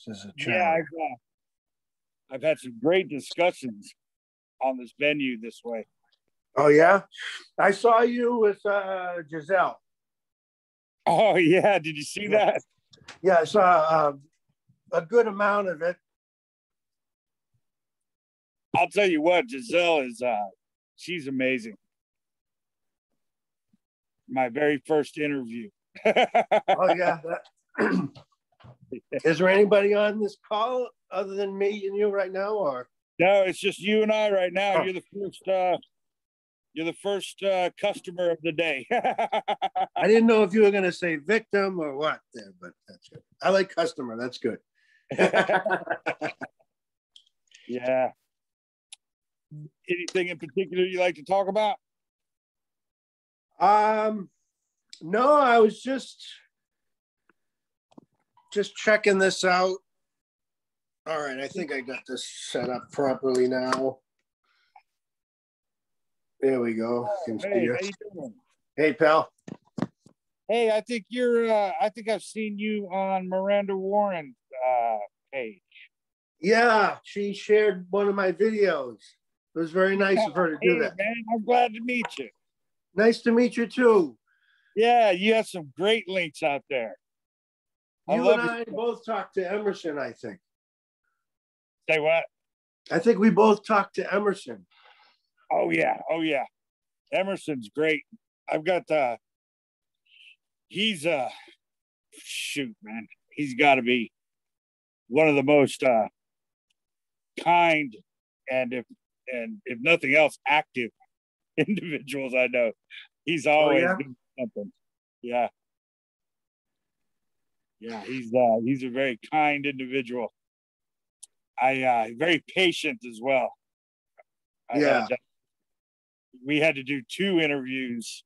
This is a Yeah, challenge. I've had some great discussions on this venue this way. Oh, yeah? I saw you with Giselle. Oh, yeah. Did you see that? Yeah, I saw a good amount of it. I'll tell you what, Giselle is, she's amazing. My very first interview. Oh, yeah. Is there anybody on this call other than me and you right now, or? No, it's just you and I right now. Oh. You're the first customer of the day. I didn't know if you were going to say victim or what there, but that's good. I like customer. That's good. Yeah. Anything in particular you like to talk about? No, I was just checking this out. All right, I think I got this set up properly now. There we go. Hey, how you doing? Hey, pal. Hey, I think I've seen you on Miranda Warren's page. Yeah, she shared one of my videos. It was very nice of her to do that. Man, I'm glad to meet you. Nice to meet you too. Yeah, you have some great links out there. You and I both talked to Emerson, I think. Say what? I think we both talked to Emerson. Oh yeah. Emerson's great. I've got he's shoot, man. He's got to be one of the most kind and if nothing else, active individuals I know. He's always doing something. Yeah. Yeah, he's a very kind individual. Very patient as well. We had to do 2 interviews.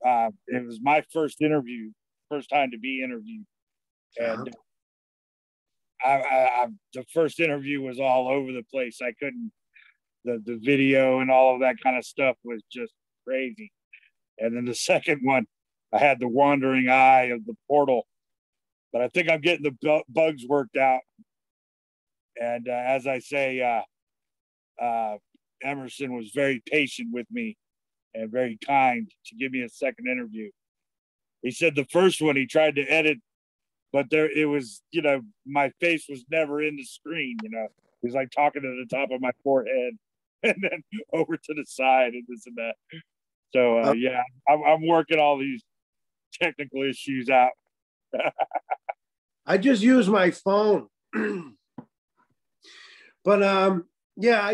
It was my first time to be interviewed. And the first interview was all over the place. I couldn't, the video and all of that kind of stuff was just crazy. And then the second one, I had the wandering eye of the portal. But I think I'm getting the bugs worked out. And as I say, Emerson was very patient with me and very kind to give me a second interview. He said the first one he tried to edit, but it was, my face was never in the screen, He was like talking to the top of my forehead and then over to the side and this and that. So, I'm working all these technical issues out. I just use my phone. But I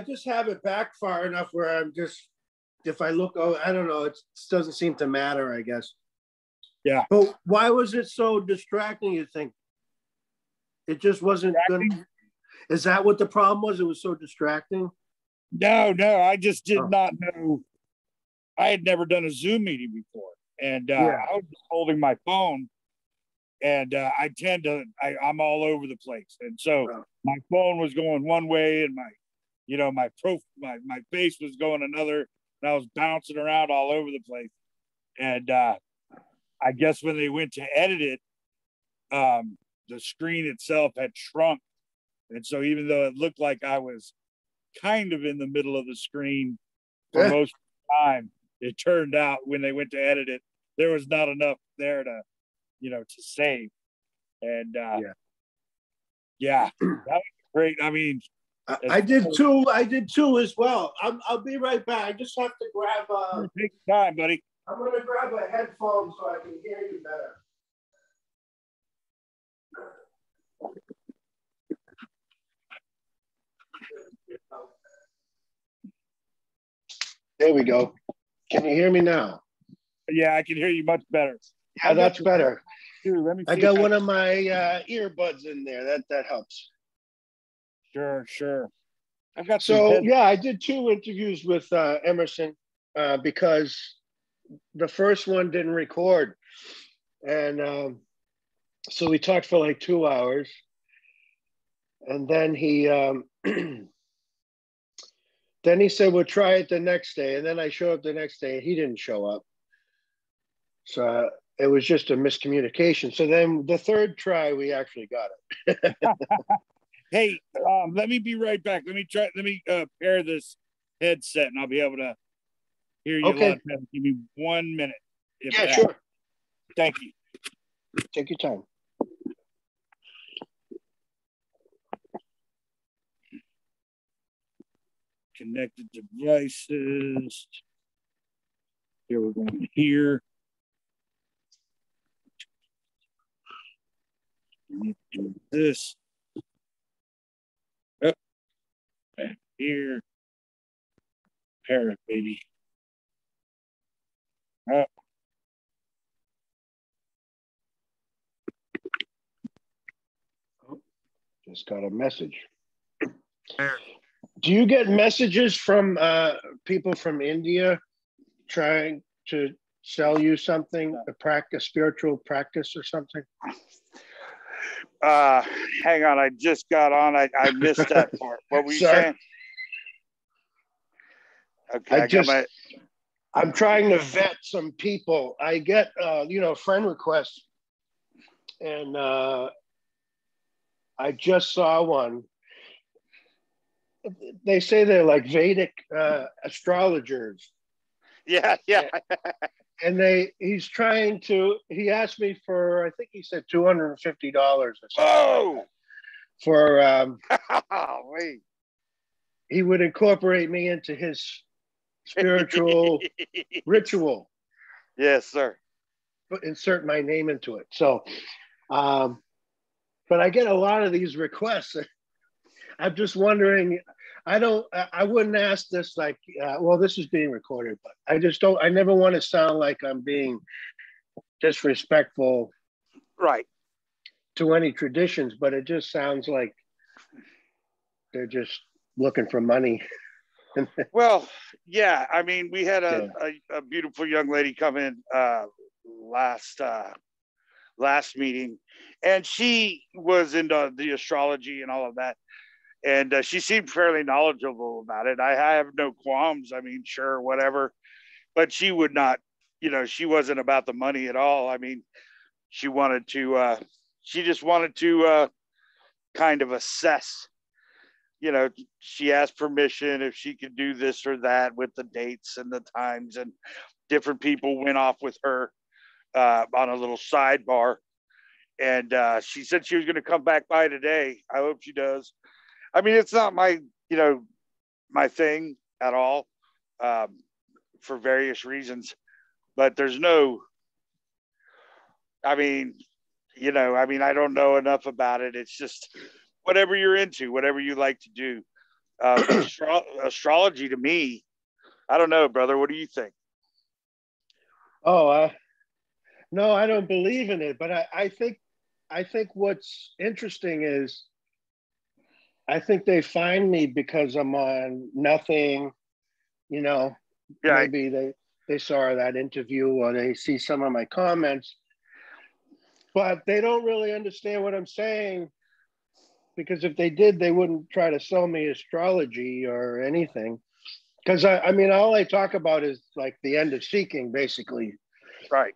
just have it back far enough where I'm just, if I look, I don't know, it doesn't seem to matter, I guess. Yeah. But why was it so distracting, you think? It just wasn't good. Is that what the problem was? It was so distracting? No, I just did not know. I had never done a Zoom meeting before. And I was holding my phone. And I'm all over the place. And so my phone was going one way and my face was going another. And I was bouncing around all over the place. And I guess when they went to edit it, the screen itself had shrunk. And so even though it looked like I was kind of in the middle of the screen for most of the time, it turned out when they went to edit it, there was not enough there to save. And that was great. I mean, I did too as well. I'll be right back. I just have to grab take your time, buddy. I'm gonna grab a headphone so I can hear you better. There we go. Can you hear me now? Yeah, I can hear you much better. Yeah, that's better. Let me see. I got one of my earbuds in there. That helps. Sure. I've got I did 2 interviews with Emerson because the first one didn't record, and so we talked for like 2 hours, and then he then he said we'll try it the next day, and then I show up the next day and he didn't show up. So it was just a miscommunication. So then the third try, we actually got it. Hey, let me be right back. Let me pair this headset and I'll be able to hear you a lot better. Give me 1 minute. Yeah, sure. Thank you. Take your time. Connected devices. Here we're going here. Do this. Up. Back here. Pair it, baby. Up. Just got a message. Do you get messages from people from India trying to sell you something, a spiritual practice or something? Hang on, I just got on. I missed that part. What were you saying? Okay, I'm trying to vet some people. I get friend requests, and I just saw one. They say they're like Vedic astrologers. Yeah. And he asked me for, I think he said $250 or something. Oh! For, wait. He would incorporate me into his spiritual ritual. Yes, sir. But insert my name into it. So, but I get a lot of these requests. I'm just wondering, I wouldn't ask this like, well, this is being recorded, but I never want to sound like I'm being disrespectful. Right. To any traditions, but it just sounds like they're just looking for money. Well, yeah. I mean, we had a beautiful young lady come in last meeting, and she was into the astrology and all of that. And she seemed fairly knowledgeable about it. I have no qualms. I mean, sure, whatever. But she would not, she wasn't about the money at all. I mean, she just wanted to kind of assess. She asked permission if she could do this or that with the dates and the times. And different people went off with her on a little sidebar. And she said she was going to come back by today. I hope she does. I mean, it's not my thing at all, for various reasons, but there's no, I don't know enough about it. It's just whatever you're into, whatever you like to do. Astrology to me, I don't know, brother. What do you think? Oh, no, I don't believe in it, but I think what's interesting is, I think they find me because I'm on nothing, maybe they saw that interview or they see some of my comments, but they don't really understand what I'm saying, because if they did, they wouldn't try to sell me astrology or anything. Because I mean, all I talk about is like the end of seeking, basically. Right.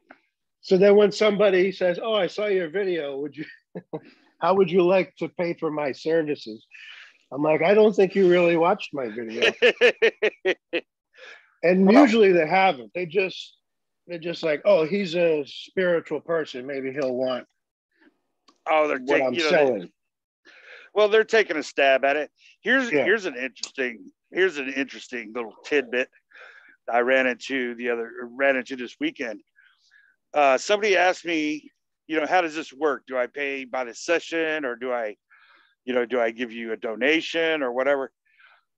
So then when somebody says, "Oh, I saw your video, how would you like to pay for my services?" I'm like, I don't think you really watched my video. And usually they haven't. They're just like, oh, he's a spiritual person. Maybe he'll want what I'm selling. They're taking a stab at it. Here's an interesting little tidbit I ran into this weekend. Somebody asked me, how does this work? Do I pay by the session, or do I give you a donation or whatever?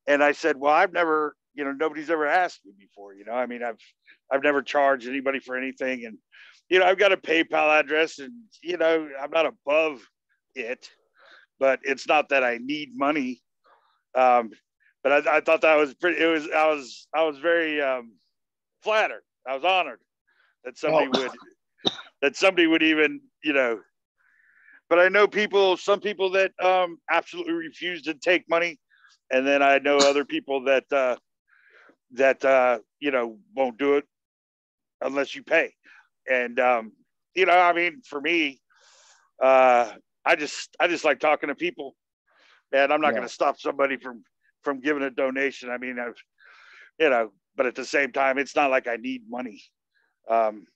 And I said, well, I've never, nobody's ever asked me before. I mean, I've never charged anybody for anything. And, I've got a PayPal address, and, I'm not above it, but it's not that I need money. But I thought that was I was very flattered. I was honored that somebody would even, but I know some people that absolutely refuse to take money. And then I know other people that won't do it unless you pay. And I mean, for me, I just like talking to people, and I'm not going to stop somebody from giving a donation. I mean, but at the same time, it's not like I need money. And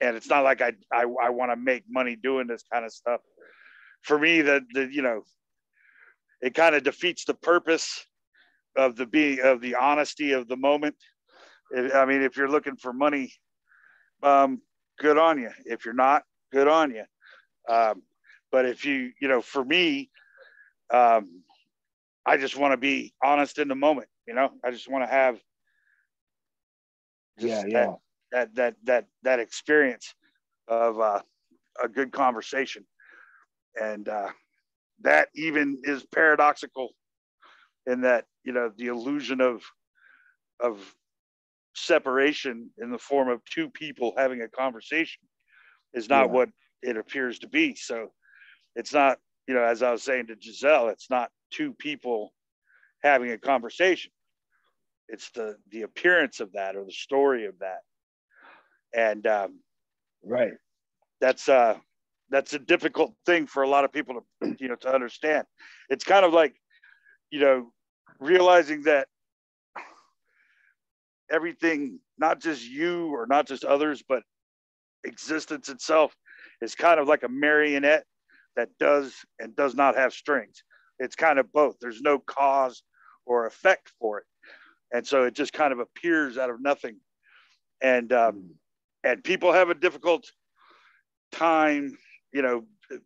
it's not like I want to make money doing this kind of stuff. For me, it kind of defeats the purpose of the honesty of the moment. I mean, if you're looking for money, good on you. If you're not, good on you. But if for me, I just want to be honest in the moment. I just want to have that experience of a good conversation, and that even is paradoxical in that the illusion of separation in the form of two people having a conversation is not what it appears to be. So it's not, as I was saying to Giselle, it's not two people having a conversation. It's the appearance of that, or the story of that. And right. That's a difficult thing for a lot of people to, to understand. It's kind of like, realizing that everything, not just you or not just others, but existence itself is kind of like a marionette that does and does not have strings. It's kind of both. There's no cause or effect for it. And so it just kind of appears out of nothing. And people have a difficult time,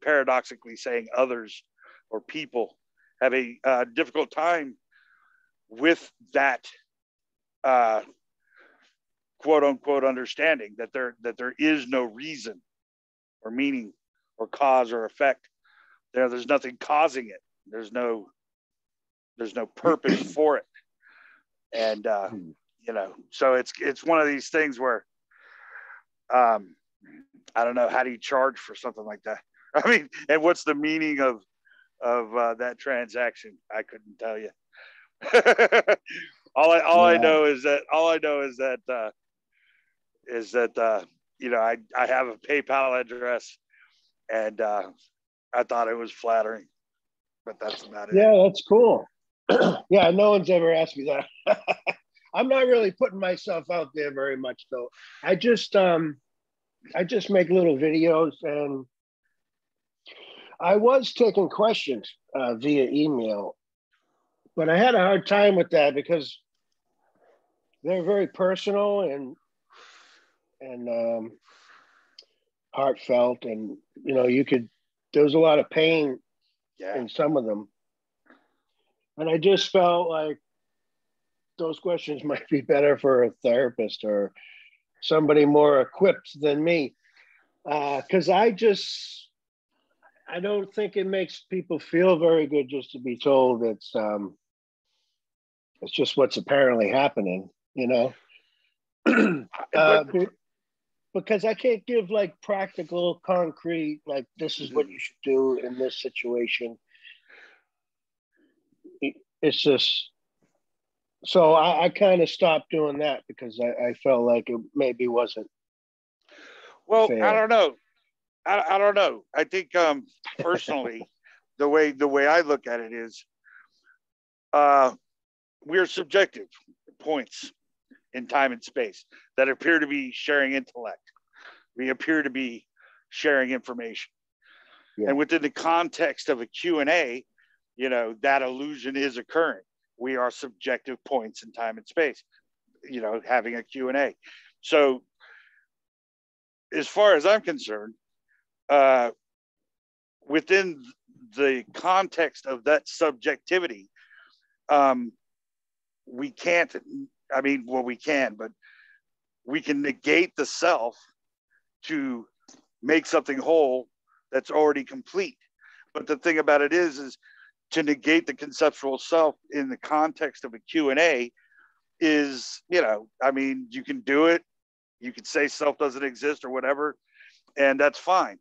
paradoxically saying others or people have a difficult time with that quote unquote understanding that there is no reason or meaning or cause or effect. There's nothing causing it. There's no purpose for it. And so it's one of these things where I don't know, how do you charge for something like that? I mean, and what's the meaning of that transaction? I couldn't tell you. I know is that I have a PayPal address, and I thought it was flattering, but that's about it. Yeah, that's cool. Yeah, no one's ever asked me that. I'm not really putting myself out there very much, though. I just make little videos, and I was taking questions via email, but I had a hard time with that because they're very personal and heartfelt, and there was a lot of pain in some of them, and I just felt like those questions might be better for a therapist or somebody more equipped than me, because I don't think it makes people feel very good just to be told it's just what's apparently happening, because I can't give like practical, concrete, like this is what you should do in this situation. It's just, so I kind of stopped doing that because I felt like it maybe wasn't fair. I don't know. I don't know. I think personally, the way I look at it is, we're subjective points in time and space that appear to be sharing intellect. We appear to be sharing information. Yeah. And within the context of a Q&A, that illusion is occurring. We are subjective points in time and space, having a Q&A. So as far as I'm concerned, within the context of that subjectivity, we can't, we can, but we can negate the self to make something whole that's already complete. But the thing about it is to negate the conceptual self in the context of a Q&A is, you can do it. You can say self doesn't exist or whatever, and that's fine.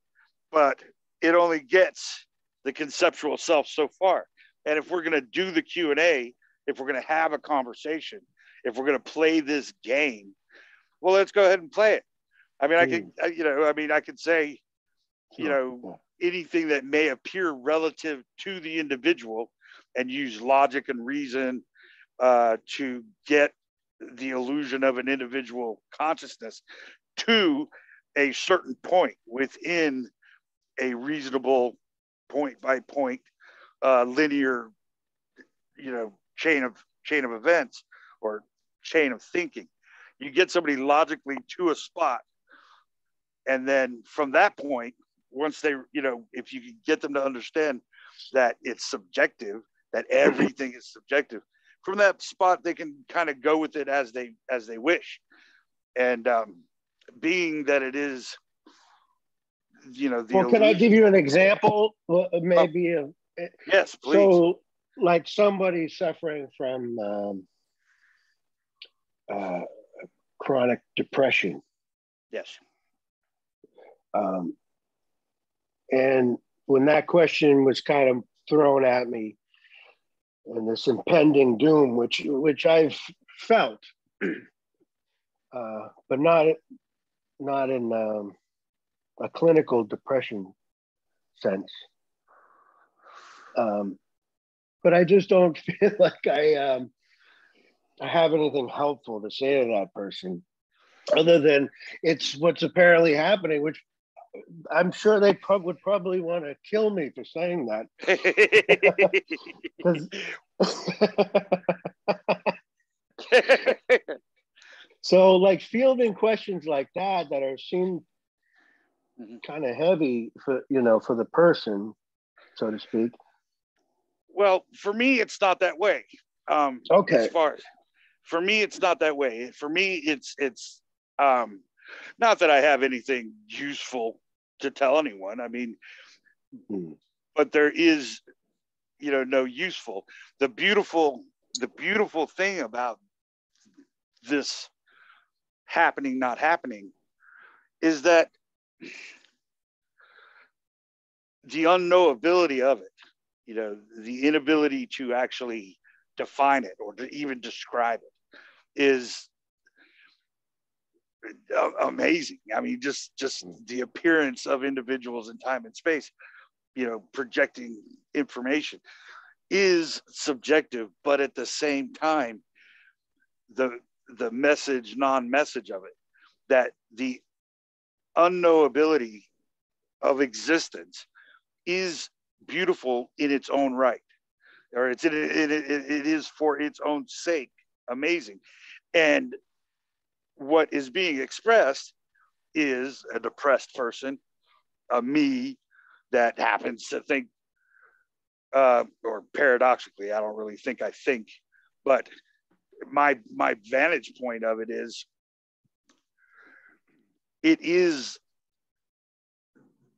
But it only gets the conceptual self so far. And if we're going to do the Q&A, if we're going to have a conversation, if we're going to play this game, well, let's go ahead and play it. I mean, I could say, anything that may appear relative to the individual and use logic and reason to get the illusion of an individual consciousness to a certain point within a reasonable point by point linear chain of events or chain of thinking. You get somebody logically to a spot, and then from that point, once they, if you can get them to understand that it's subjective, that everything is subjective, from that spot they can kind of go with it as they wish. And being that it is, well, can I give you an example? Maybe yes, please. So, like somebody suffering from chronic depression. Yes. And when that question was kind of thrown at me, and this impending doom, which I've felt, but not in a clinical depression sense. But I just don't feel like I have anything helpful to say to that person, other than it's what's apparently happening, which I'm sure they would probably want to kill me for saying that. So, like, fielding questions like that seem kind of heavy for the person, so to speak. Well, for me, it's not that way. Okay. For me, it's not that way. For me, it's not that I have anything useful to tell anyone. I mean, but there is, no useful. The beautiful thing about this happening, not happening, is that the unknowability of it, the inability to actually define it or to even describe it is amazing. I mean, just the appearance of individuals in time and space, projecting information is subjective, but at the same time, the message, non-message of it, that the unknowability of existence is beautiful in its own right, or it is for its own sake amazing. And what is being expressed is a depressed person, a me that happens to think, or paradoxically, I don't really think I think, but my vantage point of it is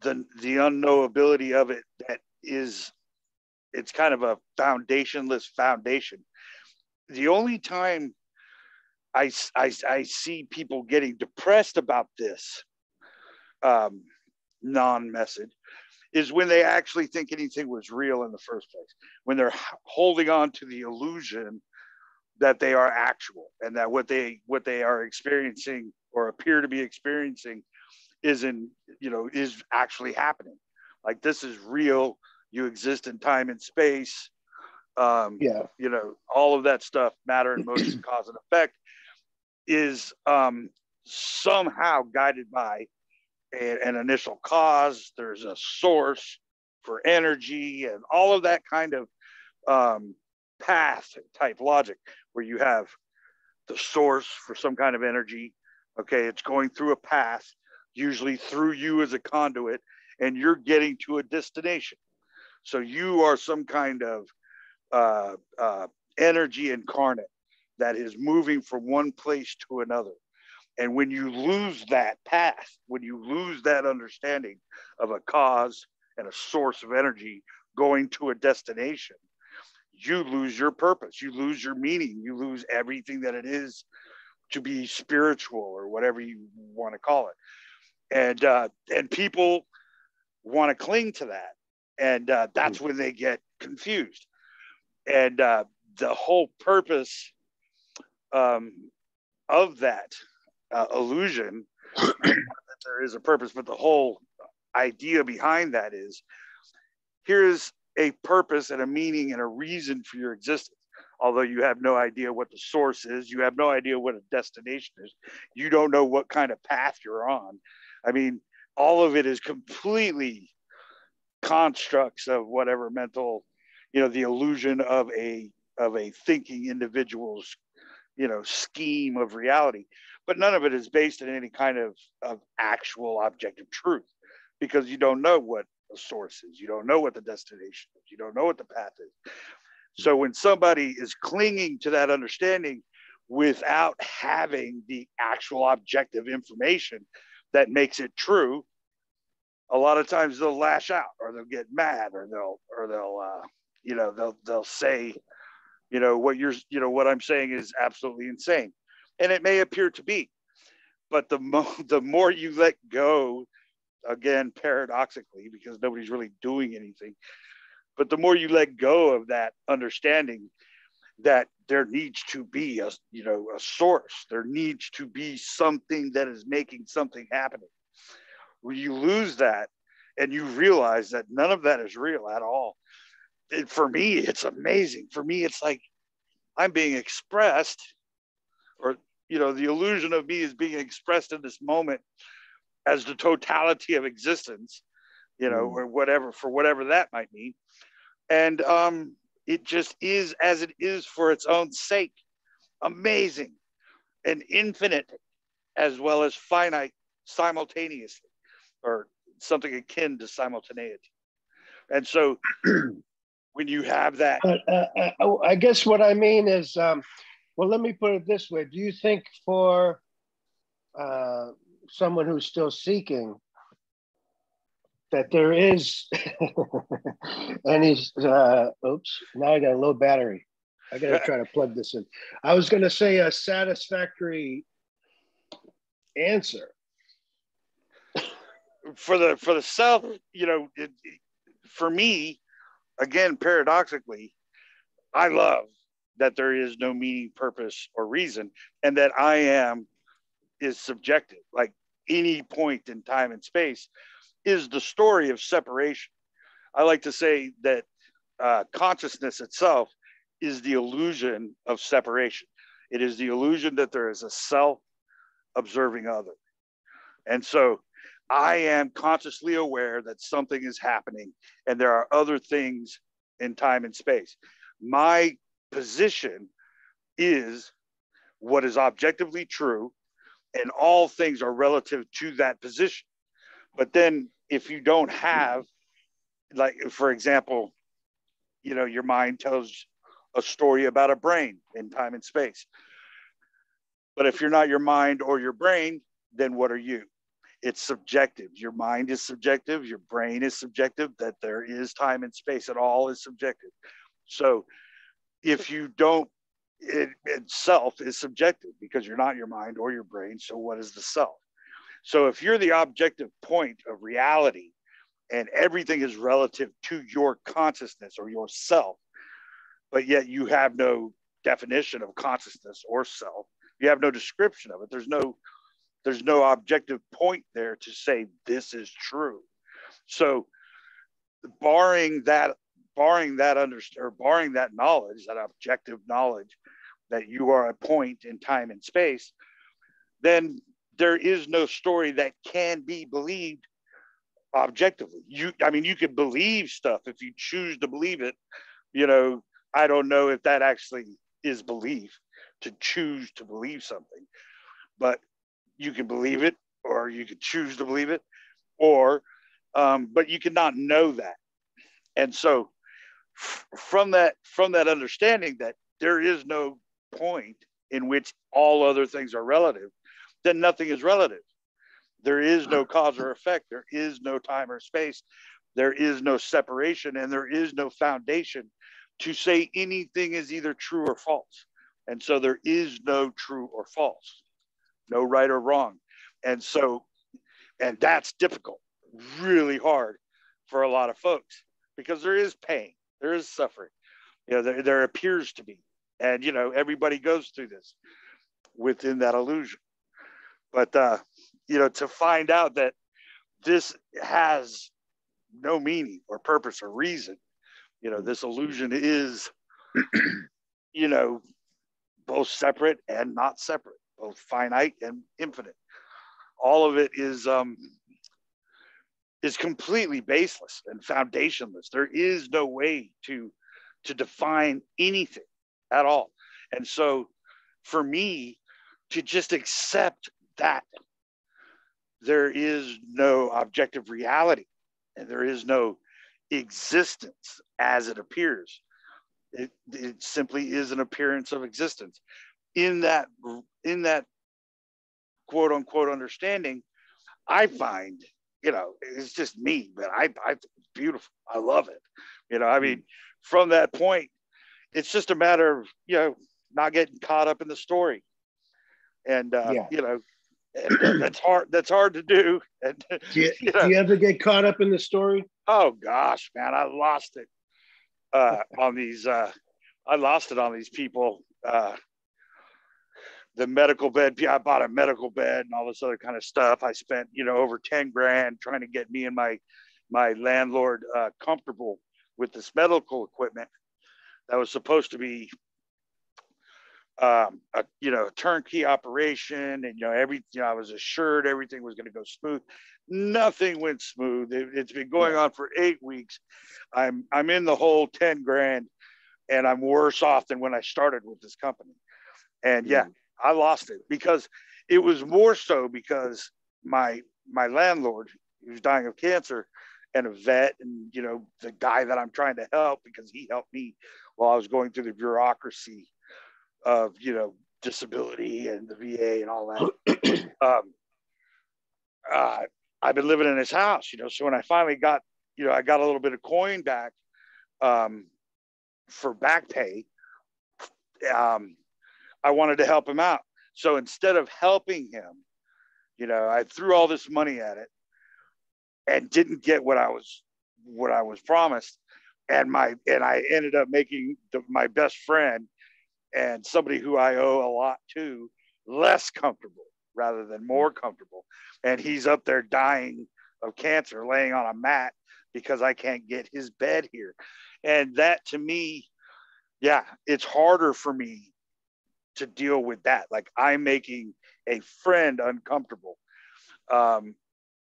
the unknowability of it that is, it's kind of a foundationless foundation. The only time I see people getting depressed about this non-message is when they actually think anything was real in the first place, when they're holding on to the illusion that they are actual, and that what they are experiencing or appear to be experiencing is actually happening. Like, this is real. You exist in time and space. All of that stuff, matter and motion, cause and effect, is somehow guided by an initial cause. There's a source for energy and all of that kind of path type logic, where you have the source for some kind of energy. Okay, it's going through a path, usually through you as a conduit, and you're getting to a destination. So you are some kind of energy incarnate that is moving from one place to another. And when you lose that path, when you lose that understanding of a cause and a source of energy going to a destination, you lose your purpose, you lose your meaning, you lose everything that it is to be spiritual, or whatever you want to call it. And people want to cling to that. And that's when they get confused. And the whole purpose of that illusion there is a purpose, but the whole idea behind that is, here's a purpose and a meaning and a reason for your existence. Although you have no idea what the source is, you have no idea what a destination is, you don't know what kind of path you're on. I mean, all of it is completely constructs of whatever mental, the illusion of a thinking individual's, scheme of reality. But none of it is based in any kind of actual objective truth, because you don't know what the source is, you don't know what the destination is, you don't know what the path is. So when somebody is clinging to that understanding without having the actual objective information that makes it true, a lot of times they'll lash out, or they'll get mad, or they'll say, what I'm saying is absolutely insane, and it may appear to be, but the more you let go, again, paradoxically, because nobody's really doing anything, but the more you let go of that understanding that there needs to be a source, there needs to be something that is making something happening. When you lose that and you realize that none of that is real at all, for me, it's amazing. For me, it's like I'm being expressed, or, the illusion of me is being expressed in this moment as the totality of existence, or whatever, for whatever that might mean. And it just is as it is for its own sake, amazing and infinite, as well as finite simultaneously, or something akin to simultaneity. And so when you have that, I guess what I mean is, well, let me put it this way. Do you think for someone who's still seeking, that there is any, oops, now I got a low battery. I got to try to plug this in. I was going to say a satisfactory answer. For the self, for me, again, paradoxically, I love that there is no meaning, purpose, or reason, and that I am is subjective. Like any point in time and space is the story of separation. I like to say that consciousness itself is the illusion of separation. It is the illusion that there is a self-observing other. And so I am consciously aware that something is happening and there are other things in time and space. My position is what is objectively true, and all things are relative to that position. But then if you don't have, like, for example, your mind tells a story about a brain in time and space. But if you're not your mind or your brain, then what are you? It's subjective. Your mind is subjective. Your brain is subjective, that there is time and space. It all is subjective. So if you don't, itself is subjective, because you're not your mind or your brain. So what is the self? So if you're the objective point of reality and everything is relative to your consciousness or yourself, but yet you have no definition of consciousness or self, you have no description of it. There's no objective point there to say this is true. So barring that knowledge, that objective knowledge that you are a point in time and space, then there is no story that can be believed objectively. You can believe stuff if you choose to believe it. I don't know if that actually is belief, to choose to believe something, but you can believe it, or you can choose to believe it, or but you cannot know that. And so from that understanding that there is no point in which all other things are relative, then nothing is relative. There is no cause or effect. There is no time or space. There is no separation, and there is no foundation to say anything is either true or false. And so there is no true or false, no right or wrong. And that's difficult, really hard for a lot of folks, because there is pain, there is suffering, there appears to be, and everybody goes through this within that illusion. But to find out that this has no meaning or purpose or reason. This illusion is, both separate and not separate, both finite and infinite. All of it is completely baseless and foundationless. There is no way to define anything at all. And so for me to just accept that there is no objective reality and there is no existence as it appears, it simply is an appearance of existence. In that quote unquote understanding, I find, it's just me, but I think it's beautiful. I love it. I mean, from that point, it's just a matter of, not getting caught up in the story. And, that's hard. That's hard to do. And, do you ever get caught up in the story? Oh gosh, man, I lost it on these. I lost it on these people. The medical bed. I bought a medical bed and all this other kind of stuff. I spent, over 10 grand trying to get me and my landlord comfortable with this medical equipment that was supposed to be a turnkey operation, and I was assured everything was going to go smooth. Nothing went smooth. It's been going on for 8 weeks. I'm in the whole 10 grand, and I'm worse off than when I started with this company. And I lost it because it was more so because my landlord, he was dying of cancer, and a vet, and the guy that I'm trying to help because he helped me while I was going through the bureaucracy of disability and the VA and all that. I've been living in his house, so when I finally got I got a little bit of coin back for back pay, I wanted to help him out. So instead of helping him, I threw all this money at it and didn't get what I was promised, and I ended up making my best friend and somebody who I owe a lot to less comfortable rather than more comfortable. And he's up there dying of cancer, laying on a mat because I can't get his bed here. And that, to me, it's harder for me to deal with that. Like, I'm making a friend uncomfortable.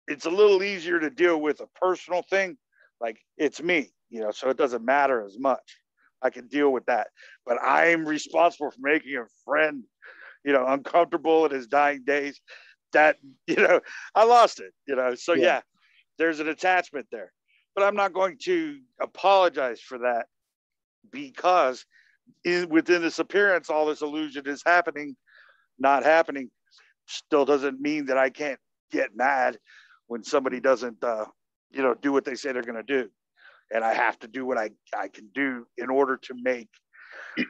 It's a little easier to deal with a personal thing. Like, it's me, so it doesn't matter as much. I can deal with that, but I'm responsible for making a friend, uncomfortable in his dying days. That, I lost it, so there's an attachment there, but I'm not going to apologize for that, because within this appearance, all this illusion is happening, not happening. Still doesn't mean that I can't get mad when somebody doesn't, do what they say they're going to do. And I have to do what I can do in order to make,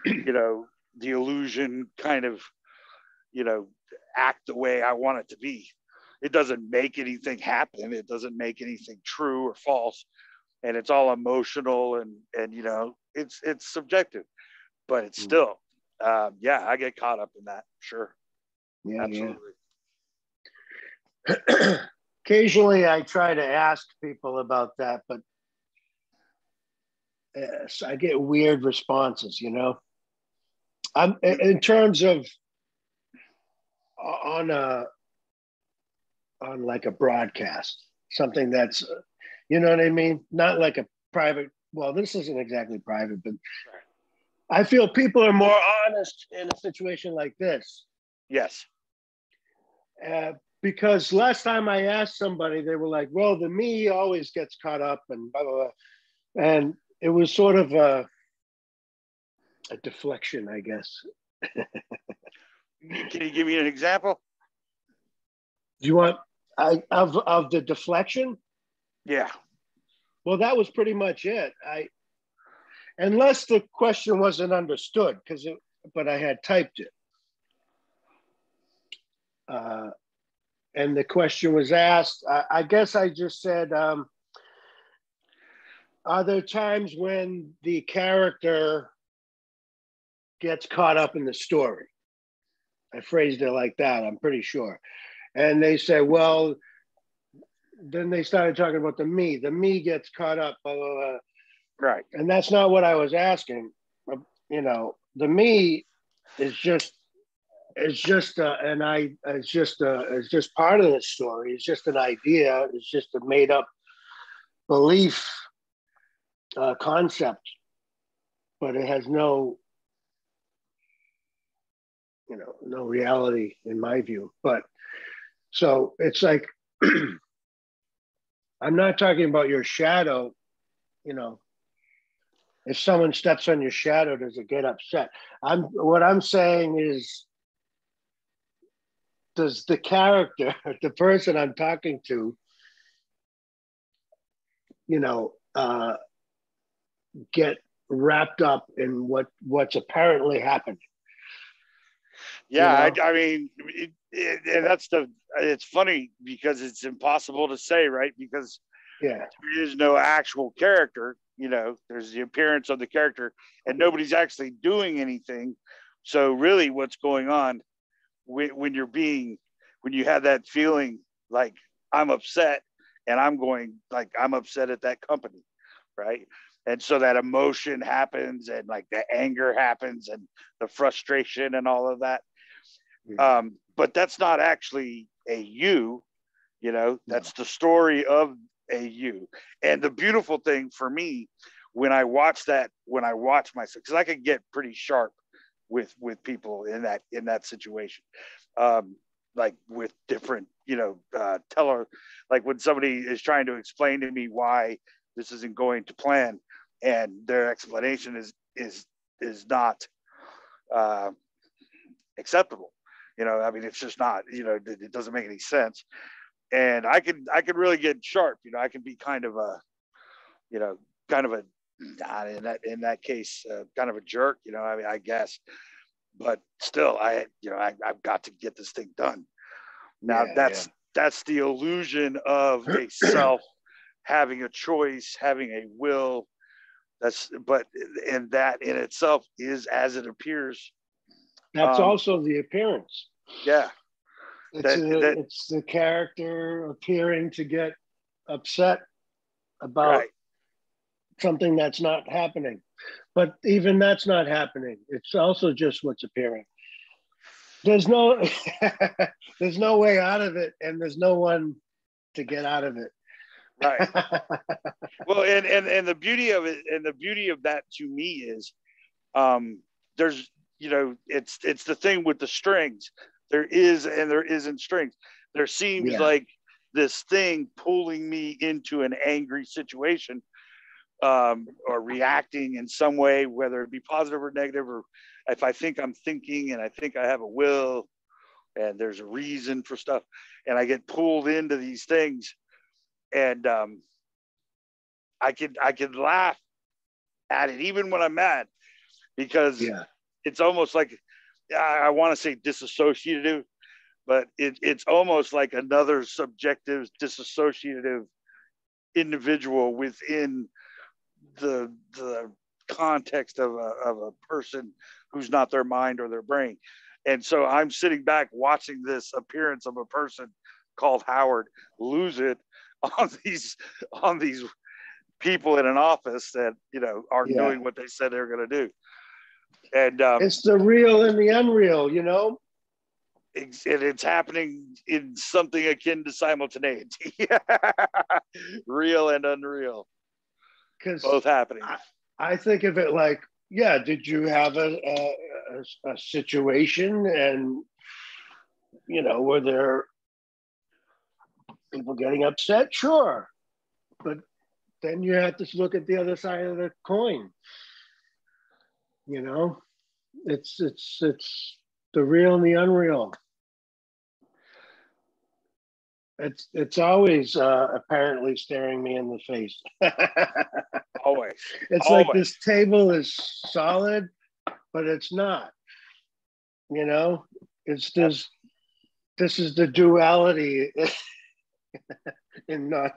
the illusion kind of, act the way I want it to be. It doesn't make anything happen. It doesn't make anything true or false. And it's all emotional and it's subjective, but it's still, I get caught up in that. Sure. Yeah, absolutely. Yeah. Occasionally I try to ask people about that, but I get weird responses, I'm in terms of on like a broadcast, something that's, you know what I mean? Not like a private, well, this isn't exactly private, but I feel people are more honest in a situation like this. Yes. Because last time I asked somebody, they were like, well, the me always gets caught up and blah, blah, blah. And it was sort of a deflection, I guess. Can you give me an example? Do you want of the deflection? Yeah. Well, that was pretty much it. Unless the question wasn't understood, but I had typed it. And the question was asked. I guess I just said, are there times when the character gets caught up in the story? I phrased it like that, I'm pretty sure. And they say, well, then they started talking about the me. The me gets caught up, blah, blah, blah. Right. And that's not what I was asking. You know, the me is just it's just it's just part of the story. It's just an idea. It's just a made up belief concept, but it has no, you know, no reality in my view. But so it's like I'm not talking about your shadow. You know, if someone steps on your shadow, does it get upset? What I'm saying is, does the character, the person I'm talking to, you know, get wrapped up in what's apparently happening? Yeah, You know? I mean, and it's funny because it's impossible to say, right? Because Yeah, there is no actual character, you know, there's the appearance of the character and nobody's actually doing anything. So really what's going on when you have that feeling like I'm upset and I'm upset at that company, right? And so that emotion happens and like the anger happens and the frustration and all of that. But that's not actually a you, you know, that's the story of a you. And the beautiful thing for me when I watch myself, because I can get pretty sharp with people in that situation, like with different, you know, teller, like when somebody is trying to explain to me why this isn't going to plan and their explanation is not acceptable. You know, I mean, it's just not, you know, it doesn't make any sense. And I could really get sharp. You know, I can be kind of a, you know, kind of a, in that case, kind of a jerk. You know, I mean, I guess, but still, I've got to get this thing done. Now that's the illusion of a self having a choice, having a will. And that in itself is as it appears. That's also the appearance. Yeah. It's the character appearing to get upset about something that's not happening. But even that's not happening. It's also just what's appearing. There's no there's no way out of it, and there's no one to get out of it. Right. Well, and the beauty of it, and the beauty of that to me is there's, you know, it's the thing with the strings. There is and there isn't strings. There seems like this thing pulling me into an angry situation, or reacting in some way, whether it be positive or negative, or if I think I'm thinking and I think I have a will and there's a reason for stuff, and I get pulled into these things, and I could laugh at it even when I'm mad, because it's almost like, I want to say disassociative, but it's almost like another subjective disassociative individual within the context of a person who's not their mind or their brain. And so I'm sitting back watching this appearance of a person called Howard lose it on these people in an office that, you know, aren't doing what they said they're going to do. And it's the real and the unreal, you know. It's happening in something akin to simultaneity. Real and unreal, both happening. I think of it like, did you have a situation, and, you know, were there people getting upset? Sure, but then you have to look at the other side of the coin. You know, it's the real and the unreal. It's always apparently staring me in the face. Always. It's like this table is solid, but it's not. You know, it's this is the duality in non.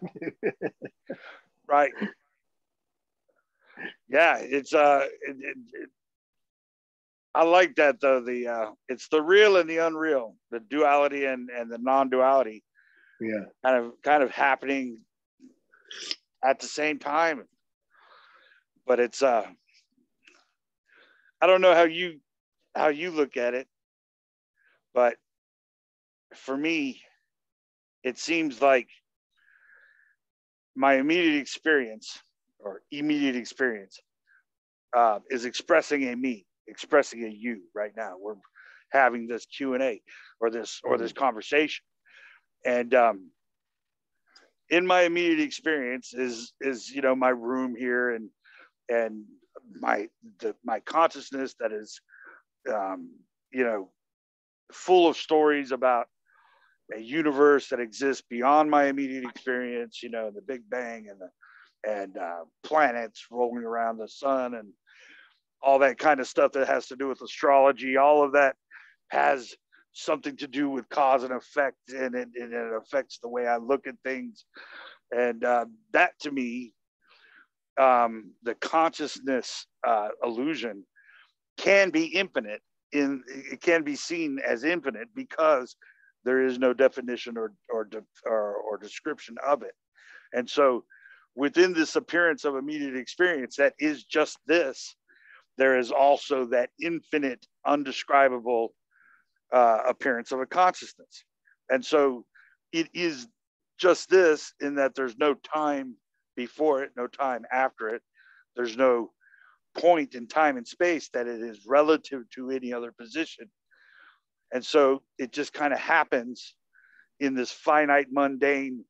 Right. Yeah, it's I like that though. It's the real and the unreal, the duality and the non-duality. Yeah. Kind of happening at the same time. But it's I don't know how you look at it, but for me, it seems like my immediate experience is expressing a me, expressing a you right now. We're having this Q&A or this conversation. And in my immediate experience is my room here and my consciousness that is full of stories about a universe that exists beyond my immediate experience, the Big Bang and planets rolling around the sun and all that kind of stuff that has to do with astrology. All of that has something to do with cause and effect, and it affects the way I look at things. And that to me, the consciousness illusion can be infinite. It can be seen as infinite because there is no definition or description of it. And so within this appearance of immediate experience that is just this, there is also that infinite, undescribable appearance of a consciousness. And so it is just this in that there's no time before it, no time after it. There's no point in time and space that it is relative to any other position. And so it just kind of happens in this finite, mundane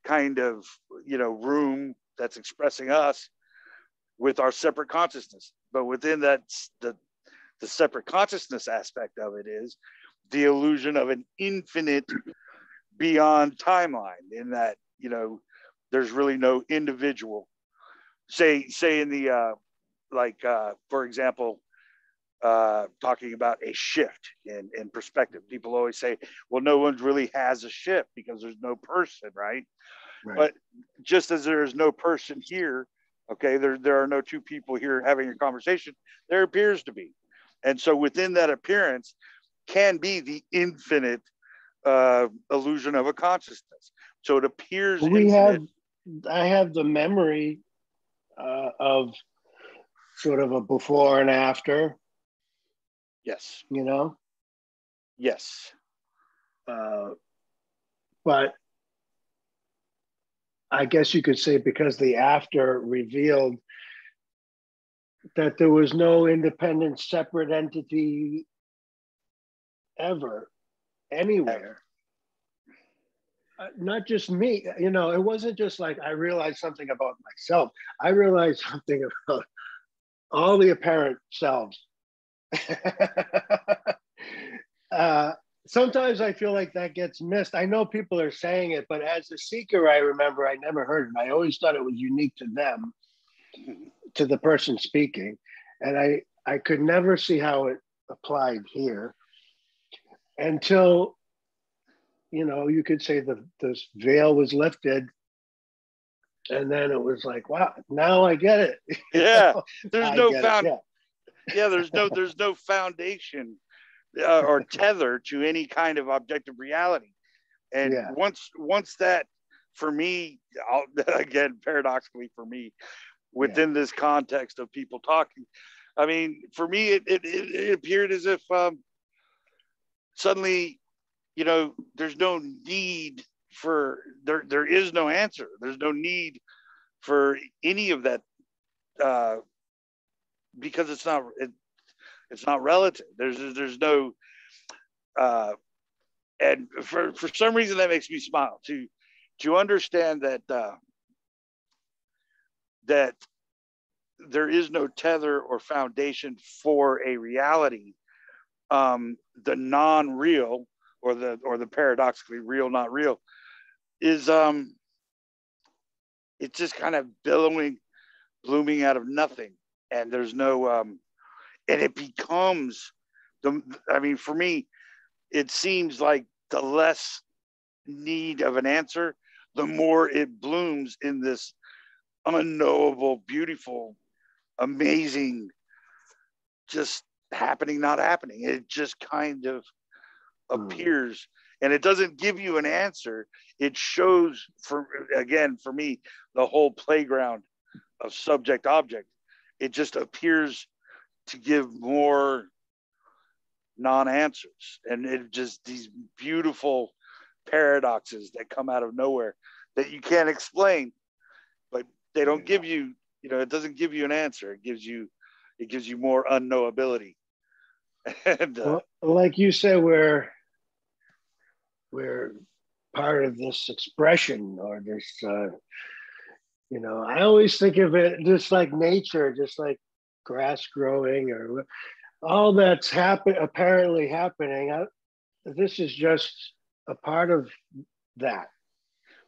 kind of, room that's expressing us with our separate consciousness. But within that, the separate consciousness aspect of it is the illusion of an infinite beyond timeline, in that, there's really no individual. Say in the, for example, talking about a shift in perspective. People always say, well, no one really has a shift because there's no person, right? But just as there is no person here, okay, there are no two people here having a conversation, there appears to be. And so within that appearance can be the infinite illusion of a consciousness. So it appears infinite. I have the memory of sort of a before and after. Yes. Yes. But I guess you could say because the after revealed that there was no independent, separate entity ever, anywhere. Not just me, it wasn't just like I realized something about myself. I realized something about all the apparent selves. Sometimes I feel like that gets missed. I know people are saying it, but as a seeker, I remember I never heard it. I always thought it was unique to them, to the person speaking. And I could never see how it applied here until, you could say the veil was lifted. And then it was like, wow, now I get it. Yeah. There's no foundation or tether to any kind of objective reality. And once that, for me, again, paradoxically for me, within this context of people talking, I mean, for me, it appeared as if suddenly, there's no need for, there is no answer. There's no need for any of that because it's not relative. There's no, and for some reason that makes me smile to understand that that there is no tether or foundation for a reality. The non-real or the paradoxically real, not real, is it's just kind of blooming out of nothing, and there's no and it becomes for me, it seems like the less need of an answer, the more it blooms in this unknowable, beautiful, amazing, just happening, not happening. It just kind of appears, and it doesn't give you an answer. It shows, for me, the whole playground of subject object. It just appears to give more non-answers, and it just these beautiful paradoxes that come out of nowhere that you can't explain, but they don't give you, it doesn't give you an answer. It gives you more unknowability. And well, like you said, we're part of this expression, or this I always think of it just like nature, just like grass growing, or all that's apparently happening. This is just a part of that.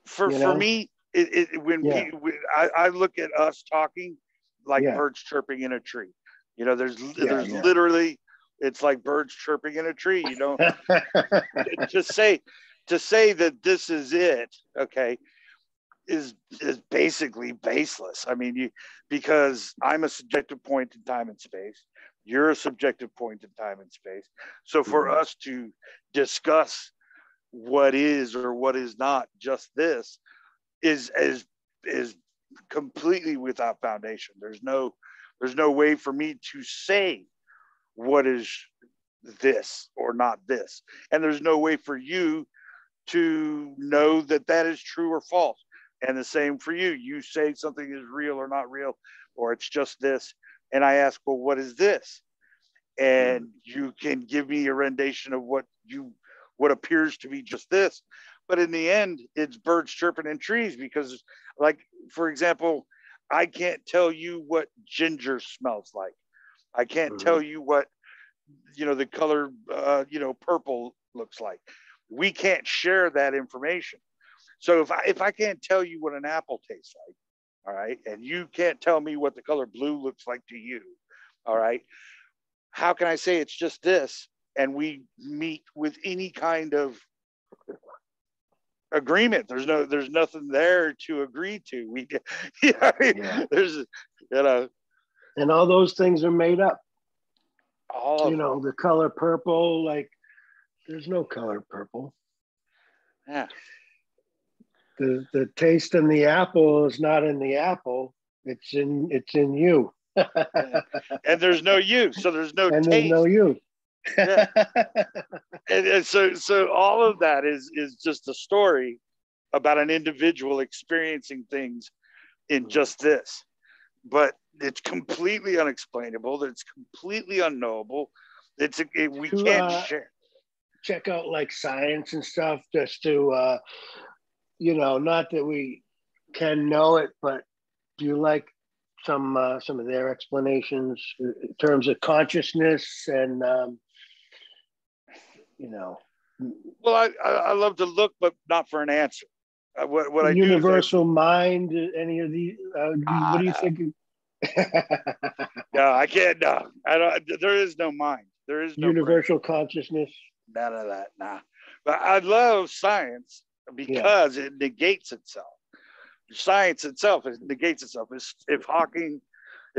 For me, I look at us talking like birds chirping in a tree. There's literally, it's like birds chirping in a tree. to say that this is it, okay, is basically baseless. I mean, because I'm a subjective point in time and space. You're a subjective point in time and space. So for us to discuss what is or what is not just this is completely without foundation. There's no way for me to say what is this or not this, and there's no way for you to know that is true or false. And the same for you. You say something is real or not real, or it's just this, and I ask, well, what is this? And you can give me a rendition of what appears to be just this. But in the end, it's birds chirping in trees, because, like, for example, I can't tell you what ginger smells like. I can't tell you what, the color, purple looks like. We can't share that information. So if I can't tell you what an apple tastes like, all right, and you can't tell me what the color blue looks like to you, all right, how can I say it's just this? And we meet with any kind of agreement. There's nothing there to agree to. There's, and all those things are made up. All the color purple, like there's no color purple. Yeah. The taste in the apple is not in the apple. It's in you. And there's no you, so there's no and taste. There's no you. Yeah. and so all of that is just a story about an individual experiencing things in just this, but it's completely unexplainable. It's completely unknowable. We can't share. Check out like science and stuff, just to not that we can know it, but do you like some of their explanations in terms of consciousness and Well, I love to look, but not for an answer. What I do universal mind, any of these? What do you think? No, I can't. No, I don't. There is no mind. There is no universal consciousness. None of that. Nah. But I love science because it negates itself. Science itself negates itself. If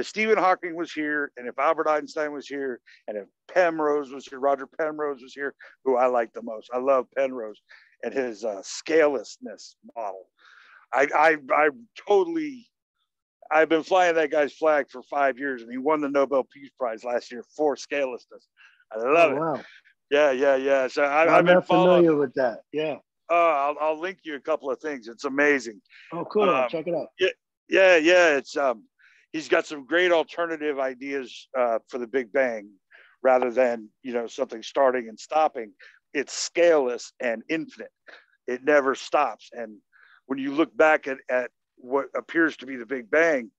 Stephen Hawking was here, and if Albert Einstein was here, and if Penrose was here, Roger Penrose was here, who I like the most. I love Penrose and his scalelessness model. I've been flying that guy's flag for 5 years, and he won the Nobel Peace Prize last year for scalelessness. I love it. Wow. Yeah. So I'm not familiar with that. Yeah. I'll link you a couple of things. It's amazing. Oh, cool. I'll check it out. Yeah. It's he's got some great alternative ideas for the Big Bang, rather than something starting and stopping. It's scaleless and infinite. It never stops. And when you look back at what appears to be the Big Bang,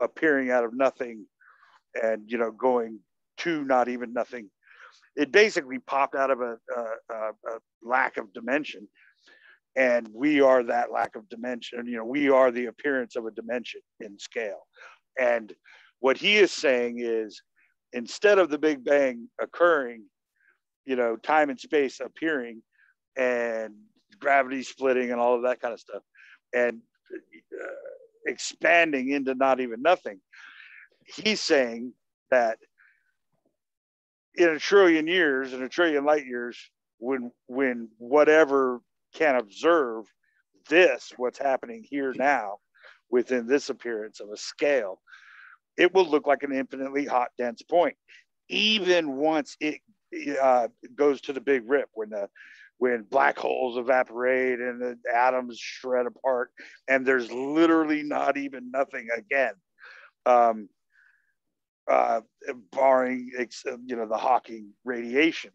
appearing out of nothing, and going to not even nothing, it basically popped out of a lack of dimension. And we are that lack of dimension. We are the appearance of a dimension in scale. And what he is saying is, instead of the Big Bang occurring, time and space appearing, and gravity splitting and all of that kind of stuff, and expanding into not even nothing, he's saying that in a trillion years, in a trillion light years, when whatever can observe this, what's happening here now, within this appearance of a scale, it will look like an infinitely hot, dense point. Even once it goes to the big rip, when black holes evaporate and the atoms shred apart, and there's literally not even nothing again, um, barring the Hawking radiation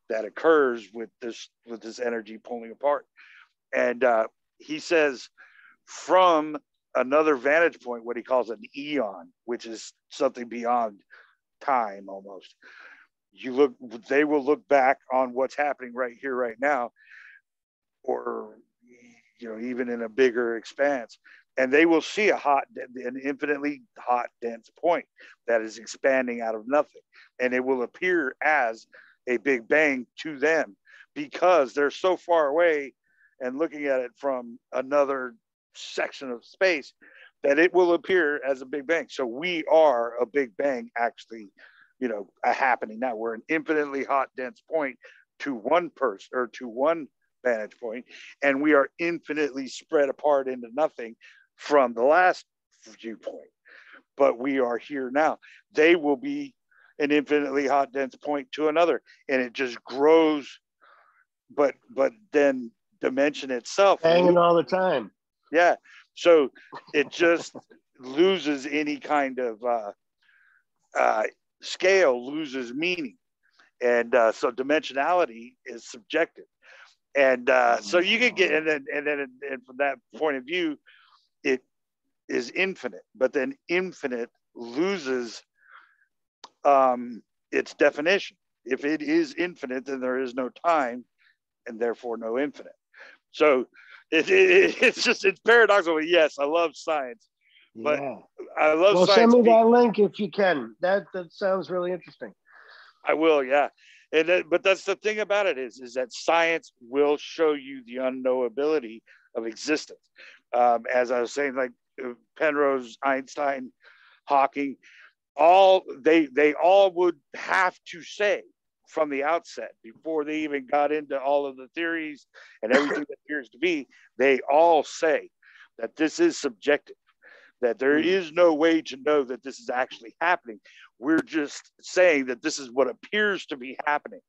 that occurs with this energy pulling apart. And he says, from another vantage point, what he calls an eon, which is something beyond time almost, they will look back on what's happening right here, right now, or even in a bigger expanse, and they will see an infinitely hot, dense point that is expanding out of nothing, and it will appear as a big bang to them because they're so far away and looking at it from another section of space that it will appear as a big bang. So we are a big bang, actually, a happening now. We're an infinitely hot, dense point to one person, or to one vantage point, and we are infinitely spread apart into nothing from the last viewpoint. But we are here now. They will be an infinitely hot, dense point to another, and it just grows. But then dimension itself hanging all the time. Yeah, so it just loses any kind of scale, loses meaning, and so dimensionality is subjective, and so you could get, and then from that point of view, it is infinite, but then infinite loses its definition. If it is infinite, then there is no time, and therefore no infinite. So it's paradoxical. Yes, I love science, but I love science. Send me that link if you can. That sounds really interesting. I will, yeah. But that's the thing about it is that science will show you the unknowability of existence. As I was saying, like Penrose, Einstein, Hawking, they all would have to say from the outset, before they even got into all of the theories and everything that appears to be, they all say that this is subjective, that there is no way to know that this is actually happening. We're just saying that this is what appears to be happening.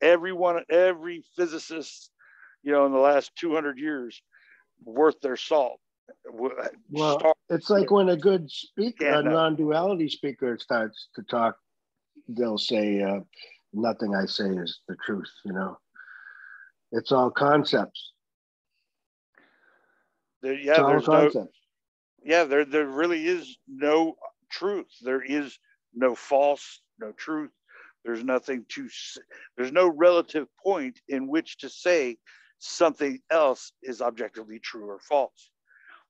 Every physicist, in the last 200 years, worth their salt. Well, it's like when a good speaker, a non-duality speaker, starts to talk, they'll say, nothing I say is the truth, It's all concepts. It's all concepts. There really is no truth. There is no false, no truth. There's no relative point in which to say something else is objectively true or false.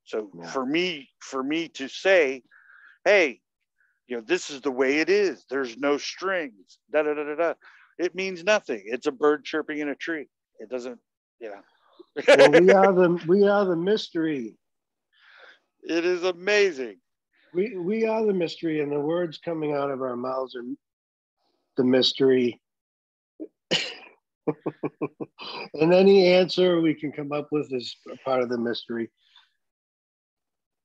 So for me to say, hey, this is the way it is. There's no strings. Da da da da da. It means nothing. It's a bird chirping in a tree. It doesn't. Well, we are the mystery. It is amazing. We are the mystery, and the words coming out of our mouths are the mystery. And any answer we can come up with is a part of the mystery.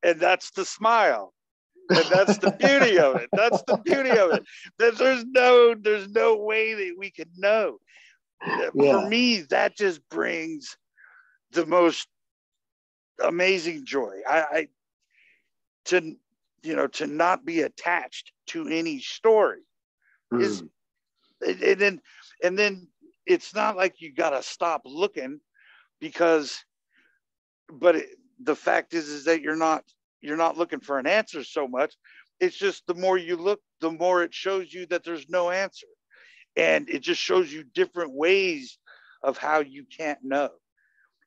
And that's the smile. And that's the beauty of it. That's the beauty of it. There's no way that we could know. For me, that just brings the most amazing joy. To not be attached to any story is, and then it's not like you got to stop looking, the fact is that you're not looking for an answer so much. It's just the more you look, the more it shows you that there's no answer. And it just shows you different ways of how you can't know.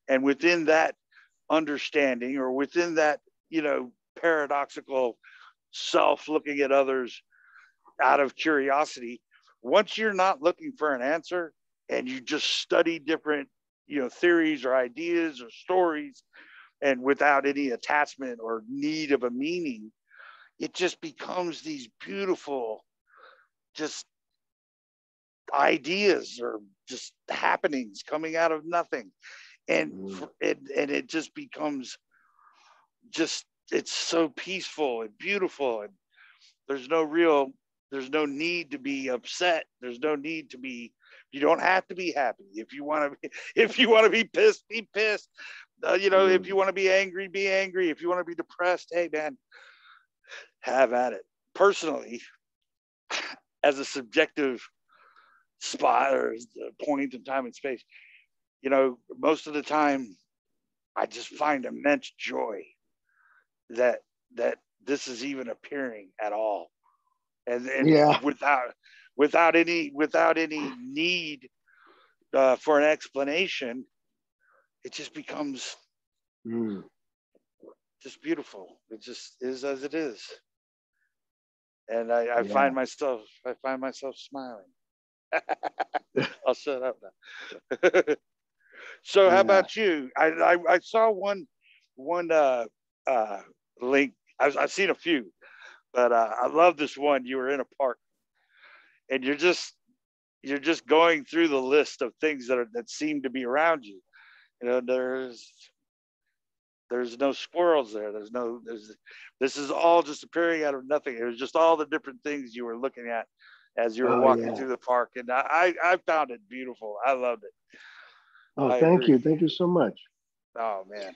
And within that understanding, or within that, paradoxical self looking at others out of curiosity, once you're not looking for an answer and you just study different, theories or ideas or stories, and without any attachment or need of a meaning, it just becomes these beautiful, just ideas or just happenings coming out of nothing. And it just becomes just, it's so peaceful and beautiful, and there's no need to be upset. There's no need to be, you don't have to be happy. If you want to be pissed, be pissed. If you want to be angry, be angry. If you want to be depressed, hey man, have at it. Personally, as a subjective spot or point in time and space, most of the time I just find immense joy that this is even appearing at all, and without any need for an explanation. It just becomes just beautiful. It just is as it is, and I find myself smiling. I'll shut up now. So how about you? I saw one link. I've seen a few, but I love this one. You were in a park, and you're just going through the list of things that seem to be around you. There's no squirrels there. This is all just appearing out of nothing. It was just all the different things you were looking at as you were walking through the park, and I found it beautiful. I loved it. Oh, thank you so much. Oh man,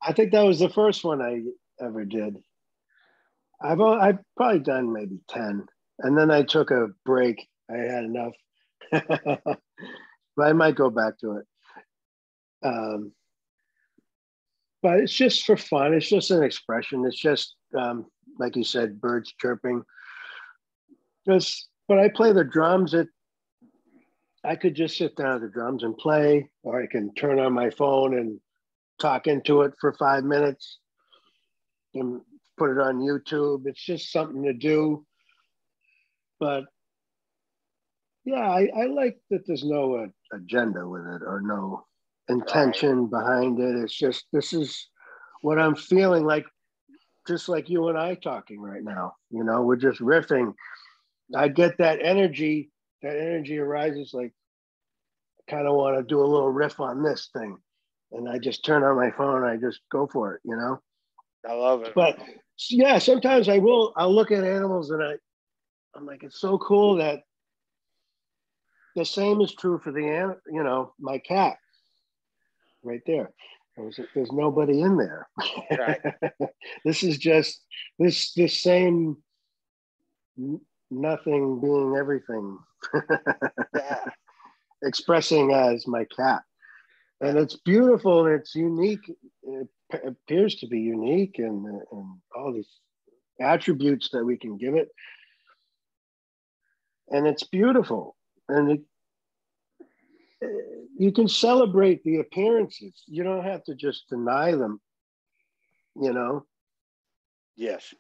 I think that was the first one I ever did. I've probably done maybe 10, and then I took a break. I had enough, but I might go back to it. But it's just for fun. It's just an expression. It's just like you said, birds chirping. But I play the drums. I could just sit down at the drums and play, or I can turn on my phone and talk into it for 5 minutes and put it on YouTube. It's just something to do. But yeah, I like that there's no agenda with it or no intention behind it. It's just, this is what I'm feeling like, just like you and I talking right now. We're just riffing. I get that energy. That energy arises like, I kind of want to do a little riff on this thing. And I just turn on my phone and I just go for it, I love it. But yeah, sometimes I'll look at animals and I'm like, it's so cool that the same is true for my cat right there. There's nobody in there. Right. This is just this same nothing being everything. Expressing as my cat. And it's beautiful and it's unique. It appears to be unique and all these attributes that we can give it. And it's beautiful. And you can celebrate the appearances. You don't have to just deny them, Yes.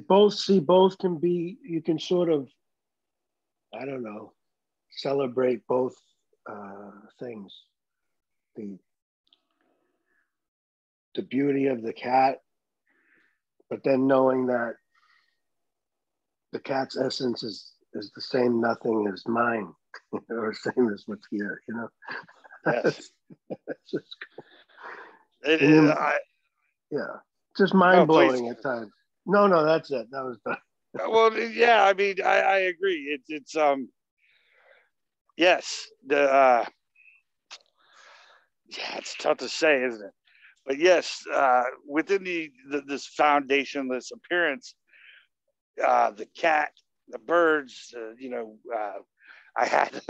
Both can be, you can sort of, I don't know, celebrate both things. The beauty of the cat, but then knowing that the cat's essence is the same nothing as mine, or same as what's here, Yes. That's just cool. It is. Just mind blowing at times. No, that's it. That was done. Well, yeah, I mean, I agree. It's yes, it's tough to say, isn't it? But yes, within this foundationless appearance, the cat, the birds, I had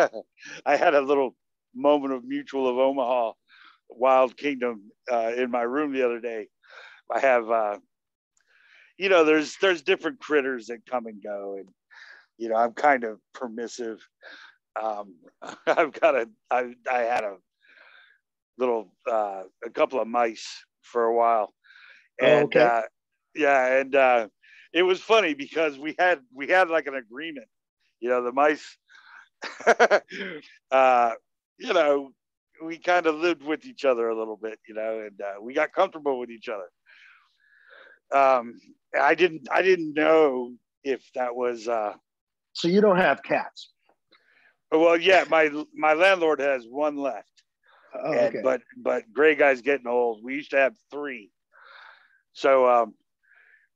I had a little moment of Mutual of Omaha, Wild Kingdom, in my room the other day. I have, there's different critters that come and go, and I'm kind of permissive. I had a little a couple of mice for a while, and it was funny because we had like an agreement, the mice. We kind of lived with each other a little bit, and we got comfortable with each other. I didn't know if that was so you don't have cats? Well, yeah, my landlord has one left. Oh, And okay. but gray guy's getting old. We used to have three. So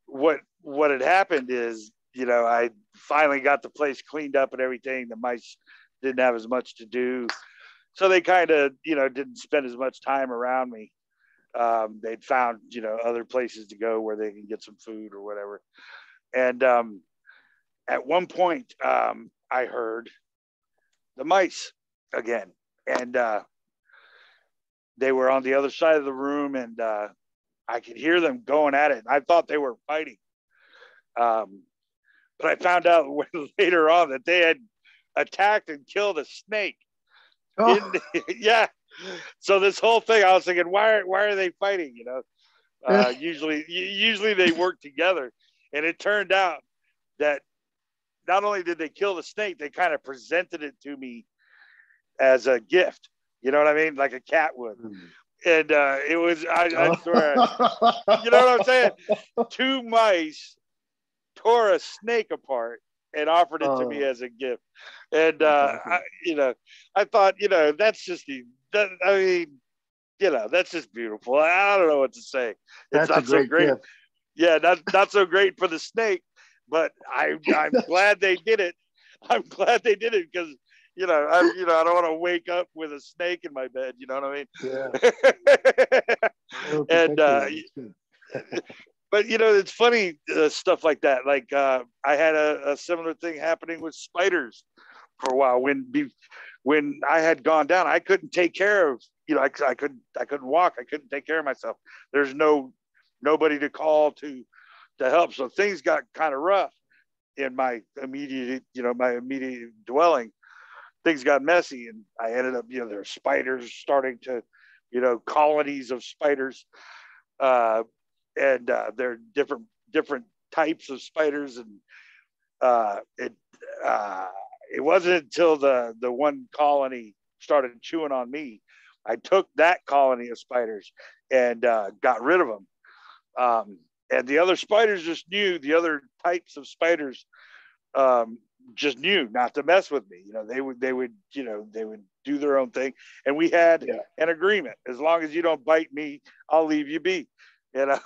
what had happened is, I finally got the place cleaned up and everything. The mice didn't have as much to do, so they kind of didn't spend as much time around me. They'd found other places to go where they can get some food or whatever. And at one point, I heard the mice again, and they were on the other side of the room, and I could hear them going at it. I thought they were fighting. But I found out later on that they had attacked and killed a snake. Oh. Yeah. So this whole thing, I was thinking, why are they fighting? Usually they work together. And it turned out that not only did they kill the snake, they kind of presented it to me as a gift. You know what I mean? Like a cat would. And it was, I swear, you know what I'm saying? Two mice tore a snake apart and offered it to me as a gift. And, I thought, that's just that's just beautiful. I don't know what to say. It's That's not so great. Gift. Yeah, not so great for the snake, but I'm glad they did it. I'm glad they did it because, I don't want to wake up with a snake in my bed. You know what I mean? Yeah. And, but it's funny, stuff like that. Like I had a similar thing happening with spiders for a while. When I had gone down, I couldn't take care of. I couldn't walk. I couldn't take care of myself. There's nobody to call to help. So things got kind of rough in my immediate dwelling. Things got messy, and I ended up, there are spiders starting to, colonies of spiders. And there are different types of spiders, and it wasn't until the one colony started chewing on me, I took that colony of spiders and got rid of them. And the other spiders just knew, the other types of spiders just knew not to mess with me. They would do their own thing, and we had an agreement: as long as you don't bite me, I'll leave you be. Yeah.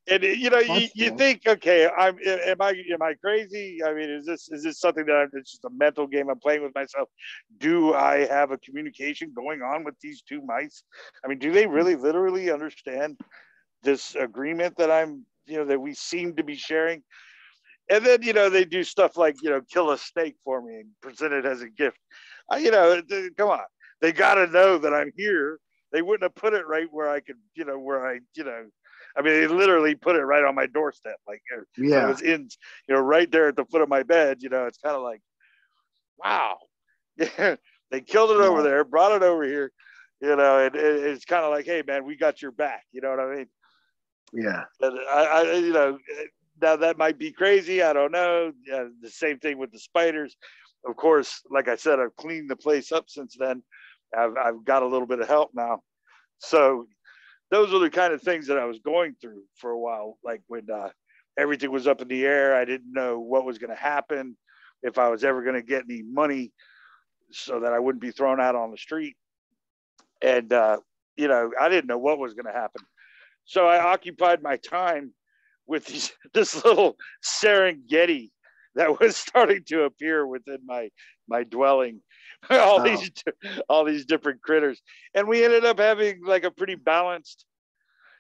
And you think, okay, am I crazy? I mean, is this something that it's just a mental game I'm playing with myself? Do I have a communication going on with these two mice? I mean, do they really literally understand this agreement that that we seem to be sharing? And then, they do stuff like, kill a snake for me and present it as a gift. Come on, they got to know that I'm here. They wouldn't have put it right where I could, I mean, they literally put it right on my doorstep. Like, it was in, right there at the foot of my bed. It's kind of like, wow. Yeah, they killed it over there, brought it over here, and it's kind of like, hey, man, we got your back. You know what I mean? Yeah. And I now that might be crazy. I don't know. The same thing with the spiders. Of course, like I said, I've cleaned the place up since then. I've got a little bit of help now. So those are the kind of things that I was going through for a while. Like when everything was up in the air, I didn't know what was going to happen, if I was ever going to get any money so that I wouldn't be thrown out on the street. And, I didn't know what was going to happen. So I occupied my time with this little Serengeti that was starting to appear within my dwelling. all these different critters, and we ended up having like a pretty balanced.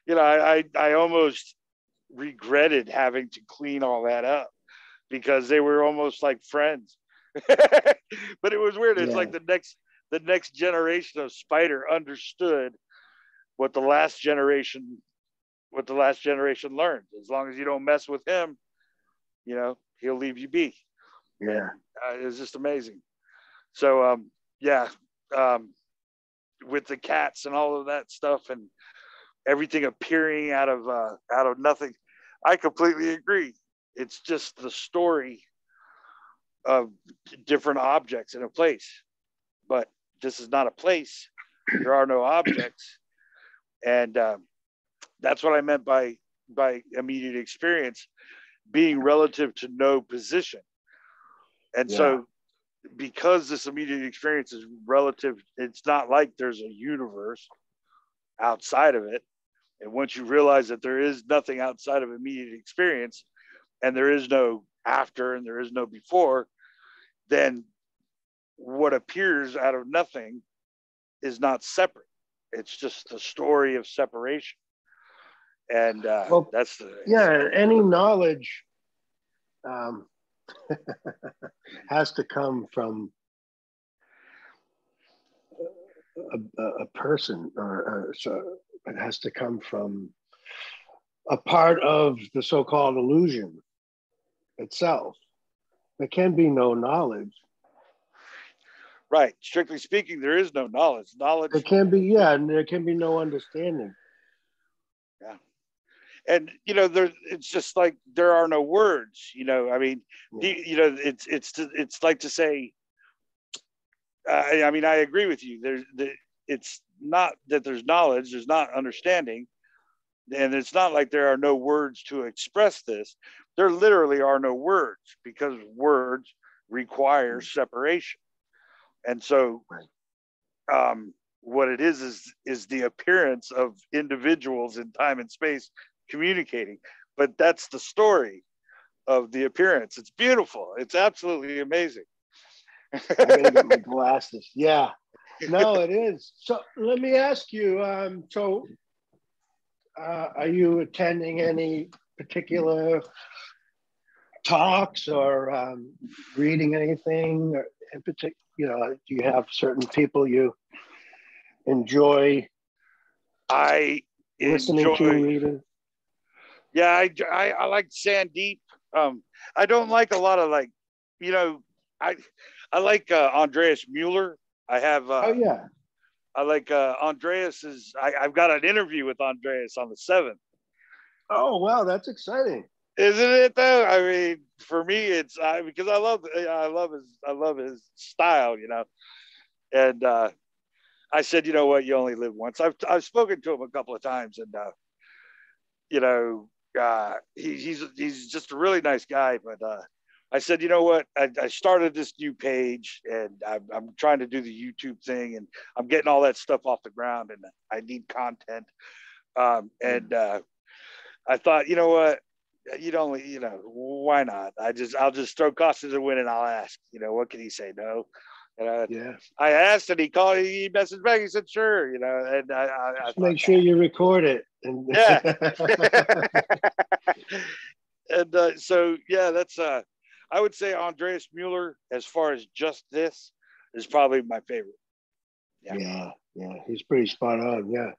I almost regretted having to clean all that up because they were almost like friends. But it was weird. It's like the next generation of spider understood what the last generation learned. As long as you don't mess with him, he'll leave you be. Yeah. And, it was just amazing. So, with the cats and all of that stuff and everything appearing out of nothing, I completely agree. It's just the story of different objects in a place, but this is not a place. There are no objects. And that's what I meant by immediate experience being relative to no position. And so because this immediate experience is relative, it's not like there's a universe outside of it. And once you realize that there is nothing outside of immediate experience, and there is no after and there is no before, then what appears out of nothing is not separate. It's just a story of separation. And that's the... Yeah, any knowledge has to come from a person, or so it has to come from a part of the so-called illusion itself. There can be no knowledge. Right. Strictly speaking, there is no knowledge. Knowledge. There can be, yeah, and there can be no understanding. Yeah. And it's just like there are no words. I mean, yeah. It's like to say. I mean, I agree with you. It's not that there's knowledge. There's not understanding, and it's not like there are no words to express this. There literally are no words, because words require separation. And so what it is the appearance of individuals in time and space communicating. But that's the story of the appearance. It's beautiful. It's absolutely amazing. I gotta get my glasses. Yeah. No, it is. So let me ask you, are you attending any particular talks or reading anything in particular? Do you have certain people you enjoy listening to, reading? Yeah, I like Sandeep. I don't like a lot of I like Andreas Mueller. I have oh yeah. I like Andreas's. I've got an interview with Andreas on the 7th. Oh wow, that's exciting. Isn't it though? I mean, for me, it's because I love his style, And I said, you know what, you only live once. I've spoken to him a couple of times, and he's just a really nice guy. But I said, you know what, I started this new page, and I'm trying to do the YouTube thing, and I'm getting all that stuff off the ground, and I need content. And I thought, you know what, why not? I'll just throw caution to the wind, and I'll ask. What can he say? No. And I asked, and he messaged back. He said, sure. And I make sure you record it. Yeah. And so, yeah, that's I would say Andreas Mueller, as far as just this, is probably my favorite. Yeah. He's pretty spot on. Yeah.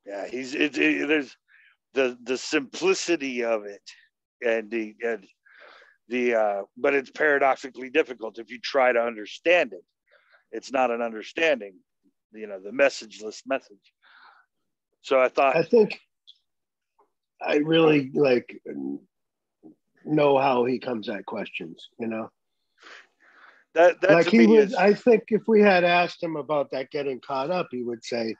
Yeah, there's the simplicity of it, and but it's paradoxically difficult if you try to understand it. It's not an understanding, the messageless message. So I think I really know how he comes at questions, That like he would. I think if we had asked him about that getting caught up, he would say,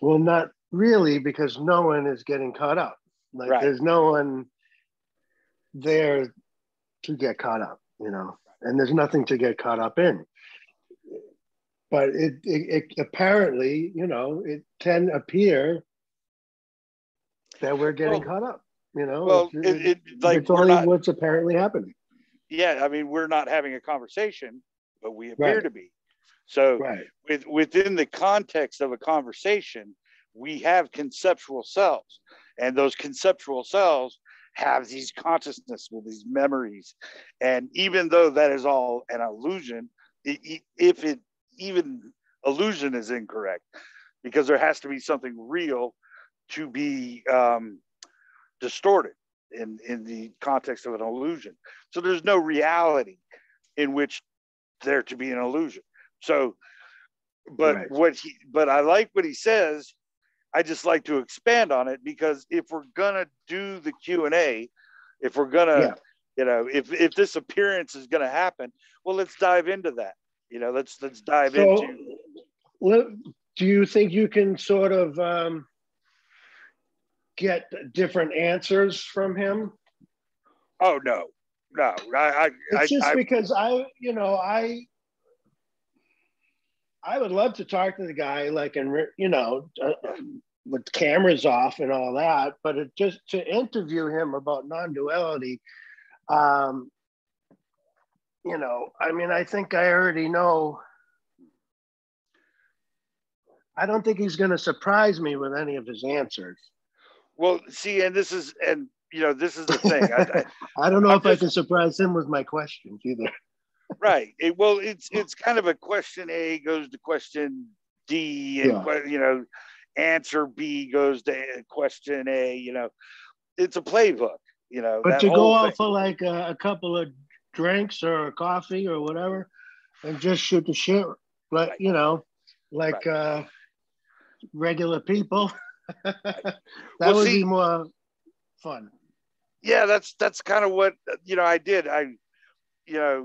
well, not really, because no one is getting caught up. Like there's no one there to get caught up, and there's nothing to get caught up in. But it apparently, it can appear that we're getting caught up, Well, it's only what's apparently happening. Yeah, I mean, we're not having a conversation, but we appear to be. So within the context of a conversation, we have conceptual selves, and those conceptual selves have these consciousness with these memories. And even though that is all an illusion, even illusion is incorrect, because there has to be something real to be distorted in the context of an illusion. So there's no reality in which there to be an illusion. So, but I like what he says. I just like to expand on it, because if we're gonna do the Q&A, if we're gonna, if this appearance is gonna happen, well, let's dive into that. Let's dive into. Do you think you can sort of get different answers from him? Oh no, no. It's just because I would love to talk to the guy, like, and with cameras off and all that, but it just to interview him about non-duality, I mean, I think I already know. I don't think he's going to surprise me with any of his answers. Well, see, this is the thing. I don't know if I can surprise him with my questions either. Right. It's kind of a question A goes to question D, and answer B goes to question A. It's a playbook. But to go out for like a couple of drinks or coffee or whatever, and just shoot the shit, like regular people, that would be more fun. Yeah, that's kind of what I did. It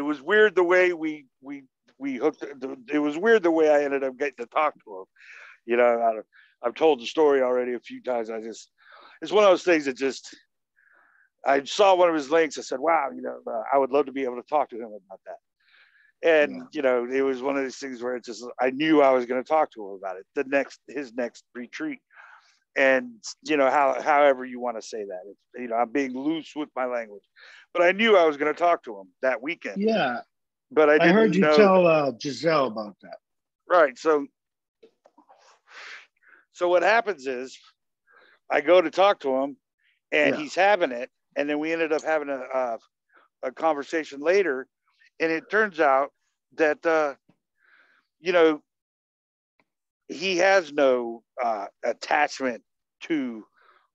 was weird the way we hooked. It was weird the way I ended up getting to talk to him. I've told the story already a few times. It's one of those things that I saw one of his links. I said, wow, I would love to be able to talk to him about that. And, it was one of these things where I knew I was going to talk to him about it. His next retreat. And, however you want to say that, I'm being loose with my language, but I knew I was going to talk to him that weekend. Yeah. But I heard you tell Giselle about that. Right. So what happens is I go to talk to him and he's having it. And then we ended up having a conversation later. And it turns out that, he has no attachment to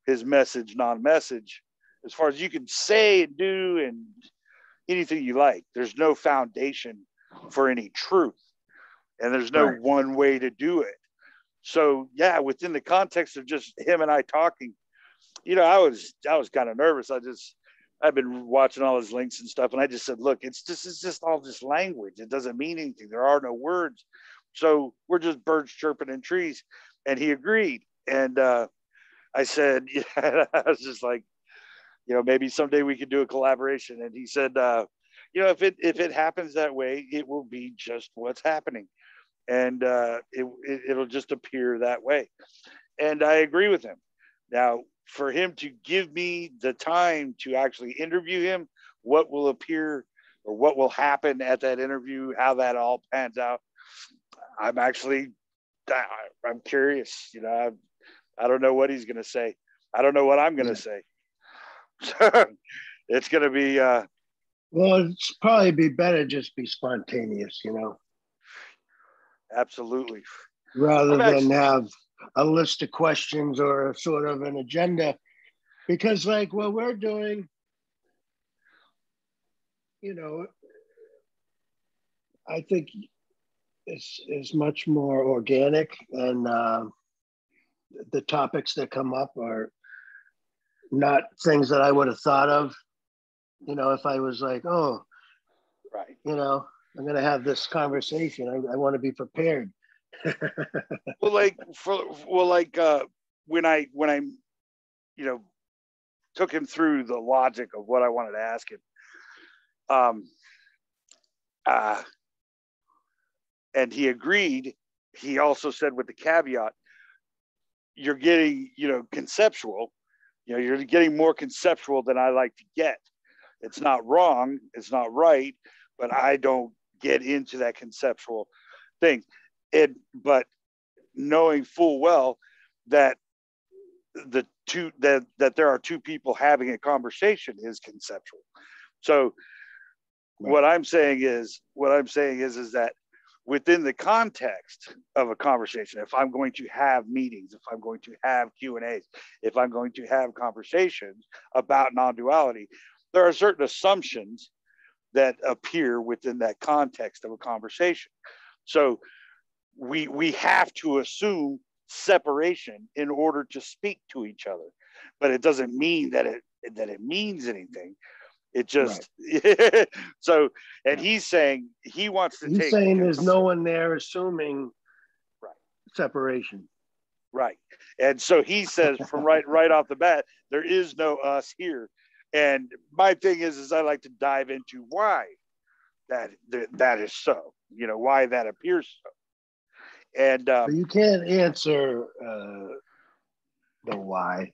his message, non-message, as far as you can say and do and anything you like. There's no foundation for any truth, and there's no one way to do it. So within the context of just him and I talking, I was kind of nervous. I've been watching all his links and stuff, and I just said, look, it's just all this language. It doesn't mean anything. There are no words. So we're just birds chirping in trees. And he agreed. And I said, I was just like, maybe someday we could do a collaboration. And he said, if it happens that way, it will be just what's happening. And it'll just appear that way. And I agree with him. Now, for him to give me the time to actually interview him, what will appear or what will happen at that interview, how that all pans out, I'm curious. I don't know what he's going to say. I don't know what I'm going to say. It's going to be. Well, it's probably be better just be spontaneous, Absolutely. Rather than have a list of questions or sort of an agenda. Because like what we're doing, I think is much more organic, and the topics that come up are not things that I would have thought of, if I was like, oh, right, I'm going to have this conversation. I want to be prepared. when I took him through the logic of what I wanted to ask him, and he agreed. He also said, with the caveat, you're getting, conceptual, you're getting more conceptual than I like to get. It's not wrong. It's not right, but I don't get into that conceptual thing. But knowing full well that that there are two people having a conversation is conceptual. So what I'm saying is that within the context of a conversation, if I'm going to have meetings, if I'm going to have Q&As, if I'm going to have conversations about non-duality, there are certain assumptions that appear within that context of a conversation. So we have to assume separation in order to speak to each other, but it doesn't mean that it means anything. It just so, and he's saying he wants to he's saying there's no one there assuming separation. Right. And so he says from right off the bat, there is no us here. And my thing is I like to dive into why that is so, why that appears so. And but you can't answer the why.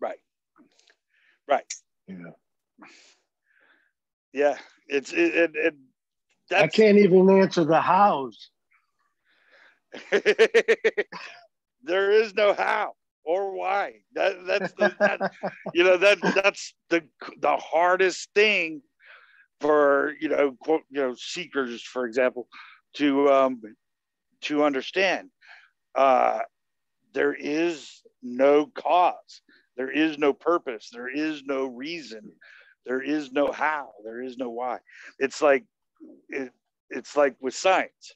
Right. Yeah. Yeah. It I can't even answer the hows. There is no how or why. That's the hardest thing for quote seekers, for example, to understand. There is no cause, there is no purpose, there is no reason, there is no how, there is no why. It's like it's like with science.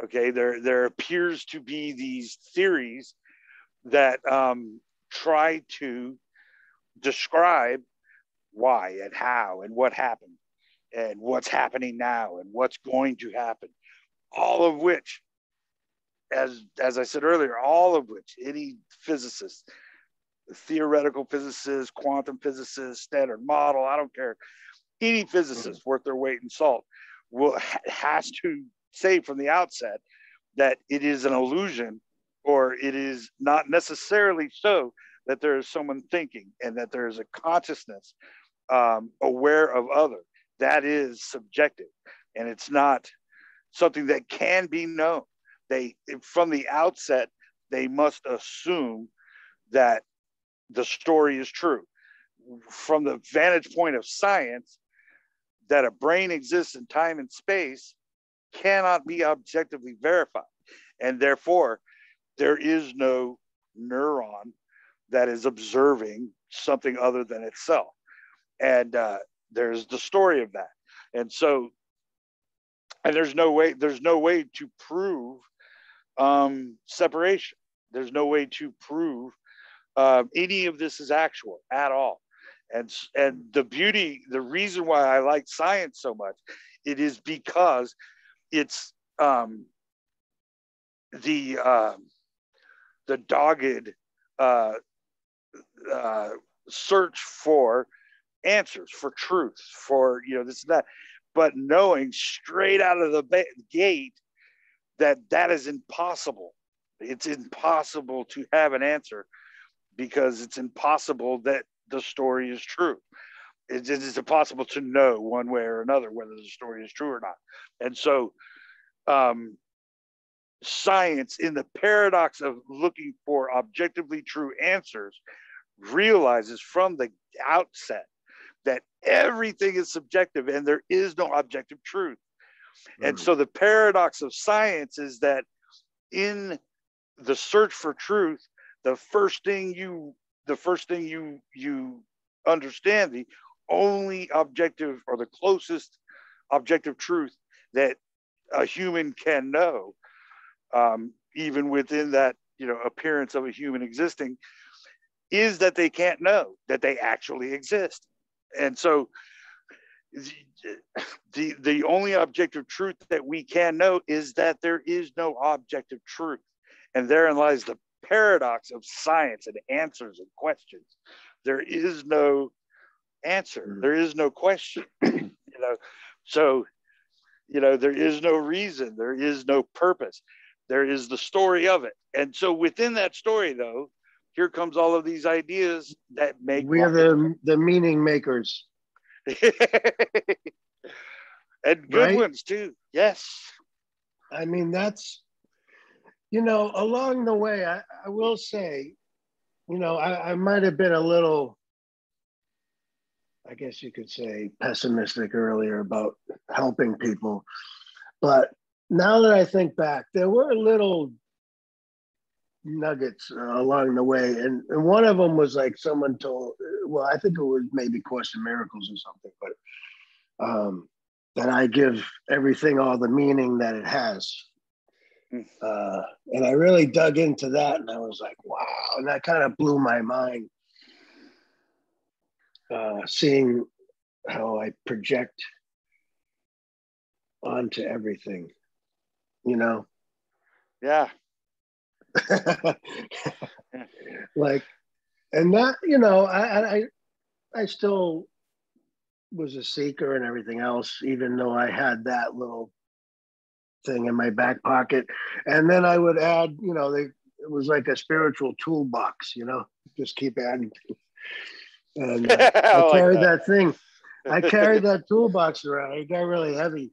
Okay, there appears to be these theories that try to describe why and how and what happened and what's happening now and what's going to happen, all of which, as I said earlier, all of which any physicist, theoretical physicist, quantum physicist, standard model, I don't care, any physicist worth their weight in salt has to say from the outset that it is an illusion, or it is not necessarily so, that there is someone thinking and that there is a consciousness aware of other. That is subjective, and it's not something that can be known. They, from the outset, they must assume that the story is true. From the vantage point of science, that a brain exists in time and space cannot be objectively verified. And therefore, there is no neuron that is observing something other than itself. And there's the story of that. And so, and there's no way to prove separation. There's no way to prove any of this is actual at all. And the beauty, the reason why I like science so much, it is because it's the dogged search for answers, for truth, for this and that, but knowing straight out of the gate that is impossible. It's impossible to have an answer, because it's impossible that the story is true. It is impossible to know one way or another whether the story is true or not. And so science, in the paradox of looking for objectively true answers, realizes from the outset that everything is subjective and there is no objective truth. And so the paradox of science is that in the search for truth, the first thing you understand, the only objective, or the closest objective truth that a human can know, even within that appearance of a human existing, is that they can't know that they actually exist. And so the only objective truth that we can know is that there is no objective truth. And therein lies the paradox of science and answers and questions. There is no answer. There is no question. So there is no reason. There is no purpose. There is the story of it. And so within that story, though, here comes all of these ideas that make. We are the meaning makers. And good ones too. Yes. I mean, that's, along the way, I will say, I might have been a little, I guess you could say, pessimistic earlier about helping people. But now that I think back, there were little nuggets along the way. And one of them was like someone told, well, I think it was maybe Course in Miracles or something, but that I give everything all the meaning that it has. And I really dug into that, and I was like, wow. And that kind of blew my mind, seeing how I project onto everything, Yeah. Like, and that, I still was a seeker and everything else, even though I had that little thing in my back pocket. And then I would add, it was like a spiritual toolbox, just keep adding to. And I carried that thing. I carried that toolbox around. It got really heavy.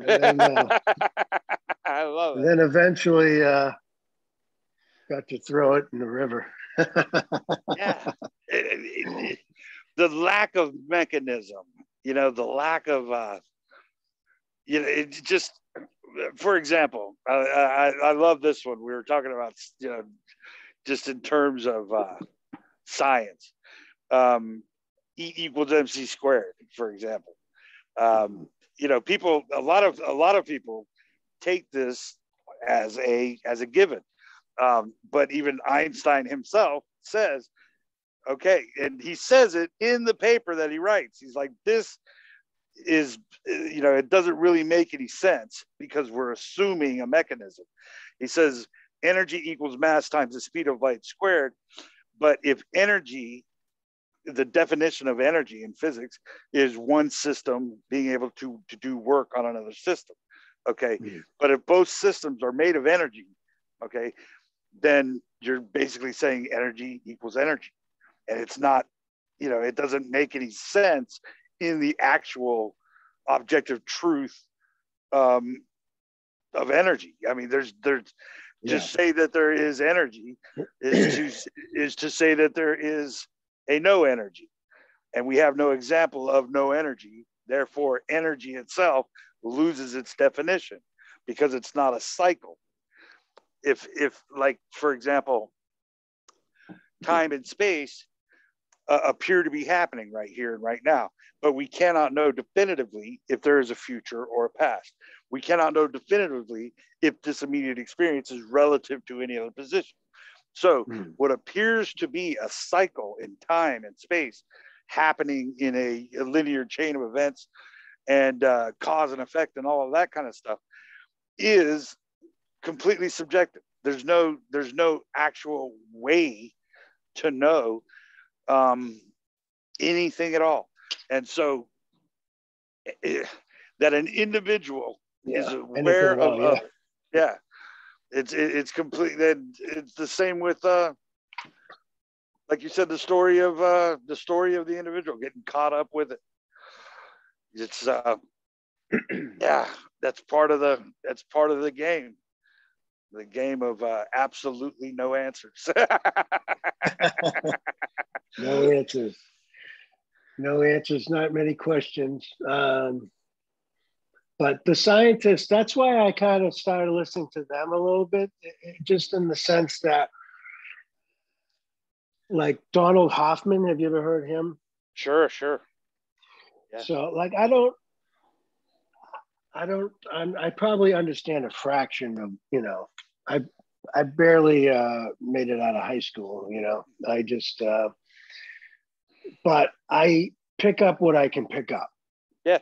And then, I love it. And then eventually got to throw it in the river. Yeah. The lack of mechanism, the lack of, it just, for example, I love this one. We were talking about, just in terms of science, E equals MC squared, for example. People, a lot of people take this as a given. But even Einstein himself says, okay, and he says it in the paper that he writes. He's like, this is, it doesn't really make any sense because we're assuming a mechanism. He says energy equals mass times the speed of light squared. But if energy, the definition of energy in physics is one system being able to do work on another system. Okay. Mm-hmm. But if both systems are made of energy, okay, then you're basically saying energy equals energy. And it's not, it doesn't make any sense in the actual objective truth of energy. I mean, there's just say that there is energy is to say that there is a no energy. And we have no example of no energy. Therefore, energy itself loses its definition because it's not a cycle. If like, for example, time and space appear to be happening right here and right now, but we cannot know definitively if there is a future or a past. We cannot know definitively if this immediate experience is relative to any other position. So what appears to be a cycle in time and space happening in a linear chain of events and cause and effect and all of that kind of stuff is completely subjective. There's no actual way to know anything at all. And so that an individual is aware of it. Yeah. It's complete. It's the same with like you said, the story of the individual getting caught up with it. It's that's part of the game. The game of absolutely no answers. No answers. No answers, not many questions. But the scientists, that's why I kind of started listening to them a little bit, just in the sense that, like Donald Hoffman, have you ever heard him? Sure. Yeah. So like, I probably understand a fraction of, I barely made it out of high school, I just, but I pick up what I can pick up. Yeah.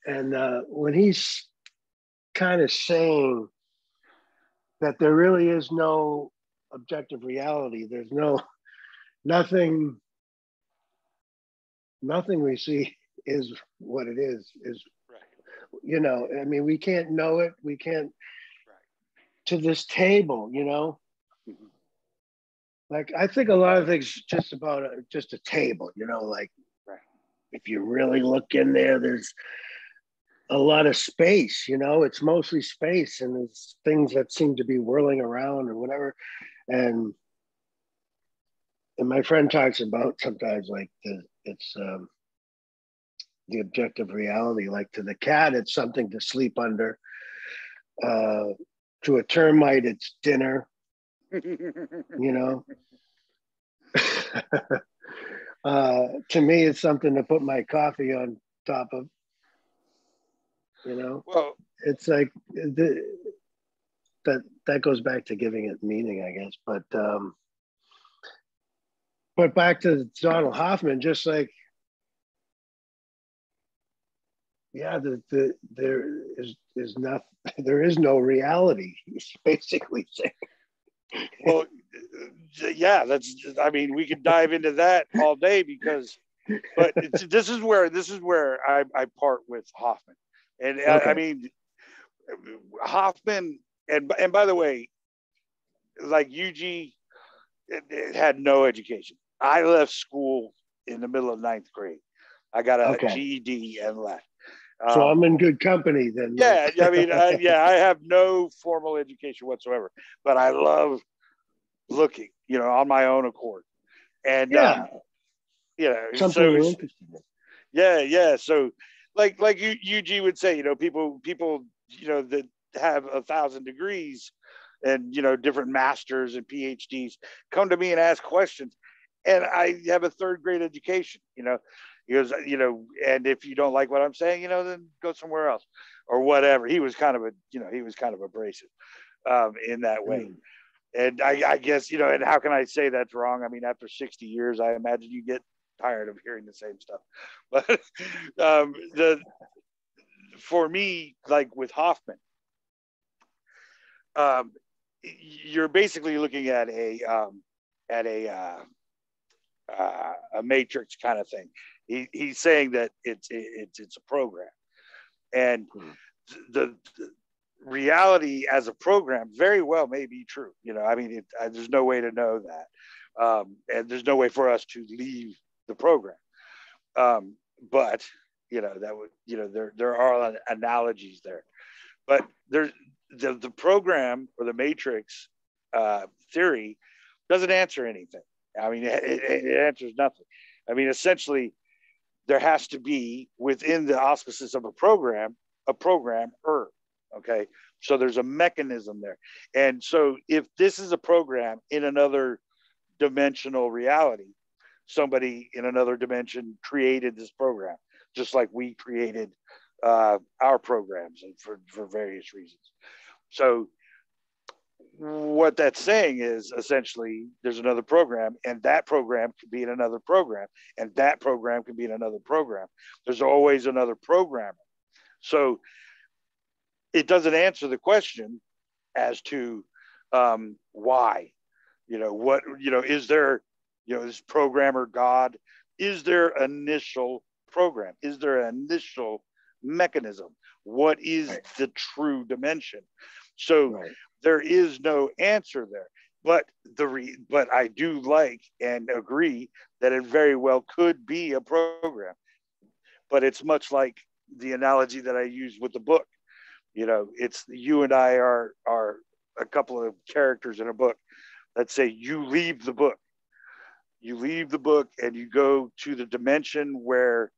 And when he's kind of saying that there really is no objective reality, there's nothing we see is what it is right. I mean, we can't know it. We can't to this table, mm-hmm. Like, I think a lot of things just about just a table, like right. If you really look in there, there's a lot of space, it's mostly space, and there's things that seem to be whirling around or whatever. And my friend talks about sometimes like it's the objective reality, like to the cat, it's something to sleep under. To a termite, it's dinner, to me, it's something to put my coffee on top of. Well, it's like that goes back to giving it meaning, I guess. But back to Donald Hoffman, just like, there is no reality. He's basically saying. Well, yeah, I mean, we could dive into that all day but this is where I part with Hoffman. And Okay. I mean, Hoffman, and by the way, like UG, it had no education. I left school in the middle of 9th grade. I got a GED and left. So I'm in good company then. Yeah, I mean, I have no formal education whatsoever, but I love looking, on my own accord. And something you're interested in. Yeah. So, like UG would say, people, that have 1,000 degrees and different masters and PhDs come to me and ask questions, and I have a 3rd grade education. He goes, and if you don't like what I'm saying, then go somewhere else or whatever. He was kind of abrasive in that way. And I guess, and how can I say that's wrong? I mean, after 60 years, I imagine you get tired of hearing the same stuff. But for me, like with Hoffman, you're basically looking at a matrix kind of thing. He's saying that it's a program, and the reality as a program very well may be true. I mean, there's no way to know that, and there's no way for us to leave the program. But that would there are analogies there, but there's the program or the matrix theory doesn't answer anything. I mean, it answers nothing. I mean, essentially, there has to be within the auspices of a programmer. Okay, so there's a mechanism there, and so if this is a program in another dimensional reality, somebody in another dimension created this program, just like we created our programs, and for various reasons. So what that's saying is essentially there's another program, and that program could be in another program, and that program could be in another program. There's always another programmer. So it doesn't answer the question as to why, what, is there, is programmer God? Is there initial program? Is there an initial mechanism? What is the true dimension? So there is no answer there. But but I do like and agree that it very well could be a program. But it's much like the analogy that I used with the book. It's you and I are a couple of characters in a book. Let's say you leave the book. You leave the book and you go to the dimension where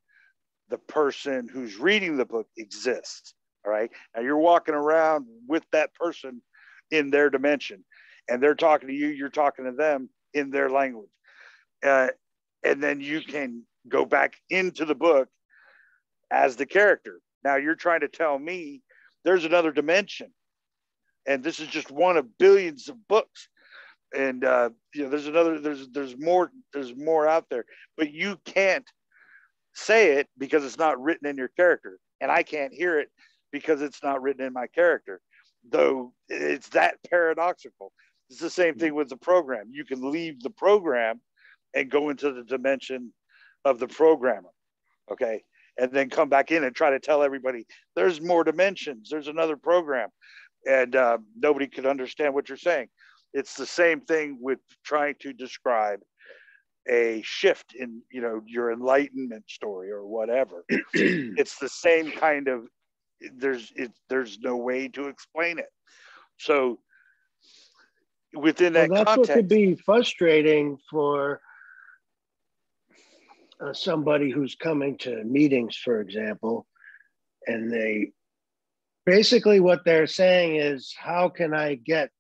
the person who's reading the book exists. All right. Now you're walking around with that person in their dimension, and they're talking to you. You're talking to them in their language. And then you can go back into the book as the character. Now you're trying to tell me there's another dimension, and this is just one of billions of books. And there's more out there, but you can't say it because it's not written in your character, and I can't hear it because it's not written in my character. Though it's that paradoxical. It's the same thing with the program. You can leave the program and go into the dimension of the programmer, okay, and then come back in and try to tell everybody there's more dimensions, there's another program, and nobody could understand what you're saying. It's the same thing with trying to describe a shift in your enlightenment story or whatever. It's the same kind of, there's no way to explain it. So within that that's context, what could be frustrating for somebody who's coming to meetings, for example, and they basically what they're saying is, how can I get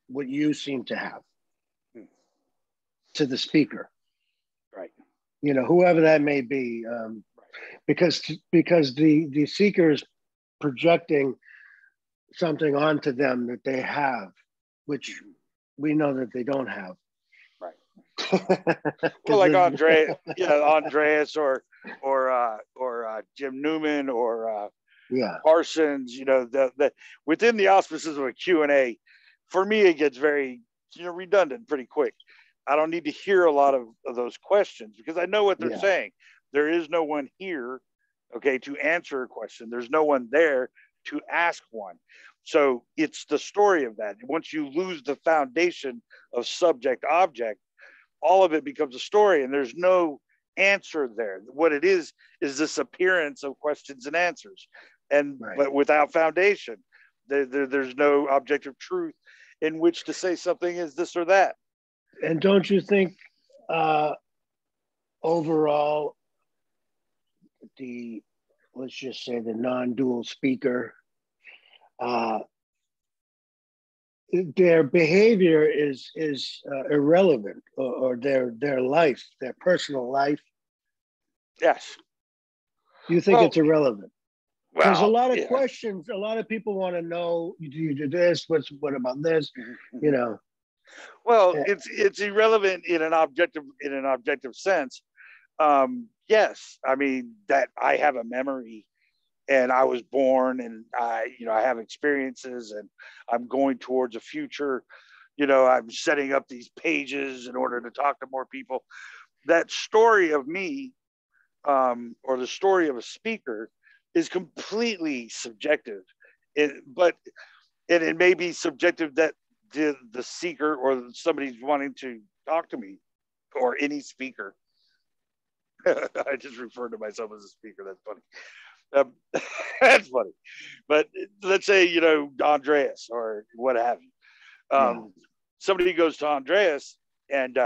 what you seem to have to the speaker? Right. Whoever that may be, because the seeker is projecting something onto them that they have, which we know that they don't have. Right. Well, like Andreas or Jim Newman or Parsons, the within the auspices of a Q&A, for me, it gets very redundant pretty quick. I don't need to hear a lot of those questions because I know what they're saying. There is no one here, okay, to answer a question. There's no one there to ask one. So it's the story of that. Once you lose the foundation of subject object, all of it becomes a story, and there's no answer there. What it is this appearance of questions and answers, and but without foundation, there's no objective truth in which to say something is this or that. And don't you think overall, let's just say the non-dual speaker, their behavior is irrelevant, or their life, their personal life? Yes. Do you think it's irrelevant? Because Well, a lot of questions, a lot of people want to know, do you do this? What about this? You know. Well, it's irrelevant in an objective sense. Yes, I mean that I have a memory, and I was born, and I have experiences, and I'm going towards a future. I'm setting up these pages in order to talk to more people. That story of me, or the story of a speaker, is completely subjective. But it may be subjective that the seeker or somebody's wanting to talk to me, or any speaker. I just referred to myself as a speaker. That's funny. That's funny. But let's say, Andreas or what have you. Somebody goes to Andreas, and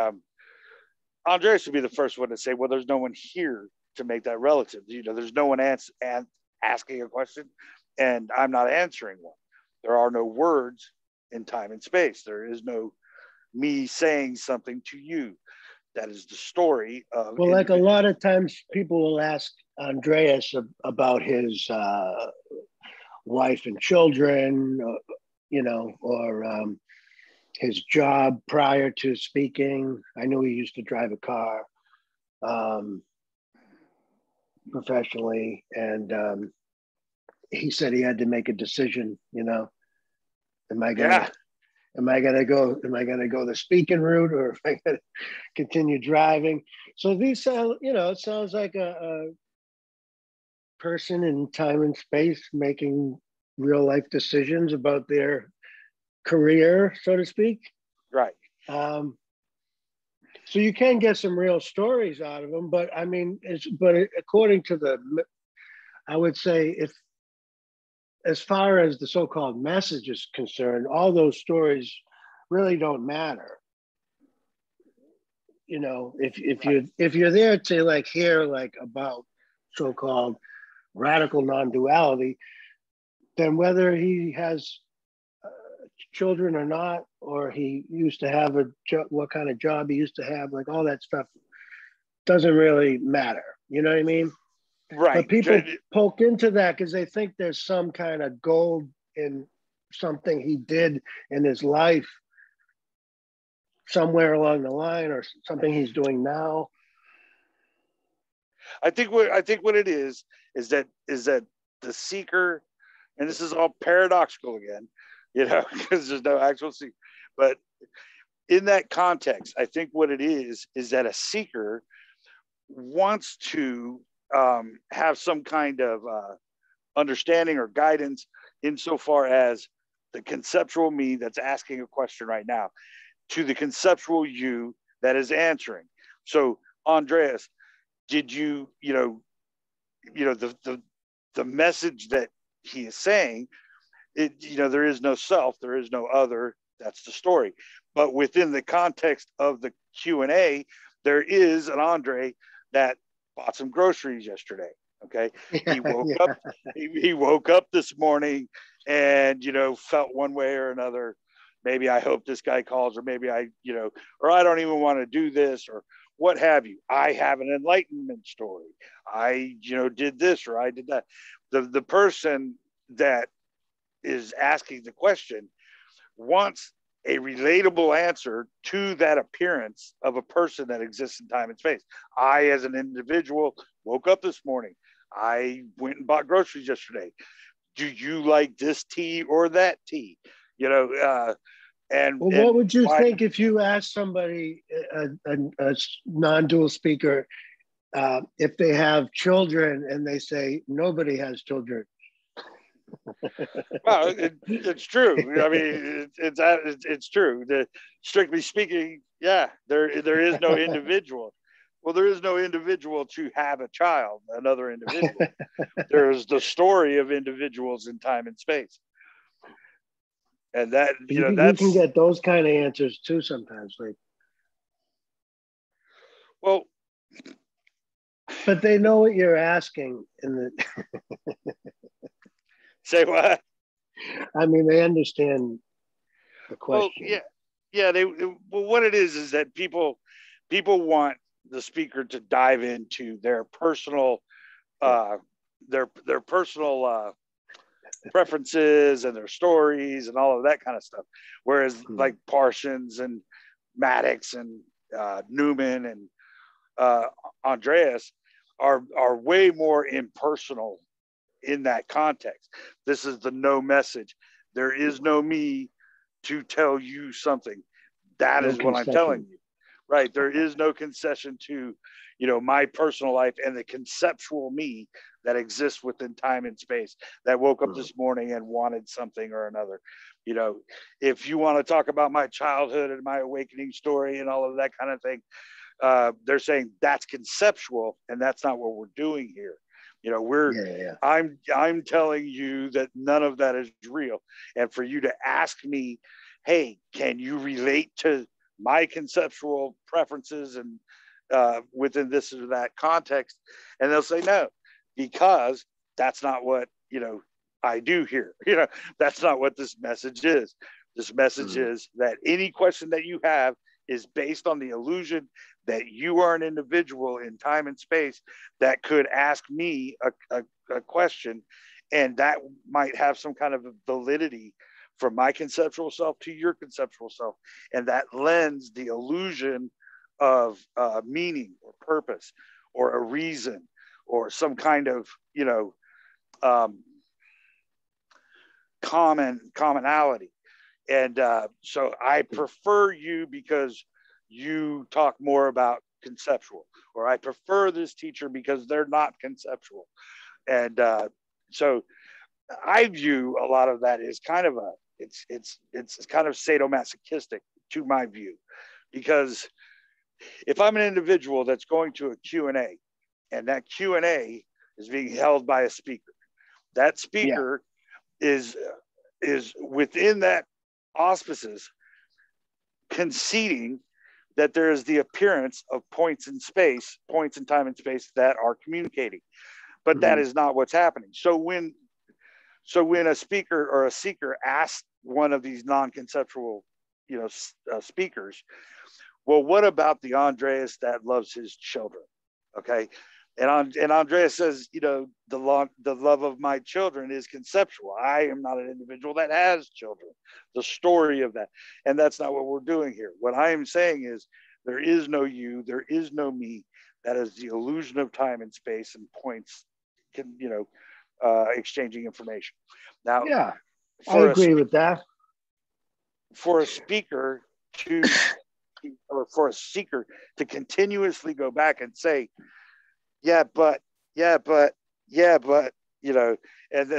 Andreas would be the first one to say, well, there's no one here to make that relative. There's no one asking a question, and I'm not answering one. There are no words in time and space. There is no me saying something to you. That is the story of. Well, like a lot of times people will ask Andreas about his wife and children, or his job prior to speaking. I knew he used to drive a car professionally, and he said he had to make a decision. Am I gonna go the speaking route, or am I gonna continue driving? So these sound, it sounds like a person in time and space making real life decisions about their career, so to speak. Right. So you can get some real stories out of them, but I mean, according to I would say, if as far as the so-called message is concerned, all those stories really don't matter. If you're there to hear about so-called radical non-duality, then whether he has children or not, or he used to have what kind of job he used to have, all that stuff doesn't really matter. You know what I mean? Right. But people poke into that because they think there's some kind of gold in something he did in his life somewhere along the line, or something he's doing now. I think what it is that the seeker, and this is all paradoxical again, because there's no actual seeker, but in that context, I think what it is that a seeker wants to have some kind of understanding or guidance insofar as the conceptual me that's asking a question right now to the conceptual you that is answering. So, Andreas, did you, the message that he is saying, there is no self, there is no other. That's the story. But within the context of the Q&A, there is an Andre that bought some groceries yesterday. Okay. He woke up, he woke up this morning and, felt one way or another. Maybe I hope this guy calls, or maybe or I don't even want to do this, or what have you. I have an enlightenment story. I, did this, or I did that. The person that is asking the question wants a relatable answer to that appearance of a person that exists in time and space. I, as an individual, woke up this morning. I went and bought groceries yesterday. Do you like this tea or that tea? what would you why, think if you asked somebody, a non-dual speaker, if they have children and they say nobody has children? Well, it's true. I mean, it's true. Strictly speaking, yeah, there is no individual. Well, there is no individual to have a child, another individual. There's the story of individuals in time and space, and that you that's can get those kind of answers too sometimes, like. Well, but they know what you're asking, say what? I mean, they understand the question. Well, yeah. Well, what it is that people want the speaker to dive into their personal, their personal preferences and their stories and all of that kind of stuff. Whereas like Parsons and Maddox and Newman and Andreas are way more impersonal in that context. This is the no message. There is no me to tell you something. That is what I'm telling you. Right. There is no concession to, my personal life and the conceptual me that exists within time and space that woke up this morning and wanted something or another. If you want to talk about my childhood and my awakening story and all of that kind of thing, they're saying that's conceptual and that's not what we're doing here. I'm telling you that none of that is real. And for you to ask me, hey, can you relate to my conceptual preferences and within this or that context? And they'll say no, because that's not what, I do here. That's not what this message is. This message is that any question that you have is based on the illusion that you are an individual in time and space that could ask me a question, and that might have some kind of validity from my conceptual self to your conceptual self, and that lends the illusion of meaning or purpose or a reason or some kind of commonality. And so I prefer you because you talk more about conceptual, or I prefer this teacher because they're not conceptual. And so I view a lot of that as kind of it's kind of sadomasochistic to my view, because if I'm an individual that's going to a Q&A and that Q&A is being held by a speaker, that speaker is within that auspices conceding that there is the appearance of points in time and space that are communicating, but that is not what's happening. So when a speaker or a seeker asks one of these non-conceptual speakers, well, what about the Andreas that loves his children? Okay. And Andreas says, the love of my children is conceptual. I am not an individual that has children. The story of that. And that's not what we're doing here. What I am saying is there is no you, there is no me. That is the illusion of time and space and points, exchanging information. Now, I agree with that. For a speaker or for a seeker to continuously go back and say, and then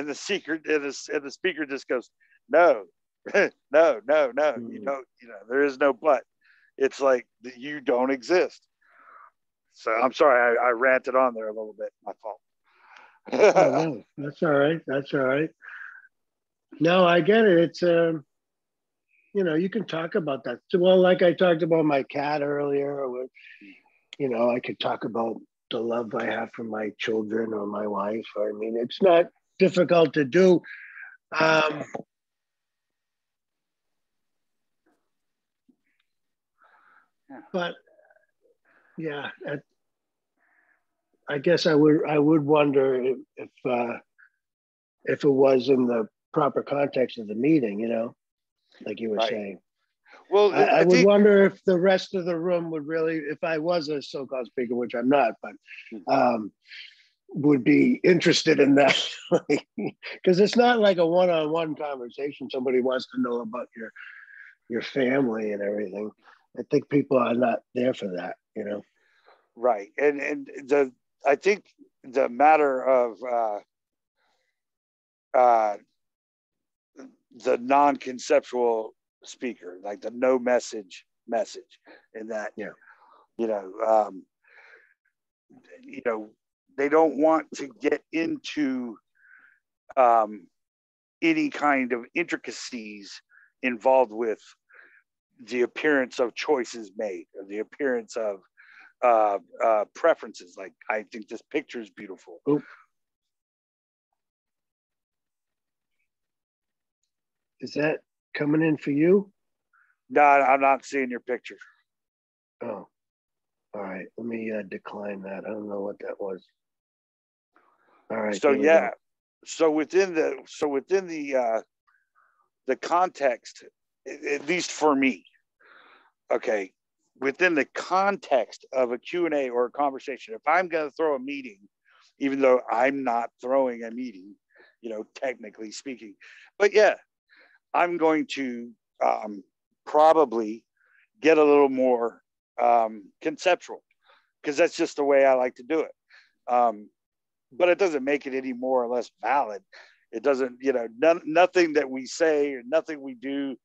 the speaker just goes, no, no, there is no but. It's like you don't exist. So I'm sorry, I ranted on there a little bit. My fault. No, that's all right. That's all right. No, I get it. It's you can talk about that. Well, like I talked about my cat earlier, or I could talk about the love I have for my children or my wife. I mean, it's not difficult to do. But I guess I would wonder if it was in the proper context of the meeting, like you were saying. Well, I would wonder if the rest of the room would really, if I was a so-called speaker, which I'm not, but would be interested in that. Because it's not like a one-on-one conversation. Somebody wants to know about your family and everything. I think people are not there for that, you know. Right. And I think the matter of the non-conceptual speaker, like the no message, in that, yeah, you know, they don't want to get into any kind of intricacies involved with the appearance of choices made, or the appearance of preferences. Like, I think this picture is beautiful. Oop. Is that coming in for you? No, I'm not seeing your picture. Oh, all right. Let me decline that. I don't know what that was. All right. So yeah. So within the context, at least for me, okay, within the context of a Q&A or a conversation, if I'm going to throw a meeting, even though I'm not throwing a meeting, you know, technically speaking, but yeah, I'm going to probably get a little more conceptual, because that's just the way I like to do it. But it doesn't make it any more or less valid. It doesn't, you know, nothing that we say or nothing we do,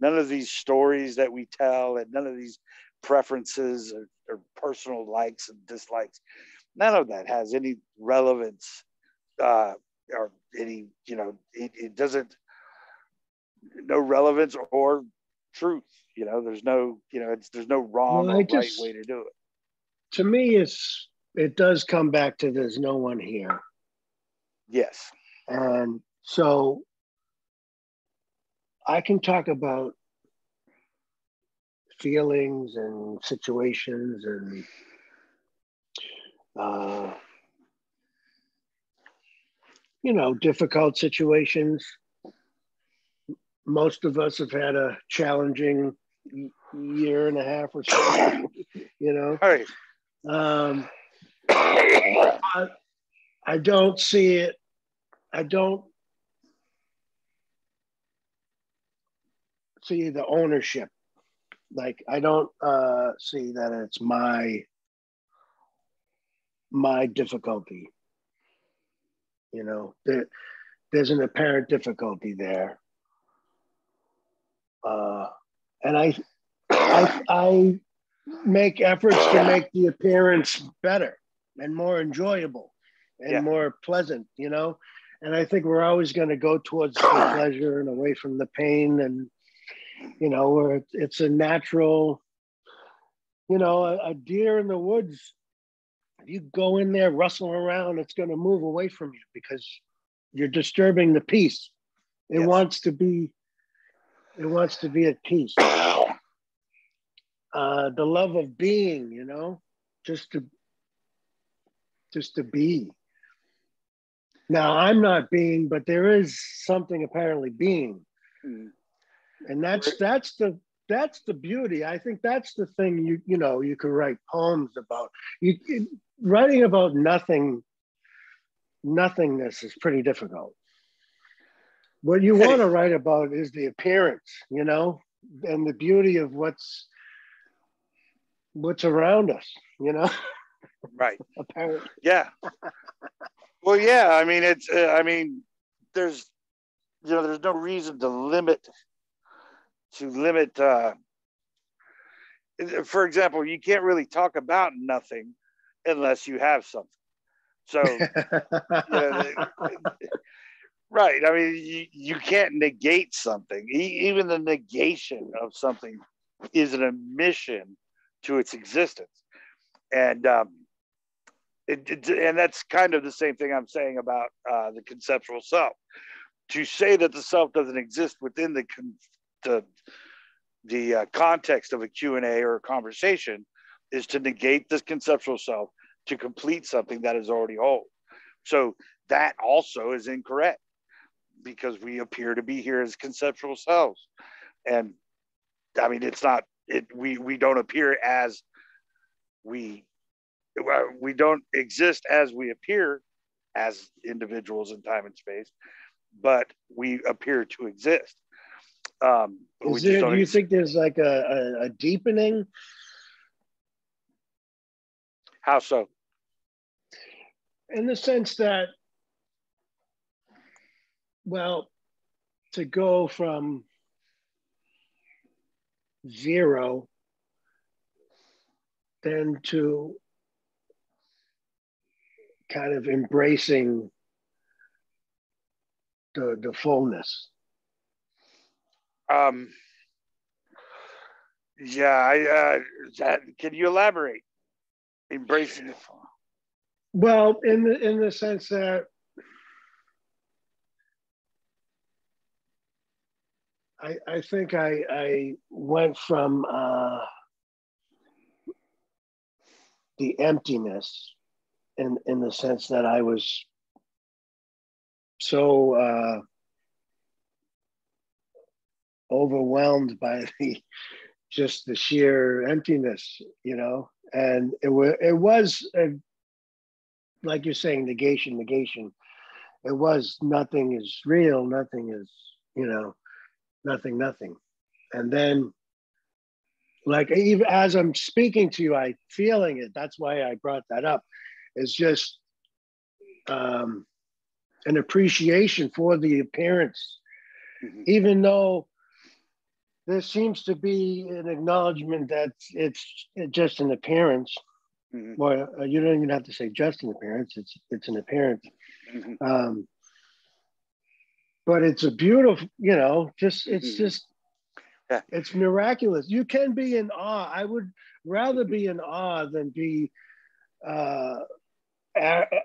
none of these stories that we tell, and none of these preferences or personal likes and dislikes, none of that has any relevance or any, you know, it doesn't, no relevance or truth. You know, there's no, you know, there's no wrong or right way to do it. To me, it does come back to there's no one here. Yes. And so I can talk about feelings and situations and you know, difficult situations. Most of us have had a challenging year and a half or so, you know. All right. But I don't see it. I don't see the ownership. Like, I don't see that it's my difficulty. You know, there's an apparent difficulty there, and I make efforts to make the appearance better and more enjoyable and more pleasant. You know, and I think we're always going to go towards the pleasure and away from the pain, and you know, where it's a natural. You know, a deer in the woods, if you go in there rustling around, it's going to move away from you because you're disturbing the peace. It wants to be at peace. The love of being, you know, just to be. Now, I'm not being, but there is something apparently being. And that's the beauty. I think that's the thing you know, you could write poems about. Writing about nothingness is pretty difficult. What you want to write about is the appearance, you know, and the beauty of what's around us, you know. Right. Apparently. Yeah. Well, yeah. I mean, it's. I mean, there's no reason to limit. For example, you can't really talk about nothing unless you have something. So, right. I mean, you can't negate something. Even the negation of something is an admission to its existence. And and that's kind of the same thing I'm saying about the conceptual self. To say that the self doesn't exist within the context of a Q&A or a conversation is to negate this conceptual self to complete something that is already whole. So that also is incorrect, because we appear to be here as conceptual selves. And I mean, it's not, we don't appear as we don't exist as we appear as individuals in time and space, but we appear to exist. Is there? Do you think there's like a deepening? How so? In the sense that, well, to go from 0 then to kind of embracing the fullness. Yeah, can you elaborate? Embracing the full. Well, in the sense that I think I went from the emptiness in the sense that I was so overwhelmed by just the sheer emptiness, you know, and it was like you're saying, negation. It was nothing is real, nothing is, you know, nothing. And then, like, even as I'm speaking to you, I feeling it. That's why I brought that up. It's just an appreciation for the appearance, even though there seems to be an acknowledgement that it's just an appearance. Well, you don't even have to say just an appearance. It's an appearance. But it's a beautiful, you know, it's miraculous. You can be in awe. I would rather be in awe than be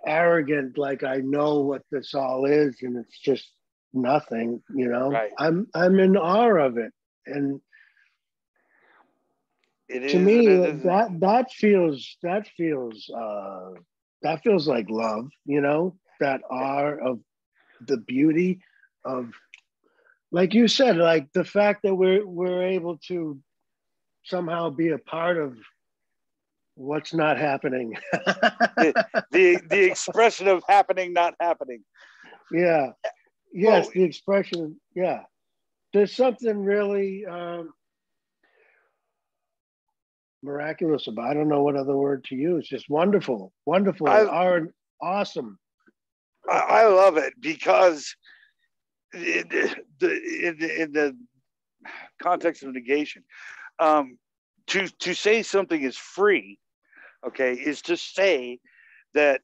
arrogant, like I know what this all is and it's just nothing, you know. Right. I'm in awe of it. And to me, that feels like love, you know, that awe of the beauty of, like you said, like the fact that we're able to somehow be a part of what's not happening. the expression of happening, not happening. Yeah. Yes, well, the expression. Yeah. There's something really miraculous about. I don't know what other word to use. Just wonderful, awesome. I love it because in the context of negation, to say something is free, okay, is to say that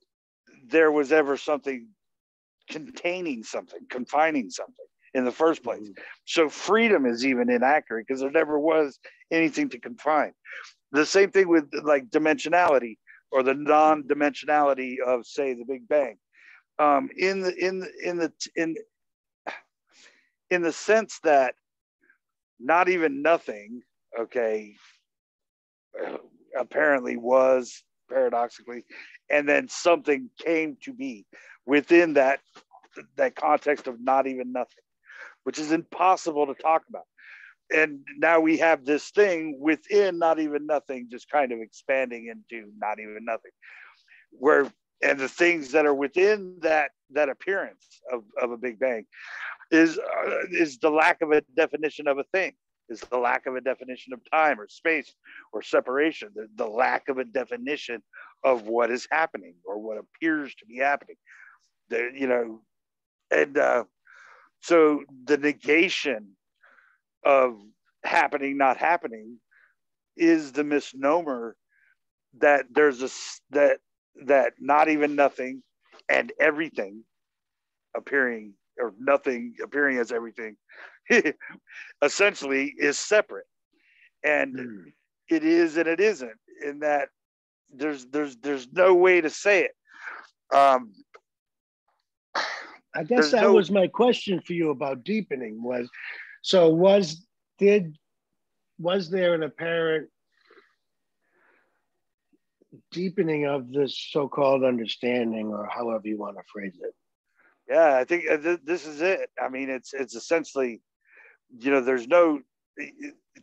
there was ever something containing something, confining something in the first place. So freedom is even inaccurate because there never was anything to confine. The same thing with like dimensionality or the non-dimensionality of, say, the Big Bang. In the sense that not even nothing, okay, apparently was paradoxically, and then something came to be within that context of not even nothing, which is impossible to talk about. And now we have this thing within not even nothing, just kind of expanding into not even nothing, and the things that are within that appearance of a Big Bang is the lack of a definition of a thing, is the lack of a definition of time or space or separation, the lack of a definition of what is happening or what appears to be happening. You know, and so the negation of happening, not happening, is the misnomer that there's that not even nothing and everything appearing, or nothing appearing as everything, essentially is separate. And it is and it isn't, in that there's no way to say it. I guess that was my question for you about deepening was there an apparent deepening of this so-called understanding, or however you want to phrase it? Yeah, I think this is it. I mean, it's essentially, you know, there's no,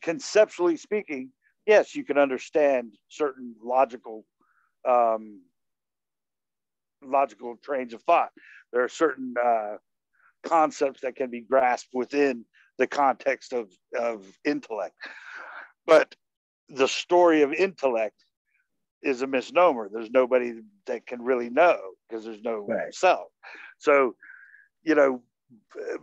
conceptually speaking, yes, you can understand certain logical trains of thought. There are certain concepts that can be grasped within the context of intellect. But the story of intellect is a misnomer. There's nobody that can really know because there's no self. So, you know,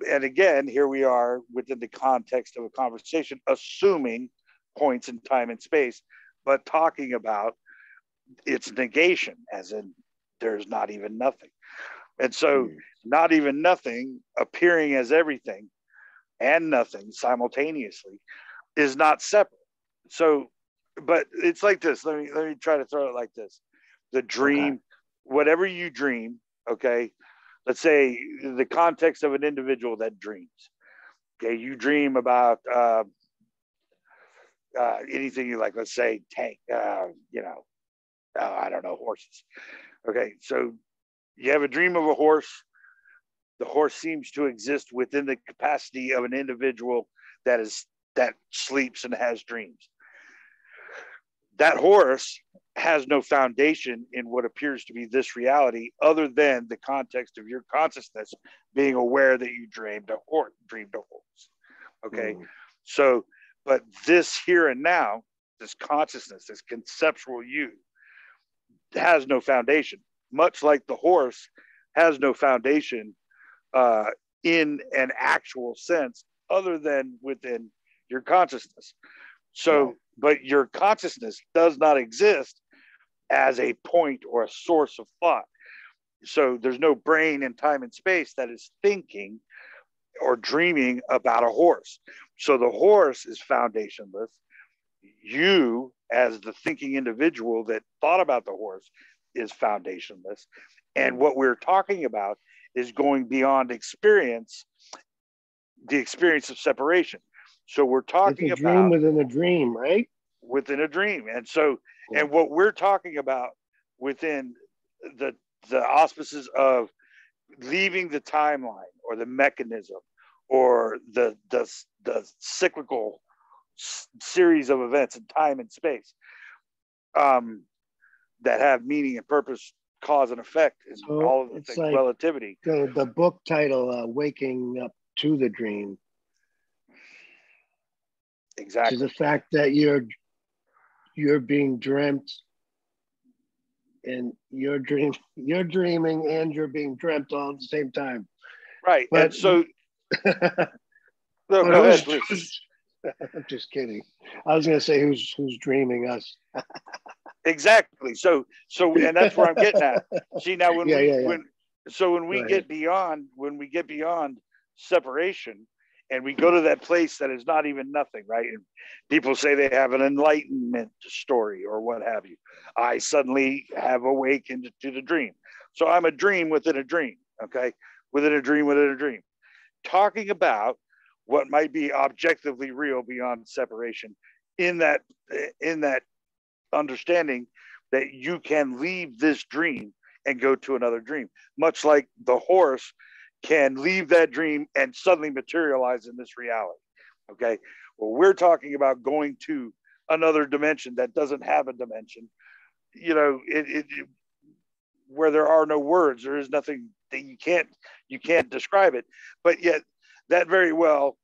and again, here we are within the context of a conversation, assuming points in time and space, but talking about its negation, as in there's not even nothing. And so not even nothing appearing as everything and nothing simultaneously is not separate. So, but it's like this. Let me try to throw it like this. The dream, whatever you dream, okay, let's say the context of an individual that dreams. Okay, you dream about anything you like. Let's say tank, you know, I don't know, horses. Okay, so you have a dream of a horse. The horse seems to exist within the capacity of an individual that sleeps and has dreams. That horse has no foundation in what appears to be this reality, other than the context of your consciousness being aware that you dreamed a horse. Okay, so, but this here and now, this consciousness, this conceptual you, has no foundation. Much like the horse has no foundation in an actual sense, other than within your consciousness. So, but your consciousness does not exist as a point or a source of thought. So there's no brain in time and space that is thinking or dreaming about a horse. So the horse is foundationless. You, as the thinking individual that thought about the horse, is foundationless. And what we're talking about is going beyond experience, the experience of separation. So we're talking about a dream within a dream, right? Within a dream. And so, and what we're talking about within the auspices of leaving the timeline or the mechanism or the cyclical series of events in time and space that have meaning and purpose, cause and effect, and so all of the things, like relativity. The book title, Waking Up to the Dream. Exactly. To the fact that you're being dreamt, and you're dreaming and you're being dreamt all at the same time. Right. But, and so no, go ahead, please. I'm just kidding. I was going to say who's dreaming us. Exactly. So, and that's where I'm getting at. See, now when we get beyond separation, and we go to that place that is not even nothing, right? And people say they have an enlightenment story or what have you. I suddenly have awakened to the dream. So I'm a dream within a dream, okay? Within a dream. Talking about what might be objectively real beyond separation in that understanding that you can leave this dream and go to another dream, much like the horse can leave that dream and suddenly materialize in this reality. Okay. Well, we're talking about going to another dimension that doesn't have a dimension, you know, where there are no words, there is nothing that you can't describe it, but yet that very well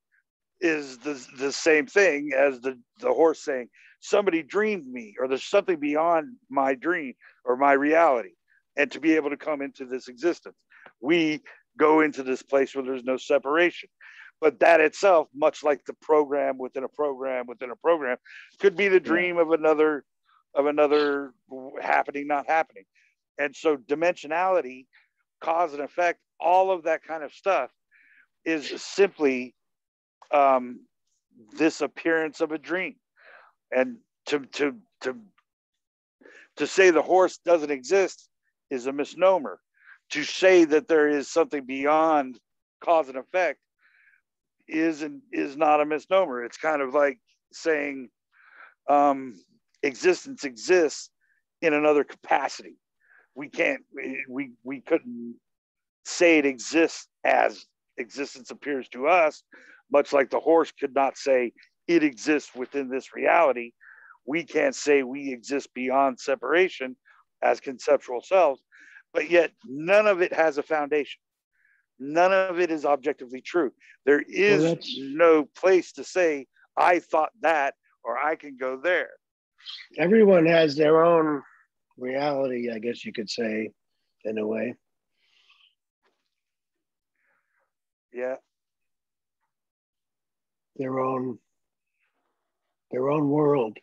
is the same thing as the horse saying, somebody dreamed me, or there's something beyond my dream or my reality. And to be able to come into this existence, we go into this place where there's no separation. But that itself, much like the program within a program within a program, could be the dream of another happening, not happening. And so dimensionality, cause and effect, all of that kind of stuff is simply this appearance of a dream. And to say the horse doesn't exist is a misnomer. To say that there is something beyond cause and effect is not a misnomer. It's kind of like saying existence exists in another capacity. We couldn't say it exists as existence appears to us, much like the horse could not say it exists within this reality. We can't say we exist beyond separation as conceptual selves, but yet none of it has a foundation. None of it is objectively true. There is no place to say, I thought that, or I can go there. Everyone has their own reality, I guess you could say, in a way. Yeah. Their own world.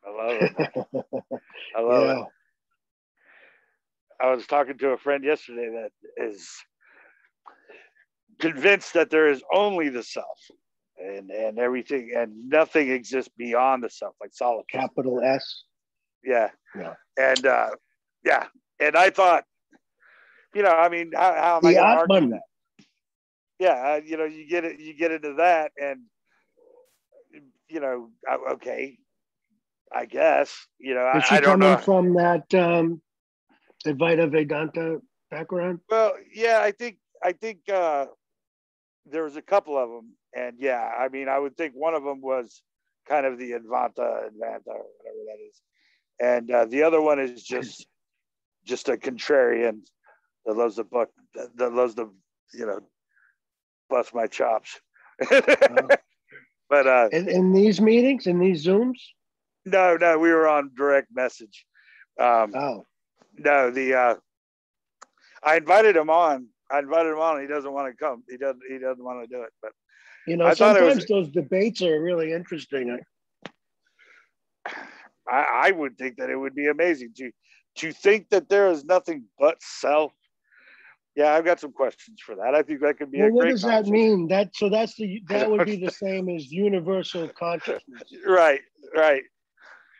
I love it. I love it. I was talking to a friend yesterday that is convinced that there is only the self and everything, and nothing exists beyond the self, like solitude. Capital S. Yeah. And yeah. And I thought, I mean, how am I going to argue that? Yeah, you get into that, and okay, I guess, Is she coming from that Advaita Vedanta background? Well, yeah, I think there was a couple of them, and yeah, I mean, I would think one of them was kind of the Advaita, or whatever that is, and the other one is just a contrarian that loves to bust my chops. But in these meetings, in these Zooms? No, we were on direct message. No, I invited him on. He doesn't want to come. He doesn't want to do it. But sometimes those debates are really interesting. I would think that it would be amazing to think that there is nothing but self. Yeah, I've got some questions for that. I think that could be a great. What does that mean? That would be the same as universal consciousness. Right.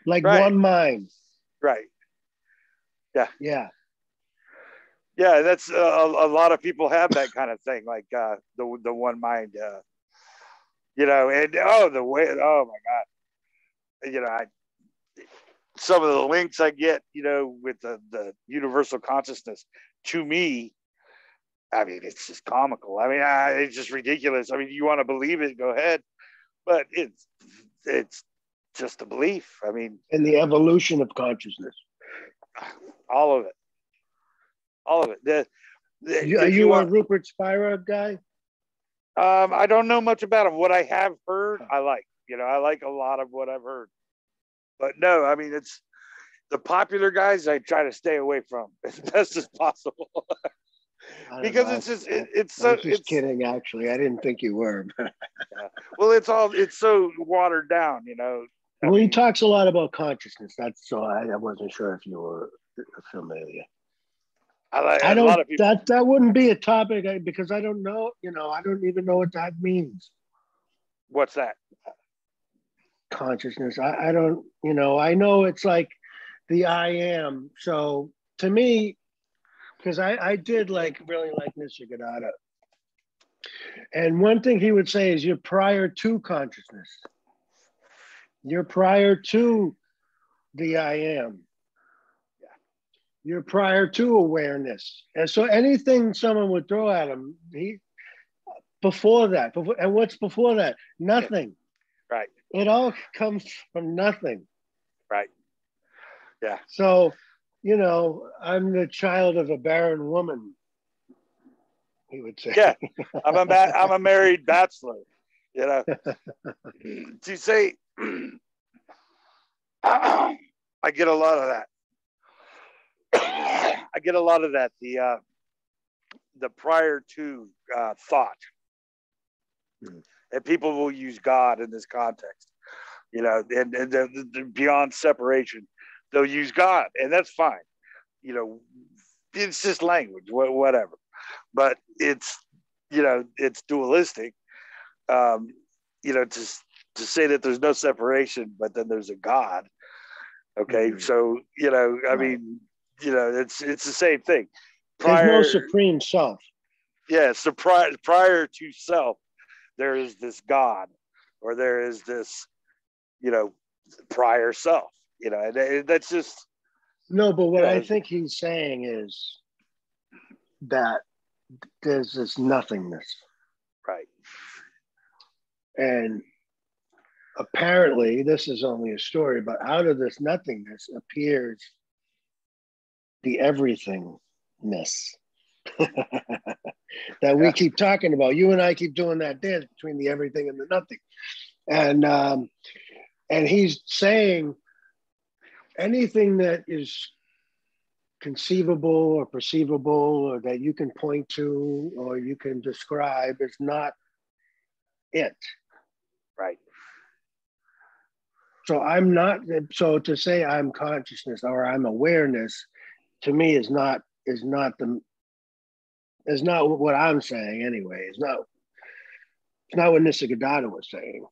Like one mind. Right. Yeah. Yeah. Yeah, that's a lot of people have that kind of thing, like the one mind, and the way, oh my God, some of the links I get, with the universal consciousness, to me, I mean, it's just comical. I mean, it's just ridiculous. I mean, you want to believe it, go ahead, but it's just a belief. I mean, and the evolution of consciousness, all of it. Are you a Rupert Spira guy? I don't know much about him. What I have heard, I like. I like a lot of what I've heard. But no, I mean, it's the popular guys I try to stay away from as best as possible. Because I'm just kidding, actually. I didn't think you were. Yeah. Well, it's so watered down, Well, he talks a lot about consciousness. That's so I wasn't sure if you were familiar. I don't. A lot of people. That wouldn't be a topic because I don't know. I don't even know what that means. What's that? Consciousness. I don't. I know it's like the I am. So to me, because I did really like Nisargadatta, and one thing he would say is you're prior to consciousness. You're prior to the I am. You're prior to awareness. And so anything someone would throw at him, before that, and what's before that? Nothing. Right. It all comes from nothing. Right. Yeah. So, I'm the child of a barren woman, he would say. Yeah. I'm a married bachelor, To say, I get a lot of that. I get a lot of that. The prior to thought, and people will use God in this context, and the beyond separation, they'll use God, and that's fine. It's just language, whatever. But it's it's dualistic. To say that there's no separation, but then there's a God. Okay, so I mean. It's the same thing. There's no supreme self. Yeah, so prior to self, there is this God, or there is this, prior self. And that's just. No, but what I think he's saying is that there's this nothingness. Right. And apparently, this is only a story, but out of this nothingness appears the everythingness. that we keep talking about. You and I keep doing that dance between the everything and the nothing. And he's saying anything that is conceivable or perceivable or that you can point to or you can describe is not it. Right. So to say I'm consciousness or I'm awareness to me is not what I'm saying anyway. It's not what Nisargadatta was saying.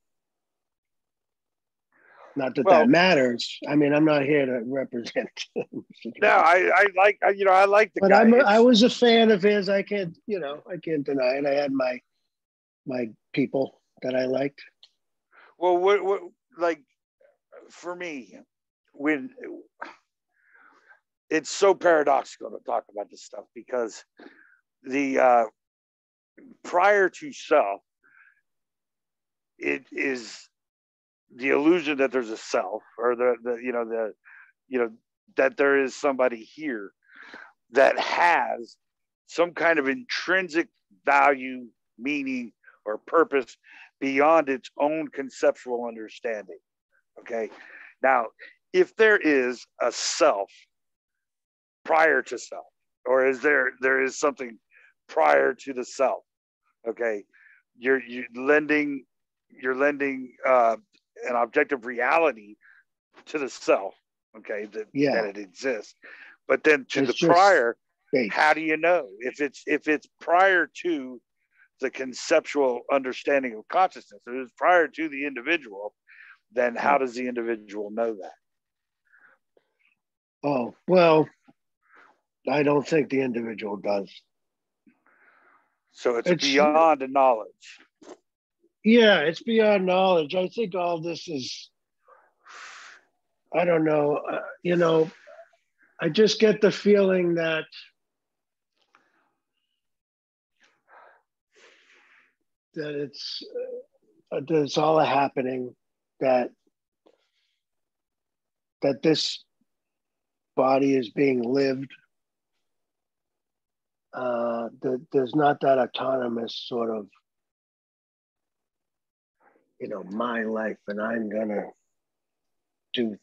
Not that that matters. I mean, I'm not here to represent. No, I like the but guy. I was a fan of his. I can't deny it. I had my people that I liked. Well, what like for me, when it's so paradoxical to talk about this stuff because the prior to self, it is the illusion that there's a self or that there is somebody here that has some kind of intrinsic value, meaning, or purpose beyond its own conceptual understanding. Okay. Now, if there is a self prior to self, or is there is something prior to the self, okay, you're lending an objective reality to the self, okay, that it exists. But then to the prior, how do you know if it's prior to the conceptual understanding of consciousness? If it's prior to the individual, then how does the individual know that? Oh, well, I don't think the individual does. So it's beyond the knowledge. Yeah, it's beyond knowledge. I think all this is, I don't know, I just get the feeling that it's all a happening, that this body is being lived. That there's not that autonomous sort of, my life and I'm gonna do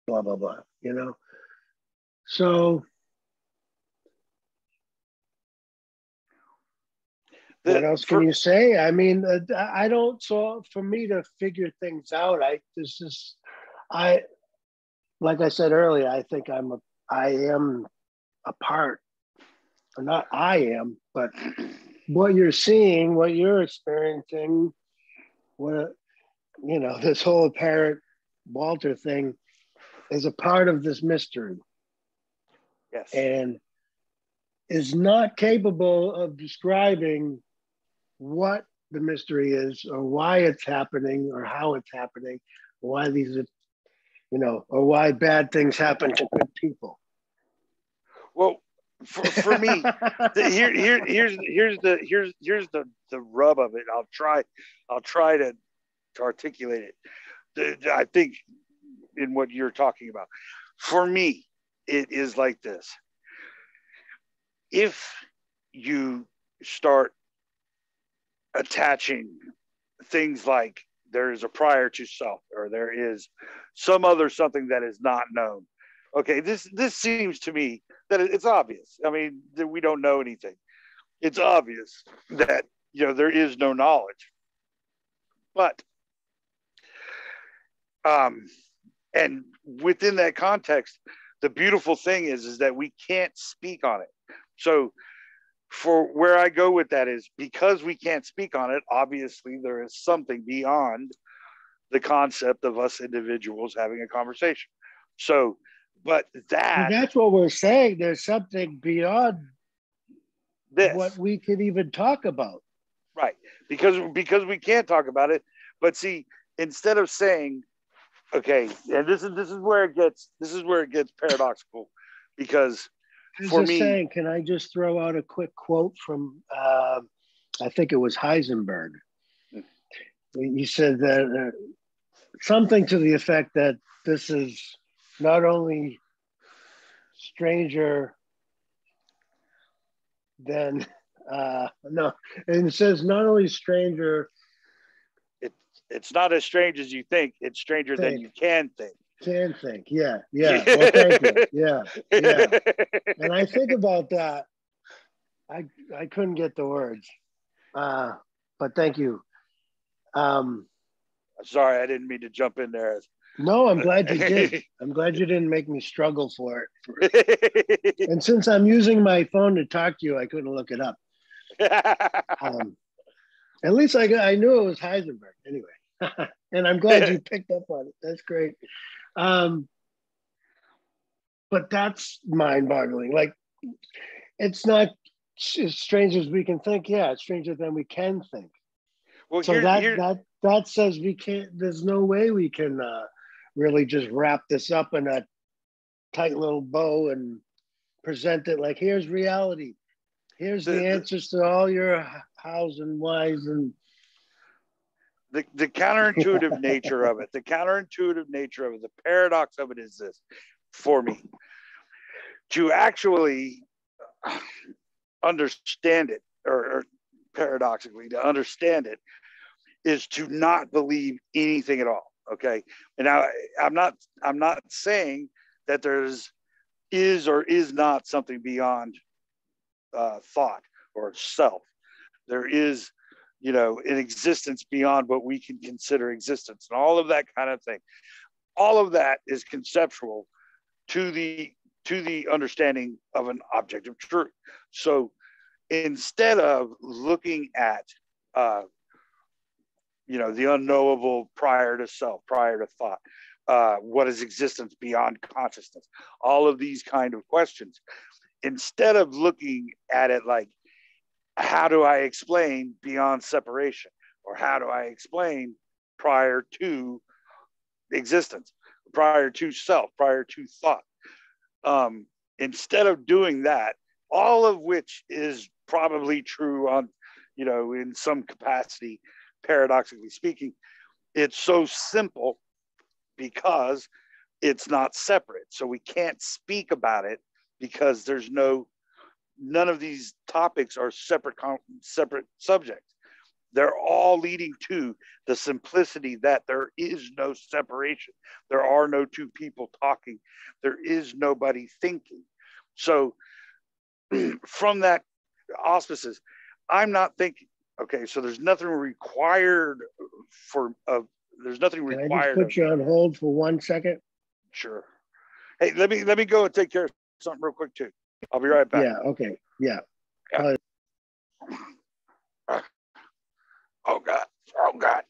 blah blah blah. So what else can you say? I mean, I don't. So for me to figure things out, like I said earlier, I think I am a part, or not I am, but what you're seeing, what you're experiencing, this whole apparent Walter thing is a part of this mystery. Yes. And is not capable of describing what the mystery is or why it's happening or how it's happening, why these are, or why bad things happen to good people. Well, for me, here's the rub of it. I'll try to articulate it. I think in what you're talking about. For me, it is like this. If you start attaching things like there is a prior to self or there is some other something that is not known. Okay, this seems to me that it's obvious. I mean, that we don't know anything. It's obvious that there is no knowledge. But and within that context, the beautiful thing is that we can't speak on it. So for where I go with that is because we can't speak on it, obviously there is something beyond the concept of us individuals having a conversation. So, but that's what we're saying. There's something beyond this, what we could even talk about. Right. Because we can't talk about it. But see, instead of saying, okay, and this is where it gets paradoxical, because for me, saying, can I just throw out a quick quote from I think it was Heisenberg. He said that something to the effect that this is not only stranger then no. And it says not only stranger. It's not as strange as you think. It's stranger than you can think. Can think. Yeah. Well, thank you. Yeah. And I think about that. I couldn't get the words. But thank you. Sorry, I didn't mean to jump in there. No, I'm glad you did. I'm glad you didn't make me struggle for it. And since I'm using my phone to talk to you, I couldn't look it up. At least I knew it was Heisenberg anyway. And I'm glad you picked up on it. That's great. But that's mind-boggling. Like, it's not as strange as we can think. Yeah, it's stranger than we can think. Well, so that says we can't. There's no way we can really just wrap this up in a tight little bow and present it like, here's reality. Here's the answers to all your hows and whys and the counterintuitive nature of it. The counterintuitive nature of it. The paradox of it is this, for me, to actually understand it, or paradoxically, to understand it, is to not believe anything at all. Okay, and now I'm not saying that is or is not something beyond thought or self. There is, an existence beyond what we can consider existence, and all of that kind of thing. All of that is conceptual to the understanding of an objective truth. So instead of looking at the unknowable prior to self, prior to thought, what is existence beyond consciousness, all of these kind of questions, instead of looking at it like, how do I explain beyond separation, or how do I explain prior to existence, prior to self, prior to thought, instead of doing that, all of which is probably true on, in some capacity, paradoxically speaking, it's so simple because it's not separate. So we can't speak about it because none of these topics are separate subjects. They're all leading to the simplicity that there is no separation. There are no two people talking. There is nobody thinking. So from that auspices, I'm not thinking. Okay, so there's nothing required there's nothing required. Can I just put you on hold for 1 second? Sure. Hey, let me go and take care of something real quick too. I'll be right back. Yeah. Okay. Yeah. Oh God. Oh God.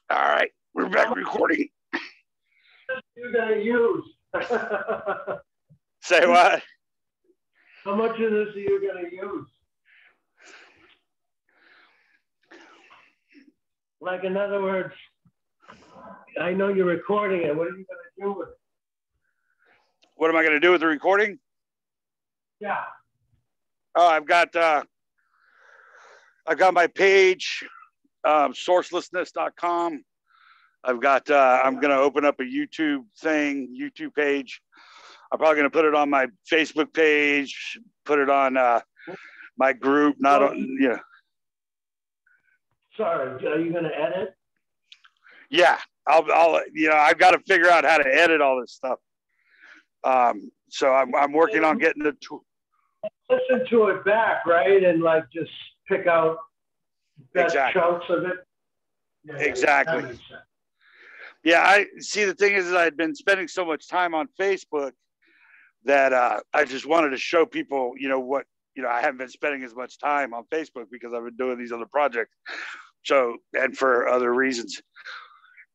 All right, we're back recording. You're gonna use. Say what? How much of this are you gonna use? Like, in other words, I know you're recording it. What are you gonna do with it? What am I gonna do with the recording? Yeah. Oh, I've got my page, sourcelessness.com. I've got, I'm going to open up a YouTube page. I'm probably going to put it on my Facebook page, put it on my group, Sorry, are you going to edit? Yeah, I'll I've got to figure out how to edit all this stuff. So I'm working on getting the tool. Listen to it back, right? And like just pick out best chunks of it. Yeah, exactly. Yeah, I see. The thing is that I'd been spending so much time on Facebook that I just wanted to show people, I haven't been spending as much time on Facebook because I've been doing these other projects. So, and for other reasons.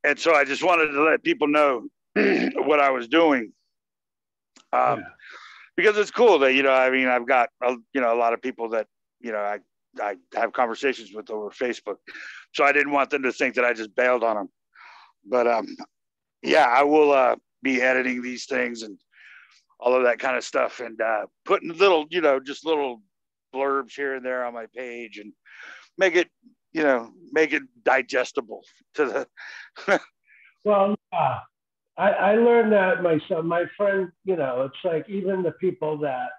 And so I just wanted to let people know what I was doing. Because it's cool that, I've got, a lot of people that, I have conversations with over Facebook. So I didn't want them to think that I just bailed on them. But I will be editing these things and all of that kind of stuff, and putting little, just little blurbs here and there on my page, and make it digestible to the. Well, I learned that myself. My friend, you know, it's like even the people that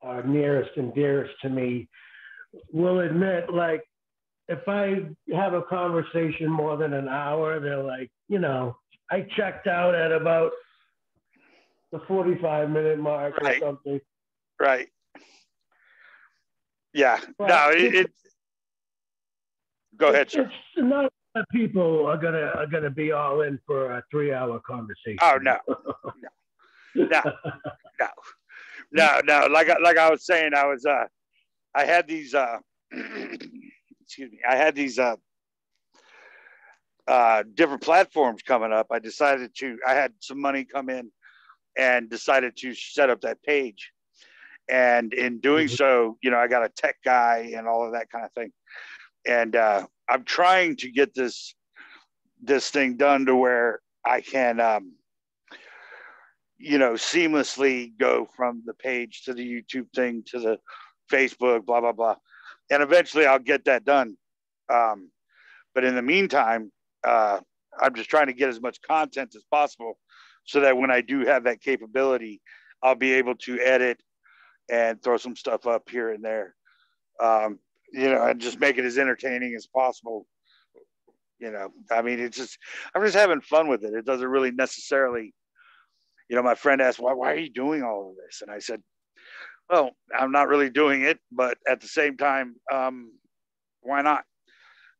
are nearest and dearest to me will admit, like, if I have a conversation more than an hour, they're like, you know, I checked out at about the 45-minute mark or something. Right. Yeah. But no, it go ahead, sir. It's not that people are gonna be all in for a 3-hour conversation. Oh no. No. No. Like I was saying, I had these excuse me, I had these different platforms coming up. I had some money come in and decided to set up that page. And in doing so, you know, I got a tech guy and all of that kind of thing. And I'm trying to get this thing done to where I can, you know, seamlessly go from the page to the YouTube thing to the Facebook, blah, blah, blah. And eventually I'll get that done. But in the meantime, I'm just trying to get as much content as possible so that when I do have that capability, I'll be able to edit and throw some stuff up here and there, you know, and just make it as entertaining as possible. You know, I mean, I'm just having fun with it. It doesn't really necessarily, you know, my friend asked, why are you doing all of this? And I said, well, I'm not really doing it, but at the same time, why not?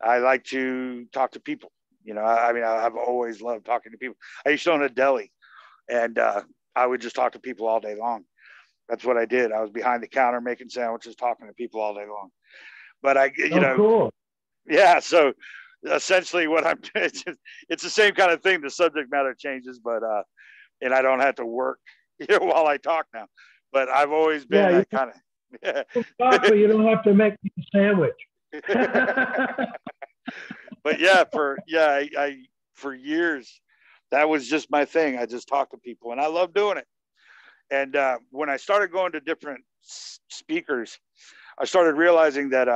I like to talk to people. You know, I mean, I've always loved talking to people. I used to own a deli, and I would just talk to people all day long. That's what I did. I was behind the counter making sandwiches, talking to people all day long. But you know, cool. Yeah. So essentially, what I'm doing, it's the same kind of thing. The subject matter changes, but and I don't have to work, you know, while I talk now. But I've always been that kind of. But you don't have to make a sandwich. But yeah, for years, that was just my thing. I just talked to people, and I love doing it. And when I started going to different speakers, I started realizing that,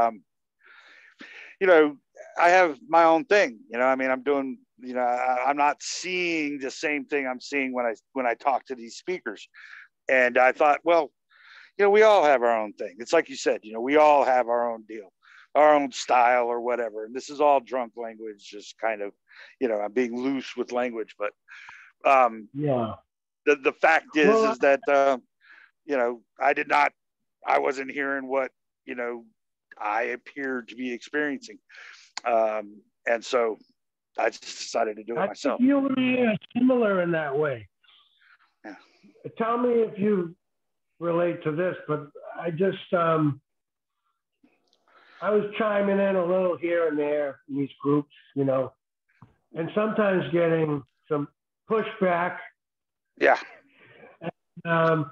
you know, I have my own thing. You know, I mean, I'm doing, you know, I'm not seeing the same thing I'm seeing when I talk to these speakers. And I thought, well, you know, we all have our own thing. It's like you said, you know, we all have our own deal, our own style or whatever. And this is all drunk language, just kind of, you know, I'm being loose with language, but yeah. The fact is that, you know, I wasn't hearing what, you know, I appeared to be experiencing. And so I just decided to do it myself. You and I are similar in that way. Yeah. Tell me if you relate to this, but I just, I was chiming in a little here and there in these groups, you know, and sometimes getting some pushback. Yeah. I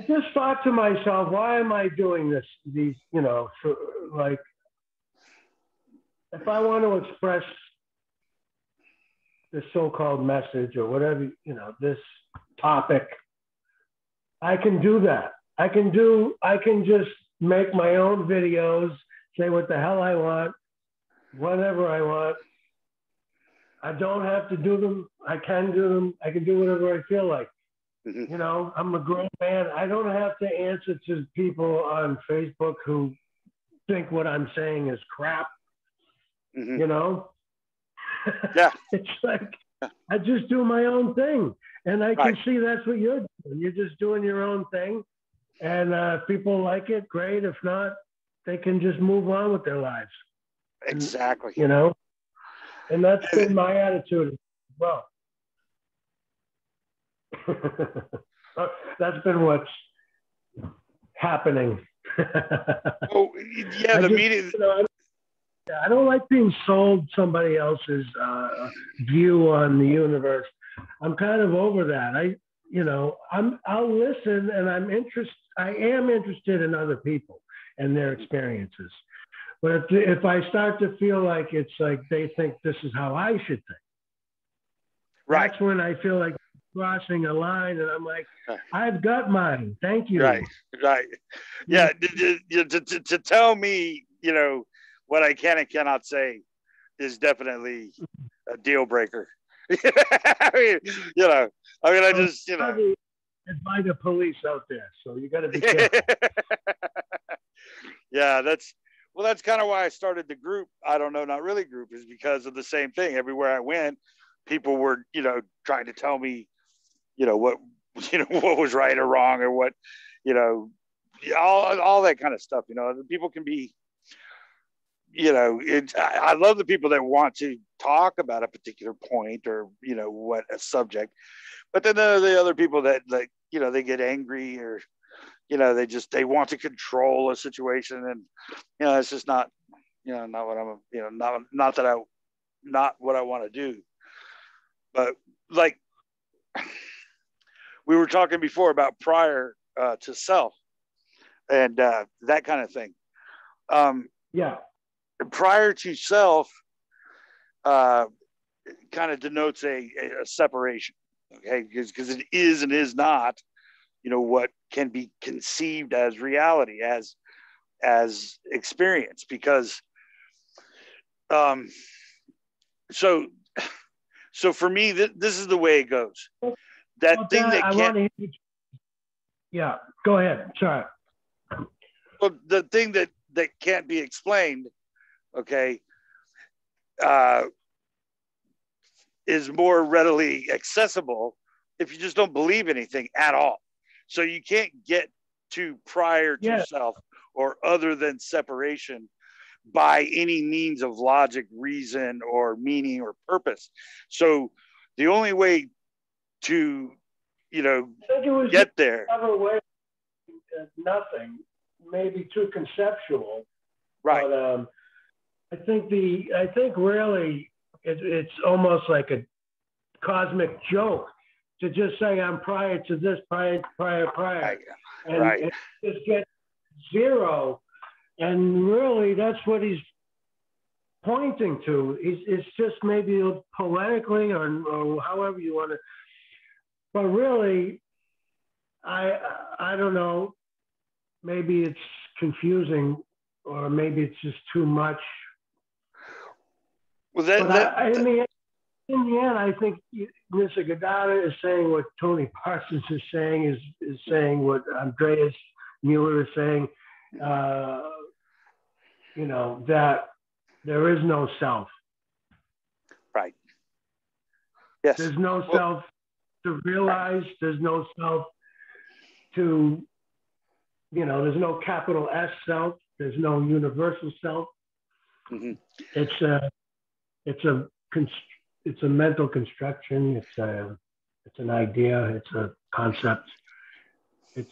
just thought to myself, why am I doing this? These, you know, like, if I want to express the so-called message or whatever, you know, this topic, I can do that. I can just make my own videos, say what the hell I want, whatever I want. I don't have to do them. I can do them. I can do whatever I feel like. You know, I'm a grown man. I don't have to answer to people on Facebook who think what I'm saying is crap. You know? Yeah. It's like, I just do my own thing. And I can see that's what you're doing. You're just doing your own thing. And if people like it, great. If not, they can just move on with their lives. Exactly. And, you know? And that's been my attitude as well. That's been what's happening. Oh, yeah, the media. You know, I don't like being sold somebody else's view on the universe. I'm kind of over that. I'll listen, and I am interested in other people and their experiences. But if I start to feel like it's like they think this is how I should think, that's when I feel like crossing a line, and I'm like, I've got mine. Thank you. Right. Yeah. To tell me, you know, what I can and cannot say is definitely a deal breaker. I mean, I just, And by the police out there, so you got to be careful. Yeah, that's kind of why I started the group. I don't know, not really group, is because of the same thing. Everywhere I went, people were, trying to tell me, what, what was right or wrong, or what, all that kind of stuff. People can be, I love the people that want to talk about a particular point or, what a subject, but then the other people that, like, they get angry, or, they want to control a situation, and, it's just not, not what I'm, not what I want to do. But like we were talking before about prior to self, and that kind of thing. Yeah. Prior to self kind of denotes a separation, okay? Because it is and is not, what can be conceived as reality, as experience. Because so for me, this is the way it goes. That thing that can't. Yeah, go ahead. Sorry. Well, the thing that can't be explained, okay, is more readily accessible if you just don't believe anything at all. So you can't get to prior to self or other than separation by any means of logic, reason, or meaning or purpose. So the only way to, get there. Other way, nothing, maybe too conceptual. Right. But I think really it's almost like a cosmic joke to just say I'm prior to this, prior, and just get zero. And really, that's what he's pointing to. It's just maybe poetically or however you want to. But really, I don't know. Maybe it's confusing, or maybe it's just too much. Well, I mean, in the end, I think Mr. Godard is saying what Tony Parsons is saying, is saying what Andreas Mueller is saying, that there is no self. Right. Yes. There's no self to realize. There's no self to, there's no capital S self. There's no universal self. Mm-hmm. It's a mental construction. It's an idea. It's a concept. It's,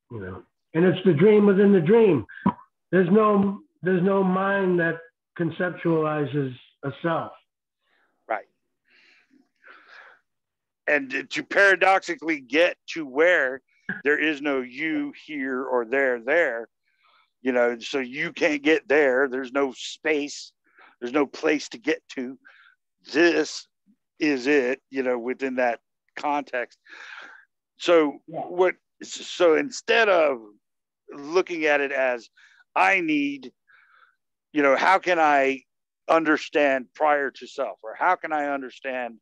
and it's the dream within the dream. There's no mind that conceptualizes a self. Right. And to paradoxically get to where there is no you here or there, so you can't get there. There's no space. There's no place to get to. This is it, within that context. So so instead of looking at it as I need, how can I understand prior to self, or how can I understand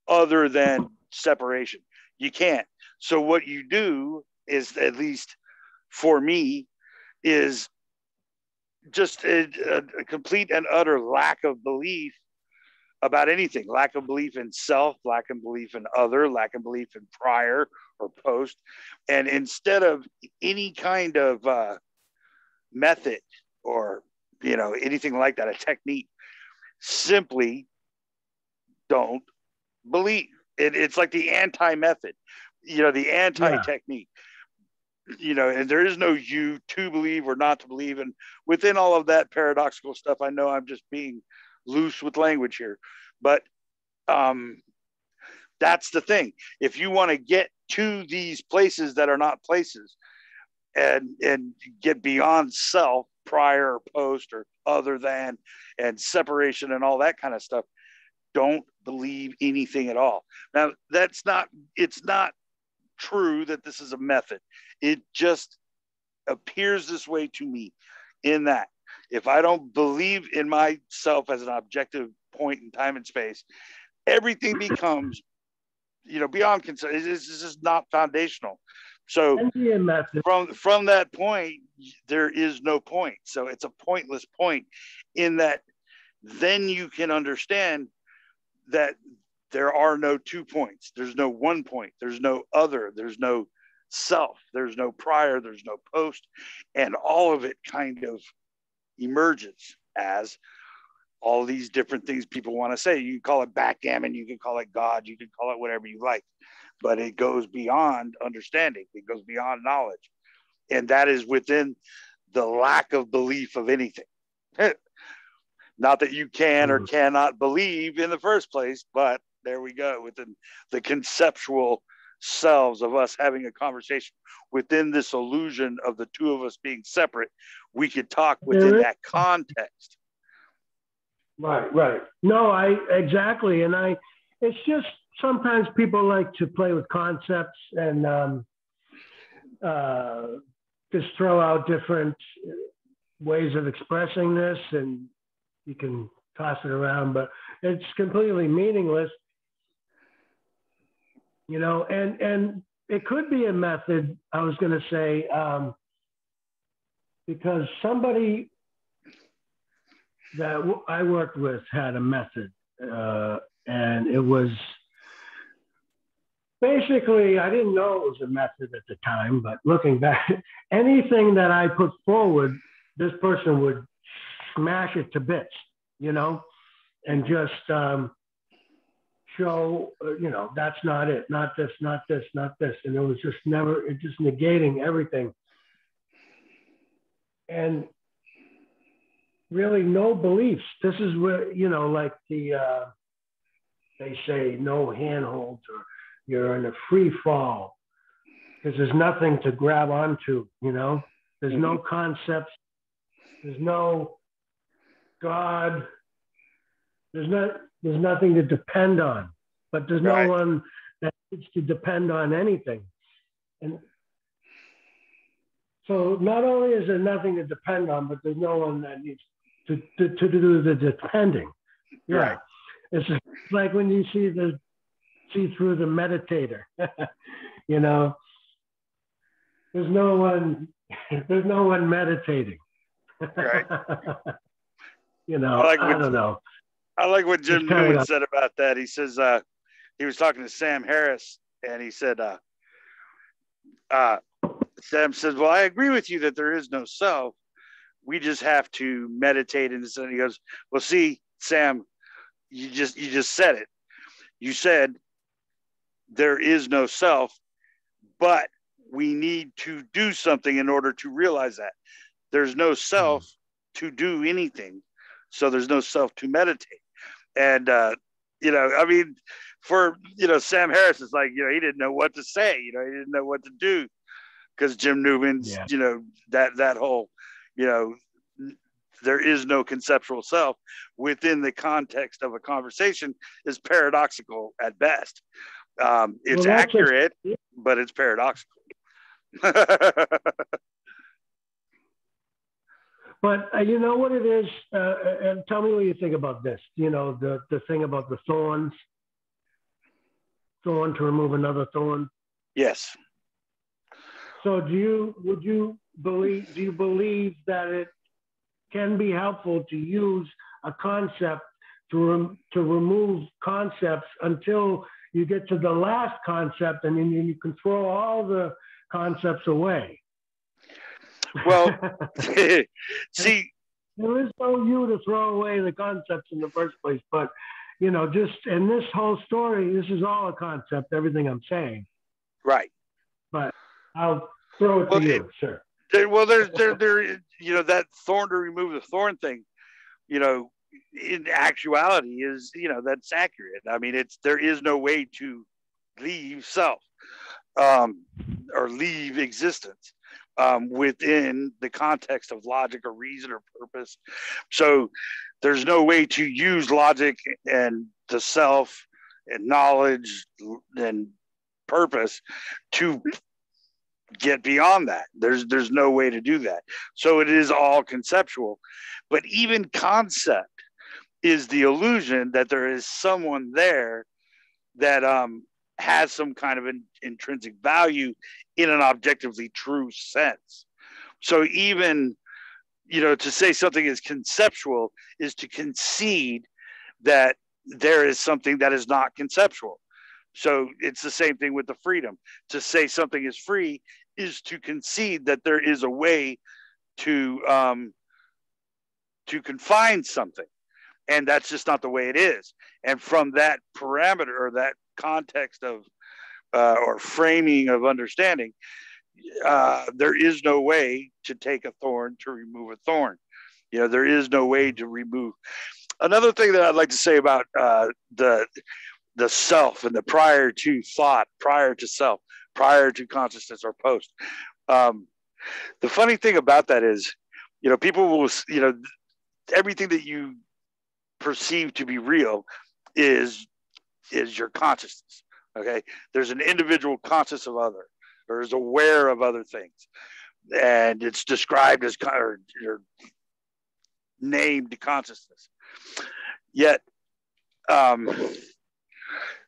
other than separation? You can't. So what you do is, at least for me, is just a complete and utter lack of belief about anything. Lack of belief in self, lack of belief in other, lack of belief in prior or post. And instead of any kind of method or, anything like that, a technique, simply don't believe. It's like the anti-method, the anti-technique. And there is no you to believe or not to believe. And within all of that paradoxical stuff, I know I'm just being loose with language here, but that's the thing. If you want to get to these places that are not places, and get beyond self, prior or post or other than, and separation and all that kind of stuff, don't believe anything at all. Now, it's not true that this is a method. It just appears this way to me, in that if I don't believe in myself as an objective point in time and space, everything becomes, beyond concept. This is not foundational. So from that point, there is no point. So it's a pointless point, in that then you can understand that there are no 2 points. There's no 1 point. There's no other. There's no self. There's no prior. There's no post. And all of it kind of emerges as all these different things people want to say. You can call it backgammon. You can call it God. You can call it whatever you like. But it goes beyond understanding. It goes beyond knowledge. And that is within the lack of belief of anything. Not that you can or cannot believe in the first place, but there we go, within the conceptual selves of us having a conversation within this illusion of the two of us being separate. We could talk within that context. Right. No, exactly. And it's just, sometimes people like to play with concepts and just throw out different ways of expressing this, and you can toss it around, but it's completely meaningless, and it could be a method, I was going to say, because somebody that I worked with had a method, and it was basically, I didn't know it was a method at the time, but looking back, anything that I put forward, this person would smash it to bits, and just show, that's not it, not this, not this, not this. And it was just just negating everything. And really no beliefs. This is where, like they say, no handholds, or you're in a free fall, because there's nothing to grab onto, there's no concepts, there's no God, there's nothing to depend on, but there's no one that needs to depend on anything. And so not only is there nothing to depend on, but there's no one that needs to do the depending. Yeah. Right. It's just like when you see through the meditator, there's no one meditating. Right. I don't know. I like what Jim Newman said about that. He says, he was talking to Sam Harris, and he said, Sam says, well, I agree with you that there is no self. We just have to meditate. And he goes, well, see, Sam, you just said it. You said there is no self, but we need to do something in order to realize that. There's no self to do anything. So there's no self to meditate. And, for, Sam Harris is like, he didn't know what to say, he didn't know what to do, because Jim Newman's, that whole, there is no conceptual self within the context of a conversation is paradoxical at best. It's accurate, but it's paradoxical. But you know what it is, and tell me what you think about this. The thing about the thorn to remove another thorn. Yes. So do you believe that it can be helpful to use a concept to remove concepts until you get to the last concept, and then you can throw all the concepts away? Well, see, there is no you to throw away the concepts in the first place, but just in this whole story, this is all a concept, everything I'm saying. Right. But I'll throw it to you, sir. Well, there's that thorn to remove the thorn thing, in actuality is, that's accurate. I mean, there is no way to leave self, or leave existence, within the context of logic or reason or purpose. So there's no way to use logic and the self and knowledge and purpose to get beyond that. There's no way to do that. So it is all conceptual. But even concept is the illusion that there is someone there that has some kind of an intrinsic value in an objectively true sense. So even, to say something is conceptual is to concede that there is something that is not conceptual. So it's the same thing with the freedom. To say something is free is to concede that there is a way to confine something, and that's just not the way it is. And from that parameter or that context of or framing of understanding, there is no way to take a thorn to remove a thorn. There is no way to remove. Another thing that I'd like to say about the self and the prior to thought, prior to self, prior to consciousness or post. The funny thing about that is, people will, everything that you perceive to be real is your consciousness. Okay, there's an individual conscious of other, or is aware of other things, and it's described as or named consciousness. Yet,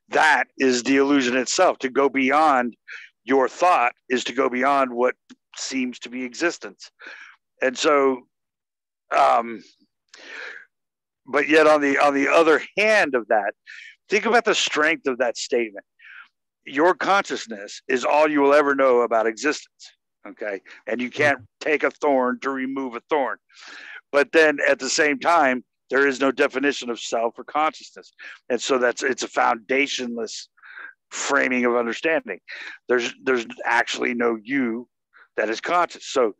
that is the illusion itself. To go beyond your thought is to go beyond what seems to be existence. And so, but yet on the other hand of that, think about the strength of that statement. Your consciousness is all you will ever know about existence. Okay. And you can't take a thorn to remove a thorn. But then at the same time, there is no definition of self or consciousness. And so it's a foundationless framing of understanding. There's actually no you that is conscious. So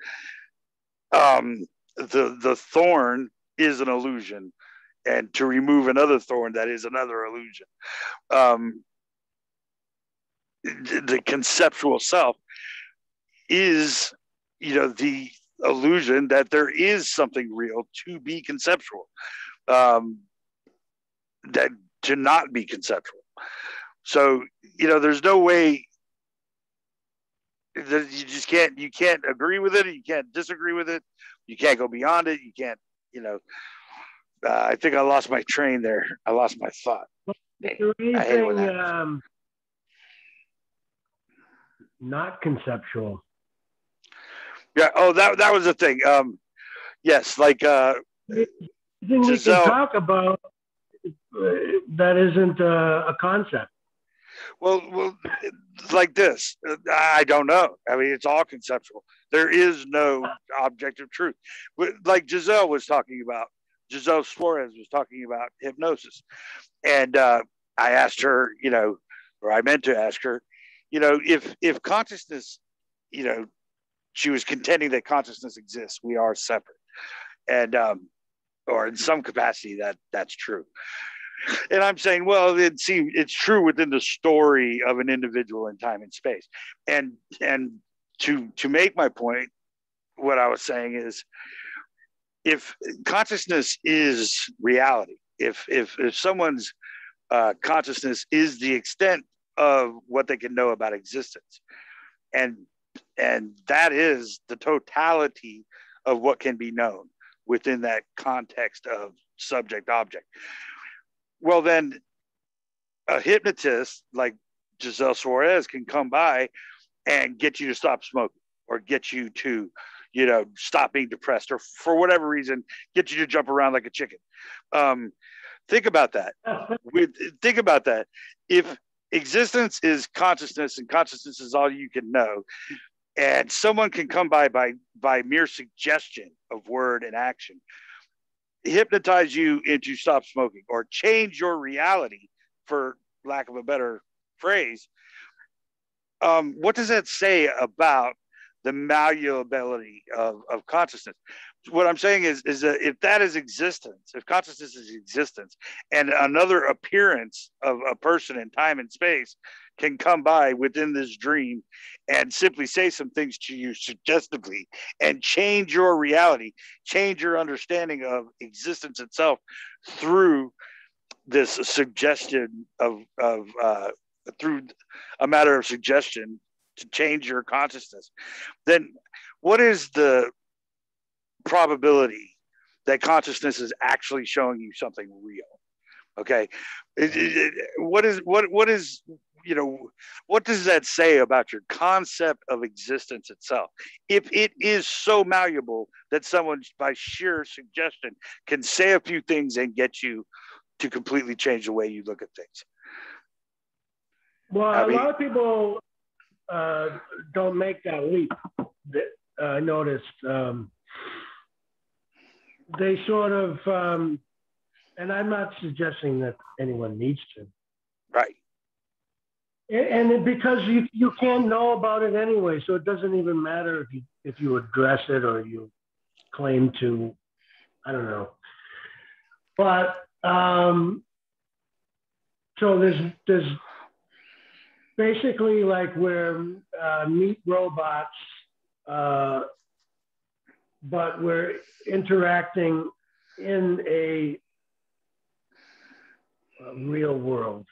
the thorn is an illusion, and to remove another thorn, that is another illusion. The conceptual self is, the illusion that there is something real to be conceptual, that to not be conceptual. So, there's no way that you can't agree with it. You can't disagree with it. You can't go beyond it. You can't, I think I lost my train there. I lost my thought. Is there anything not conceptual? Yeah. Oh, that was the thing. Yes, like we can talk about that isn't a concept. Well, like this. I don't know. I mean, it's all conceptual. There is no objective truth. Like Giselle Suarez was talking about hypnosis, and I asked her, or I meant to ask her, if consciousness, she was contending that consciousness exists, we are separate, and or in some capacity that's true. And I'm saying, well, it's true within the story of an individual in time and space. And to make my point, what I was saying is, if consciousness is reality, if someone's consciousness is the extent of what they can know about existence, and that is the totality of what can be known within that context of subject object, well, then a hypnotist like Giselle Suarez can come by and get you to stop smoking, or get you to, stop being depressed, or for whatever reason, get you to jump around like a chicken. Think about that. Think about that. If existence is consciousness and consciousness is all you can know, and someone can come by mere suggestion of word and action, hypnotize you into stop smoking, or change your reality, for lack of a better phrase, what does that say about the malleability of consciousness? What I'm saying is that if that is existence, if consciousness is existence, and another appearance of a person in time and space can come by within this dream and simply say some things to you suggestively and change your reality, change your understanding of existence itself through this suggestion through a matter of suggestion to change your consciousness, then what is the probability that consciousness is actually showing you something real. Okay. What is, what does that say about your concept of existence itself? If it is so malleable that someone by sheer suggestion can say a few things and get you to completely change the way you look at things. Well, a lot of people don't make that leap. I noticed they sort of, and I'm not suggesting that anyone needs to. Right. And because you can't know about it anyway, so it doesn't even matter if you address it or you claim to, I don't know. But so there's basically like we're meat robots, but we're interacting in a real world.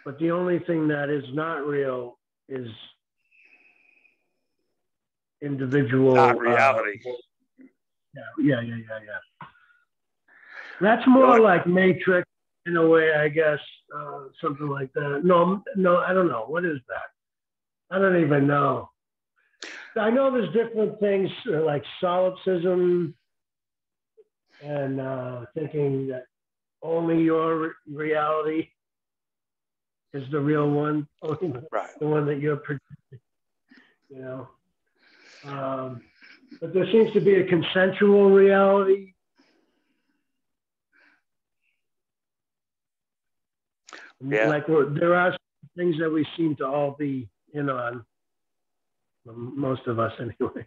But the only thing that is not real is individual. Not reality. Yeah. That's more like Matrix in a way, I guess, something like that. No, I don't know. What is that? I don't even know. I know there's different things like solipsism and thinking that only your reality is the real one, right. The one that you're projecting, but there seems to be a consensual reality. Yeah. Like there are things that we seem to all be in on, most of us anyway.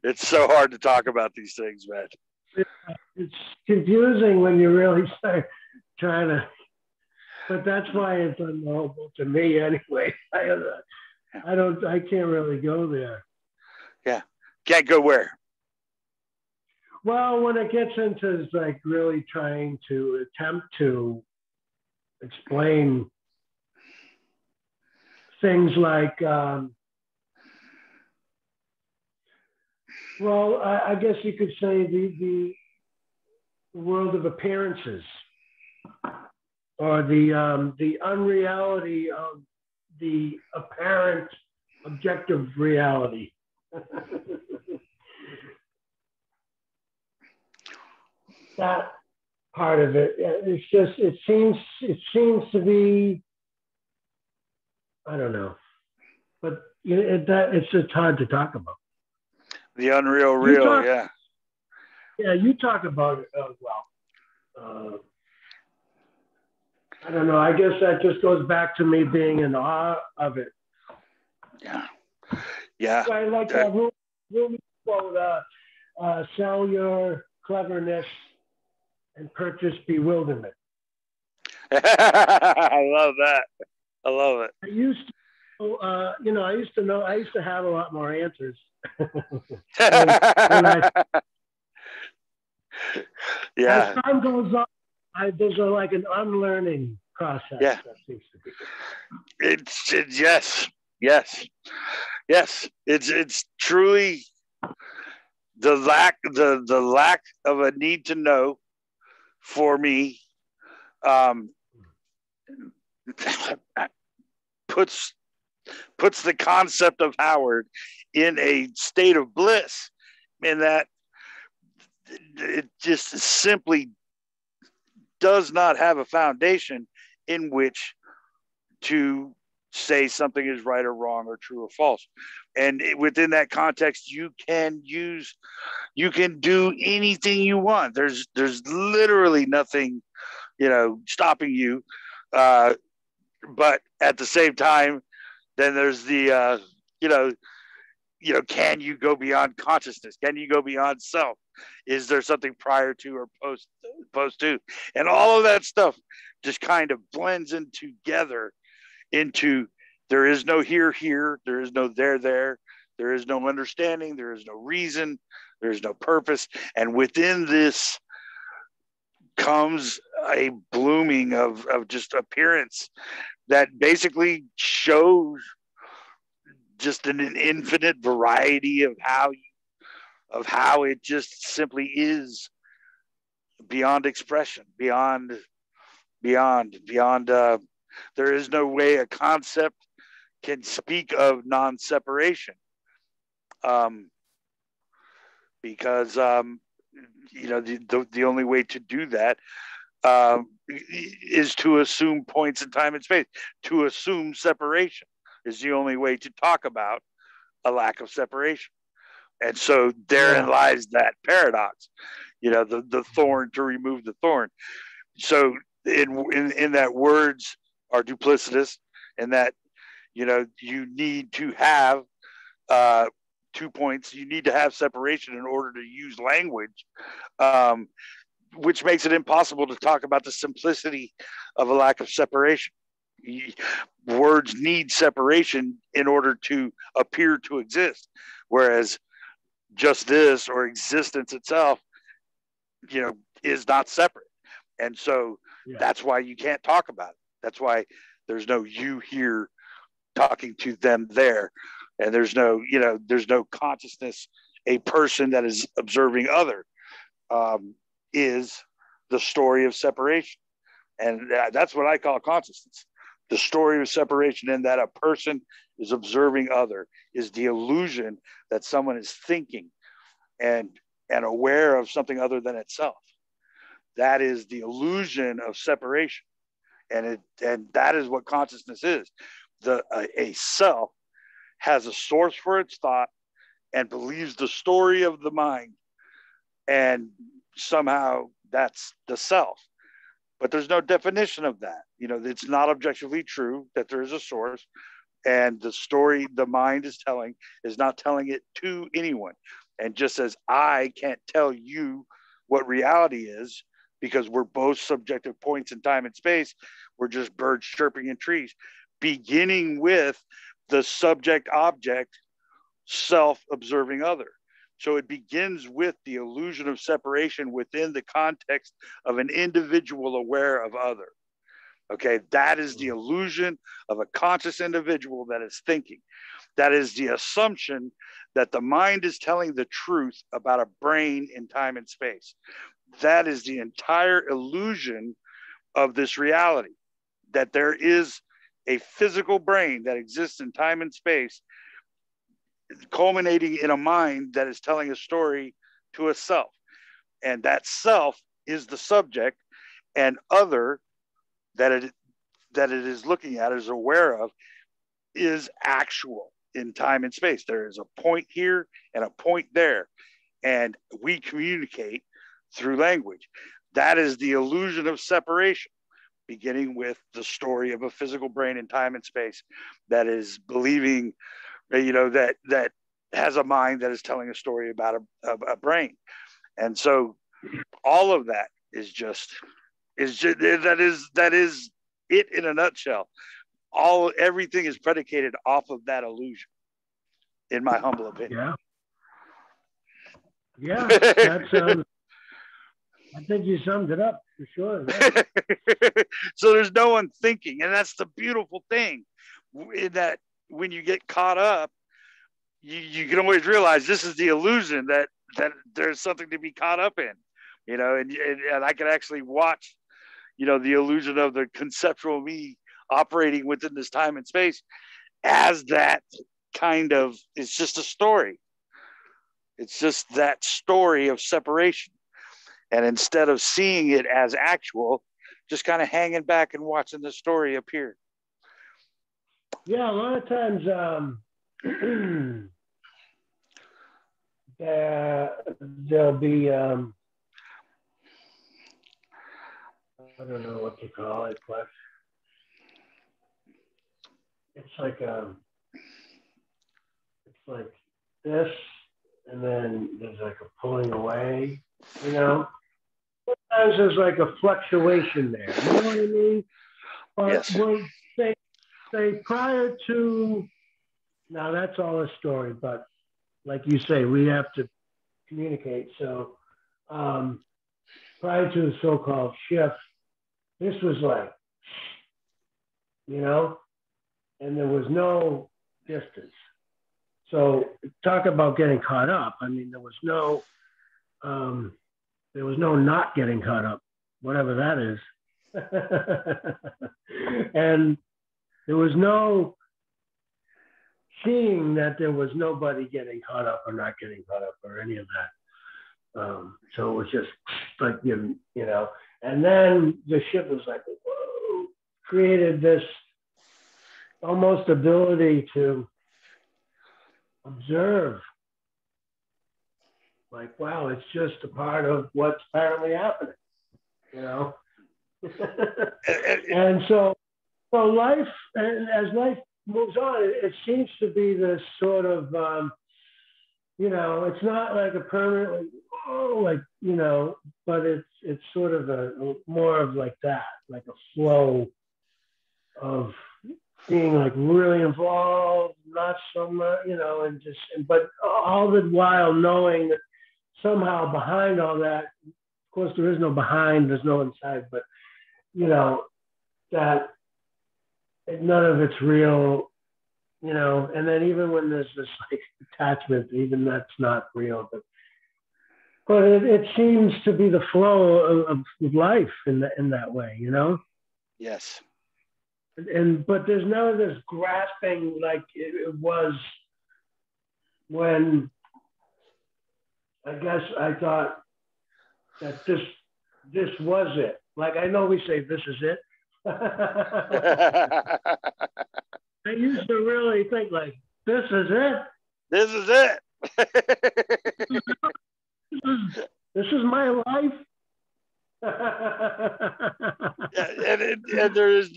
It's so hard to talk about these things, man. It's confusing when you really start trying to, but that's why it's unknowable to me anyway. I can't really go there. Yeah. Can't go where? Well, when it gets into like really trying to attempt to explain things like, well, I guess you could say the world of appearances, or the unreality of the apparent objective reality. That part of it, it's just, it seems to be, I don't know, but it's just hard to talk about. The unreal real, yeah. Yeah, you talk about it I don't know. I guess that just goes back to me being in awe of it. Yeah. Yeah. I like that Rumi quote, sell your cleverness and purchase bewilderment. I love that. I love it. I used to have a lot more answers. Yeah. As time goes on, there's like an unlearning process. Yeah. That seems to be. It's yes. It's truly the lack of a need to know for me puts the concept of Howard in a state of bliss, in that it just simply does not have a foundation in which to say something is right or wrong or true or false. And within that context, you can do anything you want. There's literally nothing, stopping you. But at the same time, then there's the, can you go beyond consciousness? Can you go beyond self? Is there something prior to or post to? And all of that stuff just kind of blends in together into, there is no here, there is no there, there is no understanding, there is no reason, there is no purpose. And within this comes a blooming of just appearance that basically shows just an infinite variety of how it just simply is, beyond expression, beyond. There is no way a concept can speak of non-separation, because the only way to do that is to assume points in time and space. To assume separation is the only way to talk about a lack of separation. And so therein lies that paradox, the thorn to remove the thorn. So in that words are duplicitous, and that, you need to have 2 points. You need to have separation in order to use language, which makes it impossible to talk about the simplicity of a lack of separation. Words need separation in order to appear to exist, whereas just this, or existence itself, is not separate. And so that's why you can't talk about it. That's why there's no you here talking to them there. And there's no consciousness. A person that is observing other is the story of separation. And that's what I call consciousness. The story of separation, in that a person is observing other, is the illusion that someone is thinking and aware of something other than itself. That is the illusion of separation. And that is what consciousness is. A self has a source for its thought and believes the story of the mind, and somehow that's the self. But there's no definition of that. It's not objectively true that there is a source, and the story the mind is telling is not telling it to anyone. And just as I can't tell you what reality is, because we're both subjective points in time and space, we're just birds chirping in trees, beginning with the subject object self-observing other. So it begins with the illusion of separation within the context of an individual aware of other. Okay, that is the illusion of a conscious individual that is thinking. That is the assumption that the mind is telling the truth about a brain in time and space. That is the entire illusion of this reality, that there is a physical brain that exists in time and space, culminating in a mind that is telling a story to a self. And that self is the subject, and other that it is looking at, is aware of, is actual in time and space. There is a point here and a point there, and we communicate through language. That is the illusion of separation, beginning with the story of a physical brain in time and space that is believing, that has a mind that is telling a story about a brain. And so all of that is just that is it in a nutshell. Everything is predicated off of that illusion, in my humble opinion. Yeah, that I think you summed it up for sure. Yeah. So there's no one thinking, and that's the beautiful thing, in that when you get caught up, you can always realize this is the illusion that there's something to be caught up in, and I can actually watch, the illusion of the conceptual me operating within this time and space as that kind of, it's just a story. It's just that story of separation. And instead of seeing it as actual, just kind of hanging back and watching the story appear. Yeah, a lot of times there'll be, I don't know what to call it, but it's like this, and then there's like a pulling away, Sometimes there's like a fluctuation there. You know what I mean? But yes. We'll say prior to, now that's all a story, but like you say, we have to communicate. So prior to the so-called shift, this was like, and there was no distance. So talk about getting caught up. I mean, there was no not getting caught up, whatever that is. And there was no seeing that there was nobody getting caught up or not getting caught up or any of that. So it was just like, you know, and then the ship was like, whoa, created this almost ability to observe. Like, wow, it's just a part of what's apparently happening, you know? And so life, as life moves on, it seems to be this sort of, you know, it's not like a permanent, like, you know, but it's sort of a more of like that, like a flow of being like really involved, not so much, you know, and just, but all the while knowing that somehow behind all that, of course, there is no behind, there's no inside, but, you know, that none of it's real, you know, and then even when there's this like attachment, even that's not real, but it seems to be the flow of life in that way, you know? Yes. But there's none of this grasping like it was when I guess I thought that this was it. Like, I know we say this is it. I used to really think like, this is it. This is it. This is my life. and there is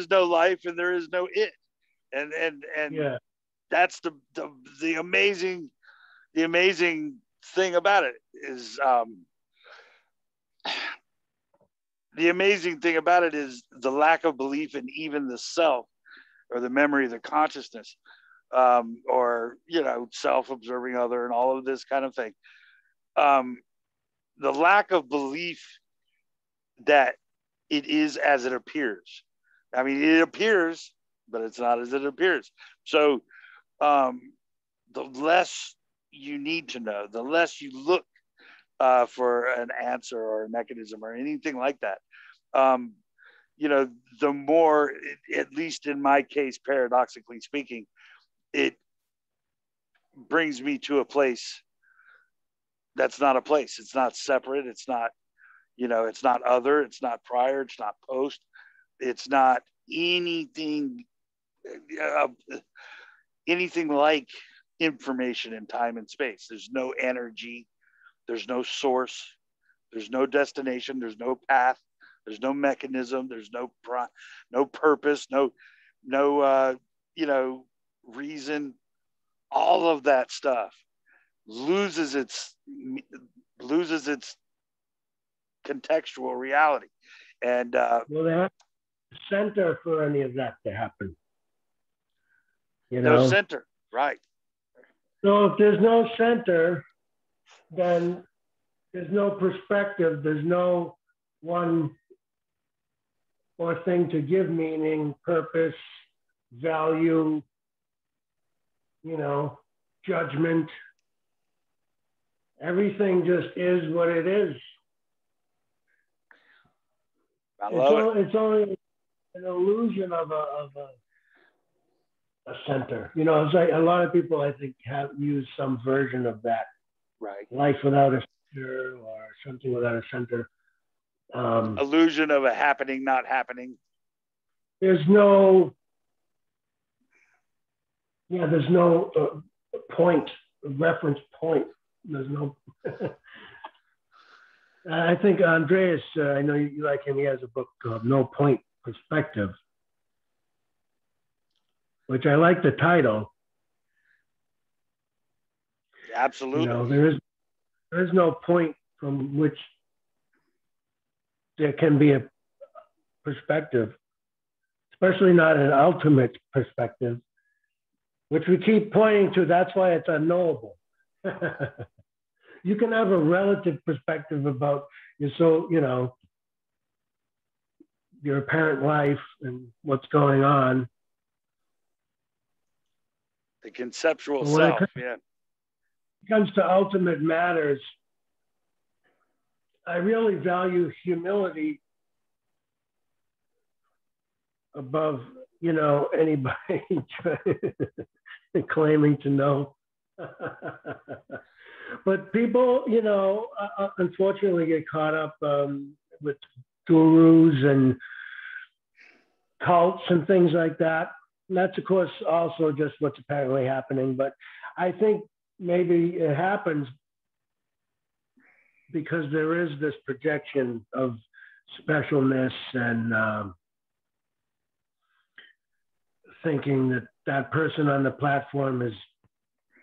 no life and there is no it. And yeah. That's the amazing thing about it is the amazing thing about it is the lack of belief in even the self or the memory of the consciousness, or, you know, self-observing other and all of this kind of thing. The lack of belief that it is as it appears. I mean, it appears, but it's not as it appears. So the less you need to know, the less you look for an answer or a mechanism or anything like that. You know, the more, at least in my case, paradoxically speaking, it brings me to a place that's not a place. It's not separate. It's not, you know, it's not other. It's not prior. It's not post. It's not anything, anything like information in time and space. There's no energy. There's no source. There's no destination. There's no path. There's no mechanism. There's no purpose. No, you know, reason. All of that stuff loses its contextual reality. And well, they have a center for any of that to happen. You know, no center, right? So if there's no center, then there's no perspective. There's no one or thing to give meaning, purpose, value, you know, judgment. Everything just is what it is. It's only an illusion of a center. You know, it's like a lot of people, I think, have used some version of that. Right. Life without a center or something without a center. Illusion of a happening, not happening. There's no point, reference point. There's no. I think Andreas, I know you like him, he has a book called No Point Perspective, which I like the title. Absolutely. You know, there is no point from which there can be a perspective, especially not an ultimate perspective, which we keep pointing to. That's why it's unknowable. You can have a relative perspective about your apparent life and what's going on. The conceptual But when self, it comes to ultimate matters, I really value humility above, anybody claiming to know. But people, unfortunately get caught up with gurus and cults and things like that. And that's, of course, also just what's apparently happening. But I think maybe it happens because there is this projection of specialness and thinking that that person on the platform is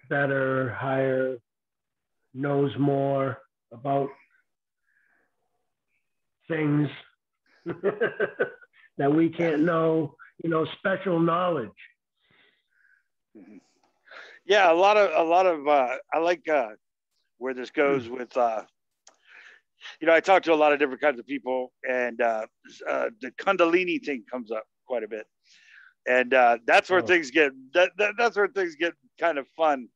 better, higher, knows more about things that we can't know, special knowledge. Yeah, a lot of I like where this goes with I talk to a lot of different kinds of people, and the Kundalini thing comes up quite a bit, and that's where things get that's where things get kind of fun.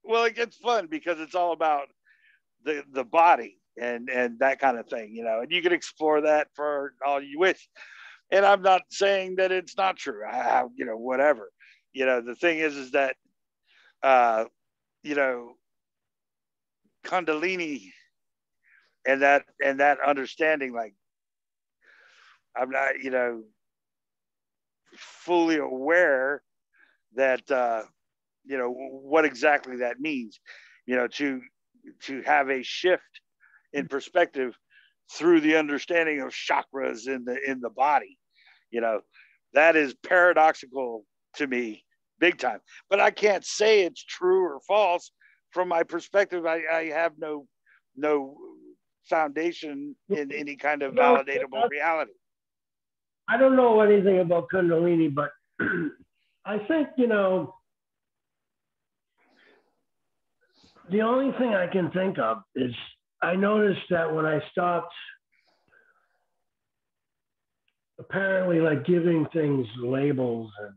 Well, it gets fun because it's all about the body and that kind of thing, and you can explore that for all you wish. And I'm not saying that it's not true. Whatever. The thing is that Kundalini and that understanding, like, I'm not, fully aware that what exactly that means, to have a shift in perspective through the understanding of chakras in the body. That is paradoxical to me, big time. But I can't say it's true or false from my perspective. I have no foundation in any kind of validatable reality. I don't know anything about Kundalini, but I think, the only thing I can think of is I noticed that when I stopped apparently like giving things labels and,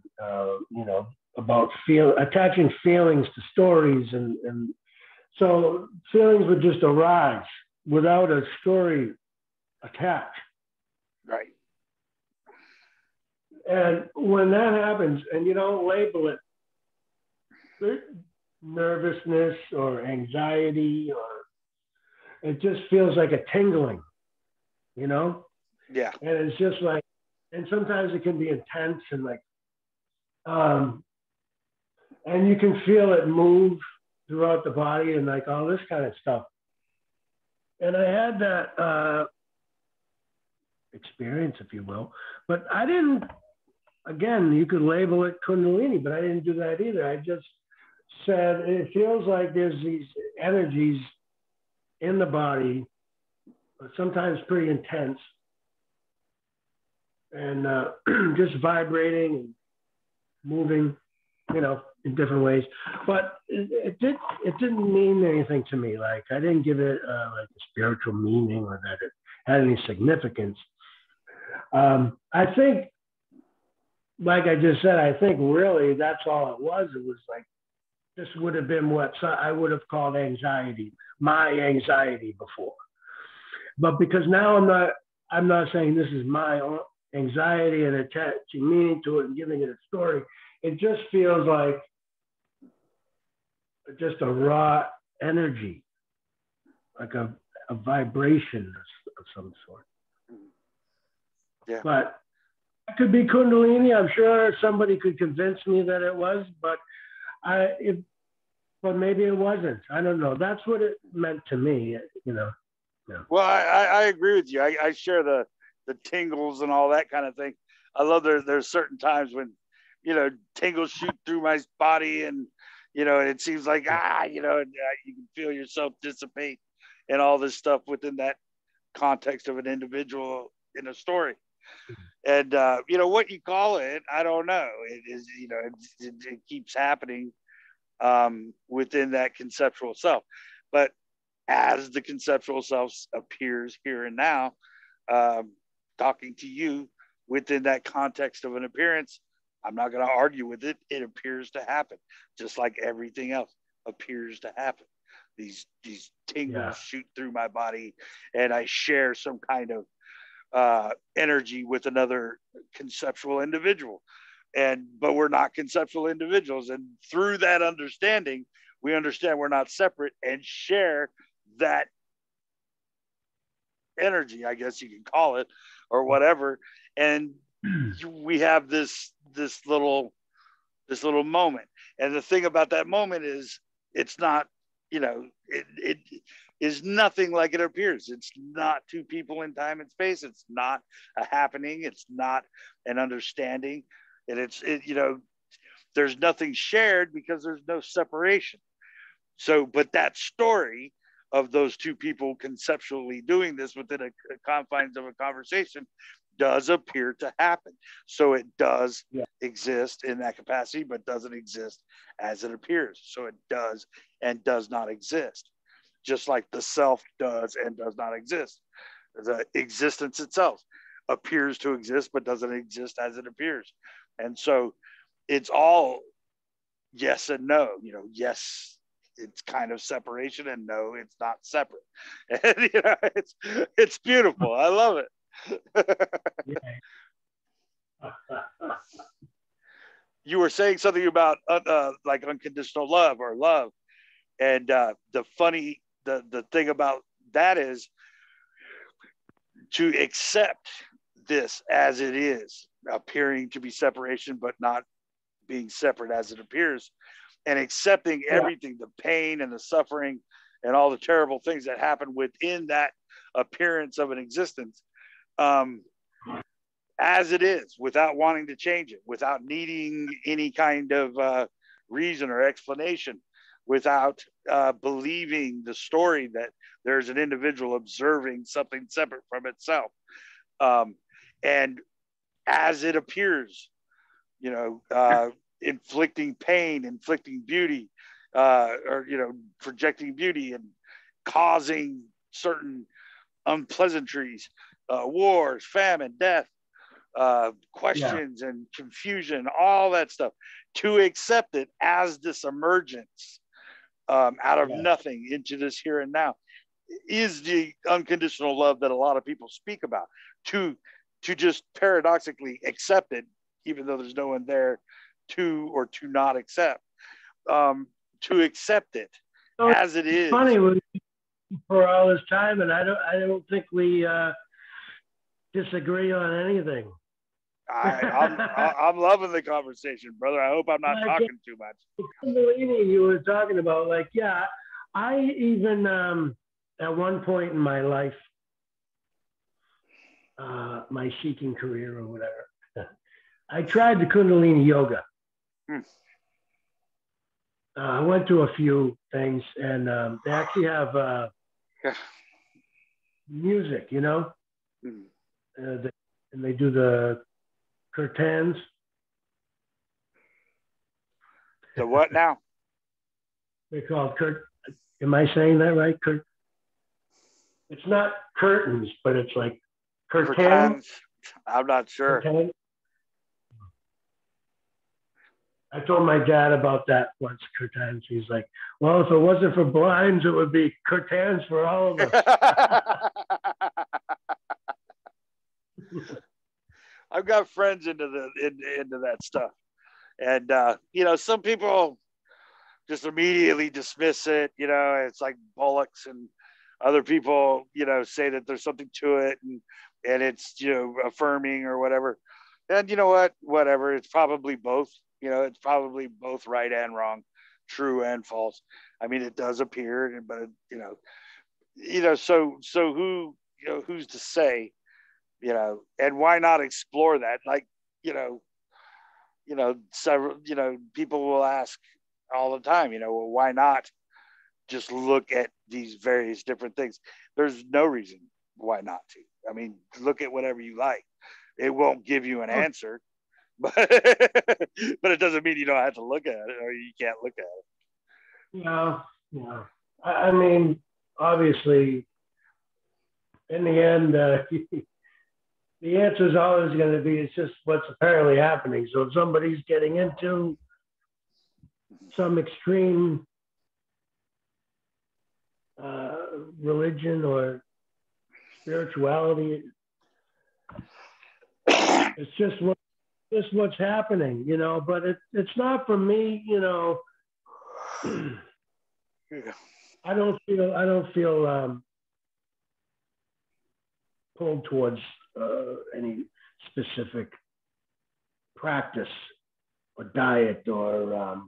about attaching feelings to stories. And so feelings would just arise without a story attached. Right. And when that happens and you don't label it, nervousness or anxiety, or it just feels like a tingling, Yeah. And it's just like, and sometimes it can be intense and like, and you can feel it move throughout the body and like all this kind of stuff. And I had that experience, if you will, but I didn't, again, you could label it Kundalini, but I didn't do that either. I just said, it feels like there's these energies in the body, sometimes pretty intense, and just vibrating and moving, in different ways. But it didn't mean anything to me. Like I didn't give it like a spiritual meaning or that it had any significance. I think, like I just said, I think really that's all it was. It was like, this would have been what I would have called anxiety, my anxiety before. But because now I'm not saying this is my own anxiety and attaching meaning to it and giving it a story. It just feels like just a raw energy, like a vibration of some sort. Yeah. But it could be Kundalini. I'm sure somebody could convince me that it was, but but maybe it wasn't. I don't know. That's what it meant to me, Yeah. Well, I agree with you. I share the tingles and all that kind of thing. I love there's certain times when, tingles shoot through my body and, and it seems like, you can feel yourself dissipate and all this stuff within that context of an individual in a story. And, what you call it, I don't know. It is, it keeps happening within that conceptual self. But as the conceptual self appears here and now, talking to you within that context of an appearance, I'm not going to argue with it. It appears to happen, just like everything else appears to happen. These tingles shoot through my body, and I share some kind of energy with another conceptual individual. But we're not conceptual individuals. And through that understanding, we understand we're not separate and share that energy, I guess you can call it, or whatever. And we have this little moment. And the thing about that moment is it's not, it is nothing like it appears. It's not two people in time and space. It's not a happening. It's not an understanding. And there's nothing shared because there's no separation. So, but that story of those two people conceptually doing this within a confines of a conversation does appear to happen. So it does exist in that capacity, but doesn't exist as it appears. So it does and does not exist, just like the self does and does not exist. The existence itself appears to exist, but doesn't exist as it appears. And so it's all yes and no. Yes, it's kind of separation, and no, it's not separate. And it's beautiful. I love it. You were saying something about like unconditional love or love, and the thing about that is to accept this as it is, appearing to be separation, but not being separate as it appears, and accepting everything, the pain and the suffering and all the terrible things that happen within that appearance of an existence, as it is, without wanting to change it, without needing any kind of reason or explanation, without believing the story that there's an individual observing something separate from itself. And as it appears, inflicting pain, inflicting beauty, or projecting beauty and causing certain unpleasantries, wars, famine, death, questions and confusion, all that stuff, to accept it as this emergence out of nothing into this here and now is the unconditional love that a lot of people speak about. To just paradoxically accept it, even though there's no one there to not accept, to accept it as it is. Funny, for all this time, and I don't think we disagree on anything. I'm loving the conversation, brother. I hope I'm not talking too much. Kundalini you were talking about, I even at one point in my life, my seeking career or whatever, I tried the Kundalini yoga. I went to a few things, and they actually have music, and they do the kirtans. The what now? They're called am I saying that right? It's not curtains, but it's like kirtans. I'm not sure. Kirtan. I told my dad about that once, kirtans. He's like, well, if it wasn't for blinds, it would be kirtans for all of us. I've got friends into that stuff. And, some people just immediately dismiss it. It's like bollocks, and other people, say that there's something to it, and it's, affirming or whatever. And you know what, whatever, it's probably both. It's probably both right and wrong, true and false. I mean, it does appear, but so who, who's to say, and why not explore that? Like, several, people will ask all the time, well, why not just look at these various different things? There's no reason why not to. I mean, look at whatever you like. It won't give you an answer, but it doesn't mean you don't have to look at it, or you can't look at it. Yeah. I mean, obviously, in the end, the answer is always going to be, it's just what's apparently happening. So if somebody's getting into some extreme religion or spirituality, it's just what's happening, you know. But it's not for me, you know. I don't feel pulled towards any specific practice or diet or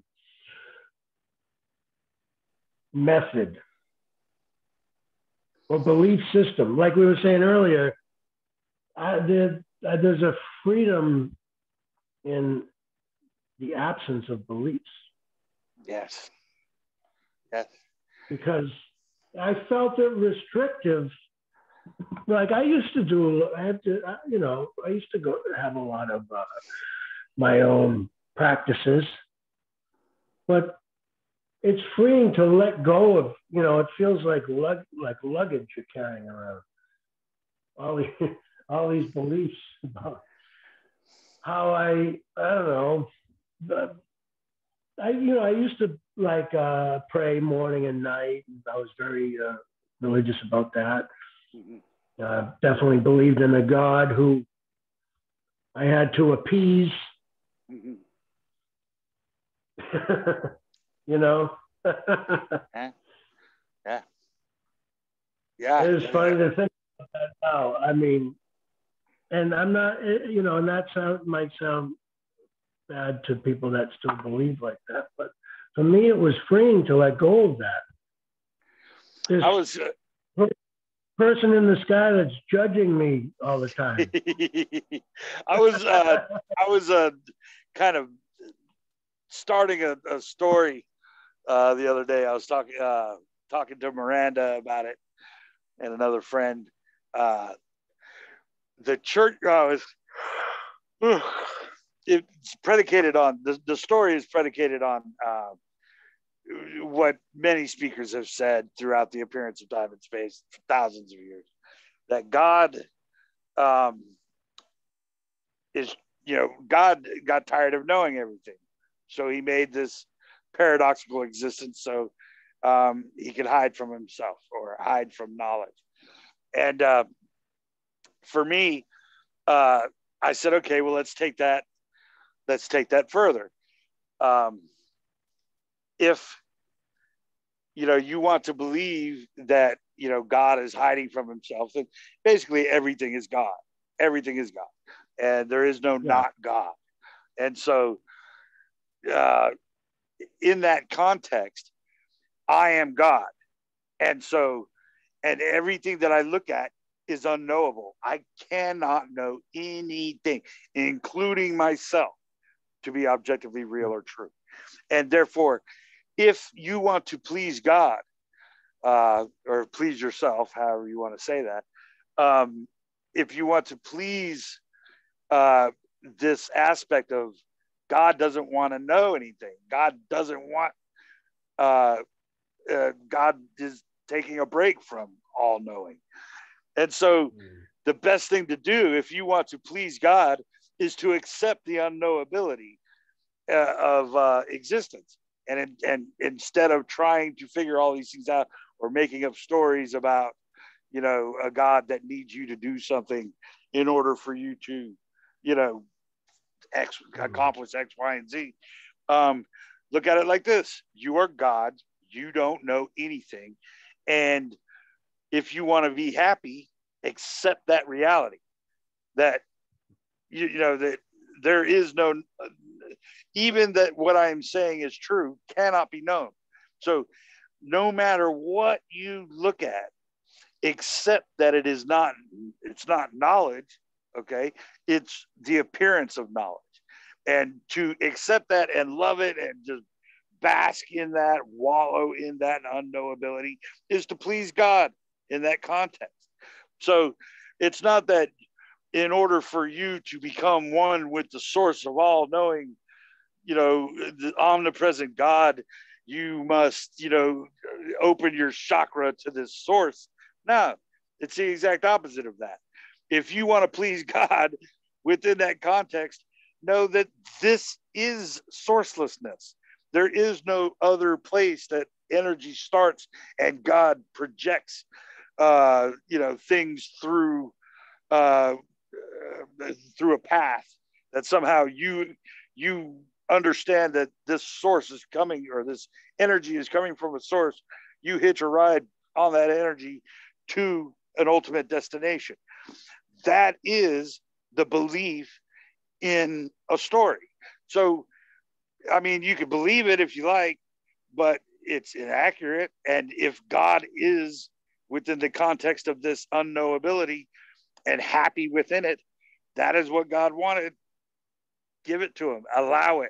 method or belief system. Like we were saying earlier, there's a freedom in the absence of beliefs. Yes. Yes. Because I felt it restrictive. Like I used to do, I used to go have a lot of my own practices, but it's freeing to let go of, you know, it feels like luggage you're carrying around. All these beliefs about how I don't know, I used to like pray morning and night. I was very religious about that. Definitely believed in a God who I had to appease. You know. Yeah. It is funny to think about that now. I mean, and I'm not, you know, and that might sound bad to people that still believe like that, but for me, it was freeing to let go of that. This person in the sky that's judging me all the time. I was kind of starting a story the other day. I was talking to Miranda about it and another friend. The church it's predicated on the story is predicated on what many speakers have said throughout the appearance of time and space for thousands of years, that God is, you know, God got tired of knowing everything, so he made this paradoxical existence so he could hide from himself or hide from knowledge. And for me, I said, okay, well, let's take that further. If, you know, you want to believe that, you know, God is hiding from himself, then basically everything is God. Everything is God. And there is no not God. And so in that context, I am God. And so, and everything that I look at is unknowable. I cannot know anything, including myself, to be objectively real or true. And therefore, if you want to please God, or please yourself, however you want to say that, if you want to please this aspect of God doesn't want to know anything, God doesn't want, God is taking a break from all knowing. And so the best thing to do if you want to please God is to accept the unknowability of existence. And instead of trying to figure all these things out or making up stories about, you know, a God that needs you to do something in order for you to, you know, accomplish X, Y, and Z. Look at it like this. You are God. You don't know anything. And if you want to be happy, accept that reality that, you know, that there is no, even that what I'm saying is true cannot be known. So no matter what you look at, accept that it's not knowledge. Okay. It's the appearance of knowledge, and to accept that and love it and just bask in that, wallow in that unknowability is to please God in that context. So it's not that in order for you to become one with the source of all knowing, you know, the omnipresent God, you must, you know, open your chakra to this source. No, it's the exact opposite of that. if you want to please God within that context, know that this is sourcelessness. There is no other place that energy starts and God projects, things through through a path that somehow you understand that this source is coming, or this energy is coming from a source. You hitch a ride on that energy to an ultimate destination. That is the belief in a story. So, I mean, you can believe it if you like, but it's inaccurate. And if God is within the context of this unknowability and happy within it, that is what God wanted. Give it to him. Allow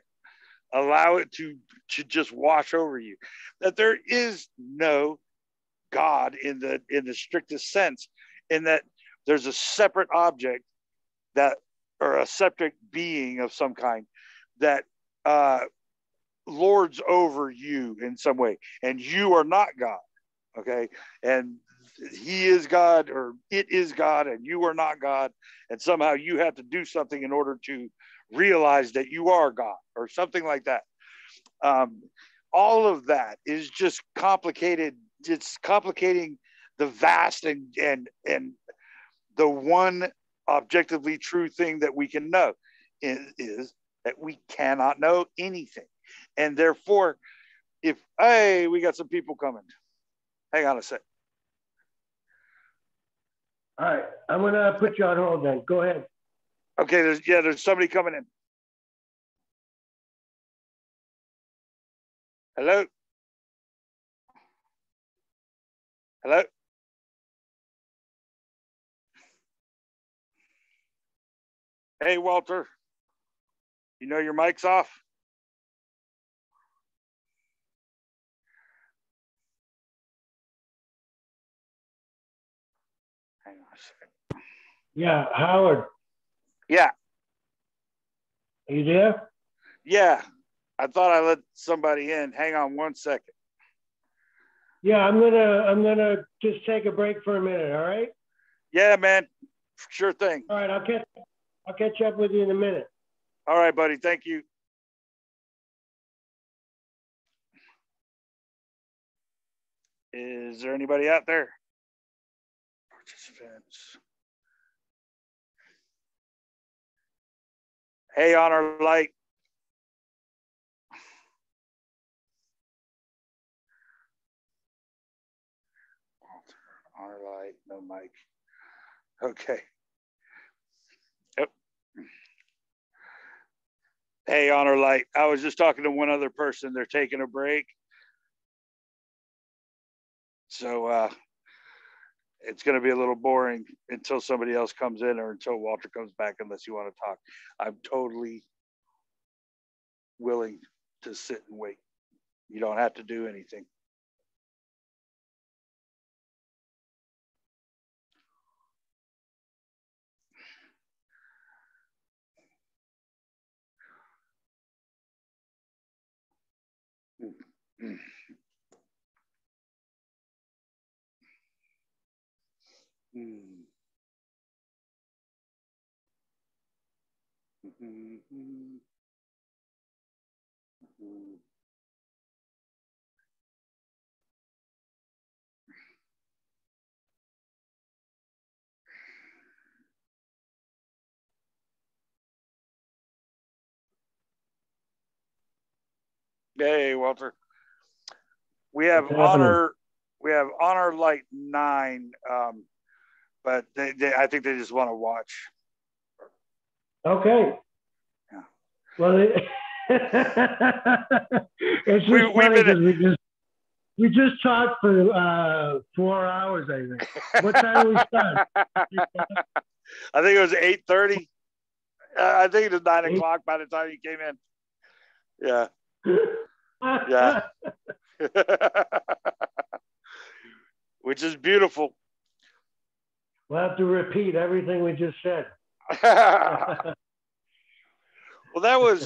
it to just wash over you. That there is no God in the strictest sense, in that there's a separate object that, or a separate being of some kind, that lords over you in some way, and you are not God. Okay, and he is God, or it is God, and you are not God, and somehow you have to do something in order to realize that you are God, or something like that. All of that is just complicated. It's complicating the vast and the one objectively true thing that we can know is that we cannot know anything. And therefore, hey, we got some people coming. Hang on a sec. All right, I'm gonna put you on hold then. Go ahead. Okay, there's somebody coming in. Hello? Hello? Hey, Walter. You know your mic's off? Hang on a second. Yeah, Howard. Yeah. Are you there? Yeah. I thought I let somebody in. Hang on one second. Yeah, I'm gonna just take a break for a minute. All right. Yeah, man. Sure thing. All right, I'll catch up with you in a minute. All right, buddy. Thank you. Is there anybody out there? Participants. Hey, Honor Light. Honor Light, no mic. Okay. Yep. Hey, Honor Light. I was just talking to one other person. They're taking a break. So it's going to be a little boring until somebody else comes in, or until Walter comes back, unless you want to talk. I'm totally willing to sit and wait. You don't have to do anything. Hey, Walter. We have Honor Light 9, but I think they just want to watch. Okay. Yeah. Well, it's just funny because we just talked for 4 hours, I think. What time did we start? I think it was 8:30. I think it was 9 o'clock by the time you came in. Yeah. Yeah. Which is beautiful. We'll have to repeat everything we just said. Well, that was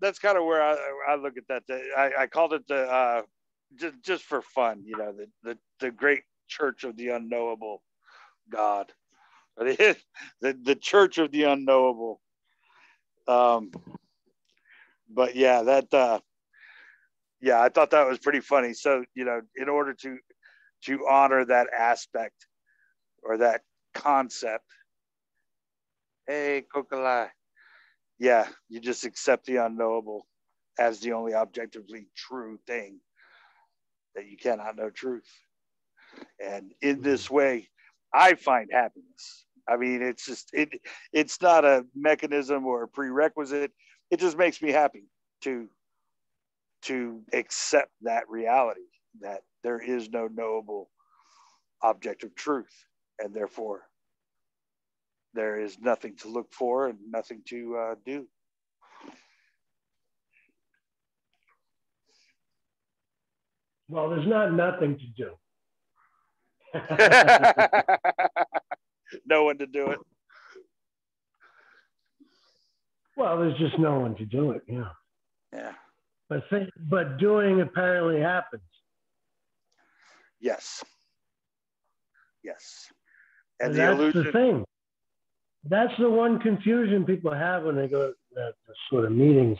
that's kind of where I look at that. I called it the just for fun, the great church of the unknowable God. The Church of the Unknowable. But yeah, I thought that was pretty funny. So, in order to honor that aspect or that concept, hey, Kokalai, yeah, you just accept the unknowable as the only objectively true thing, that you cannot know truth. And in this way, I find happiness. I mean, it's not a mechanism or a prerequisite. It just makes me happy to accept that reality, that there is no knowable object of truth, and therefore there is nothing to look for and nothing to do. Well, there's not nothing to do. No one to do it. Well, there's just no one to do it. Yeah. Yeah. But doing apparently happens. Yes. Yes. And that's the thing. That's the one confusion people have when they go to the sort of meetings,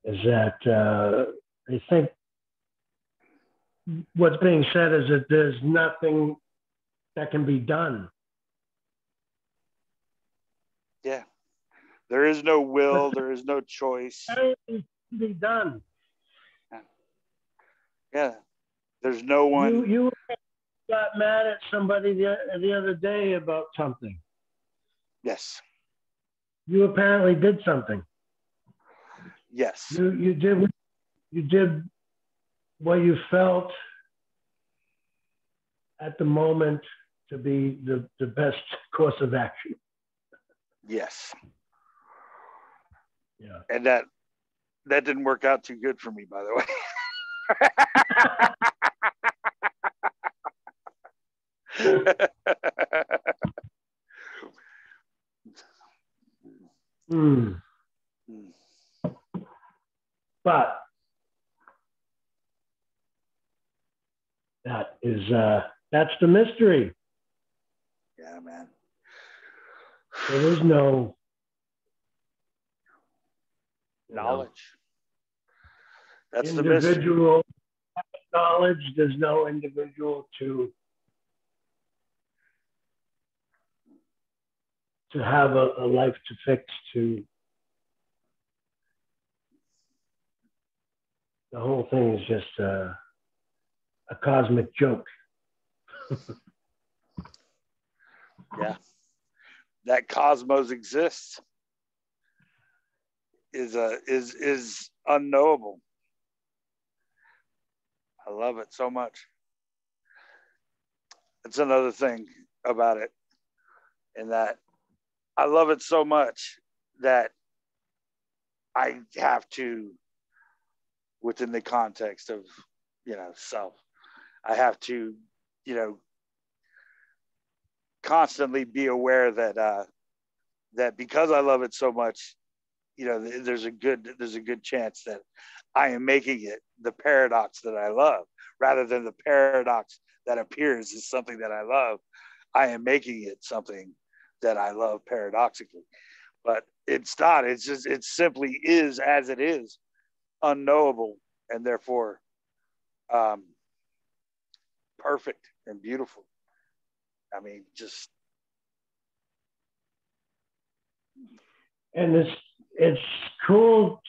is that they think what's being said is that there's nothing that can be done. Yeah. There is no will, there is no choice. It can be done. Yeah. There's no one. You got mad at somebody the other day about something. Yes. You apparently did something. Yes. You did what you felt at the moment to be the best course of action. Yes. Yeah. And that didn't work out too good for me, by the way. But that's the mystery. Yeah, man. There is no knowledge. That's individual knowledge. There's no individual to have a life to fix, to the whole thing is just a cosmic joke. Yeah. That cosmos exists is unknowable. I love it so much. It's another thing about it, and that I love it so much that I have to, within the context of, self, I have to, constantly be aware that that because I love it so much, there's a good chance that I am making it the paradox that I love, rather than the paradox that appears as something that I love. I am making it something that I love paradoxically, but it's not. It's just, it simply is as it is, unknowable, and therefore perfect and beautiful. I mean, just. And it's cool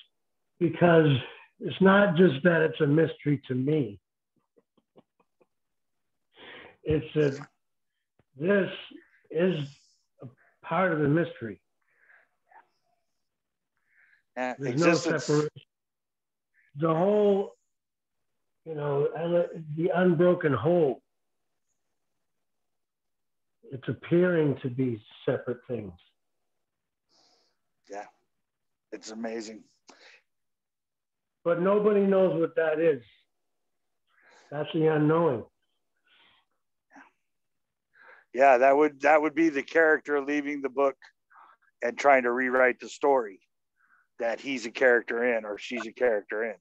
because it's not just that it's a mystery to me. It's that this is a part of the mystery. There's no separation. The whole, the unbroken whole, it's appearing to be separate things. Yeah, it's amazing. But nobody knows what that is. That's the unknowing. Yeah, that would be the character leaving the book and trying to rewrite the story that he's a character in or she's a character in.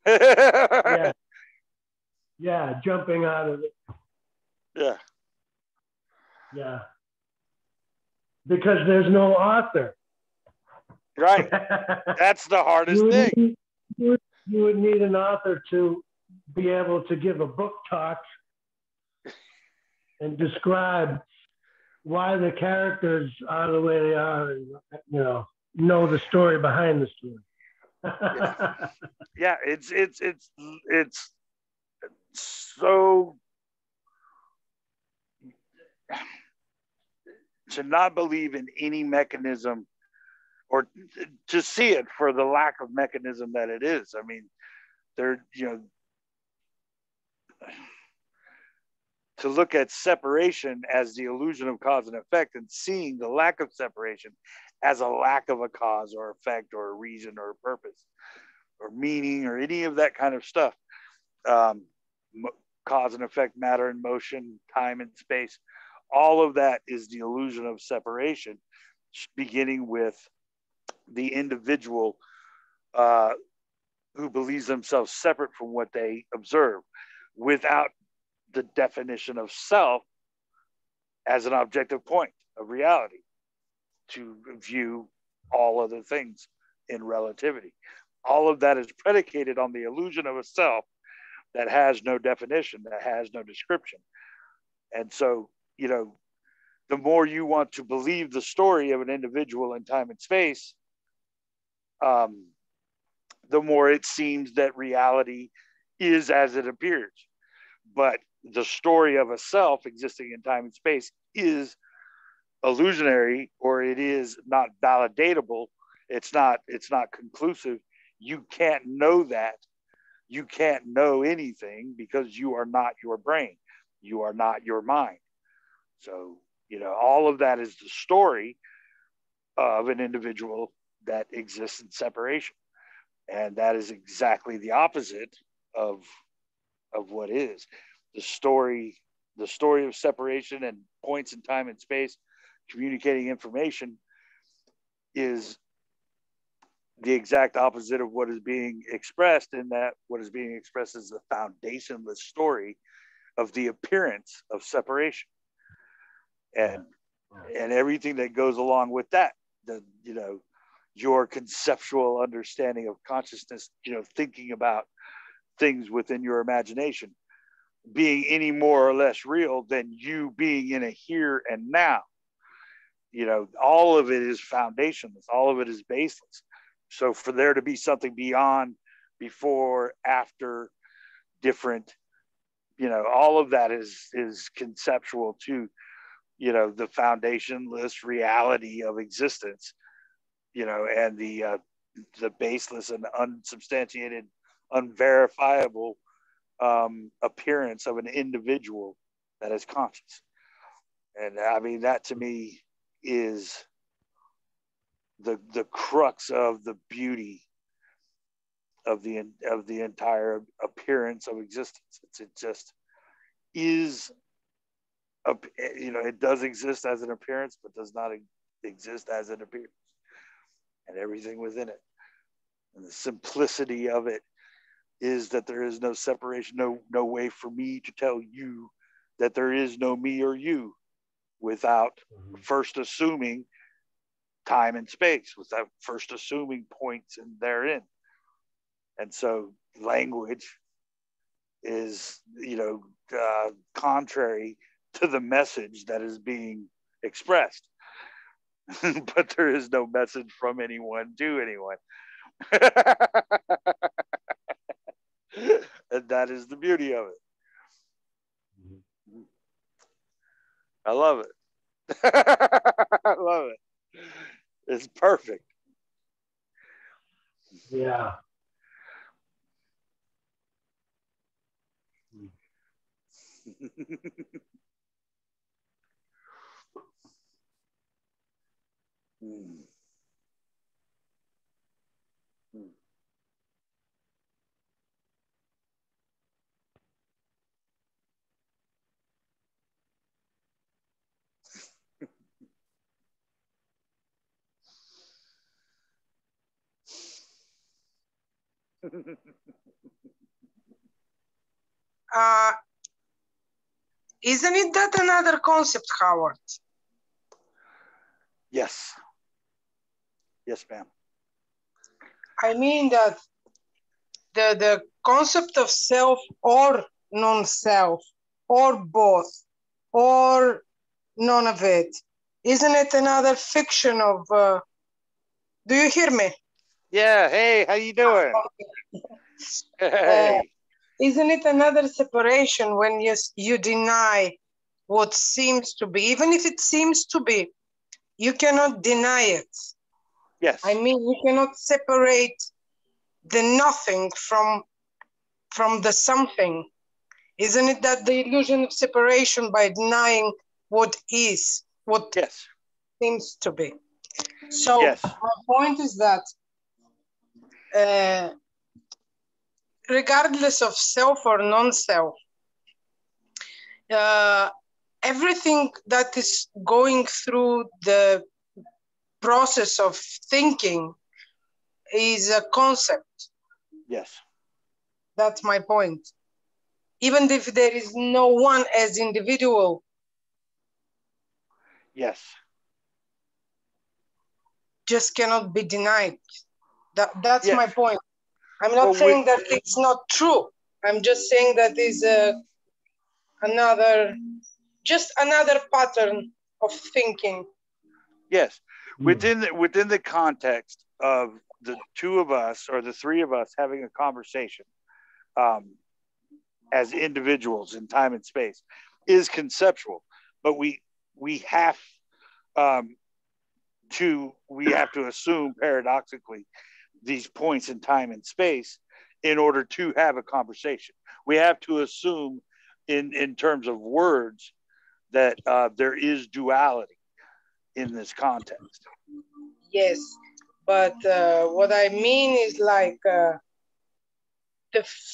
Yeah. Yeah, jumping out of it. Yeah. Yeah. because there's no author. Right. That's the hardest thing. You would need an author to be able to give a book talk and describe why the characters are the way they are, and, know the story behind the story. Yeah, it's so, to not believe in any mechanism, or to see it for the lack of mechanism that it is. I mean, to look at separation as the illusion of cause and effect, and seeing the lack of separation as a lack of a cause or effect or a reason or a purpose or meaning or any of that kind of stuff. Cause and effect, matter and motion, time and space, all of that is the illusion of separation, beginning with the individual who believes themselves separate from what they observe, without the definition of self as an objective point of reality to view all other things in relativity. All of that is predicated on the illusion of a self that has no definition, that has no description. And so, the more you want to believe the story of an individual in time and space, the more it seems that reality is as it appears. But the story of a self existing in time and space is illusionary, or it is not validatable. It's not conclusive. You can't know that. You can't know anything because you are not your brain. You are not your mind. So, all of that is the story of an individual that exists in separation. And that is exactly the opposite of what is. The story of separation and points in time and space communicating information is the exact opposite of what is being expressed, in that what is being expressed is the foundationless story of the appearance of separation and everything that goes along with that. Your conceptual understanding of consciousness, thinking about things within your imagination being any more or less real than you being in a here and now. All of it is foundationless. All of it is baseless. So for there to be something beyond, before, after, different, all of that is conceptual to, the foundationless reality of existence, and the baseless and unsubstantiated, unverifiable appearance of an individual that is conscious. And I mean, that to me is the crux of the beauty of the entire appearance of existence. It just is, it does exist as an appearance, but does not exist as it appears, and everything within it. And the simplicity of it is that there is no separation, no way for me to tell you that there is no me or you without first assuming time and space, without first assuming points in therein. And so language is, contrary to the message that is being expressed. But there is no message from anyone to anyone. And that is the beauty of it. I love it. I love it. It's perfect. Yeah. Isn't it that another concept, Howard? Yes. Yes, ma'am. I mean that the concept of self or non-self or both or none of it, isn't it another fiction of do you hear me? Yeah, hey, how you doing? Hey. Isn't it another separation when you deny what seems to be, even if it seems to be, you cannot deny it. Yes. I mean, you cannot separate the nothing from the something. Isn't it that the illusion of separation by denying what is, what yes. seems to be? So yes. my point is that regardless of self or non-self, everything that is going through the process of thinking is a concept. Yes. That's my point. Even if there is no one as individual. Yes. Just cannot be denied. That's yes. my point. I'm not saying that it's not true. I'm just saying that is just another pattern of thinking. Yes, within the context of the two of us or the three of us having a conversation as individuals in time and space is conceptual, but we have to assume paradoxically these points in time and space in order to have a conversation. We have to assume in terms of words that there is duality in this context. Yes, but what I mean is like the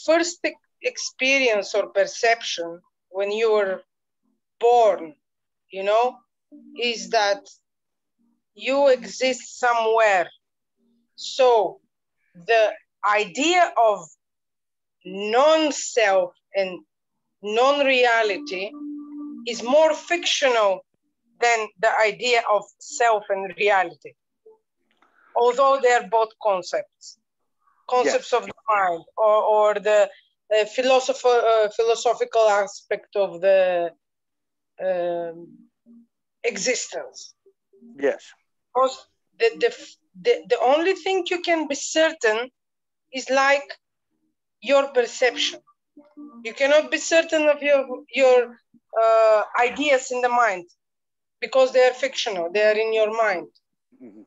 first experience or perception when you were born, you know, is that you exist somewhere. So the idea of non-self and non-reality is more fictional than the idea of self and reality. Although they're both concepts yes. of the mind or the philosophical aspect of the existence. Yes. Because the only thing you can be certain is like your perception. You cannot be certain of your ideas in the mind because they are fictional. They are in your mind. Mm-hmm.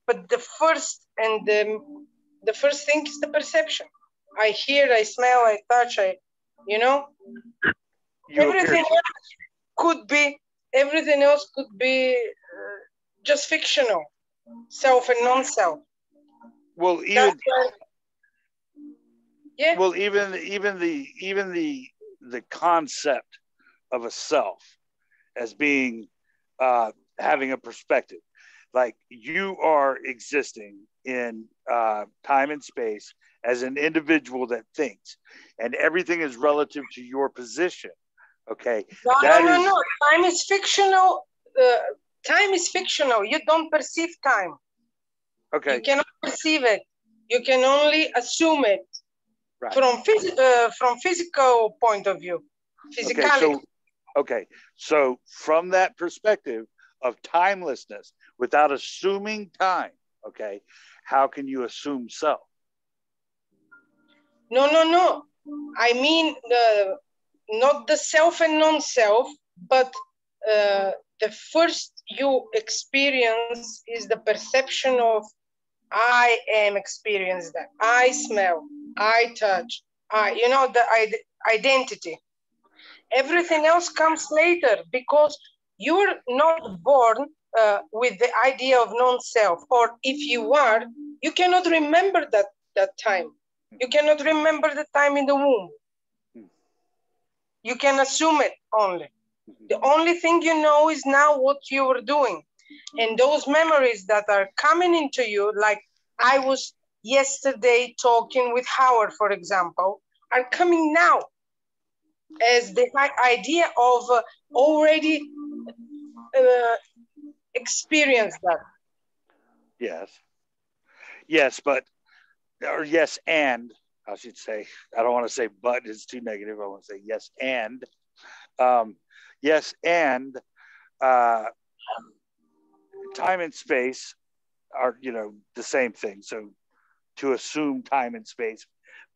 But the first thing is the perception. I hear, I smell, I touch, everything else could be just fictional, self and non-self. Well, even well, even the concept of a self as being having a perspective, like you are existing in time and space as an individual that thinks, and everything is relative to your position. Okay. No. Time is fictional. Time is fictional. You don't perceive time. Okay. You cannot perceive it. You can only assume it. Right. From physical point of view. Physicality. Okay. So from that perspective of timelessness, without assuming time, okay, how can you assume self? No. I mean not the self and non-self, but the first you experience is the perception of I am experienced that. I smell, I touch, the identity. Everything else comes later because you're not born with the idea of non-self, or if you are, you cannot remember that time. You cannot remember the time in the womb. You can assume it only. The only thing you know is now what you were doing. And those memories that are coming into you, like I was yesterday talking with Howard, for example, are coming now as the idea of already experience that. Yes. Yes, but, or yes, and I should say, I don't want to say but, it's too negative. I want to say yes, and. Yes, and time and space are, the same thing. So to assume time and space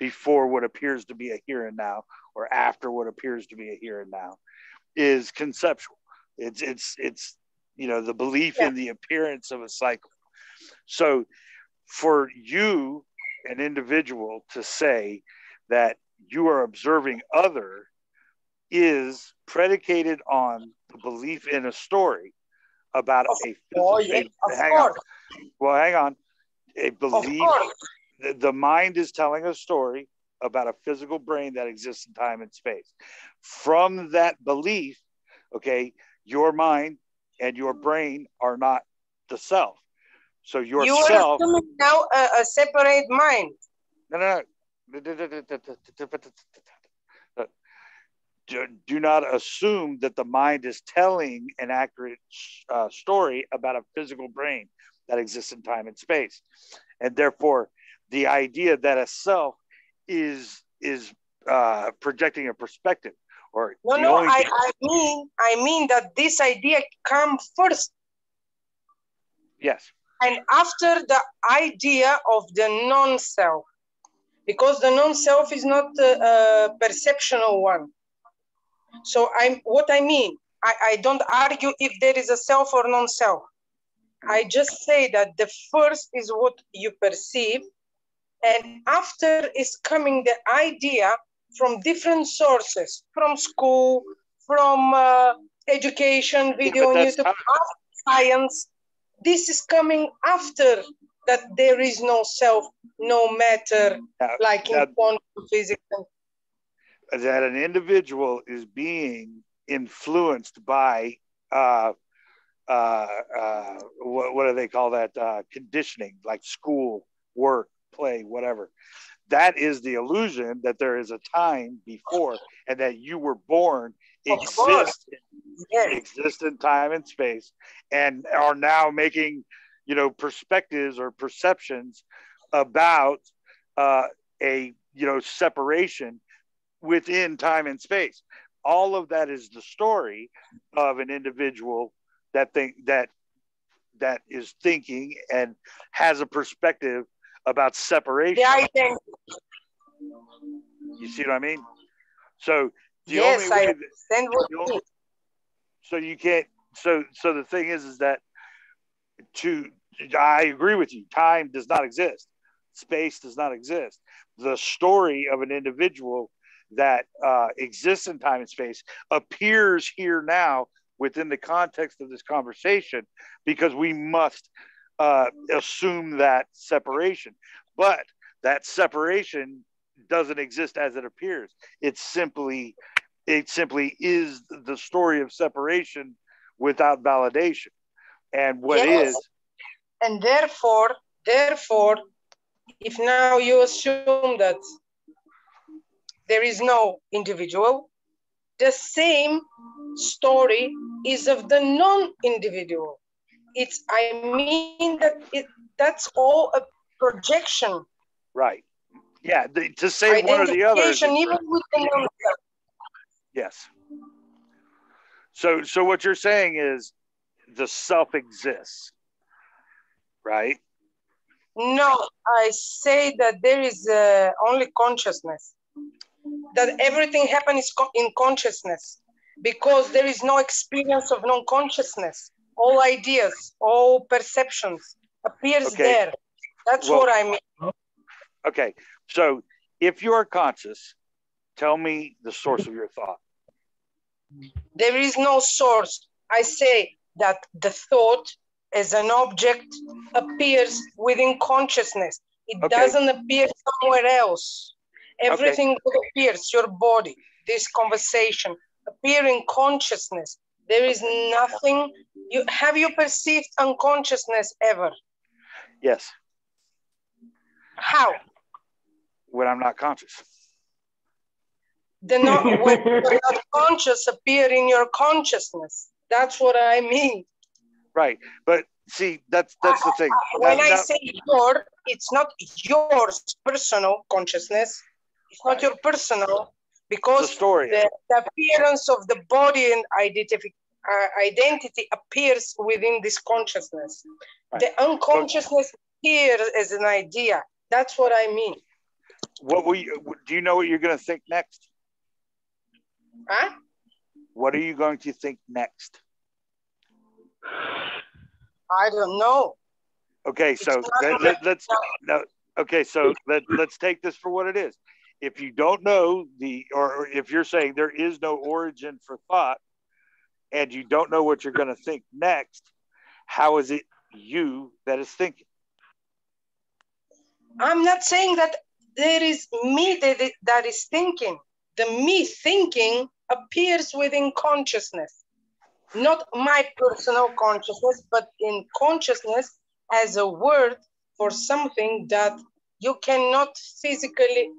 before what appears to be a here and now, or after what appears to be a here and now, is conceptual. It's the belief in the appearance of a cycle. So for you, an individual, to say that you are observing other is predicated on the belief in a story about a physical. Hang on. A belief. The mind is telling a story about a physical brain that exists in time and space. From that belief, okay, your mind and your brain are not the self. So your self. You are assuming now a separate mind. No. Do not assume that the mind is telling an accurate story about a physical brain that exists in time and space. And therefore, the idea that a self is projecting a perspective. I mean that this idea comes first. Yes. And after the idea of the non-self, because the non-self is not a perceptual one. So I don't argue if there is a self or non-self. I just say that the first is what you perceive, and after is coming the idea from different sources, from school, from education, video on YouTube, science. This is coming after that there is no self, no matter, like in quantum physics. That an individual is being influenced by what do they call that? Conditioning, like school, work, play, whatever. That is the illusion that there is a time before, and that you were born, exist in time and space, and are now making, perspectives or perceptions about a separation within time and space. All of that is the story of an individual that is thinking and has a perspective about separation. You see what I mean? So the only way so you can't. So the thing is that I agree with you. Time does not exist. Space does not exist. The story of an individual that exists in time and space appears here now within the context of this conversation, because we must assume that separation. But that separation doesn't exist as it appears. It simply is the story of separation without validation. And what is. And therefore, if now you assume that there is no individual, the same story is of the non-individual. That's all a projection. Right. Yeah, to say one or the other. Even with the non-self. Yes. So what you're saying is the self exists, right? No, I say that there is only consciousness. That everything happens in consciousness, because there is no experience of non-consciousness. All ideas, all perceptions appears there. That's what I mean. Okay, so if you are conscious, tell me the source of your thought. There is no source. I say that the thought as an object appears within consciousness. It doesn't appear somewhere else. Everything appears, your body, this conversation, appear in consciousness. There is nothing. Have you perceived unconsciousness ever? Yes. How? When I'm not conscious. When you're not conscious, appear in your consciousness. That's what I mean. Right. But see, that's the thing. When I say your, it's not yours personal consciousness. It's not your personal, because the appearance of the body and identity appears within this consciousness. Right. The unconsciousness appears as an idea. That's what I mean. Do you know what you're going to think next? Huh? What are you going to think next? I don't know. Okay, so let's take this for what it is. If you don't know or if you're saying there is no origin for thought, and you don't know what you're going to think next, how is it you that is thinking? I'm not saying that there is me that is thinking. The me thinking appears within consciousness. Not my personal consciousness, but in consciousness as a word for something that you cannot physically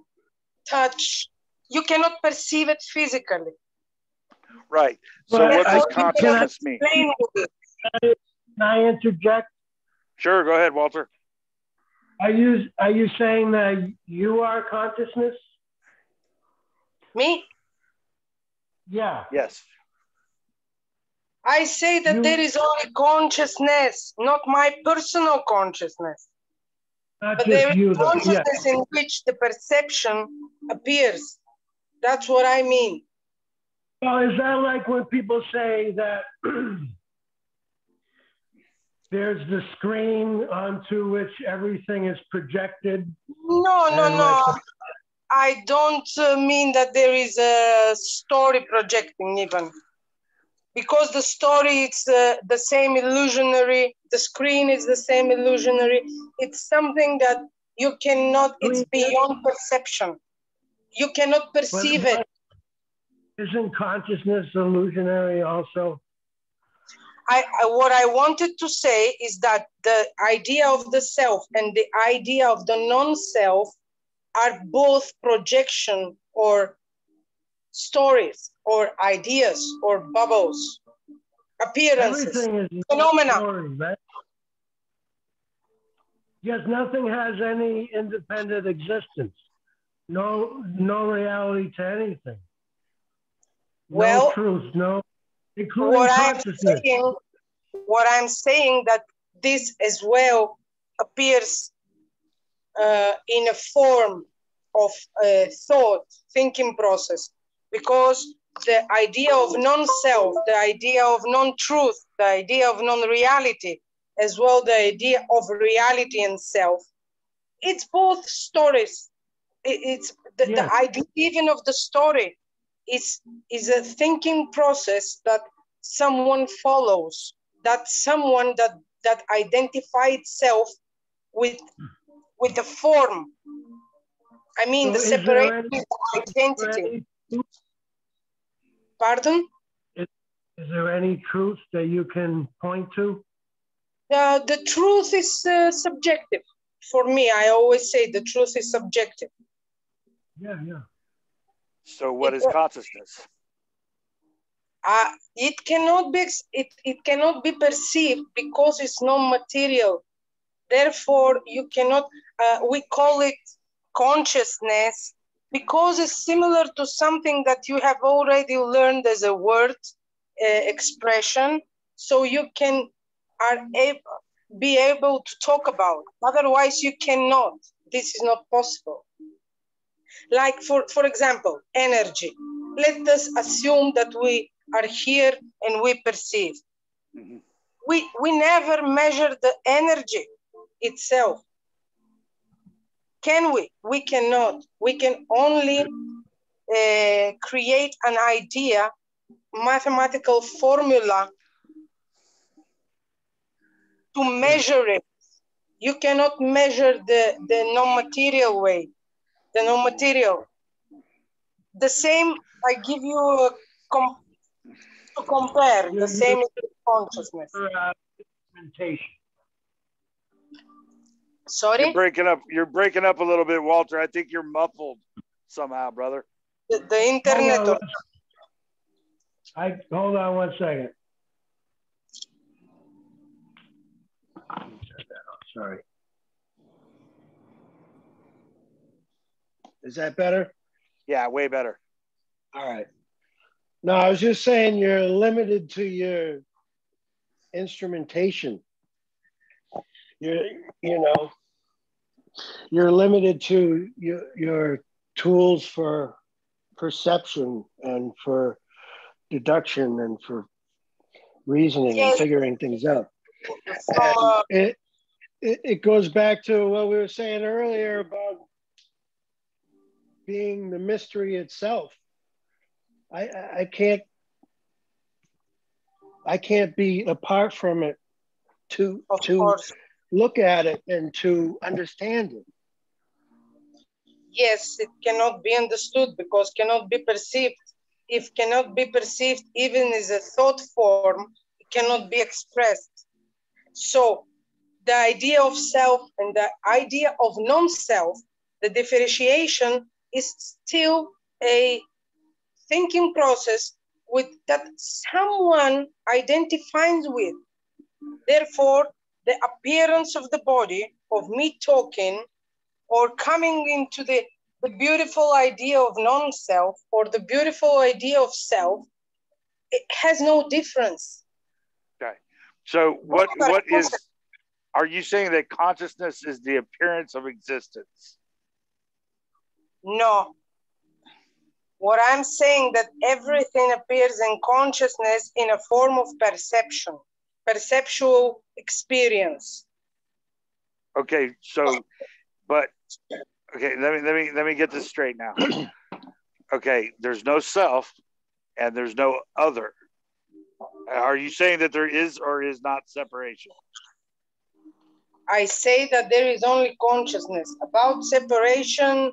touch. You cannot perceive it physically. Right. So what does consciousness mean? Can I interject? Sure, go ahead, Walter. Are you saying that you are consciousness? Me? Yeah. Yes. I say that there is only consciousness, not my personal consciousness. Not but just there is you, consciousness in which the perception appears. That's what I mean. Well, is that like when people say that there's the screen onto which everything is projected? No. I don't mean that there is a story projecting even. Because the story, it's the same illusionary, the screen is the same illusionary. It's something that you cannot, it's beyond perception. You cannot perceive it. Isn't consciousness illusionary also? What I wanted to say is that the idea of the self and the idea of the non-self are both projection or stories or ideas or bubbles, appearances, everything is phenomena. Story, right? Yes, nothing has any independent existence. No reality to anything. Well, no truth, no, including consciousness. What I'm saying that this as well appears in a form of thought, thinking process, because the idea of non-self, the idea of non-truth, the idea of non-reality, as well the idea of reality and self, it's both stories. It's the idea even of the story is a thinking process that someone follows, that someone that identifies itself with the form. I mean, So the separation of identity. Pardon? Is there any truth that you can point to? The truth is subjective. For me, I always say the truth is subjective. Yeah. So what is consciousness? It cannot be perceived because it's non-material. Therefore, you cannot. We call it consciousness because it's similar to something that you have already learned as a word expression, so you can be able to talk about. Otherwise, you cannot. This is not possible. Like for example, energy. Let us assume that we are here and we perceive. Mm-hmm. We never measure the energy itself. Can we? We cannot. We can only create an idea, mathematical formula to measure it. You cannot measure the non-material way, the non-material. The same, I give you to compare, the same consciousness. Sorry? You're breaking up a little bit, Walter. I think you're muffled somehow, brother. The internet. Hold on 1 second. Sorry. Is that better? Yeah, way better. All right. No, I was just saying you're limited to your instrumentation. You're limited to your tools for perception and for deduction and for reasoning and figuring things out. And it goes back to what we were saying earlier about being the mystery itself. I can't be apart from it to look at it and to understand it. Yes, it cannot be understood because cannot be perceived. If cannot be perceived even as a thought form, it cannot be expressed. So the idea of self and the idea of non-self, the differentiation is still a thinking process with that someone identifies with. Therefore, the appearance of the body, of me talking, or coming into the beautiful idea of non-self or the beautiful idea of self, it has no difference. Okay. So are you saying that consciousness is the appearance of existence? No. What I'm saying that everything appears in consciousness in a form of perception, perceptual experience. Okay, so, but okay, let me get this straight now. Okay, there's no self and there's no other. Are you saying that there is or is not separation? I say that there is only consciousness. About separation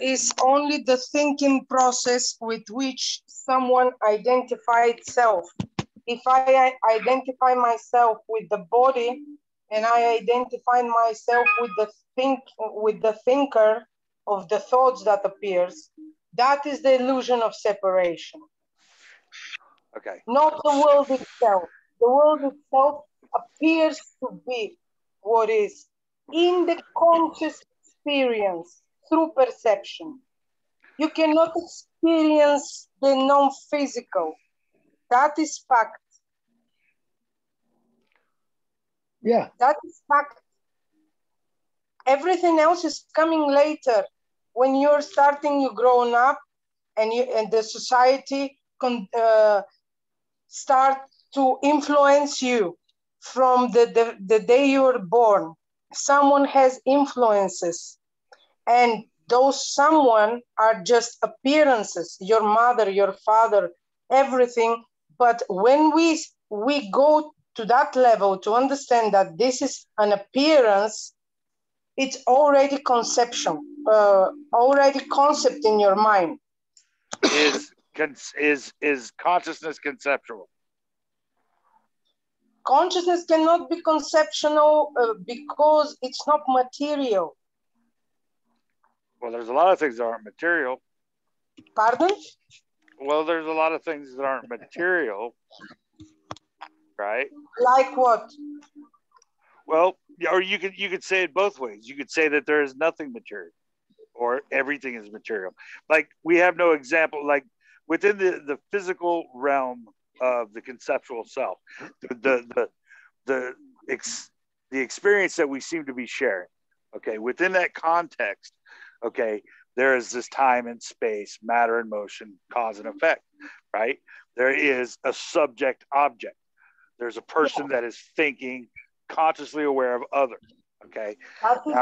is only the thinking process with which someone identified self. If I identify myself with the body and I identify myself with the thinker of the thoughts that appears, that is the illusion of separation. Okay. Not the world itself. The world itself appears to be what is in the conscious experience through perception. You cannot experience the non-physical. That is fact. Yeah. That is fact. Everything else is coming later. When you're starting, you're growing up, and the society start to influence you from the day you were born. Someone has influences, and those someone are just appearances, your mother, your father, everything. But when we go to that level to understand that this is an appearance, it's already conception, already concept in your mind. Is consciousness conceptual? Consciousness cannot be conceptual because it's not material. Well, there's a lot of things that aren't material. Pardon? Well, there's a lot of things that aren't material, right? Like what? Well, or you could say it both ways. You could say that there is nothing material, or everything is material. Like we have no example. Like within the physical realm of the conceptual self, the experience that we seem to be sharing. Okay, within that context, okay, there is this time and space, matter and motion, cause and effect, right? There is a subject object. There's a person that is thinking, consciously aware of others. Okay. I think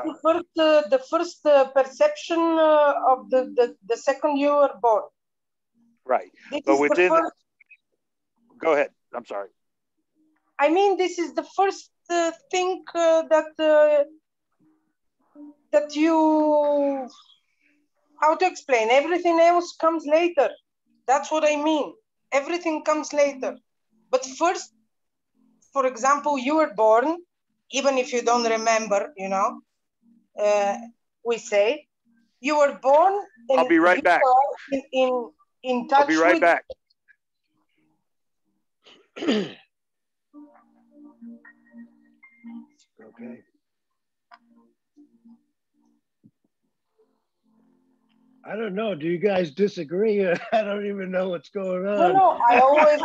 the first perception of the second you were born. Right. This but is within the first, go ahead. I'm sorry. I mean, this is the first thing that you, how to explain? Everything else comes later. That's what I mean. Everything comes later. But first, for example, you were born, even if you don't remember, you know, we say, you were born. And I'll be right back. In touch I'll be right with, back. Okay. I don't know. Do you guys disagree? I don't even know what's going on. No, I always,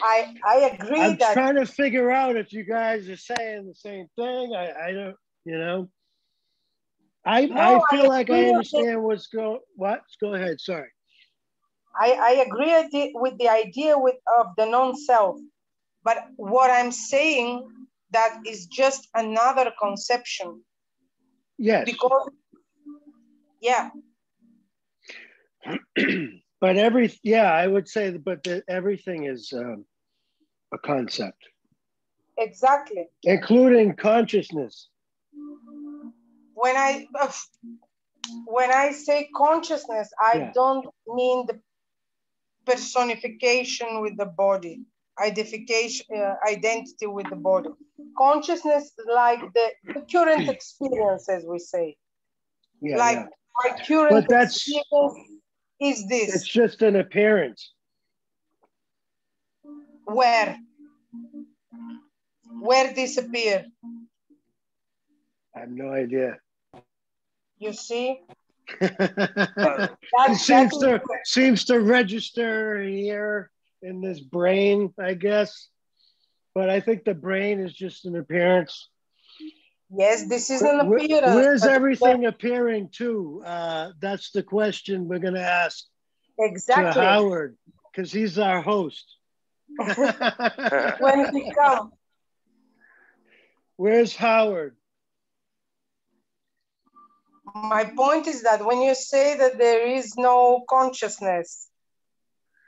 I agree. I'm trying to figure out if you guys are saying the same thing. I don't, you know. I feel like I understand what's going. What? Go ahead. Sorry. I agree with the idea of the non-self, but what I'm saying that is just another conception. Yes. Because, yeah. But I would say, but everything is a concept. Exactly. Including consciousness. When I say consciousness, I don't mean the personification with the body, identity with the body. Consciousness, like the current experience, as we say. Yeah, like my current experience is this. It's just an appearance. Where disappear? I have no idea. You see? It seems to register here in this brain, I guess. But I think the brain is just an appearance. Yes, this is an appearance. Where's everything appearing to? That's the question we're going to ask to Howard, because he's our host. When he comes. Where's Howard? My point is that when you say that there is no consciousness,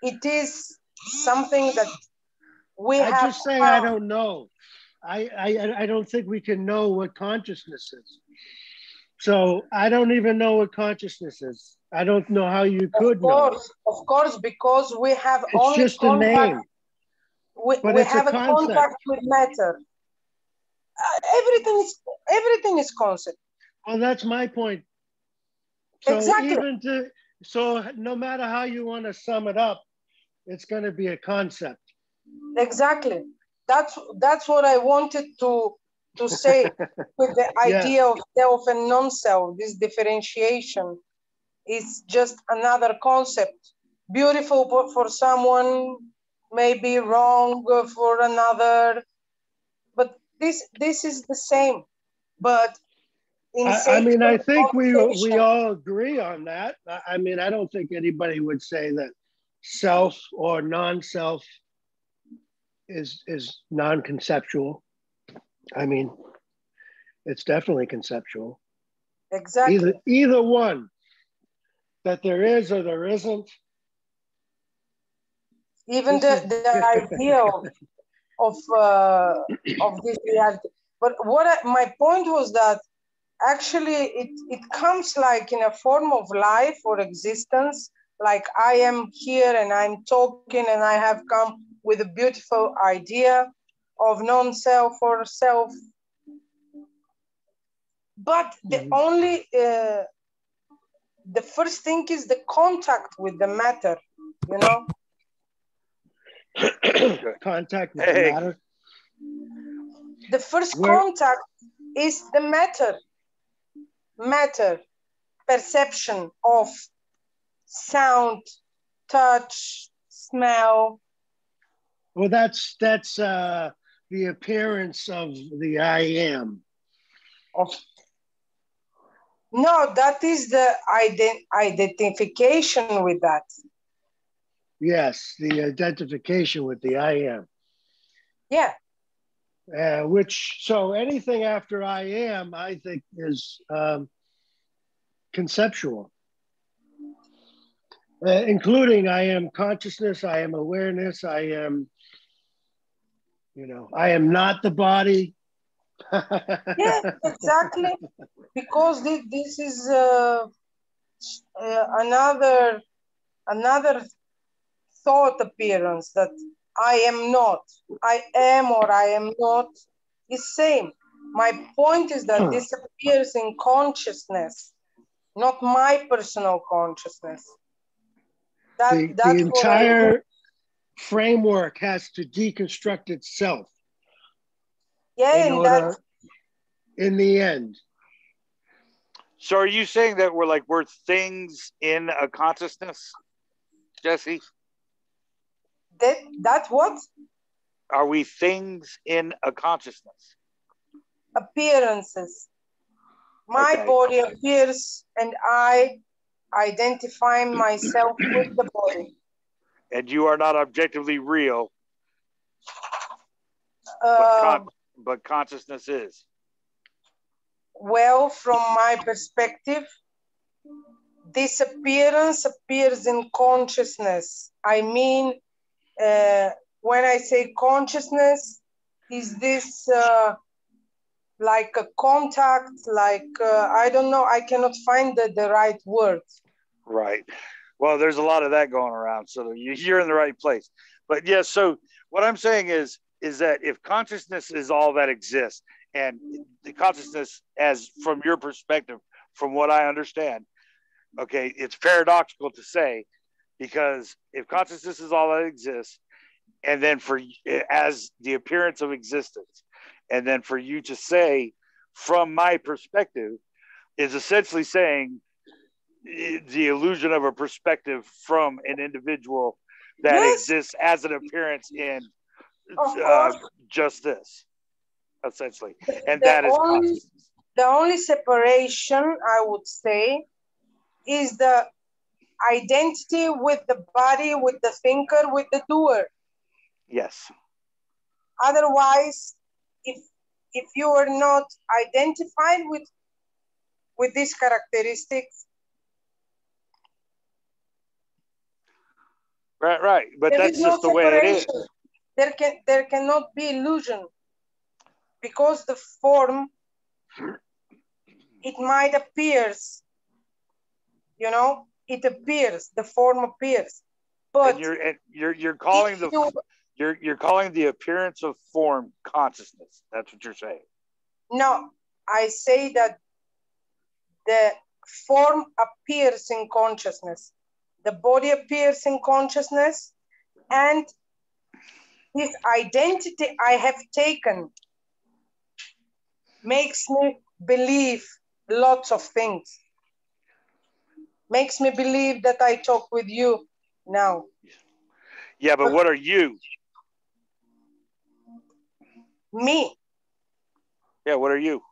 it is something that we have. I just say I don't know. I don't think we can know what consciousness is. So I don't even know what consciousness is. I don't know how you could know. Of course, because we have it's only just a name. We have a contact with matter. Everything is concept. Well, that's my point. So exactly. So no matter how you want to sum it up, it's going to be a concept. Exactly. That's what I wanted to say with the idea of self and non-self. This differentiation is just another concept. Beautiful for someone, maybe wrong for another, but this is the same. But I mean, I think we all agree on that. I mean, I don't think anybody would say that self or non-self is non-conceptual. I mean, it's definitely conceptual. Exactly. Either one, that there is or there isn't. Even the idea of this reality. But my point was that actually it comes like in a form of life or existence. Like I am here and I'm talking and I have come with a beautiful idea of non-self or self. But the only, the first thing is the contact with the matter, you know? Contact with the matter? The first contact is the matter, perception of sound, touch, smell. Well, that's the appearance of the I am. No, that is the identification with that. Yes, the identification with the I am. Yeah. So anything after I am, I think is conceptual. Including I am consciousness, I am awareness, I am, I am not the body. Yeah, exactly. Because this is another thought appearance that I am not. I am or I am not is same. My point is that this appears in consciousness, not my personal consciousness. The entire framework has to deconstruct itself. Yeah, in the end. So are you saying that we're things in a consciousness, Jesse? That what? Are we things in a consciousness? Appearances. My body appears and I identify myself with the body. And you are not objectively real, but consciousness is. Well, from my perspective, this appearance appears in consciousness. I mean, when I say consciousness, is this like a contact, like, I don't know, I cannot find the right word. Right. Well, there's a lot of that going around, so you're in the right place. But yes, so what I'm saying is that if consciousness is all that exists, and the consciousness, as from your perspective, from what I understand, okay, it's paradoxical to say, because if consciousness is all that exists, and then as the appearance of existence, and then for you to say, from my perspective, is essentially saying the illusion of a perspective from an individual that exists as an appearance in just this, essentially. And that is consciousness. The only separation, I would say, is the identity with the body, with the thinker, with the doer. Yes. Otherwise, if you are not identified with these characteristics, right, but that's just the way it is. There cannot be illusion, because the form, it might appears, you know, it appears, the form appears, but and you're calling you're calling the appearance of form consciousness. That's what you're saying. No, I say that the form appears in consciousness, the body appears in consciousness, and this identity I have taken makes me believe lots of things. Makes me believe that I talk with you now. Yeah, but what are you? Me. Yeah, what are you?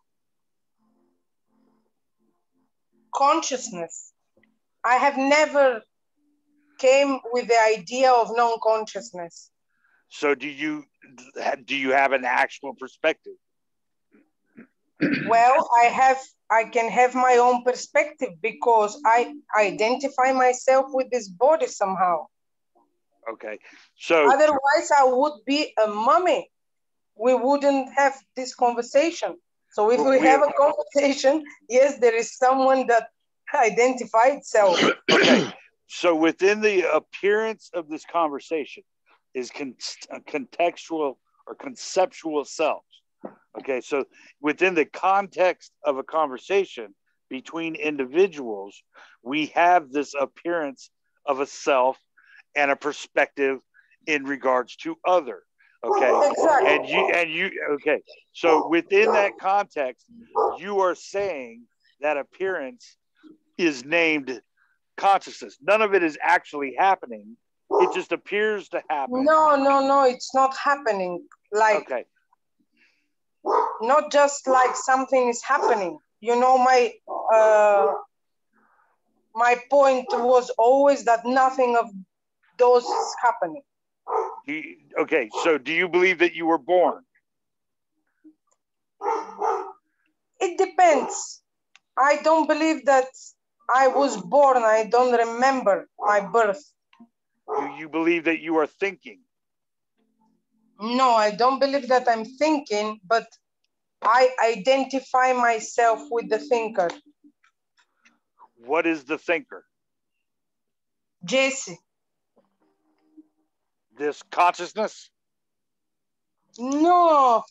Consciousness. I have never came with the idea of non-consciousness. So do you have an actual perspective? Well, I can have my own perspective because I identify myself with this body somehow. Okay. So otherwise I would be a mummy. We wouldn't have this conversation. So if we have a conversation, yes, there is someone that identifies itself. Okay. So within the appearance of this conversation is contextual or conceptual selves. Okay. So within the context of a conversation between individuals, we have this appearance of a self and a perspective in regards to other. Okay. Exactly. And you okay. So within that context, you are saying that appearance is named consciousness. None of it is actually happening. It just appears to happen. No, it's not happening. Like, okay. Not just like something is happening. You know, my point was always that nothing of those is happening. Okay, so do you believe that you were born? It depends. I don't believe that I was born. I don't remember my birth. You believe that you are thinking? No, I don't believe that I'm thinking, but I identify myself with the thinker. What is the thinker? Jesse. This consciousness? No,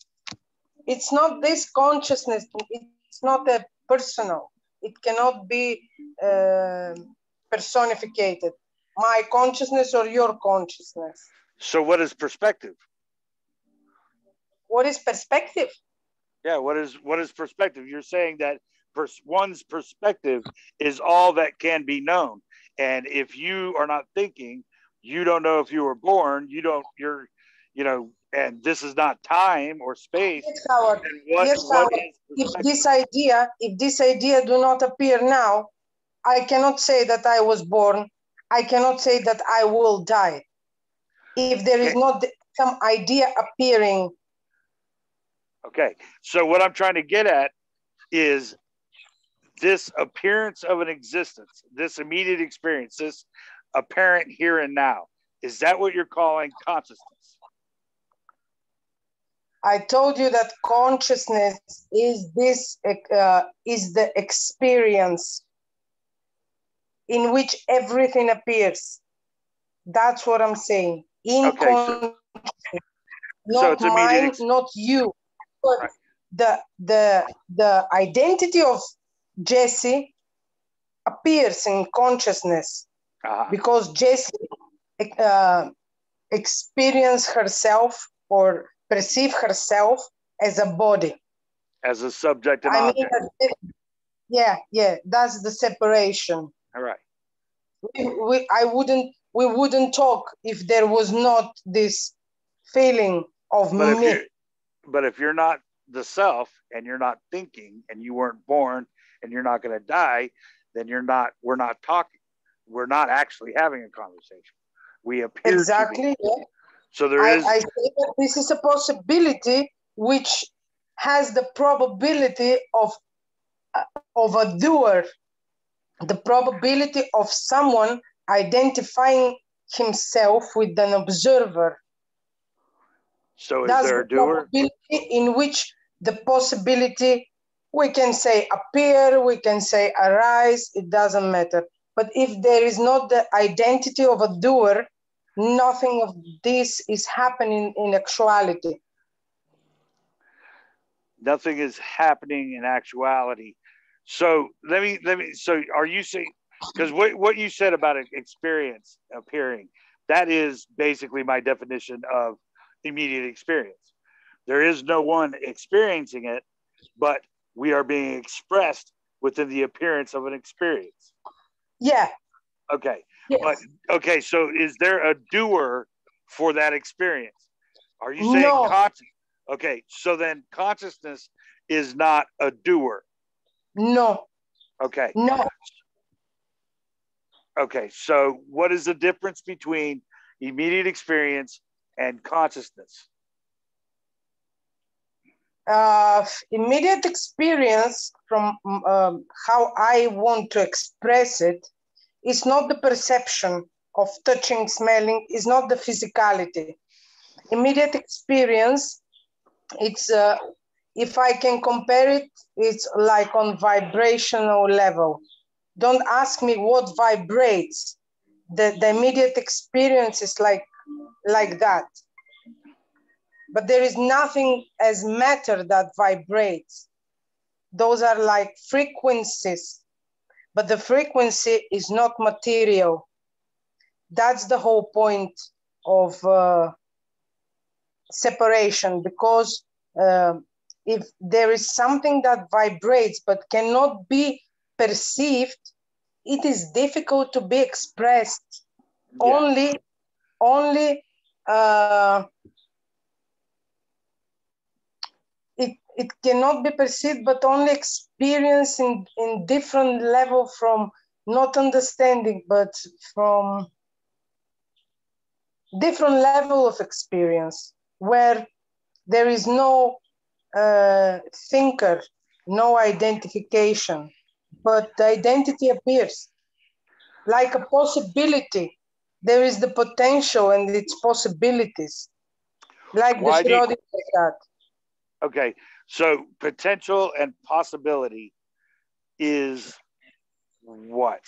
it's not this consciousness. It's not a personal. It cannot be personified. My consciousness or your consciousness. So what is perspective? What is perspective? Yeah, what is perspective? You're saying that one's perspective is all that can be known. And if you are not thinking, you don't know if you were born, and this is not time or space. Yes, Howard. What Howard. is If this idea do not appear now, I cannot say that I was born. I cannot say that I will die. If there is not some idea appearing. Okay, so what I'm trying to get at is this appearance of an existence, this immediate experience, this apparent here and now. Is that what you're calling consciousness? I told you that consciousness is the experience in which everything appears. That's what I'm saying. Not mine, not you. But right. the identity of Jessie appears in consciousness because Jessie experiences herself or perceive herself as a body, as a subject and object. That's the separation. All right. We wouldn't talk if there was not this feeling of me. But if you're not the self and you're not thinking and you weren't born and you're not going to die, then we're not talking. We're not actually having a conversation. We appear exactly. To be. Yeah. So I say that this is a possibility which has the probability of a doer, the probability of someone identifying himself with an observer. So is there a doer? In which the possibility, we can say appear, we can say arise, it doesn't matter. But if there is not the identity of a doer, nothing of this is happening in actuality. Nothing is happening in actuality. So so are you saying, because what you said about experience appearing, that is basically my definition of immediate experience. There is no one experiencing it, but we are being expressed within the appearance of an experience. Yeah. Okay. Yes. But okay, so is there a doer for that experience? Are you saying conscious? Okay, so then consciousness is not a doer. No. Okay. No. Okay, so what is the difference between immediate experience and consciousness? Immediate experience, from how I want to express it, is not the perception of touching, smelling, is not the physicality. Immediate experience, it's if I can compare it, it's like on vibrational level. Don't ask me what vibrates. The immediate experience is like that. But there is nothing as matter that vibrates. Those are like frequencies, but the frequency is not material. That's the whole point of separation, because if there is something that vibrates but cannot be perceived, it is difficult to be expressed. Yeah. Only it cannot be perceived, but only experienced in different level, from not understanding, but from different level of experience, where there is no thinker, no identification, but the identity appears like a possibility. There is the potential and its possibilities, like the Schrodinger cat. Okay, so potential and possibility is what?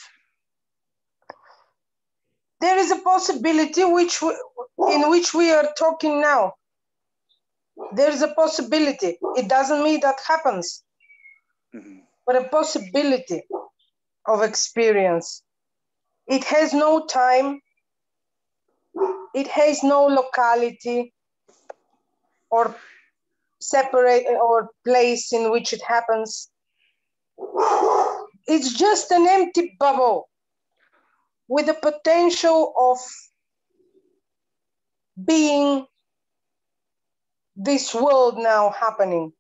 There is a possibility in which we are talking now. There is a possibility. It doesn't mean that happens, but a possibility of experience. It has no time. It has no locality or separate or place in which it happens. It's just an empty bubble with the potential of being this world now happening.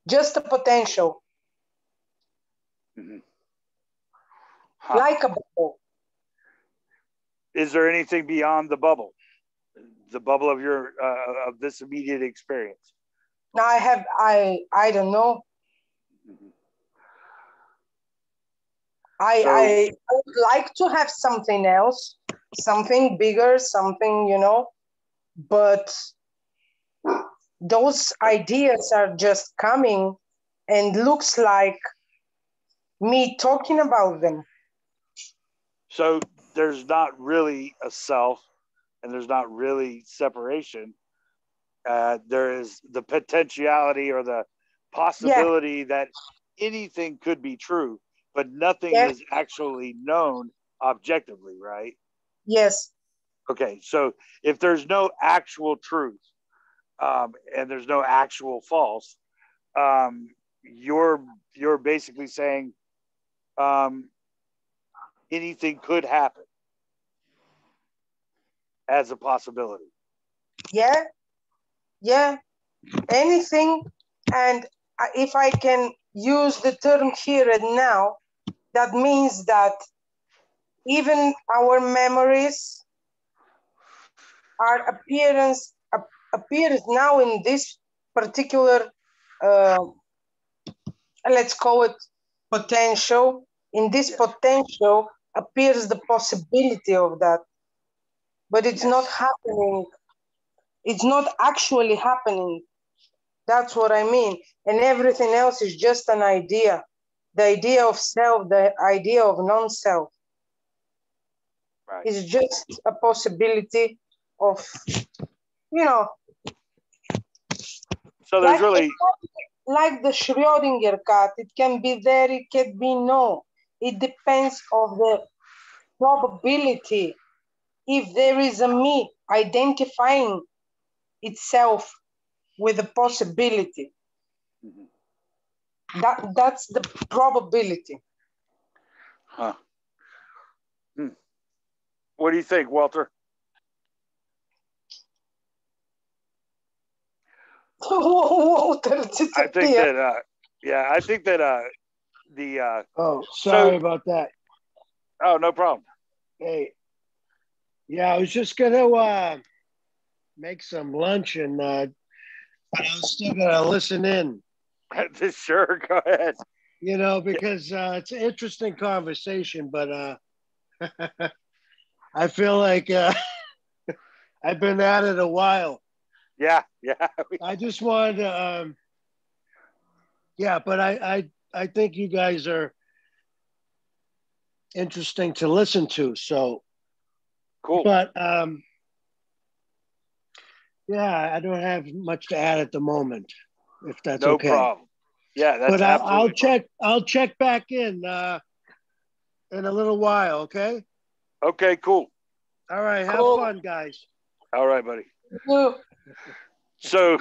Just a potential. Mm-hmm. Like a bubble. Is there anything beyond the bubble? The bubble of your of this immediate experience? Now I don't know. Mm-hmm. I would like to have something else, something bigger, something, you know, but those ideas are just coming and looks like me talking about them. So there's not really a self and there's not really separation. There is the potentiality or the possibility that anything could be true, but nothing is actually known objectively, right? Yes. Okay, so if there's no actual truth and there's no actual false, you're basically saying anything could happen as a possibility. Yeah, anything. And if I can use the term here and now, that means that even our memories are appears now in this particular, let's call it potential. In this potential appears the possibility of that, but it's not happening. It's not actually happening. That's what I mean. And everything else is just an idea. The idea of self, the idea of non-self. Right. It's just a possibility of, you know. So there's really... Like the Schrödinger cat, it can be there, it can be no. It depends on the probability. If there is a me identifying itself with a possibility, that's the probability. Huh. What do you think, Walter? Walter, I think that I think that the oh, sorry about that. Oh, no problem. Hey, yeah, I was just gonna make some lunch, and but I was still gonna listen in. Sure, go ahead. You know, because it's an interesting conversation, but I feel like I've been at it a while. Yeah. I just wanted to, but I think you guys are interesting to listen to. So cool. But I don't have much to add at the moment, if that's okay. No problem. Yeah, that's but absolutely I'll check back in a little while. Okay. Okay. Cool. All right. Have fun, guys. All right, buddy. So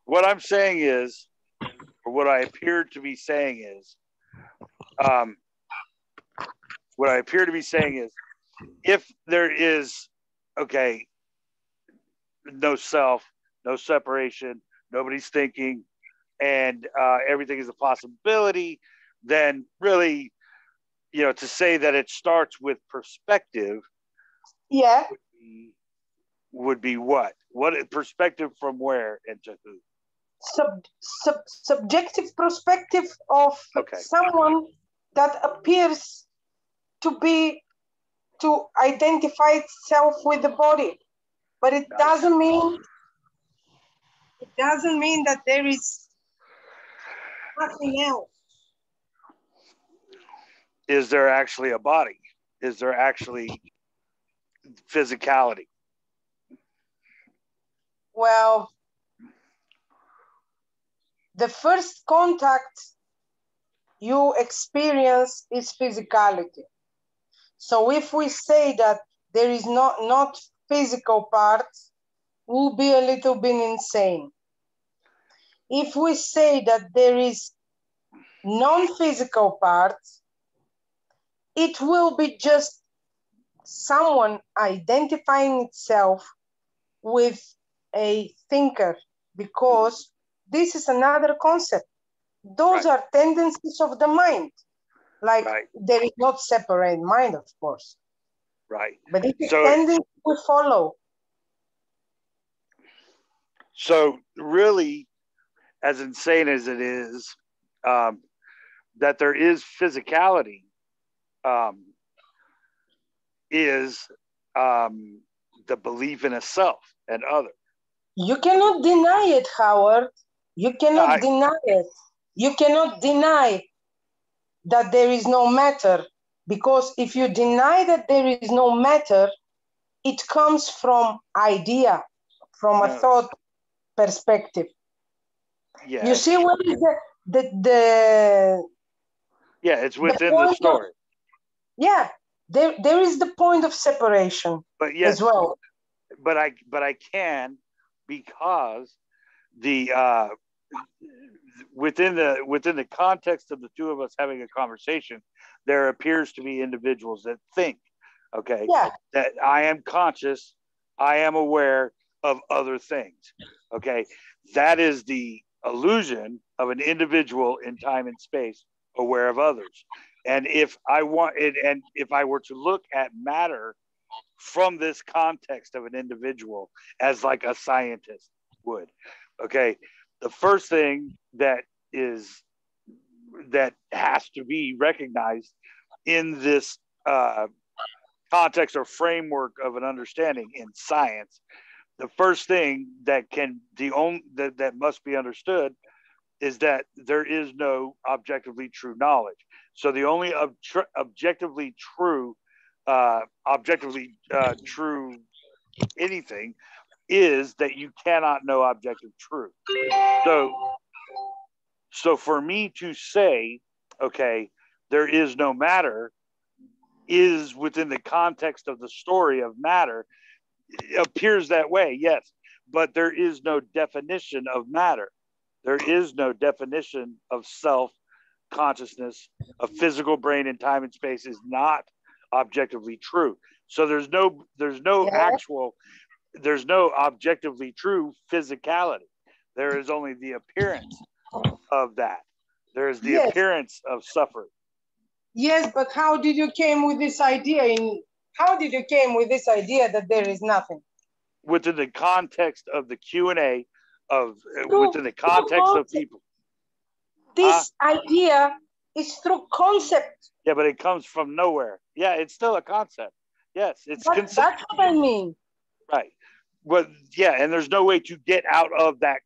what I'm saying is, or what I appear to be saying is, if there is, no self, no separation, nobody's thinking, and everything is a possibility, then really, to say that it starts with perspective, would be what? What perspective from where and to who? Subjective perspective of someone that appears to identify itself with the body, but it doesn't mean that there is nothing else. Is there actually a body? Is there actually physicality? Well, the first contact you experience is physicality. So if we say that there is not physical parts, will be a little bit insane. If we say that there is non-physical parts, it will be just someone identifying itself with a thinker, because this is another concept. Those are tendencies of the mind. Like there is not separate mind, of course. Right. But it is tendency we follow. So really, as insane as it is, that there is physicality, is the belief in a self and other. You cannot deny it, Howard. You cannot deny it. You cannot deny that there is no matter, because if you deny that there is no matter, it comes from idea, from a thought perspective. Yes. You see what is the yeah, it's within the story. There is the point of separation, but yes, as well. But I can, because the within the context of the two of us having a conversation, there appears to be individuals that think, that I am conscious, I am aware of other things. Okay, that is the illusion of an individual in time and space aware of others. And if I were to look at matter from this context of an individual as like a scientist would, the first thing that has to be recognized in this context or framework of an understanding in science, the first thing that must be understood is that there is no objectively true knowledge. So the only objectively true anything is that you cannot know objective truth. So for me to say, there is no matter, is within the context of the story of matter. It appears that way, yes, but there is no definition of matter. There is no definition of self consciousness. A physical brain in time and space is not objectively true. So there's no objectively true physicality. There is only the appearance of that. There is the appearance of suffering. Yes, but how did you came with this idea? How did you came with this idea that there is nothing? Within the context of the Q&A within the context of people. This idea is through concept. Yeah, but it comes from nowhere. Yeah, it's still a concept. Yes, it's concept. That's what I mean. Right. But and there's no way to get out of that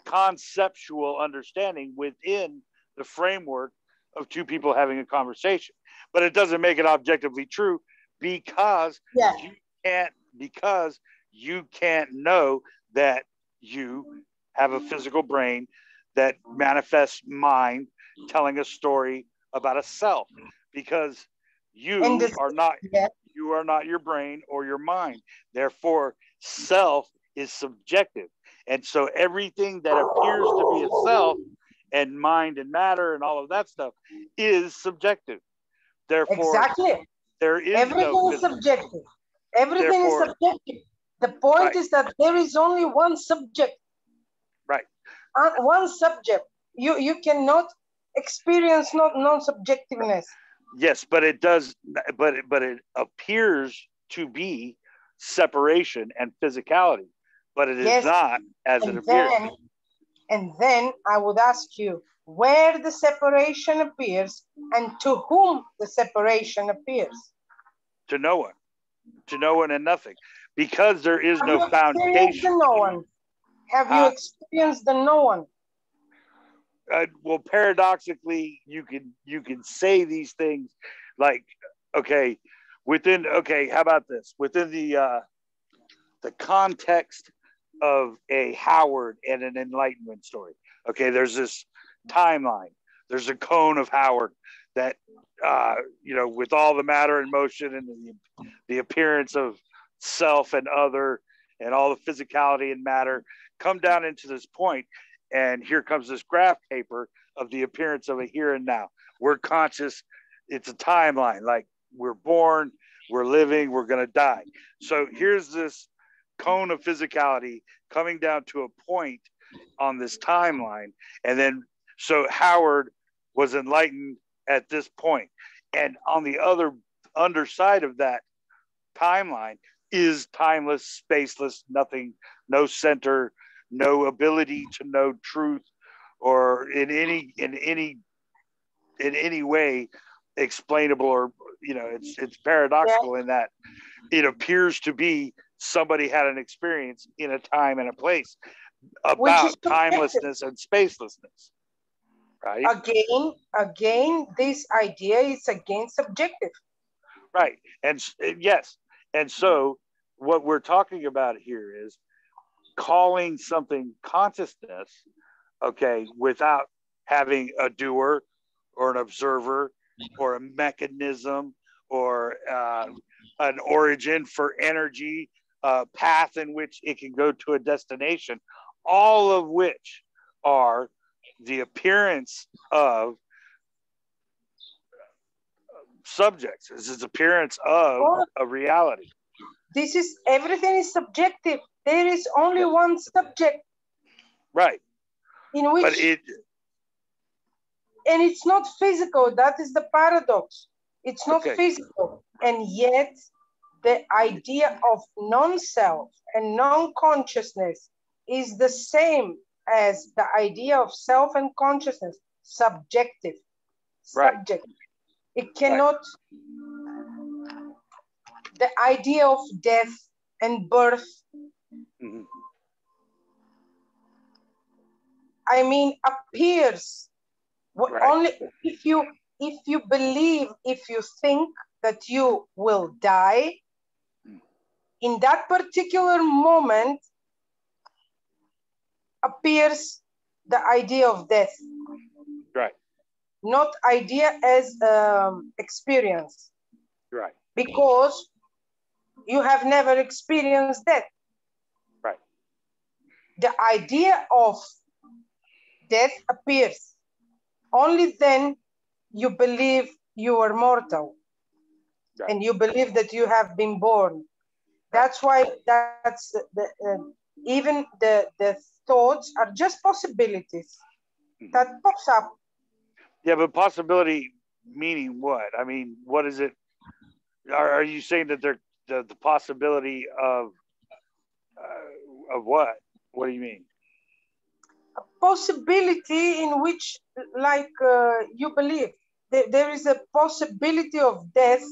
conceptual understanding within the framework of two people having a conversation. But it doesn't make it objectively true because you can't know that you have a physical brain that manifests mind telling a story about a self, because you are not your brain or your mind. Therefore, self is subjective. And so everything that appears to be a self and mind and matter and all of that stuff is subjective. Therefore, there is everything is subjective. Everything is subjective. The point is that there is only one subject. Right. One subject. You cannot experience non-subjectiveness. Yes, but it does. But it appears to be separation and physicality, but it is not as it appears. And then I would ask you where the separation appears and to whom the separation appears. To no one. To no one and nothing. Because there is no foundation. No one. Have you experienced the no one? Well, paradoxically, you can say these things like, how about this? Within the context of a Howard and an Enlightenment story. There's this timeline. There's a cone of Howard that, with all the matter and motion and the appearance of self and other and all the physicality and matter come down into this point, and here comes this graph paper of the appearance of a here and now. We're conscious. It's a timeline. Like we're born, we're living, we're going to die. So here's this cone of physicality coming down to a point on this timeline. And then, so Howard was enlightened at this point. And on the other underside of that timeline is timeless, spaceless, nothing, no center, no ability to know truth, or in any way explainable, or it's paradoxical in that it appears to be somebody had an experience in a time and a place about timelessness and spacelessness, right? Again, this idea is again subjective, right? And yes, and so what we're talking about here is calling something consciousness, okay, without having a doer or an observer or a mechanism or an origin for energy, a path in which it can go to a destination, all of which are the appearance of subjects. This is appearance of a reality. This is, everything is subjective. There is only one subject. Right. In which, and it's not physical. That is the paradox. It's not physical. And yet the idea of non-self and non-consciousness is the same as the idea of self and consciousness, subjective. Subject. It cannot, the idea of death and birth, I mean, appears only if you believe, if you think that you will die, in that particular moment appears the idea of death. Right. Not idea as experience. Right. Because you have never experienced death. Right. The idea of death appears. Only then you believe you are mortal. Right. And you believe that you have been born. That's why that's even the thoughts are just possibilities that pops up. Yeah, but possibility meaning what? I mean, what is it? Are you saying that they're the possibility of what? What do you mean? A possibility in which, like you believe, there is a possibility of death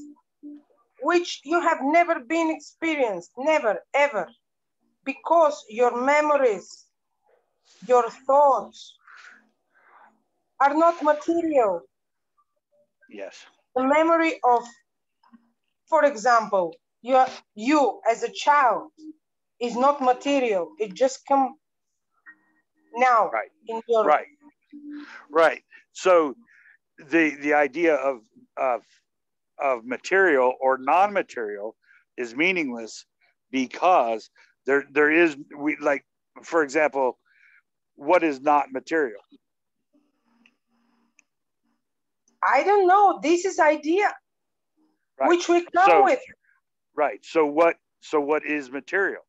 which you have never been experienced, never, ever, because your memories, your thoughts are not material. Yes. The memory of, for example, you as a child is not material. It just comes now in your right. So the idea of material or non-material is meaningless because there is, like, for example, what is not material? I don't know. This is idea which we come with. Right. So what is material?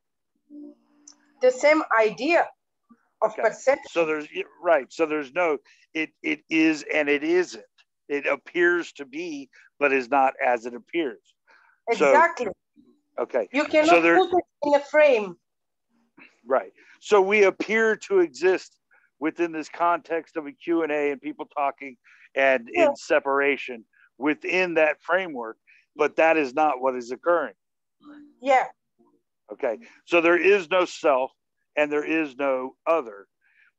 The same idea of perception. So there's no, it is and it isn't. It appears to be, but is not as it appears. Exactly. So, okay. You cannot put it in a frame. Right. So we appear to exist within this context of a Q&A and people talking and in separation within that framework, but that is not what is occurring. Yeah. Okay. So there is no self and there is no other.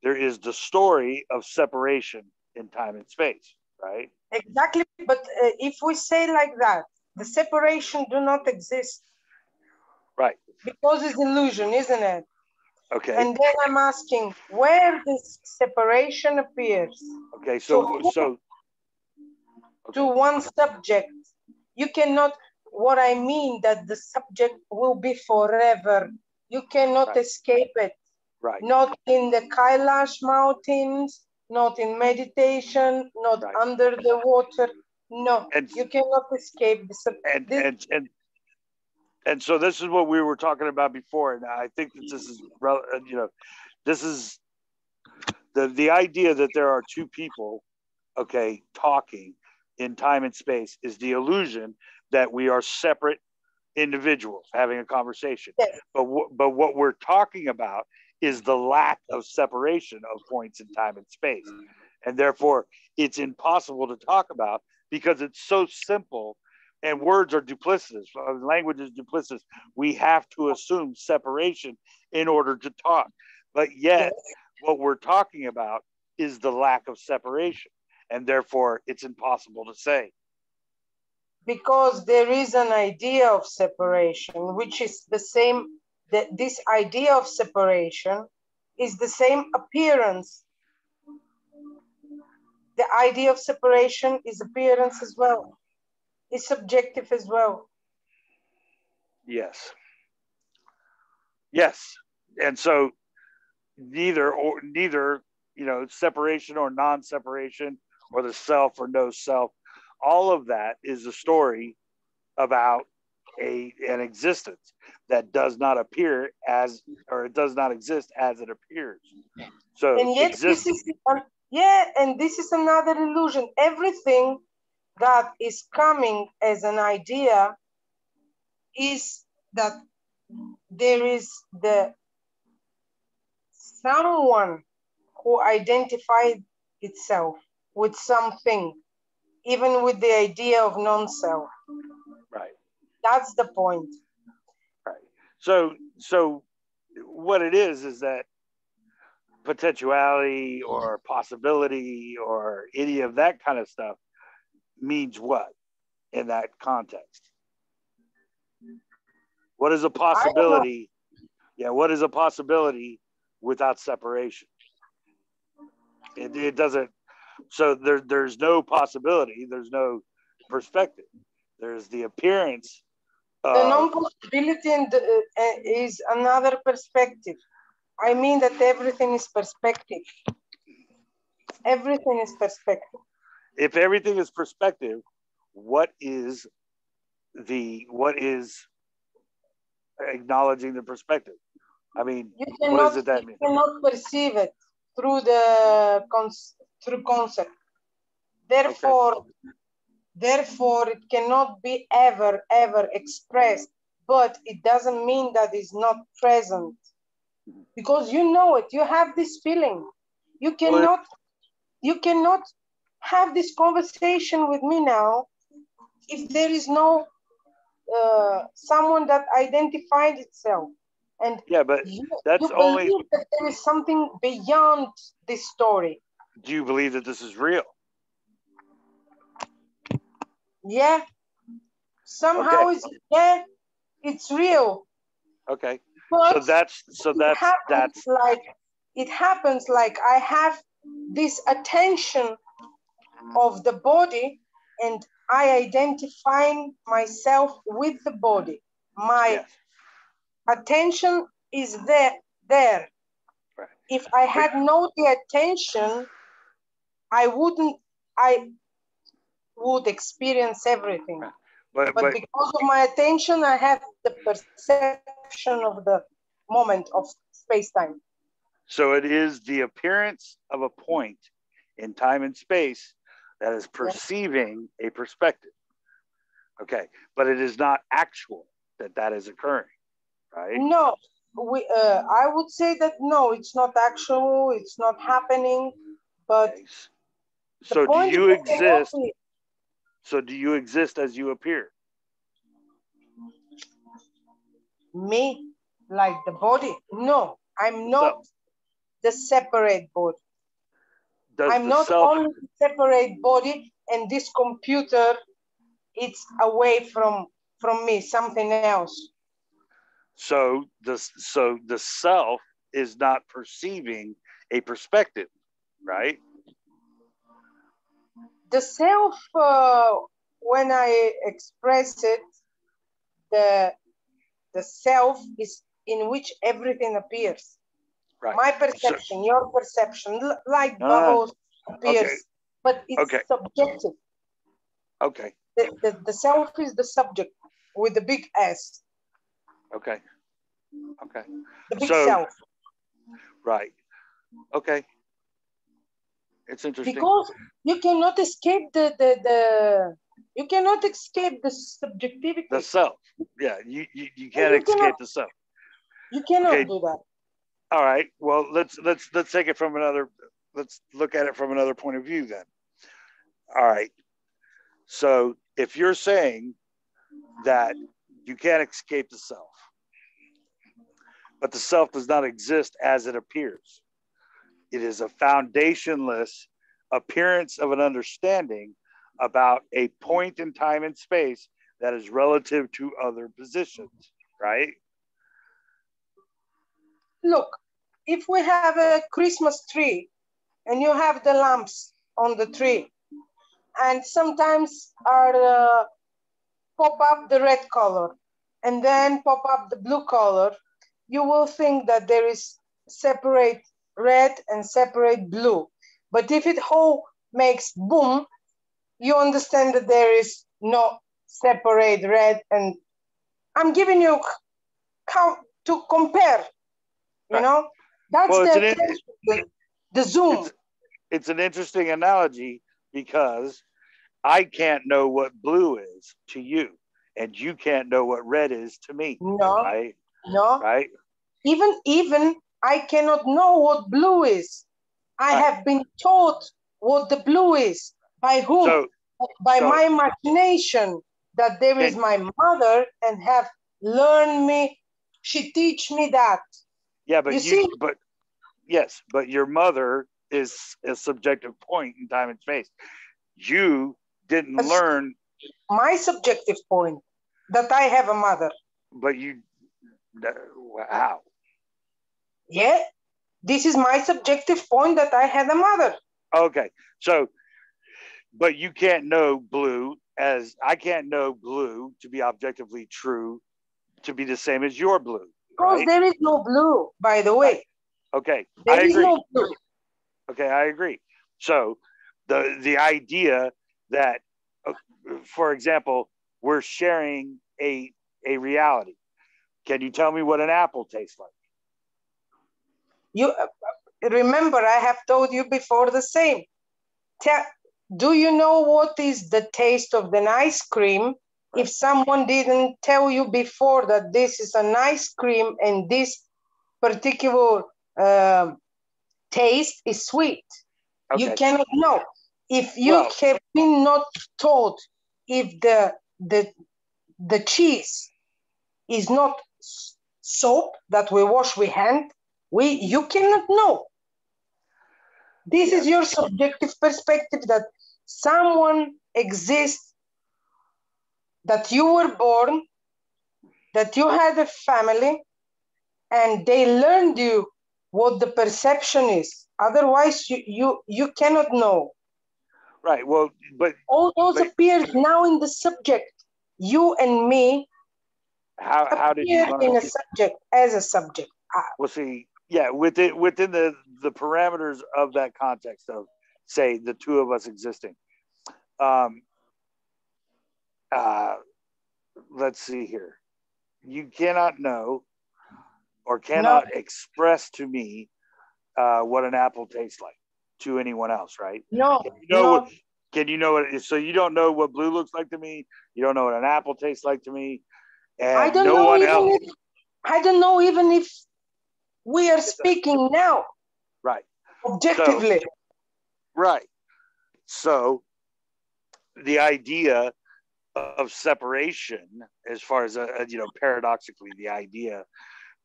There is the story of separation in time and space, right? Exactly. But if we say like that, the separation do not exist. Right. Because it's illusion, isn't it? Okay. And then I'm asking where this separation appears. Okay. So to one subject, you cannot, what I mean that the subject will be forever. You cannot Right. escape it. Right. Not in the Kailash mountains, not in meditation, not Right. under the water. No, And you cannot escape this. And so this is what we were talking about before, and I think that this is, you know, this is the idea that there are two people, okay, talking in time and space is the illusion that we are separate individuals having a conversation. Yes. But what we're talking about is the lack of separation of points in time and space, and therefore it's impossible to talk about because it's so simple. And words are duplicitous. Language is duplicitous. We have to assume separation in order to talk. But yet, what we're talking about is the lack of separation. And therefore, it's impossible to say. Because there is an idea of separation, which is the same, that this idea of separation is the same appearance. The idea of separation is appearance as well. It's subjective as well. Yes. Yes. And so neither, you know, separation or non-separation or the self or no self, all of that is a story about an existence that does not appear as, or it does not exist as it appears. So and yet this is, and this is another illusion. Everything that is coming as an idea is that there is someone who identified itself with something, even with the idea of non-self. Right. That's the point. Right. So what it is that potentiality or possibility or any of that kind of stuff means what in that context? What is a possibility? Yeah, what is a possibility without separation? It doesn't. So there's no possibility. There's no perspective. There's the appearance. The non-possibility is another perspective. I mean that everything is perspective. Everything is perspective. If everything is perspective, what is acknowledging the perspective? I mean, what does it that mean? You cannot perceive it through through concept. Therefore, it cannot be ever expressed. But it doesn't mean that it's not present, because you know it. You have this feeling. You cannot have this conversation with me now if there is no someone that identified itself. And yeah, but that's you only believe that there is something beyond this story. Do you believe that this is real? Yeah. Somehow it's real. Okay. But so that's it happens like I have this attention of the body and I identify myself with the body. My attention is there. Right. If I had no the attention, I would experience everything. Right. But because of my attention, I have the perception of the moment of space-time. So it is the appearance of a point in time and space that is perceiving a perspective. Okay, but it is not actual that is occurring, right? No, I would say that no, it's not actual, it's not happening, but so do you exist? So do you exist as you appear? Me, like the body? No, I'm not the separate body. I'm not only the separate body, and this computer, it's away from me, something else. So the self is not perceiving a perspective, right? The self, when I express it, the self is in which everything appears. Right. My perception, your perception, light bubbles appears, okay. but it's subjective. Okay. The self is the subject with the big S. Okay. Okay. The big self. Right. Okay. It's interesting. Because you cannot escape you cannot escape the subjectivity. The self. Yeah, you can't escape the self. You cannot do that. All right. Well, let's take it from another. Let's look at it from another point of view then. All right. So if you're saying that you can't escape the self, but the self does not exist as it appears, it is a foundationless appearance of an understanding about a point in time and space that is relative to other positions, right? Look, if we have a Christmas tree and you have the lamps on the tree, and sometimes are pop up the red color and then pop up the blue color, you will think that there is separate red and separate blue. But if it whole makes boom, you understand that there is no separate red. And I'm giving you how to compare, you know? That's the zoom. It's an interesting analogy because I can't know what blue is to you, and you can't know what red is to me. No, right? No. Right? Even I cannot know what blue is. I have been taught what the blue is. By whom? By my imagination, that there is my mother and have learned me. She teach me that. Yeah, but yes, but your mother is a subjective point in time and space. You didn't learn my subjective point that I have a mother. But how? Yeah, this is my subjective point that I had a mother. Okay, so, but you can't know blue as I can't know blue to be objectively true to be the same as your blue. Because right? there is no blue, by the way. Okay, there is no blue. Okay, I agree. So the idea that, for example, we're sharing a reality. Can you tell me what an apple tastes like? You remember, I have told you before the same. Do you know what is the taste of an ice cream? If someone didn't tell you before that this is an ice cream and this particular taste is sweet, you cannot know. If you have been not told if the cheese is not soap that we wash with hand, you cannot know. This is your subjective perspective that someone exists, that you were born, that you had a family, and they learned you what the perception is. Otherwise, you cannot know. Right. Well, but all those appear now in the subject. You and me. How did you learn? In a subject as a subject? Well, see, yeah, within the parameters of that context of, say, the two of us existing. Let's see here. You cannot know or cannot express to me what an apple tastes like to anyone else, right? No. Can you know what? So you don't know what blue looks like to me. You don't know what an apple tastes like to me, and I don't know I don't know even if we are speaking now. Right. Objectively. Right. So the idea of separation, as far as paradoxically, the idea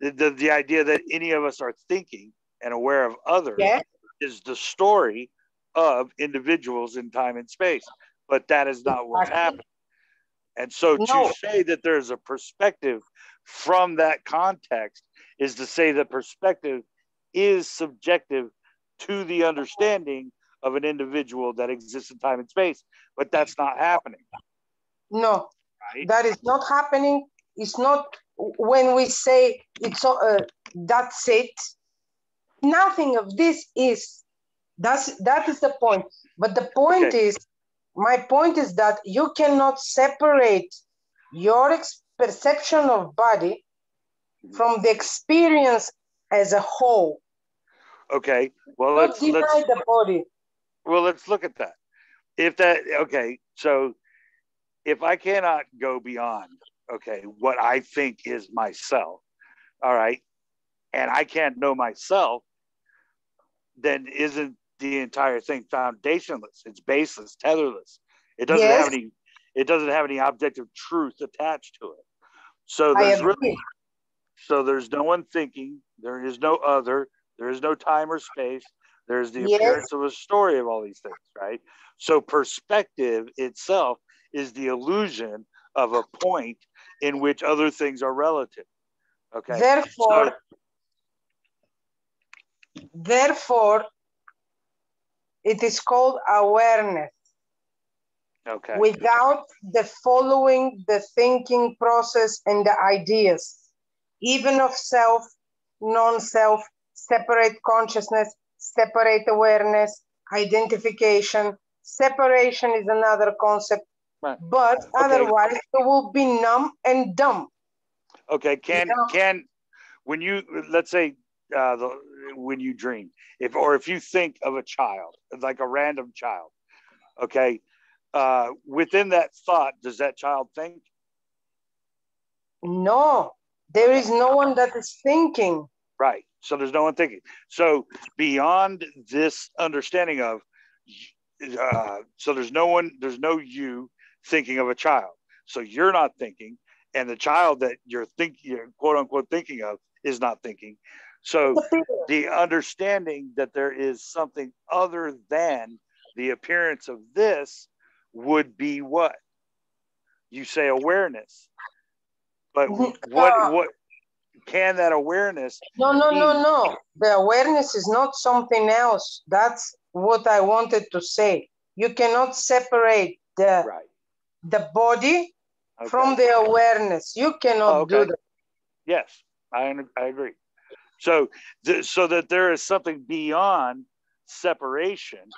that any of us are thinking and aware of others is the story of individuals in time and space, but that is not what's happening. And so to say that there's a perspective from that context is to say that perspective is subjective to the understanding of an individual that exists in time and space, but that's not happening. No, right? That is not happening. It's not when we say it's that's it, nothing of this is. That is the point. But the point is, my point is that you cannot separate your perception of body from the experience as a whole. Okay. Well, let's deny the body. Well, let's look at that. So if I cannot go beyond, what I think is myself, all right, and I can't know myself, then isn't the entire thing foundationless? It's baseless, tetherless. It doesn't have any. It doesn't have any objective truth attached to it. So there's no one thinking. There is no other. There is no time or space. There's the appearance of a story of all these things, right? So perspective itself is the illusion of a point in which other things are relative. Okay. Therefore, it is called awareness. Okay. Without the following the thinking process and the ideas, even of self, non-self, separate consciousness, separate awareness, identification. Separation is another concept, but otherwise it will be numb and dumb. Okay, when you, let's say, when you dream, if you think of a child, like a random child, okay, within that thought, does that child think? No, there is no one that is thinking. Right. So there's no one thinking. So beyond this understanding of, so there's no you thinking of a child. So you're not thinking, and the child that you're quote unquote thinking of is not thinking. So the understanding that there is something other than the appearance of this would be what? You say awareness. But what can that awareness No. The awareness is not something else. That's what I wanted to say. You cannot separate the body from the awareness. You cannot do that. Yes, I agree. So that there is something beyond separation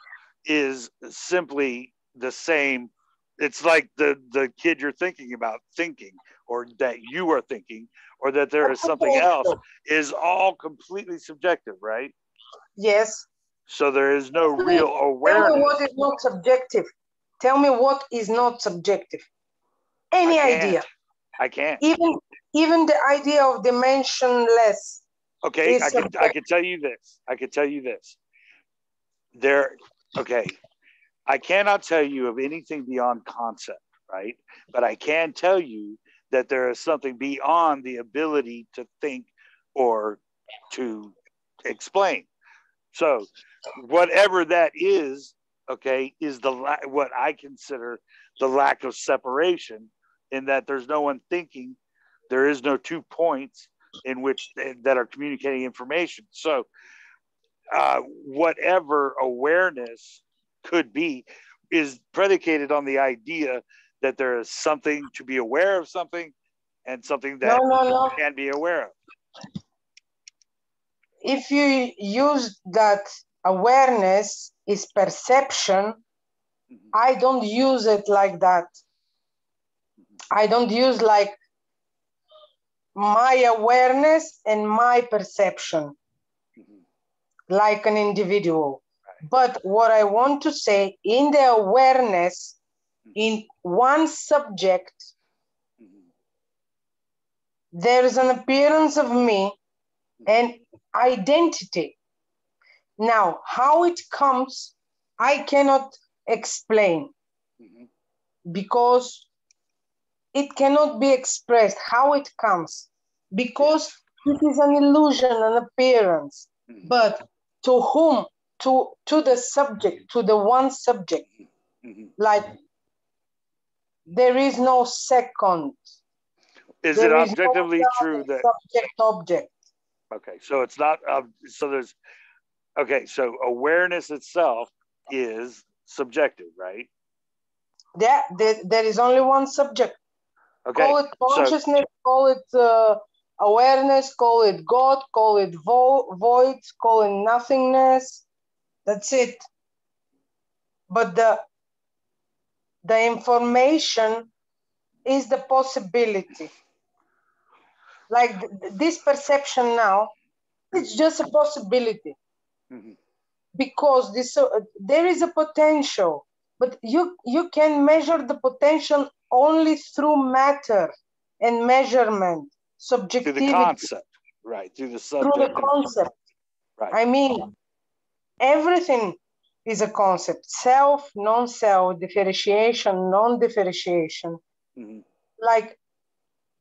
is simply the same. It's like the kid you're thinking about thinking, or that you are thinking, or that there is something else, is all completely subjective, right? Yes. So there is no real awareness. Tell me what is not subjective. Tell me what is not subjective. Any idea. I can't. Even the idea of dimensionless. Okay, I can tell you this. I cannot tell you of anything beyond concept, right? But I can tell you that there is something beyond the ability to think or to explain. So whatever that is what I consider the lack of separation, in that there's no one thinking, there is no 2 points in which that are communicating information. So whatever awareness could be is predicated on the idea that there is something to be aware of, something, and something that can be aware of. If you use that awareness is perception, I don't use it like that. I don't use like my awareness and my perception like an individual. But what I want to say, in the awareness, in one subject, there is an appearance of me and identity. Now, how it comes, I cannot explain because it cannot be expressed how it comes, because it is an illusion, an appearance. But to whom? To the subject, to the one subject. Like, there is no second. Is it objectively true that subject-object? Okay, so it's not, so awareness itself is subjective, right? There is only one subject. Okay. Call it consciousness, call it awareness, call it God, call it void, call it nothingness. That's it. But the information is the possibility. Like this perception now, it's just a possibility. Mm-hmm. Because there is a potential, but you can measure the potential only through matter and measurement, subjectivity. Through the concept, right? Through the subject. Through the concept. Right. I mean, everything is a concept. Self, non-self, differentiation, non-differentiation. Mm-hmm. Like,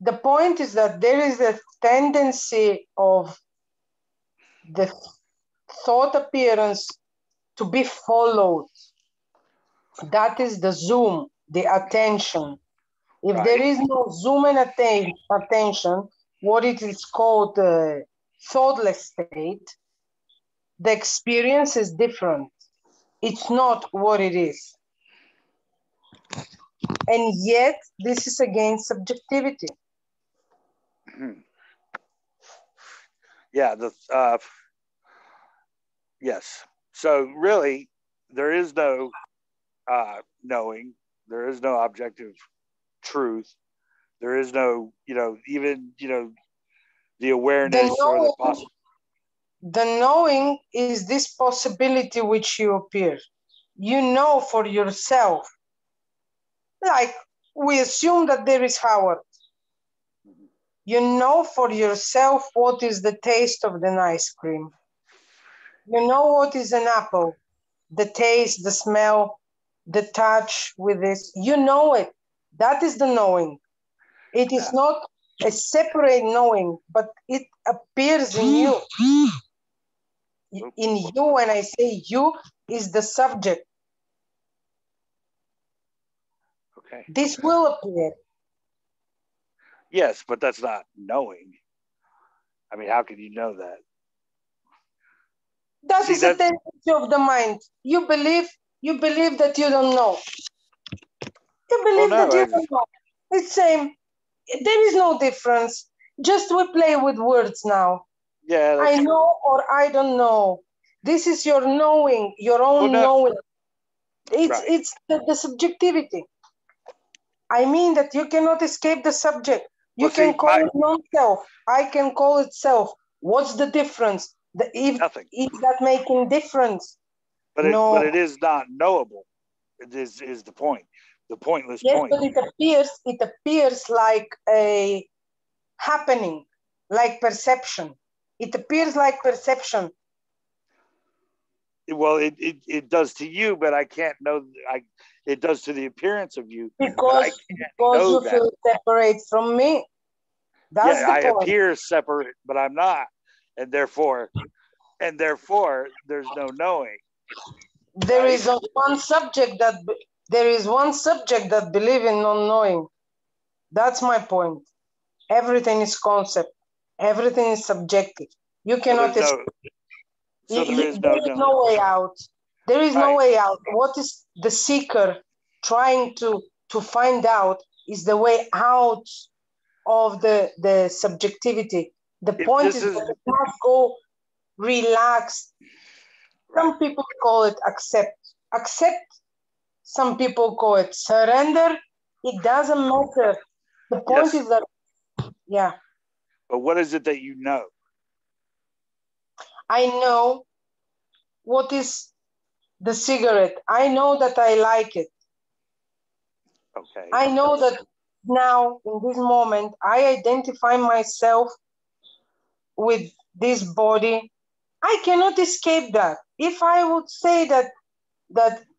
the point is that there is a tendency of the thought appearance to be followed. That is the zoom, the attention. If Right. there is no zoom and attention, what it is called thoughtless state, the experience is different. It's not what it is. And yet, this is against subjectivity. Yeah, yes. So really, there is no knowing. There is no objective truth. There is no, even, the awareness or the possibility. The knowing is this possibility which you appear. You know for yourself. Like, we assume that there is Howard. You know for yourself what is the taste of an ice cream. You know what is an apple. The taste, the smell, the touch with this. You know it. That is the knowing. It is not a separate knowing, but it appears in you. In you, when I say you, is the subject. Okay. This will appear. Yes, but that's not knowing. I mean, how can you know that? That is a tendency of the mind. You believe that you don't know. You believe that you don't know. It's same. There is no difference. Just we play with words now. Yeah. I know or I don't know. This is your knowing, your own knowing. It's the subjectivity. I mean that you cannot escape the subject. You can call it non-self. I can call it self. What's the difference? Nothing. Is that making difference? But it is not knowable. It is the point. The pointless point. Yes, but it appears like a happening, like perception. It appears like perception. Well, it does to you, but I can't know. It does to the appearance of you because you feel separate from me. That's the point. I appear separate, but I'm not, and therefore, there's no knowing. There is one subject that believes in non-knowing. That's my point. Everything is concept. Everything is subjective. You cannot escape. So there is no way out. There is no way out. What is the seeker trying to find out is the way out of the subjectivity. The point is that it must go relaxed. Some people call it accept. Some people call it surrender. It doesn't matter. The point is that, But what is it that you know? I know what is the cigarette. I know that I like it. Okay. I know that now, in this moment, I identify myself with this body. I cannot escape that. If I would say that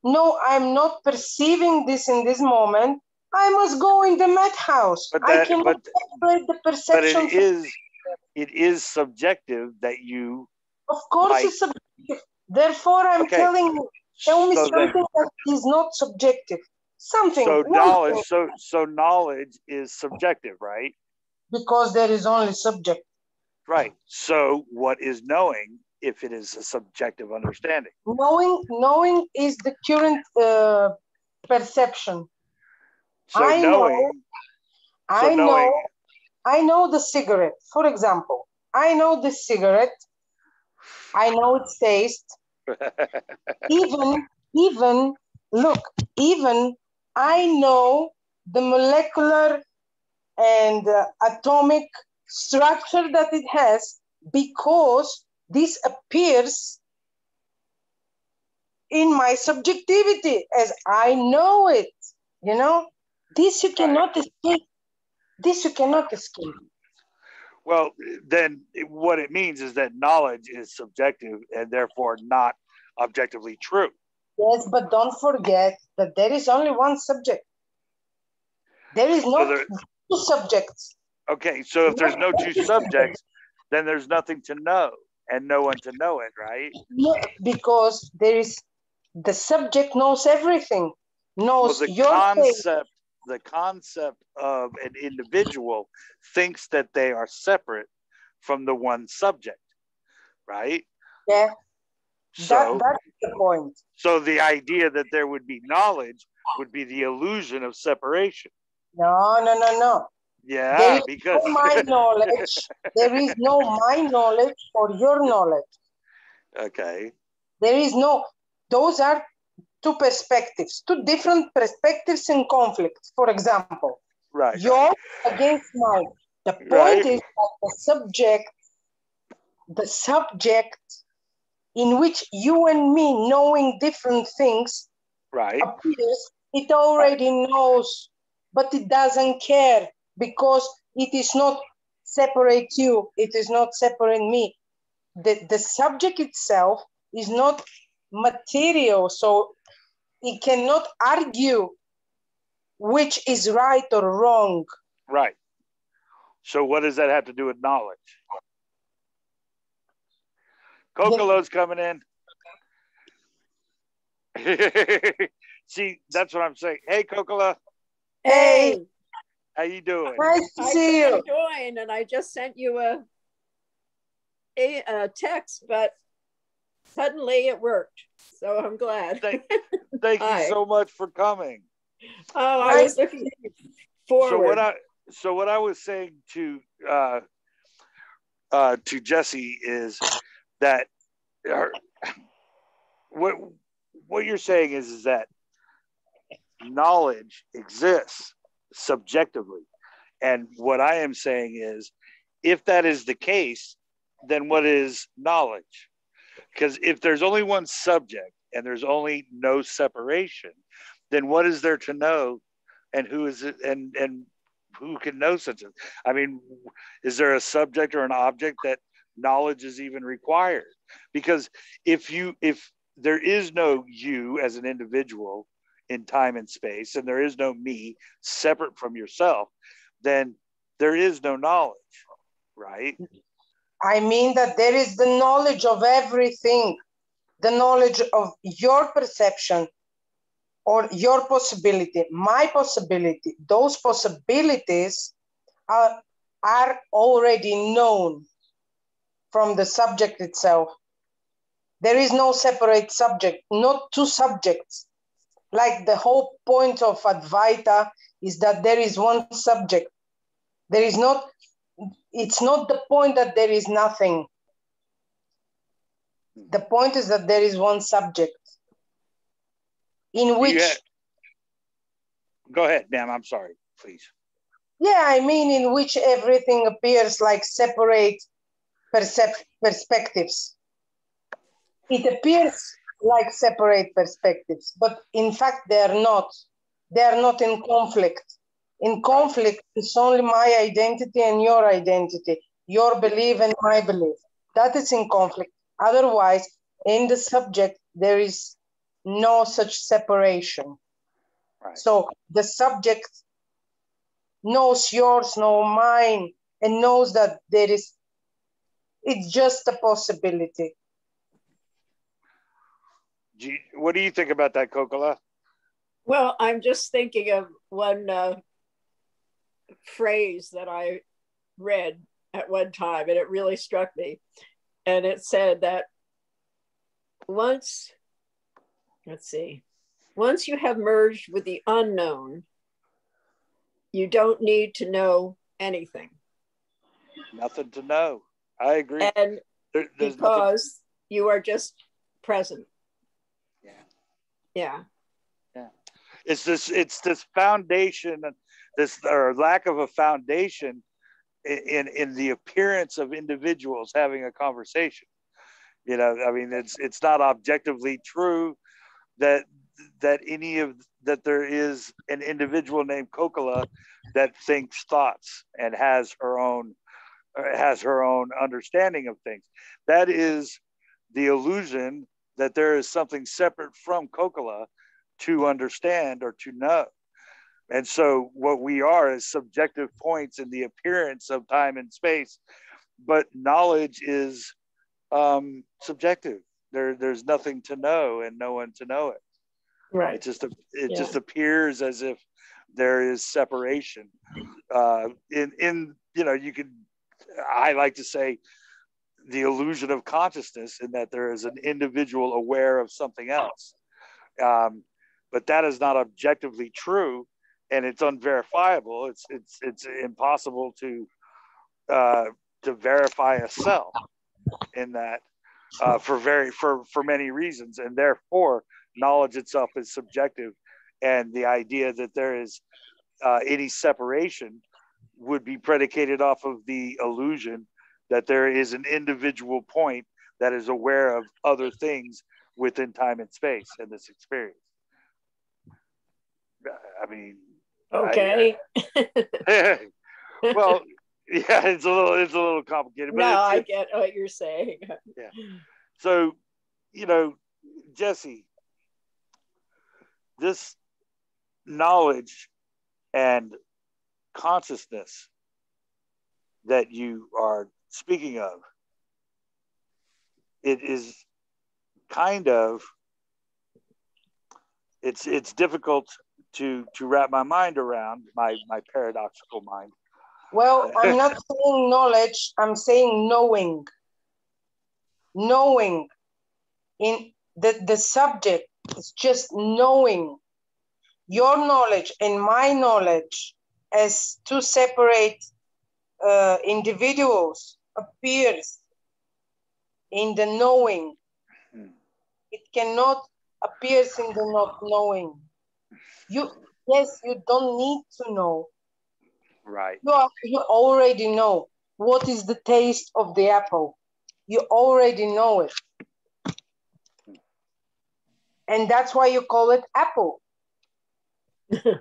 no, I'm not perceiving this in this moment, I must go in the madhouse. I cannot separate the perception. But it is subjective that you. Of course, it's subjective. Therefore, I'm telling you, tell me something that is not subjective. Something. So knowledge is subjective, right? Because there is only subject. Right. So what is knowing if it is a subjective understanding? Knowing is the current perception. So I know the cigarette. For example, I know the cigarette. I know its taste. even I know the molecular and atomic structure that it has, because this appears in my subjectivity as I know it. You know, this you cannot escape. This you cannot escape. Well, then what it means is that knowledge is subjective and therefore not objectively true. Yes, but don't forget that there is only one subject. There is no two subjects. Okay, so if there's no two subjects, then there's nothing to know and no one to know it, right? No, because there is the subject knows everything, knows your concept. The concept of an individual thinks that they are separate from the one subject, right? Yeah. So that's the point. So the idea that there would be knowledge would be the illusion of separation. No. Yeah, there is because no my knowledge. There is no my knowledge or your knowledge. Okay. There is no. Those are two perspectives, two different perspectives in conflict. For example, right. Yours against mine. The point is that the subject in which you and me knowing different things appears, it already knows, but it doesn't care because it is not separate you, it is not separate me. The subject itself is not material, so it cannot argue which is right or wrong. Right. So what does that have to do with knowledge? Cocolo's coming in. See, that's what I'm saying. Hey, Cocolo. Hey. How you doing? Nice to see you. Join, and I just sent you a text, but suddenly it worked. So I'm glad. Thank you so much for coming. Oh, I was looking forward. So what I was saying to Jessie is that what you're saying is that knowledge exists subjectively, and what I am saying is, if that is the case, then what is knowledge? Because if there's only one subject and there's only no separation, then what is there to know, and who is it, and who can know such a? I mean, is there a subject or an object that knowledge is even required? Because if there is no you as an individual in time and space, and there is no me separate from yourself, then there is no knowledge, right? I mean that there is the knowledge of everything, the knowledge of your perception or your possibility, my possibility. Those possibilities are already known from the subject itself. There is no separate subject, not two subjects. Like the whole point of Advaita is that there is one subject. There is not, it's not the point that there is nothing. The point is that there is one subject in which... Go ahead, ma'am, I'm sorry, please. Yeah, I mean, in which everything appears like separate perspectives. It appears like separate perspectives, but in fact, they are not. They are not in conflict. In conflict, it's only my identity and your identity, your belief and my belief. That is in conflict. Otherwise, in the subject, there is no such separation. Right. So the subject knows yours, knows mine, and knows that it's just a possibility. What do you think about that, Cocolo? Well, I'm just thinking of one phrase that I read at one time, and it really struck me. And it said that once you have merged with the unknown, you don't need to know anything. Nothing to know. I agree. And there's because nothing... you are just present. Yeah. Yeah. Yeah. It's this foundation, this or lack of a foundation in the appearance of individuals having a conversation. You know, I mean, it's not objectively true that there is an individual named Kokala that thinks thoughts and has her own understanding of things. That is the illusion that there is something separate from Kokala to understand or to know. And so what we are is subjective points in the appearance of time and space, but knowledge is subjective. There's nothing to know and no one to know it. Right. It just appears as if there is separation. In you know, I like to say the illusion of consciousness, in that there is an individual aware of something else. But that is not objectively true, and it's unverifiable. It's impossible to verify a self in that for many reasons, and therefore knowledge itself is subjective, and the idea that there is any separation would be predicated off of the illusion that there is an individual point that is aware of other things within time and space in this experience. I mean, okay. Well, yeah, it's a little complicated, but I get what you're saying. Yeah. So, you know, Jesse, this knowledge and consciousness that you are speaking of, it is kind of, it's difficult to wrap my mind around, my paradoxical mind. Well, I'm not saying knowledge, I'm saying knowing. Knowing. In the subject is just knowing. Your knowledge and my knowledge as two separate individuals appears in the knowing. It cannot appear in the not knowing. You don't need to know. Right. You already know what is the taste of the apple. You already know it. And that's why you call it apple. You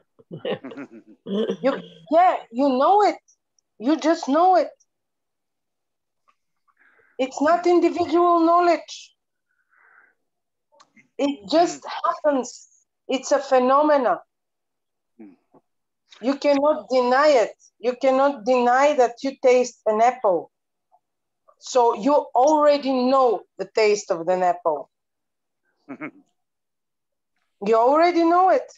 know it. You just know it. It's not individual knowledge. It just happens. It's a phenomena. You cannot deny it. You cannot deny that you taste an apple. So you already know the taste of an apple. You already know it.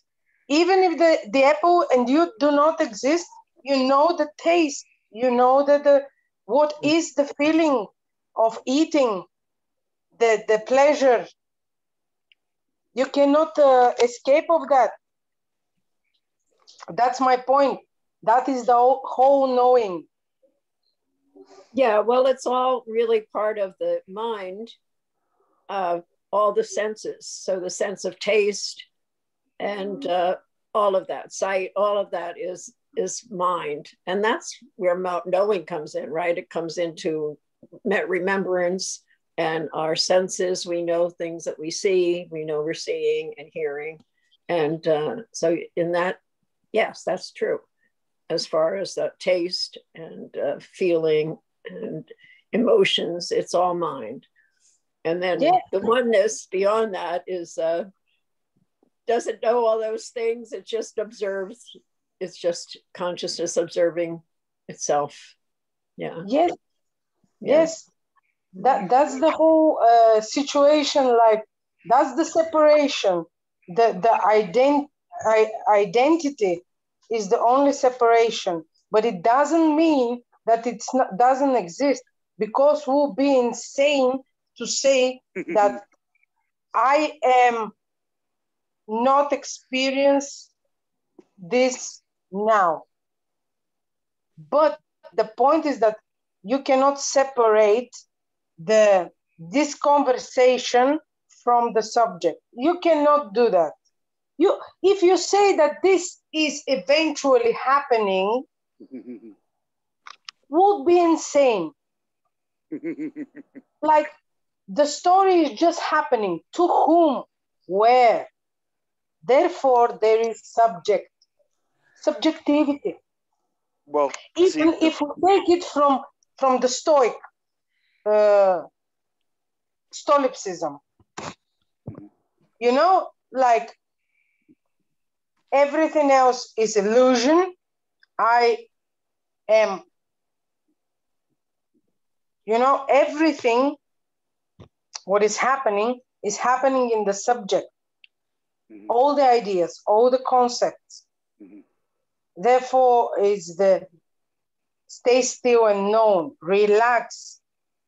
Even if the apple and you do not exist, you know the taste. You know that what is the feeling of eating, the pleasure. You cannot escape of that. That's my point. That is the whole knowing. Yeah, well, it's all really part of the mind, all the senses. So the sense of taste and all of that, sight, all of that is mind. And that's where knowing comes in, right? It comes into remembrance and our senses. We know things that we see, we know we're seeing and hearing. And so in that, yes, that's true. As far as the taste and feeling and emotions, it's all mind. And then the oneness beyond that is doesn't know all those things. It just observes. It's just consciousness observing itself. Yeah. Yes. That's the whole situation. Like that's the separation. The identity is the only separation, but it doesn't mean that doesn't exist, because we'll be insane to say that I am not experience this now. But the point is that you cannot separate this conversation from the subject. You cannot do that. If you say that this is eventually happening, would be insane. Like, the story is just happening. To whom? Where? Therefore, there is subjectivity. Well, even if we take it from the Stoic, Stoicism, you know, like, everything else is illusion. I am, you know, everything, what is happening in the subject. All the ideas, all the concepts. Therefore, is the stay still and know, relax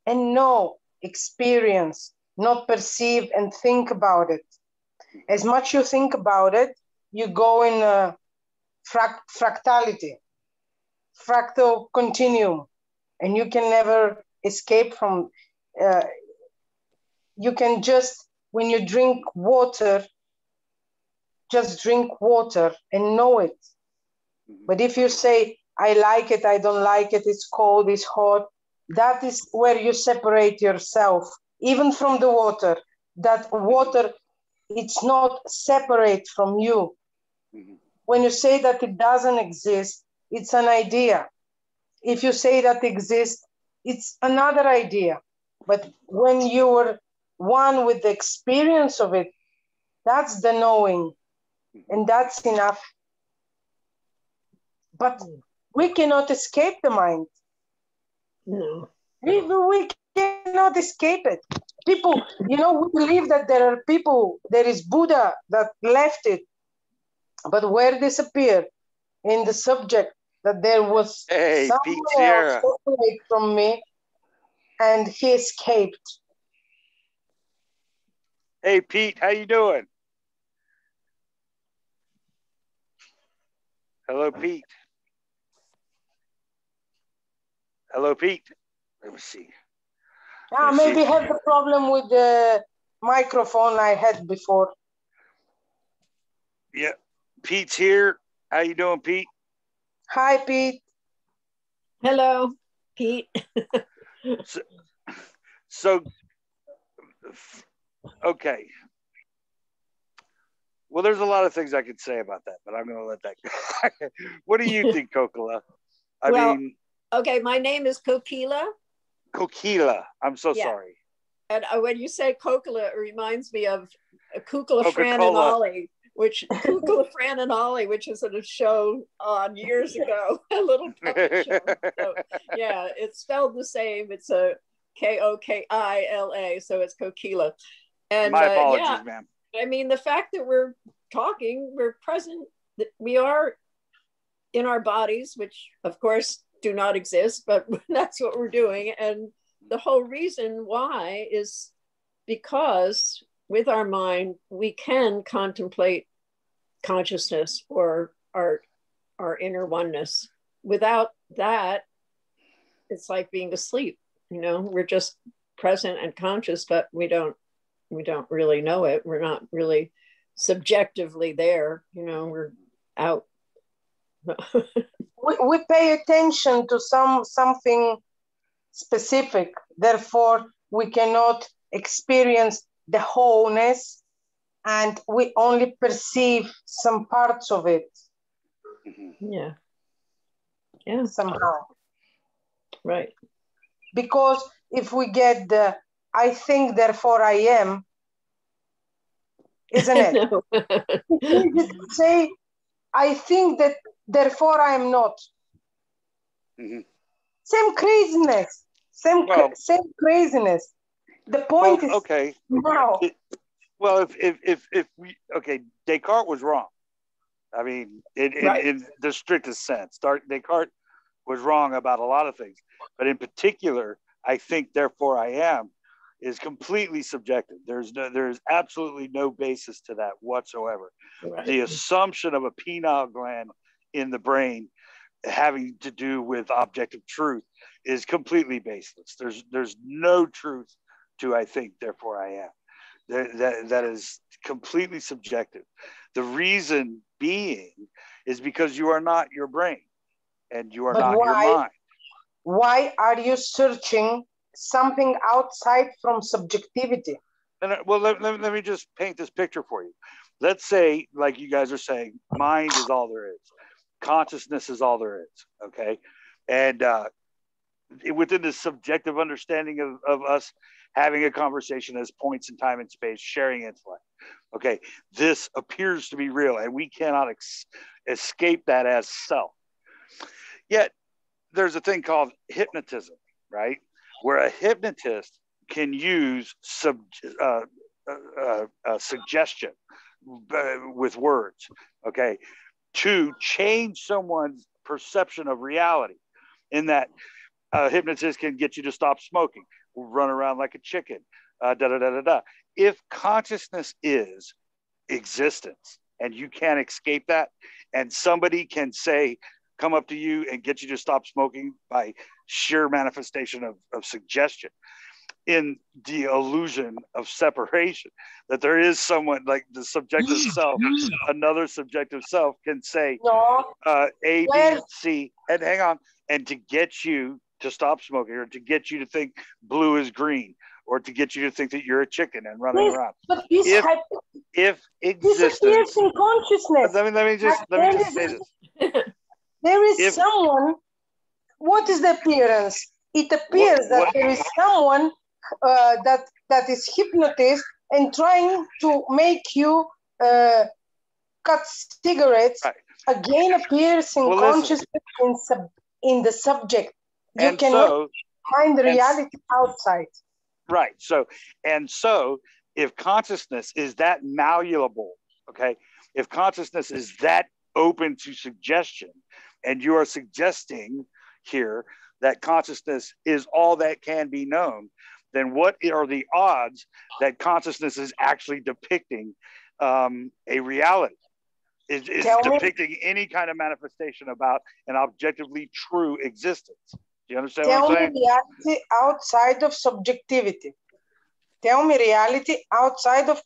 and know, experience, not perceive and think about it. As much you think about it, you go in a fractality, fractal continuum, and you can never escape from, you can just, when you drink water, just drink water and know it. But if you say, I like it, I don't like it, it's cold, it's hot, that is where you separate yourself, even from the water. That water, it's not separate from you. When you say that it doesn't exist, it's an idea. If you say that it exists, it's another idea. But when you were one with the experience of it, that's the knowing, and that's enough. But we cannot escape the mind. No. We cannot escape it. People, you know, we believe that there is Buddha that left it, but where disappeared? In the subject, that there was someone else separate from me, and he escaped. Hey, Pete, how you doing? Hello, Pete. Hello, Pete. Let me see. Maybe have the problem with the microphone I had before. Yeah, Pete's here. How you doing, Pete? Hi, Pete. Hello, Pete. so, okay. Well, there's a lot of things I could say about that, but I'm going to let that go. What do you think, Kokila? I mean... Okay, my name is Kokila. Kokila. I'm so sorry. And when you say Kokila, it reminds me of Kukla, Fran, and Ollie, Kukla, Fran, and Ollie, which is a show on years ago, a little puppet show. So, yeah, it's spelled the same. It's a Kokila, so it's Kokila. And my apologies, ma'am. I mean, the fact that we're talking, we're present, we are in our bodies, which of course do not exist, but that's what we're doing. And the whole reason why is because with our mind, we can contemplate consciousness or our inner oneness. Without that, it's like being asleep. You know, we're just present and conscious, but we don't really know it. We're not really subjectively there. You know, we're out. we pay attention to something specific. Therefore, we cannot experience the wholeness, and we only perceive some parts of it. Yeah. Somehow. Right. Because if we get the I think, therefore I am, isn't it? No. Say, I think that, therefore I am not. Same craziness. Same craziness. The point is, okay. Now. Well, if we, okay, Descartes was wrong. I mean, in the strictest sense, Descartes was wrong about a lot of things, but in particular, I think, therefore I am, is completely subjective. There's absolutely no basis to that whatsoever. Right. The assumption of a pineal gland in the brain having to do with objective truth is completely baseless. There's no truth to I think, therefore I am. That is completely subjective. The reason being is because you are not your brain and you are not your mind. Why are you searching something outside from subjectivity? Well, let me just paint this picture for you. Let's say, like you guys are saying, mind is all there is. Consciousness is all there is, okay? And within the subjective understanding of us having a conversation as points in time and space, sharing intellect, okay, this appears to be real, and we cannot escape that as self. Yet, there's a thing called hypnotism, right? Where a hypnotist can use suggestion with words, okay, to change someone's perception of reality. In that, a hypnotist can get you to stop smoking, run around like a chicken, If consciousness is existence and you can't escape that, and somebody can say, come up to you and get you to stop smoking by sheer manifestation of suggestion, in the illusion of separation, that there is someone like the subjective self, another subjective self can say A, B, C, and hang on, and to get you to stop smoking, or to get you to think blue is green, or to get you to think that you're a chicken and running around. But this if existence, this appears in consciousness. Let me just say this. There is someone. What is the appearance? It appears that there is someone that is hypnotist and trying to make you cut cigarettes. Right. Again, appears in consciousness in the subject. You cannot find the reality outside. Right. So if consciousness is that malleable, okay, if consciousness is that open to suggestion, and you are suggesting here that consciousness is all that can be known, then what are the odds that consciousness is actually depicting a reality? Is depicting any kind of manifestation about an objectively true existence? Do you understand what I'm saying? Tell me reality outside of subjectivity. Tell me reality outside of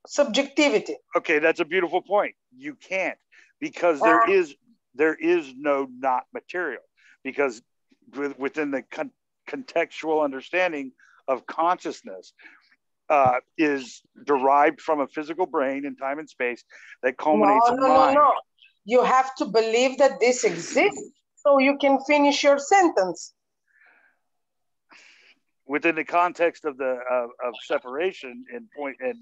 subjectivity. Okay, that's a beautiful point. You can't, because there is no not material, because within the contextual understanding of consciousness is derived from a physical brain in time and space that culminates in mind. No. You have to believe that this exists so you can finish your sentence. Within the context of separation and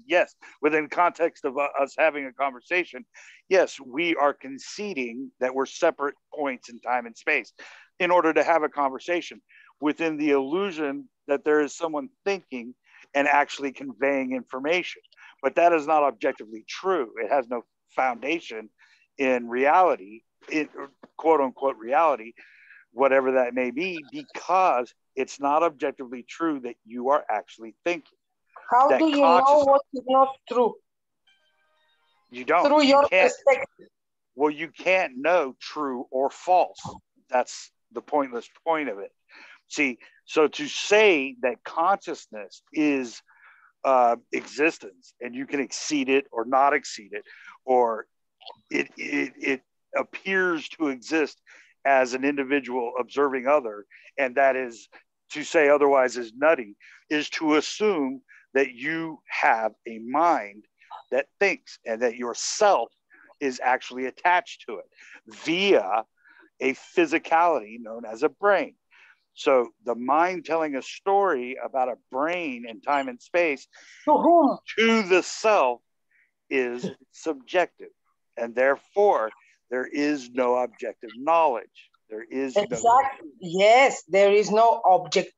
yes, within context of us having a conversation, yes, we are conceding that we're separate points in time and space in order to have a conversation within the illusion that there is someone thinking and actually conveying information. But that is not objectively true. It has no foundation in reality, in quote unquote reality, whatever that may be, because it's not objectively true that you are actually thinking. How do you know what is not true? You don't. Through your perspective. Well, you can't know true or false. That's the pointless point of it. See, so to say that consciousness is existence and you can exceed it or not exceed it, or it appears to exist as an individual observing other, and that is to say otherwise is nutty, is to assume that you have a mind that thinks and that yourself is actually attached to it via a physicality known as a brain. So the mind telling a story about a brain in time and space to the self is subjective, and therefore there is no objective knowledge. There is exactly. Yes, there is no object.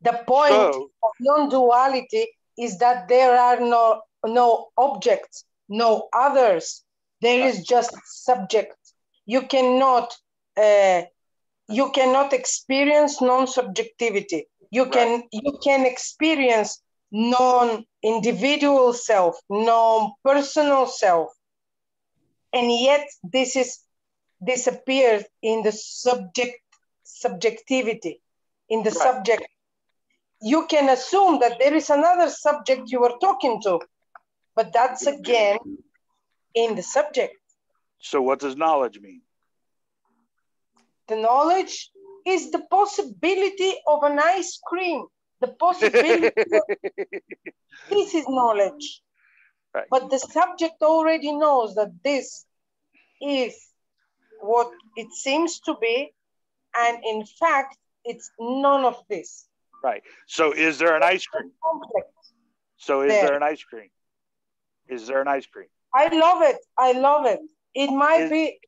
The point of non-duality is that there are no objects, no others. There is just subject. You cannot experience non-subjectivity. You can experience non-individual self, non-personal self, and yet this is disappears in the subjectivity, in the subject. You can assume that there is another subject you are talking to, but that's again in the subject. So what does knowledge mean? The knowledge is the possibility of an ice cream. The possibility this is knowledge. Right. But the subject already knows that this is what it seems to be, and in fact, it's none of this. Right. So is there an ice cream? So is there an ice cream? Is there an ice cream? I love it. I love it. It might be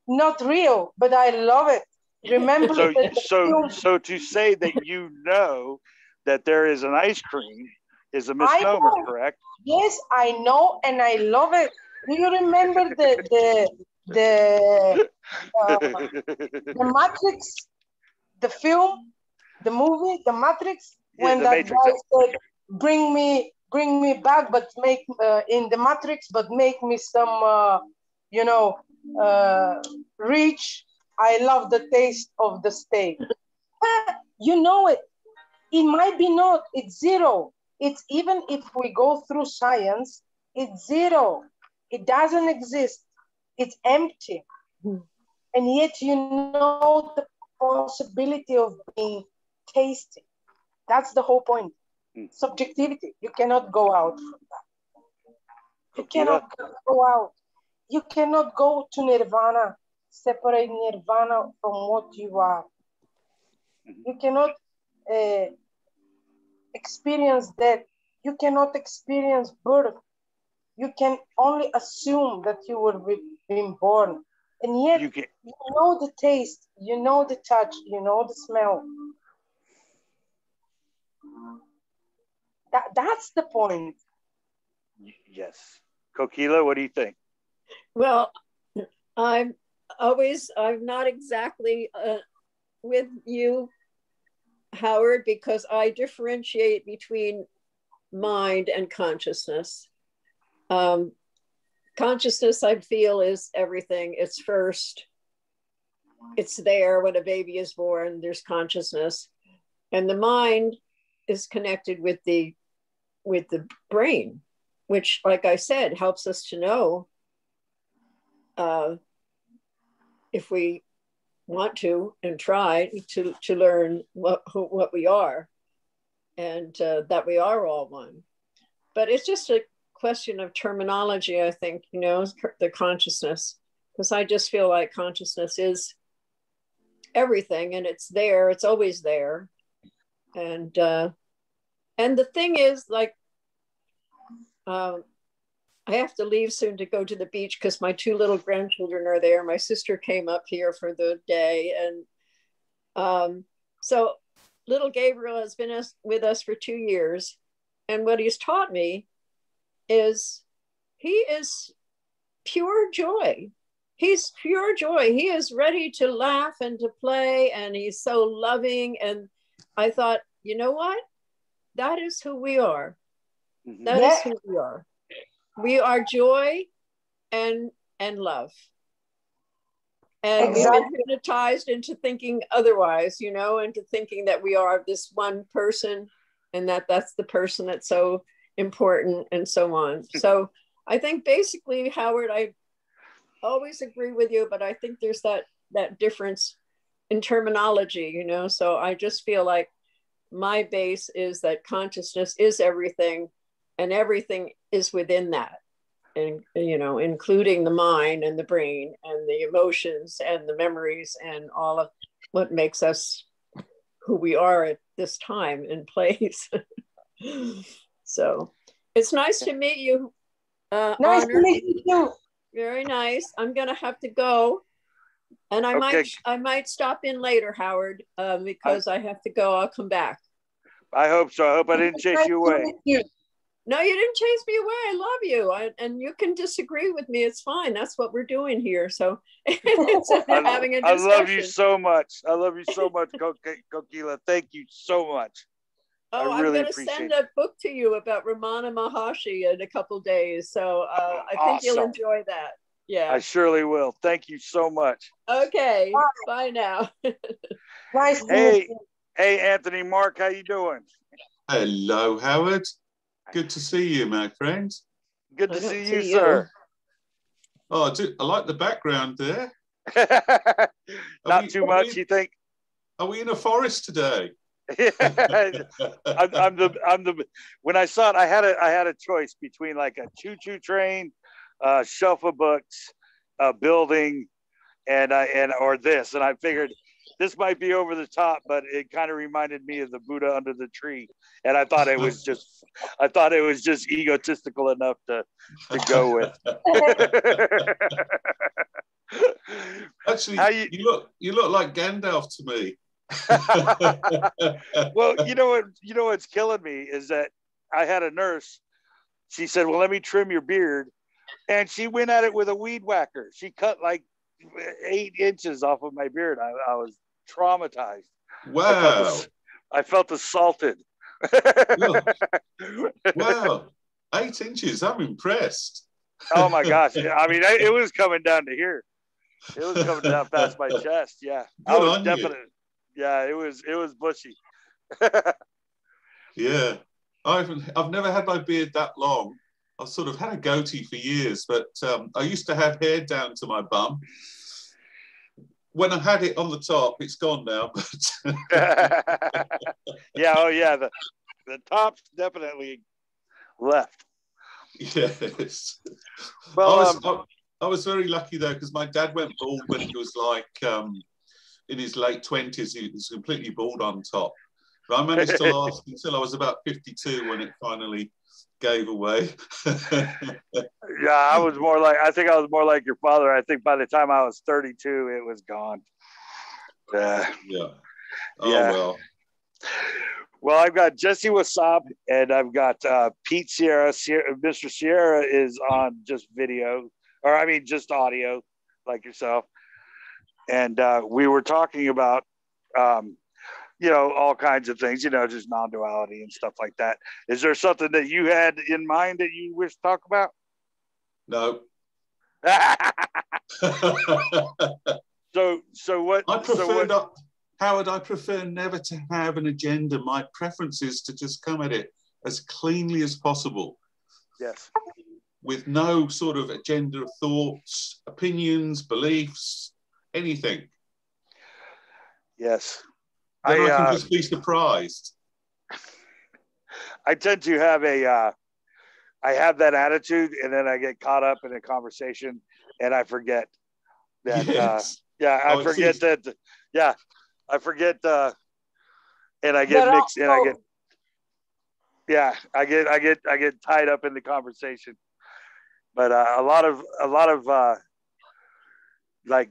not real, but I love it. Remember, so to say that you know that there is an ice cream is a misnomer, correct? Yes, I know, and I love it. Do you remember the Matrix, the film, the movie, the Matrix? When the that Matrix. guy said, "Bring me back, but make in the Matrix, but make me some, rich." I love the taste of the steak. You know it. It might be not. It's zero. It's even if we go through science, it's zero. It doesn't exist. It's empty. And yet you know the possibility of being tasty. That's the whole point. Subjectivity. You cannot go out from that. You cannot go out. You cannot go to nirvana, separate nirvana from what you are. You cannot experience death. You cannot experience birth. You can only assume that you were being born. And yet, you know the taste, you know the touch, you know the smell. That's the point. Yes. Kokila, what do you think? Well, I'm not exactly with you, Howard, because I differentiate between mind and consciousness. Consciousness, I feel, is everything. It's first. It's there when a baby is born, there's consciousness. And the mind is connected with the brain, which, like I said, helps us to know if we want to and try to learn what we are, and that we are all one. But it's just a question of terminology, I think, the consciousness, because I just feel like consciousness is everything, and it's there, it's always there. And the thing is, like, I have to leave soon to go to the beach because my 2 little grandchildren are there. My sister came up here for the day. And so little Gabriel has been with us for 2 years. And what he's taught me is he is pure joy. He's pure joy. He is ready to laugh and to play. And he's so loving. And I thought, you know what? That is who we are. That is who we are. We are joy and love. And we've been hypnotized into thinking otherwise, into thinking that we are this one person and that's the person that's so important and so on. So I think basically, Howard, I always agree with you, but I think there's that difference in terminology, So I just feel like my base is that consciousness is everything, and everything is within that, and including the mind and the brain and the emotions and the memories and all of what makes us who we are at this time and place. So it's nice to meet you. Nice to meet you too. Very nice. I'm gonna have to go, and I might stop in later, Howard, because I have to go. I'll come back. I hope so. I hope I didn't chase you away. No, you didn't chase me away. I love you. And you can disagree with me. It's fine. That's what we're doing here. So it's having a discussion. I love you so much. I love you so much, Kokila. Thank you so much. Oh, I'm going to send a book to you about Ramana Maharshi in a couple days. So I think you'll enjoy that. Yeah. I surely will. Thank you so much. Okay. Bye now. Nice. Hey, Anthony, Mark, how you doing? Hello, Howard. Good to see you, my friend. Good to see you, sir. Oh, I like the background there. Not too much, you think? Are we in a forest today? I'm the. When I saw it, I had a choice between like a choo-choo train, a shelf of books, a building, or this, and I figured this might be over the top, but it kind of reminded me of the Buddha under the tree, and I thought it was just egotistical enough to go with. Actually, you look like Gandalf to me. Well, you know what's killing me is that I had a nurse. She said, "Well, let me trim your beard," and she went at it with a weed whacker. She cut like 8 inches off of my beard. I was traumatized. Wow. I felt assaulted. Wow. 8 inches. I'm impressed. Oh my gosh. I mean, it was coming down to here. It was coming down past my chest. Yeah. Good on you. Yeah, it was bushy. Yeah. I've never had my beard that long. I've sort of had a goatee for years, but I used to have hair down to my bum. When I had it on the top, it's gone now. But yeah, oh yeah, the top's definitely left. Yes. Well, I was very lucky though, because my dad went bald when he was like in his late 20s. He was completely bald on top. But I managed to last until I was about 52 when it finally gave away. Yeah, I think I was more like your father. I think by the time I was 32, it was gone. Yeah. Oh, yeah. well. Well, I've got Jesse Wasab and I've got Pete Sierra. Mr. Sierra is on just video, or I mean just audio, like yourself. And we were talking about all kinds of things, just non-duality and stuff like that. Is there something that you had in mind that you wish to talk about? No. So what? Howard, I prefer never to have an agenda. My preference is to just come at it as cleanly as possible. Yes. With no sort of agenda of thoughts, opinions, beliefs, anything. Yes. Then I can just be surprised. I tend to have I have that attitude, and then I get caught up in a conversation, and I forget that. Yes. I forget that. Yeah, I forget, and I get mixed, and I get tied up in the conversation. But a lot of like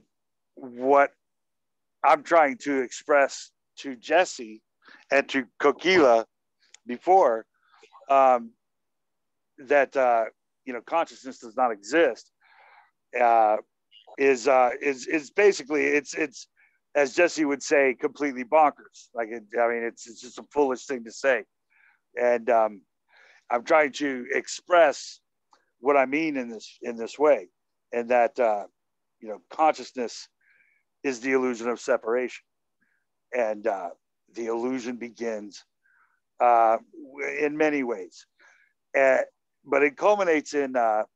what I'm trying to express to Jesse and to Kokila before, that consciousness does not exist, is basically it's as Jesse would say, completely bonkers. It's just a foolish thing to say, and I'm trying to express what I mean in this way, and that consciousness is the illusion of separation, and the illusion begins in many ways, but it culminates in the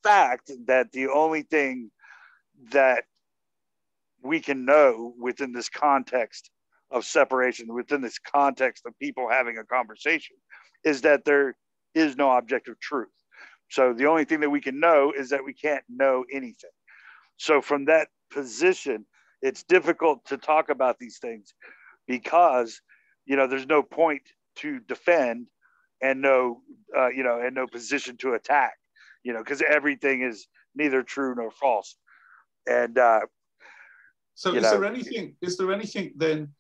fact that the only thing that we can know within this context of separation, within this context of people having a conversation, is that there is no objective truth. So the only thing that we can know is that we can't know anything. So from that position, it's difficult to talk about these things because, there's no point to defend and no position to attack, because everything is neither true nor false. And so is there anything then,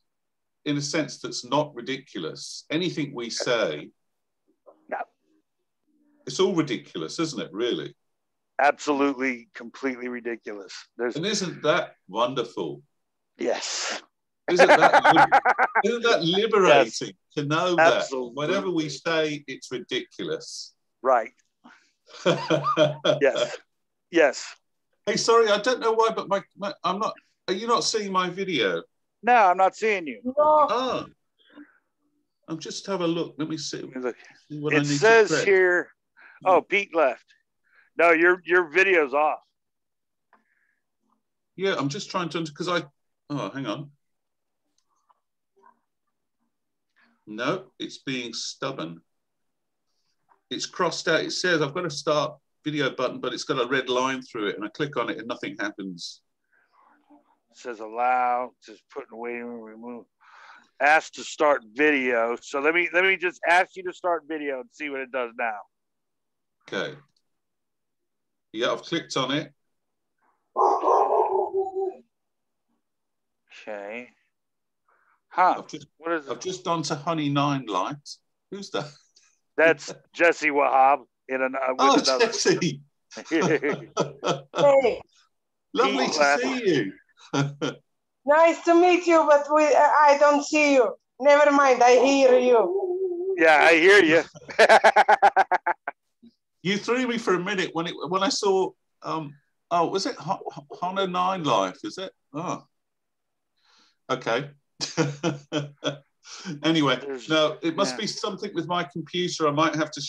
in a sense, that's not ridiculous? Anything we say, no. It's all ridiculous, isn't it, really? Absolutely, completely ridiculous. And isn't that wonderful? Yes. Isn't that liberating, yes, to know absolutely, that whatever we say, it's ridiculous? Right. Yes. Yes. Hey, sorry, I don't know why, but I'm not. Are you not seeing my video? No, I'm not seeing you. No. Oh, I'm just have a look. Let me see. See what I It need says to here. Oh, Pete left. No, your video's off. Yeah, I'm just trying to because I. Oh, hang on. No, it's being stubborn. It's crossed out. It says I've got a start video button, but it's got a red line through it, and I click on it, and nothing happens. It says allow. It says put in waiting room, remove. Ask to start video. So let me just ask you to start video and see what it does now. Okay. Yeah, I've clicked on it. Okay. Huh. What is it? I've just gone to Honey 9 Light. Who's that? That's Jesse Wahab in oh, Jesse. Hey. Lovely to see you. Nice to meet you, but I don't see you. Never mind, I hear you. Yeah, I hear you. You threw me for a minute when I saw. Oh, was it Honor 9 Life? Is it? Oh, okay. Anyway, no, it must be something with my computer. I might have to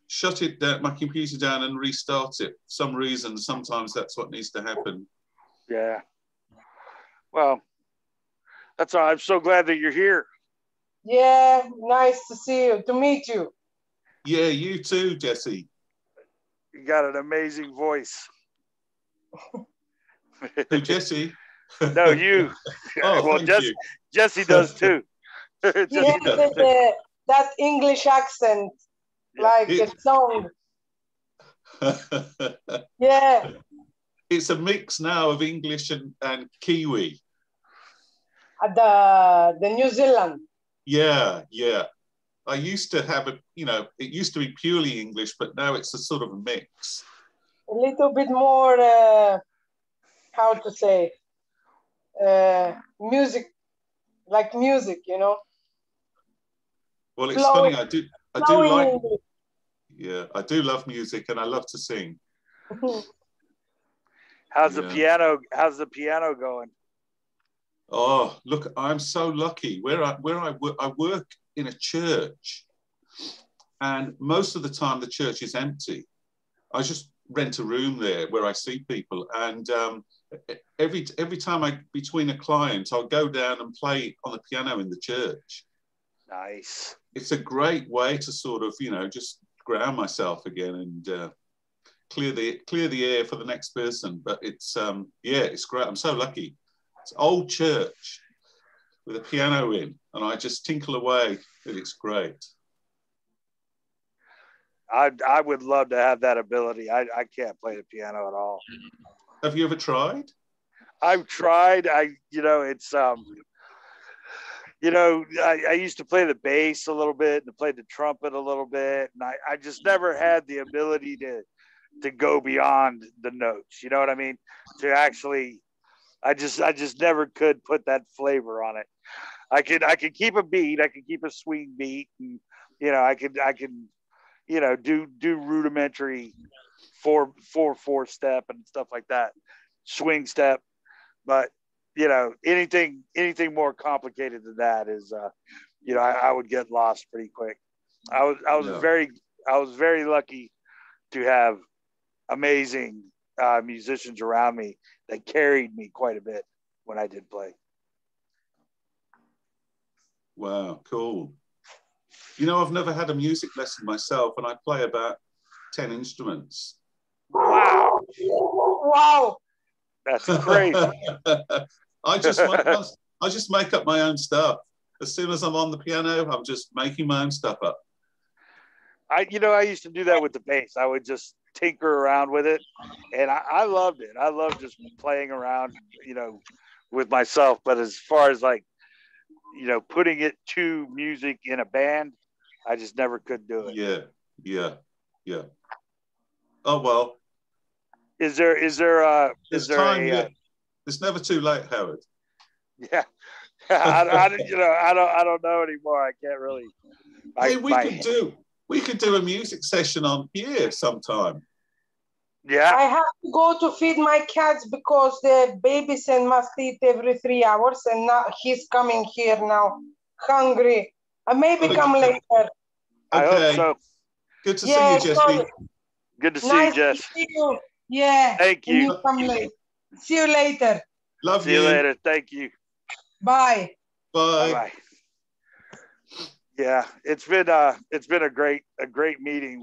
shut it down, my computer down, and restart it. For some reason, sometimes that's what needs to happen. Yeah. Well, that's all. I'm so glad that you're here. Yeah, nice to see you, to meet you. Yeah, you too, Jesse. You got an amazing voice. Who, Jesse? No, you. Oh, well, Jesse does too. Yeah, that English accent, like a song. Yeah. It's a mix now of English and Kiwi. The New Zealand. Yeah, yeah. I used to have it used to be purely English, but now it's a sort of a mix. A little bit more, how to say, music, like music, you know. Well, it's funny. I do like. English. Yeah, I do love music, and I love to sing. How's the piano going? Oh, look, I'm so lucky. I work in a church, and most of the time the church is empty. I just rent a room there where I see people, and every time between a client, I'll go down and play on the piano in the church. Nice. It's a great way to sort of just ground myself again and clear the air for the next person. But it's it's great. I'm so lucky. It's old church with a piano in, and I just tinkle away, and it's great. I would love to have that ability. I can't play the piano at all. Have you ever tried? I've tried. It's I used to play the bass a little bit and play the trumpet a little bit, and I just never had the ability to go beyond the notes. You know what I mean? To actually, I just never could put that flavor on it. I could keep a beat. I could keep a swing beat, and I could do rudimentary 4/4 step and stuff like that, swing step, but anything more complicated than that is I would get lost pretty quick. I was very lucky to have amazing musicians around me that carried me quite a bit when I did play. Wow, cool. I've never had a music lesson myself, and I play about 10 instruments. Wow. That's great. I just make up my own stuff. As soon as I'm on the piano, I'm just making my own stuff up. I used to do that with the bass. I would just tinker around with it, and I loved it. I loved just playing around, with myself. But as far as putting it to music in a band, I just never could do it. Yeah. Oh well. Is there It's never too late, Howard. Yeah. I don't know anymore. I can't really. Hey, we could do a music session on here sometime. Yeah. I have to go to feed my cats because the babies and must eat every 3 hours, and now he's coming here now, hungry. Maybe come later. I hope so. Good to see you, Jesse. Good to see nice you, Jess. To see you. Yeah. Thank you. You come late. See you later. Love see you later. Thank you. Bye. Bye. Bye. Yeah, it's been a great meeting.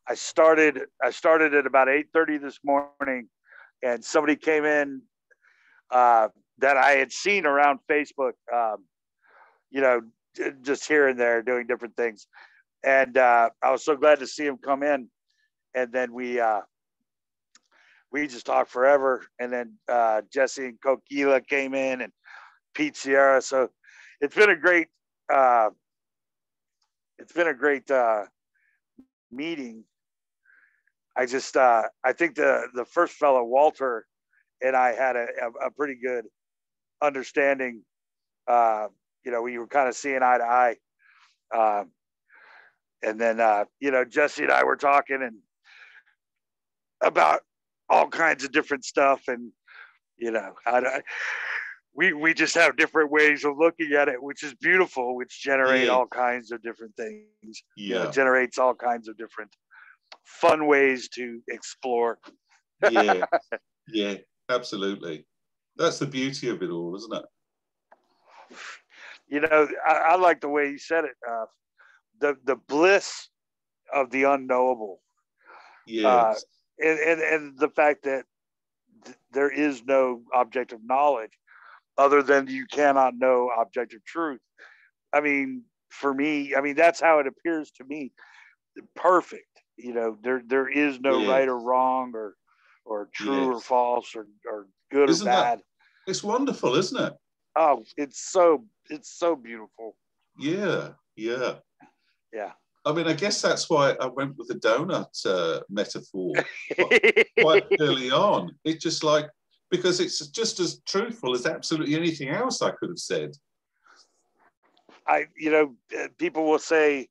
I started at about 8:30 this morning, and somebody came in that I had seen around Facebook, you know, just here and there doing different things, and I was so glad to see him come in, and then we just talked forever, and then Jesse and Kokila came in, and Pete Sierra. So it's been a great meeting. I just I think the first fellow, Walter, and I had a pretty good understanding. You know, we were kind of seeing eye to eye, and then you know, Jesse and I were talking and about all kinds of different stuff, and you know, we just have different ways of looking at it, which is beautiful, which generate all kinds of different things. Yeah. You know, generates all kinds of different fun ways to explore. Yeah. Yeah, absolutely. That's the beauty of it all, isn't it? You know, I like the way you said it. The bliss of the unknowable. Yes. And the fact that there is no objective knowledge other than you cannot know objective truth. I mean, for me, I mean, that's how it appears to me. Perfect. You know, there is no right or wrong or true or false or good or bad. It's wonderful, isn't it? Oh, it's so beautiful. Yeah. Yeah. I mean, I guess that's why I went with the donut metaphor quite early on. It's just like, because it's just as truthful as absolutely anything else I could have said. You know, people will say,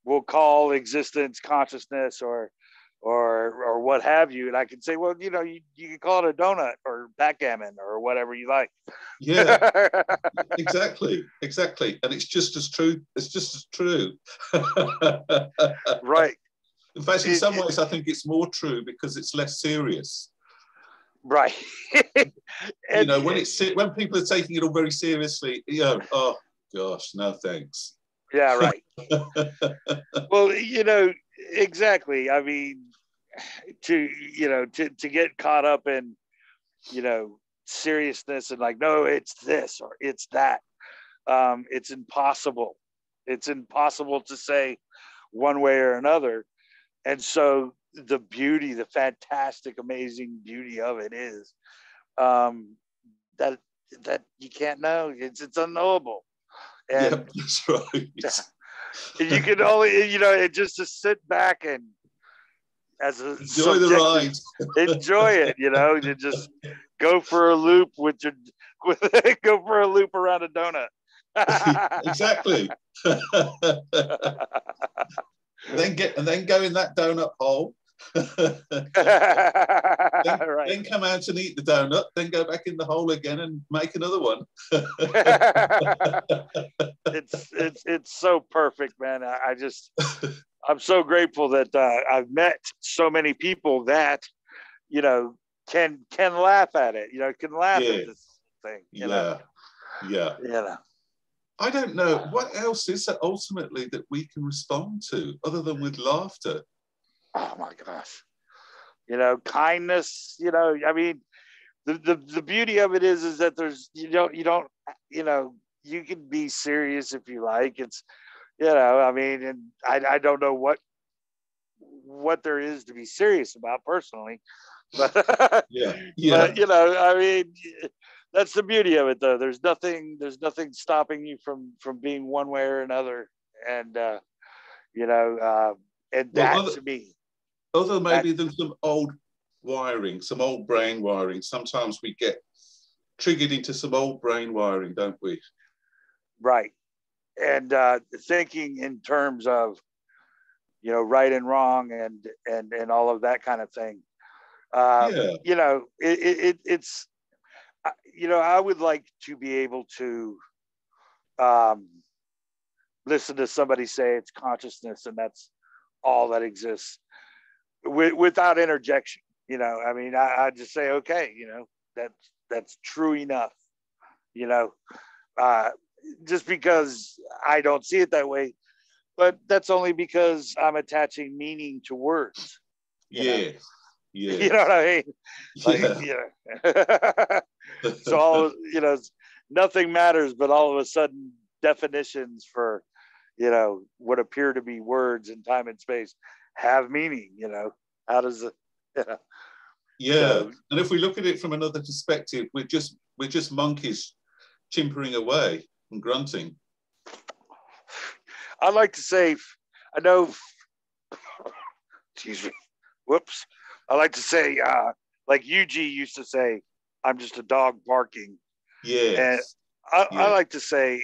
we'll call existence consciousness or what have you, and I can say, well, you know, you can call it a donut or backgammon or whatever you like. Yeah. exactly, and it's just as true. It's just as true. Right. In fact, in some ways, I think it's more true because it's less serious. Right. You know, when people are taking it all very seriously, you know, oh gosh, no thanks. Yeah, right. Well, you know, exactly. I mean, to get caught up in, you know, seriousness and like, no, it's this or it's that. It's impossible. It's impossible to say one way or another. And so the beauty, the fantastic, amazing beauty of it is that you can't know. It's unknowable. And that's right. You can only, you know, just to sit back and as a enjoy the ride, enjoy it. You know, you just go for a loop go for a loop around a donut. Exactly. then go in that donut hole. Then come out and eat the donut, then go back in the hole again and make another one. It's so perfect, man. I'm so grateful that I've met so many people that, you know, can laugh at it, you know, can laugh at this thing. You know? I don't know what else is it ultimately that we can respond to other than with laughter. Oh my gosh. You know, kindness, you know, I mean, the beauty of it is that there's, you don't, you know, you can be serious if you like. It's, you know, I mean, and I don't know what there is to be serious about personally, but but you know, I mean, that's the beauty of it though. There's nothing stopping you from being one way or another. And you know, and that's me. Other maybe than some old wiring, some old brain wiring. Sometimes we get triggered into some old brain wiring, don't we? Right. And thinking in terms of you know, right and wrong and all of that kind of thing. Yeah. You know, it's, you know, I would like to be able to listen to somebody say it's consciousness and that's all that exists without interjection. You know, I mean, I just say, okay, you know, that's true enough, you know, just because I don't see it that way, but that's only because I'm attaching meaning to words. Yeah. Yeah. You know what I mean? Like, yeah. So all, you know, nothing matters, but all of a sudden definitions for, you know, what appear to be words in time and space have meaning, you know. How does it, yeah. Yeah. So, and if we look at it from another perspective, we're just monkeys chimpering away and grunting. I like to say, I know, excuse me, whoops. I like to say, like UG used to say, I'm just a dog barking. Yes. And I like to say,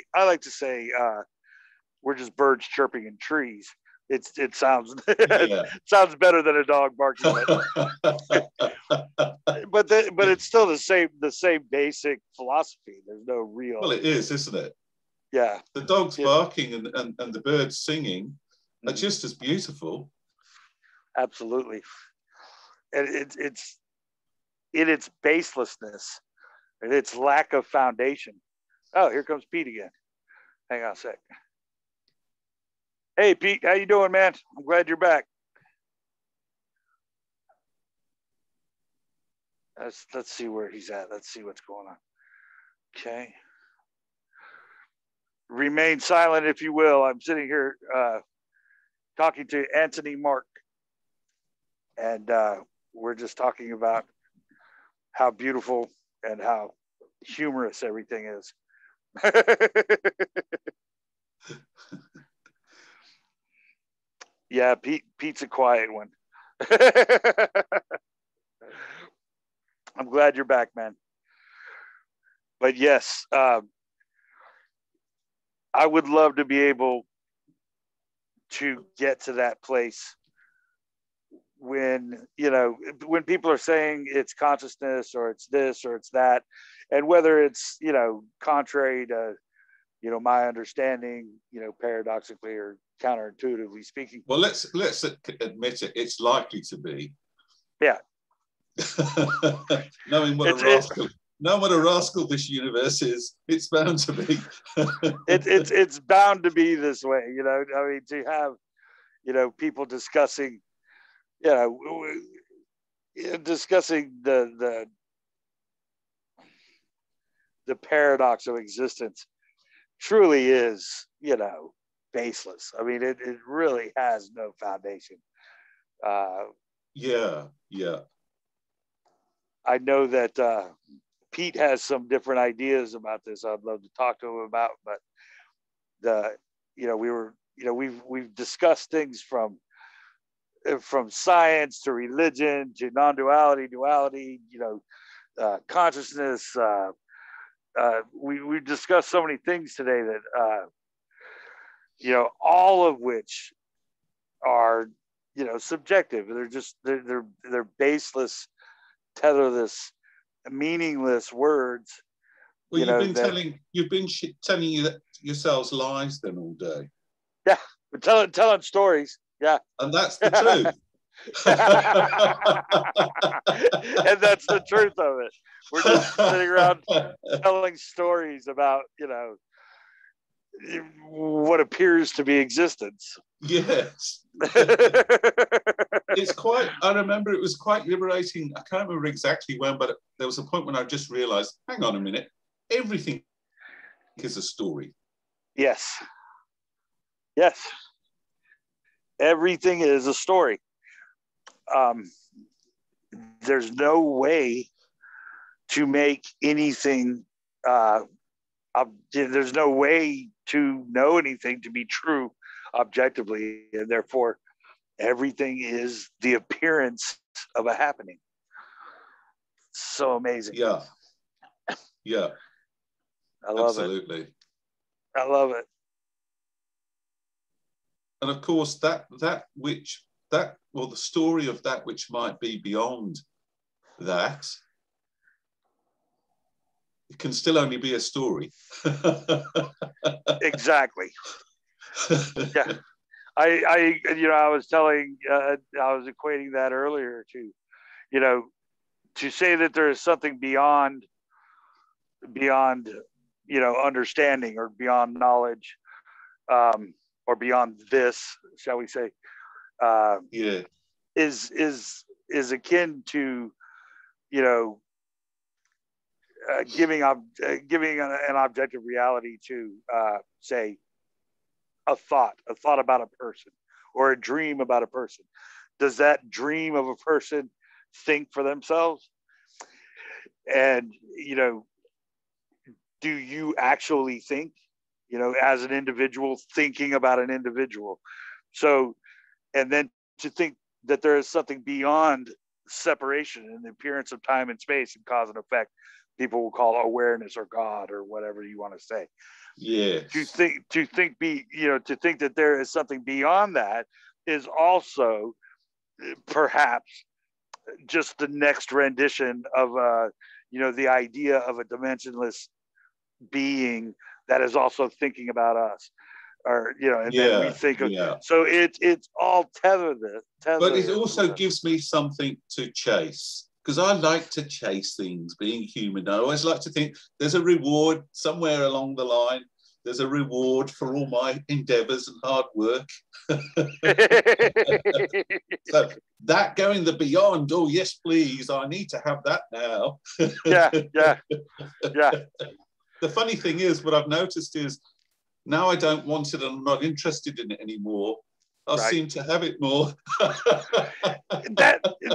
we're just birds chirping in trees. It sounds sounds better than a dog barking, but it's still the same basic philosophy. There's no real. Well, it is, isn't it? Yeah. The dogs barking and the birds singing are just as beautiful. Absolutely. And it's in its baselessness and its lack of foundation. Oh, here comes Pete again. Hang on a sec. Hey, Pete, how you doing, man? I'm glad you're back. Let's see where he's at. Let's see what's going on. Okay. Remain silent, if you will. I'm sitting here talking to Anthony Mark, and we're just talking about how beautiful and how humorous everything is. Yeah, Pete's a quiet one. I'm glad you're back, man. But yes, I would love to be able to get to that place when, you know, when people are saying it's consciousness or it's this or it's that, and whether it's, you know, contrary to, you know, my understanding, you know, paradoxically or counterintuitively speaking. Well, let's admit it. It's likely to be. Yeah. Knowing what a rascal this universe is, it's bound to be. it's bound to be this way, you know. I mean, to have, you know, people discussing, you know, discussing the paradox of existence truly is, you know, baseless. I mean, it really has no foundation. Yeah. I know that Pete has some different ideas about this. I'd love to talk to him about, but we've discussed things from science to religion to non-duality, duality, you know, consciousness. We discussed so many things today that you know, all of which are, you know, subjective. They're baseless, tetherless, meaningless words. Well, you've been telling yourselves lies then all day. Yeah, we're telling stories. Yeah, and that's the truth. And that's the truth of it. We're just sitting around telling stories about, you know, what appears to be existence. Yes. It's quite, I remember it was quite liberating. I can't remember exactly when, but there was a point when I just realized, hang on a minute, everything is a story. Yes. Everything is a story. There's no way to make anything, there's no way to know anything to be true objectively, and therefore everything is the appearance of a happening. So amazing. Yeah. I love Absolutely. it. I love it. And of course, the story of that which might be beyond that, it can still only be a story. Exactly. Yeah. I was equating that earlier to, to say that there is something beyond, understanding or beyond knowledge, or beyond this, shall we say, is akin to, giving an objective reality to, say, a thought about a person, or a dream about a person. Does that dream of a person think for themselves? And, do you actually think, as an individual thinking about an individual? So, and then to think that there is something beyond separation and the appearance of time and space and cause and effect, people will call awareness or God or whatever you want to say. Yeah. To think that there is something beyond that is also perhaps just the next rendition of the idea of a dimensionless being that is also thinking about us, or then we think of, so it's all tethered. But it also gives me something to chase, because I like to chase things. Being human, I always like to think there's a reward somewhere along the line. There's a reward for all my endeavors and hard work. So that going the beyond, oh yes please, I need to have that now. yeah. The funny thing is, what I've noticed is, now I don't want it and I'm not interested in it anymore. I seem to have it more.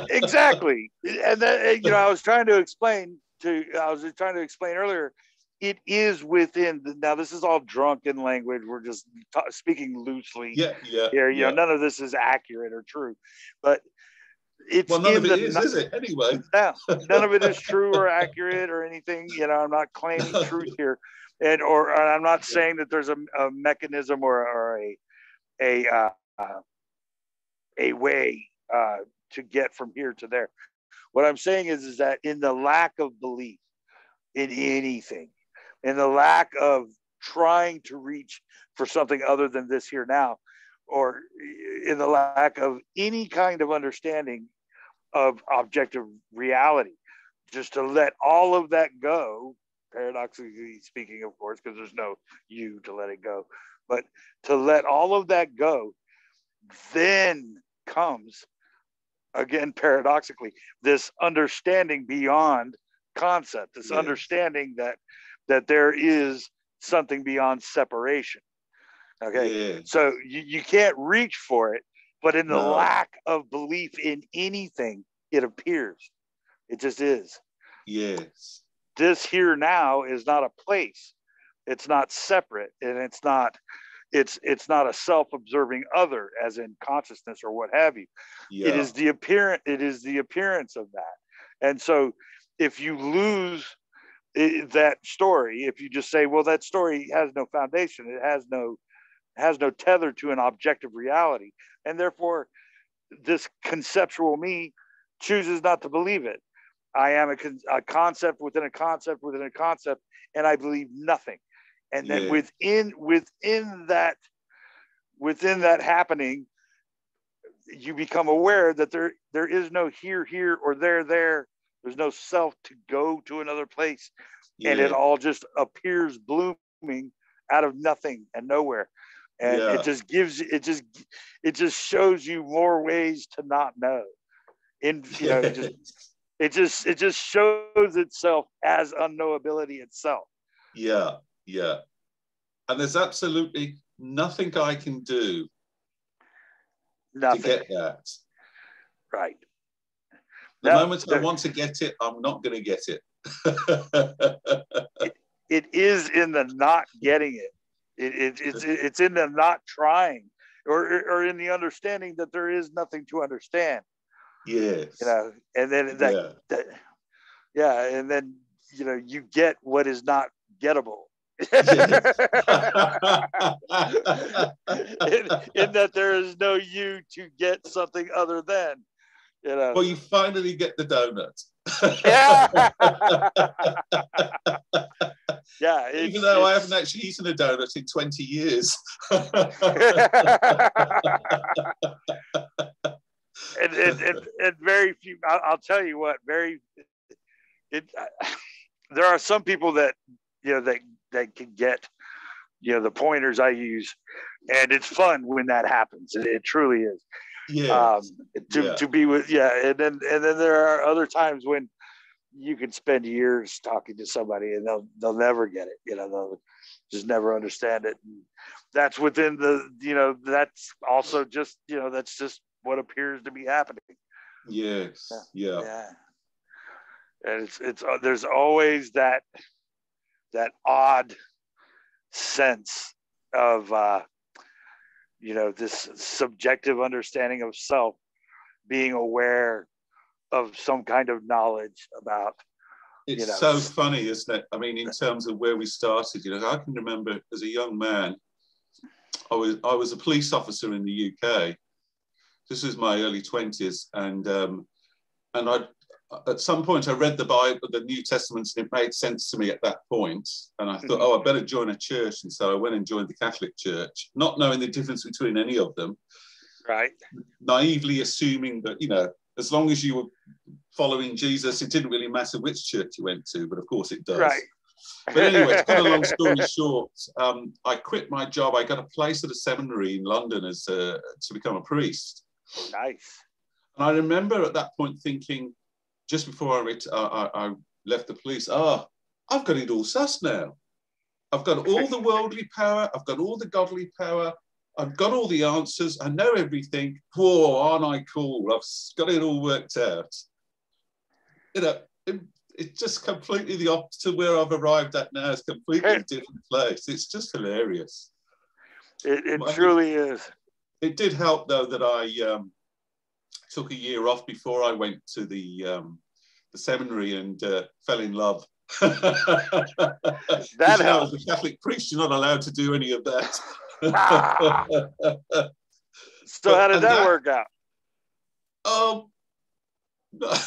Exactly. And that, I was trying to explain earlier, it is within now this is all drunken language. We're just speaking loosely here. None of this is accurate or true, but it's, well, none of it is it? Anyway. Yeah, none of it is true or accurate or anything. I'm not claiming truth here, and I'm not saying that there's a mechanism or a way to get from here to there. What I'm saying is that in the lack of belief in anything, in the lack of trying to reach for something other than this here now, or in the lack of any kind of understanding of objective reality, just to let all of that go, paradoxically speaking, of course, because there's no you to let it go, but to let all of that go, then comes, again, paradoxically, this understanding beyond concept, this understanding that there is something beyond separation. Okay, so you can't reach for it, but in the lack of belief in anything, it appears. It just is. Yes. This here now is not a place. It's not separate, and it's not a self-observing other, as in consciousness or what have you. Yeah. It is the appearance of that. And so if you lose that story, if you just say, well, that story has no foundation, it has no tether to an objective reality, and therefore this conceptual me chooses not to believe it. I am a concept within a concept within a concept, and I believe nothing. And then within that happening, you become aware that there is no here, or there. There's no self to go to another place, and it all just appears blooming out of nothing and nowhere. And it just shows you more ways to not know. It just shows itself as unknowability itself. Yeah. And there's absolutely nothing I can do to get that. Right. The moment I want to get it, I'm not going to get it. It is in the not getting it. It's in the not trying, or in the understanding that there is nothing to understand. Yes. And then and then you get what is not gettable. in that there is no you to get something other than, you know. Well, you finally get the donut. Yeah. Yeah. Even though I haven't actually eaten a donut in 20 years. and very few, I'll tell you what, there are some people that, you know, that can get, you know, the pointers I use, and it's fun when that happens. It truly is. Yeah. To be with, yeah. And then there are other times when you could spend years talking to somebody and they'll never get it. You know, they'll just never understand it. And that's within the, you know, that's also just, you know, that's just what appears to be happening. Yes. Yeah. And it's there's always that odd sense of you know, this subjective understanding of self, being aware of some kind of knowledge about. It's, you know, so funny, isn't it? I mean, in terms of where we started, you know, I can remember as a young man, I was a police officer in the UK. This was my early 20s, and I, at some point, I read the Bible, the New Testament, and it made sense to me at that point. And I thought, oh, I better join a church. And so I went and joined the Catholic Church, not knowing the difference between any of them. Right. Naively assuming that, you know, as long as you were following Jesus, it didn't really matter which church you went to. But of course it does. Right. But anyway, to cut a long story short, I quit my job. I got a place at a seminary in London as to become a priest. Nice. And I remember at that point thinking, just before I left the police, I've got it all sussed now. I've got all the worldly power. I've got all the godly power. I've got all the answers. I know everything. Whoa, aren't I cool? I've got it all worked out. You know, it's just completely the opposite to where I've arrived at now. It's a completely different place. It's just hilarious. It truly is. It did help, though, that I took a year off before I went to the seminary and fell in love. That you know, as a Catholic priest, you're not allowed to do any of that. So how did that work out? Not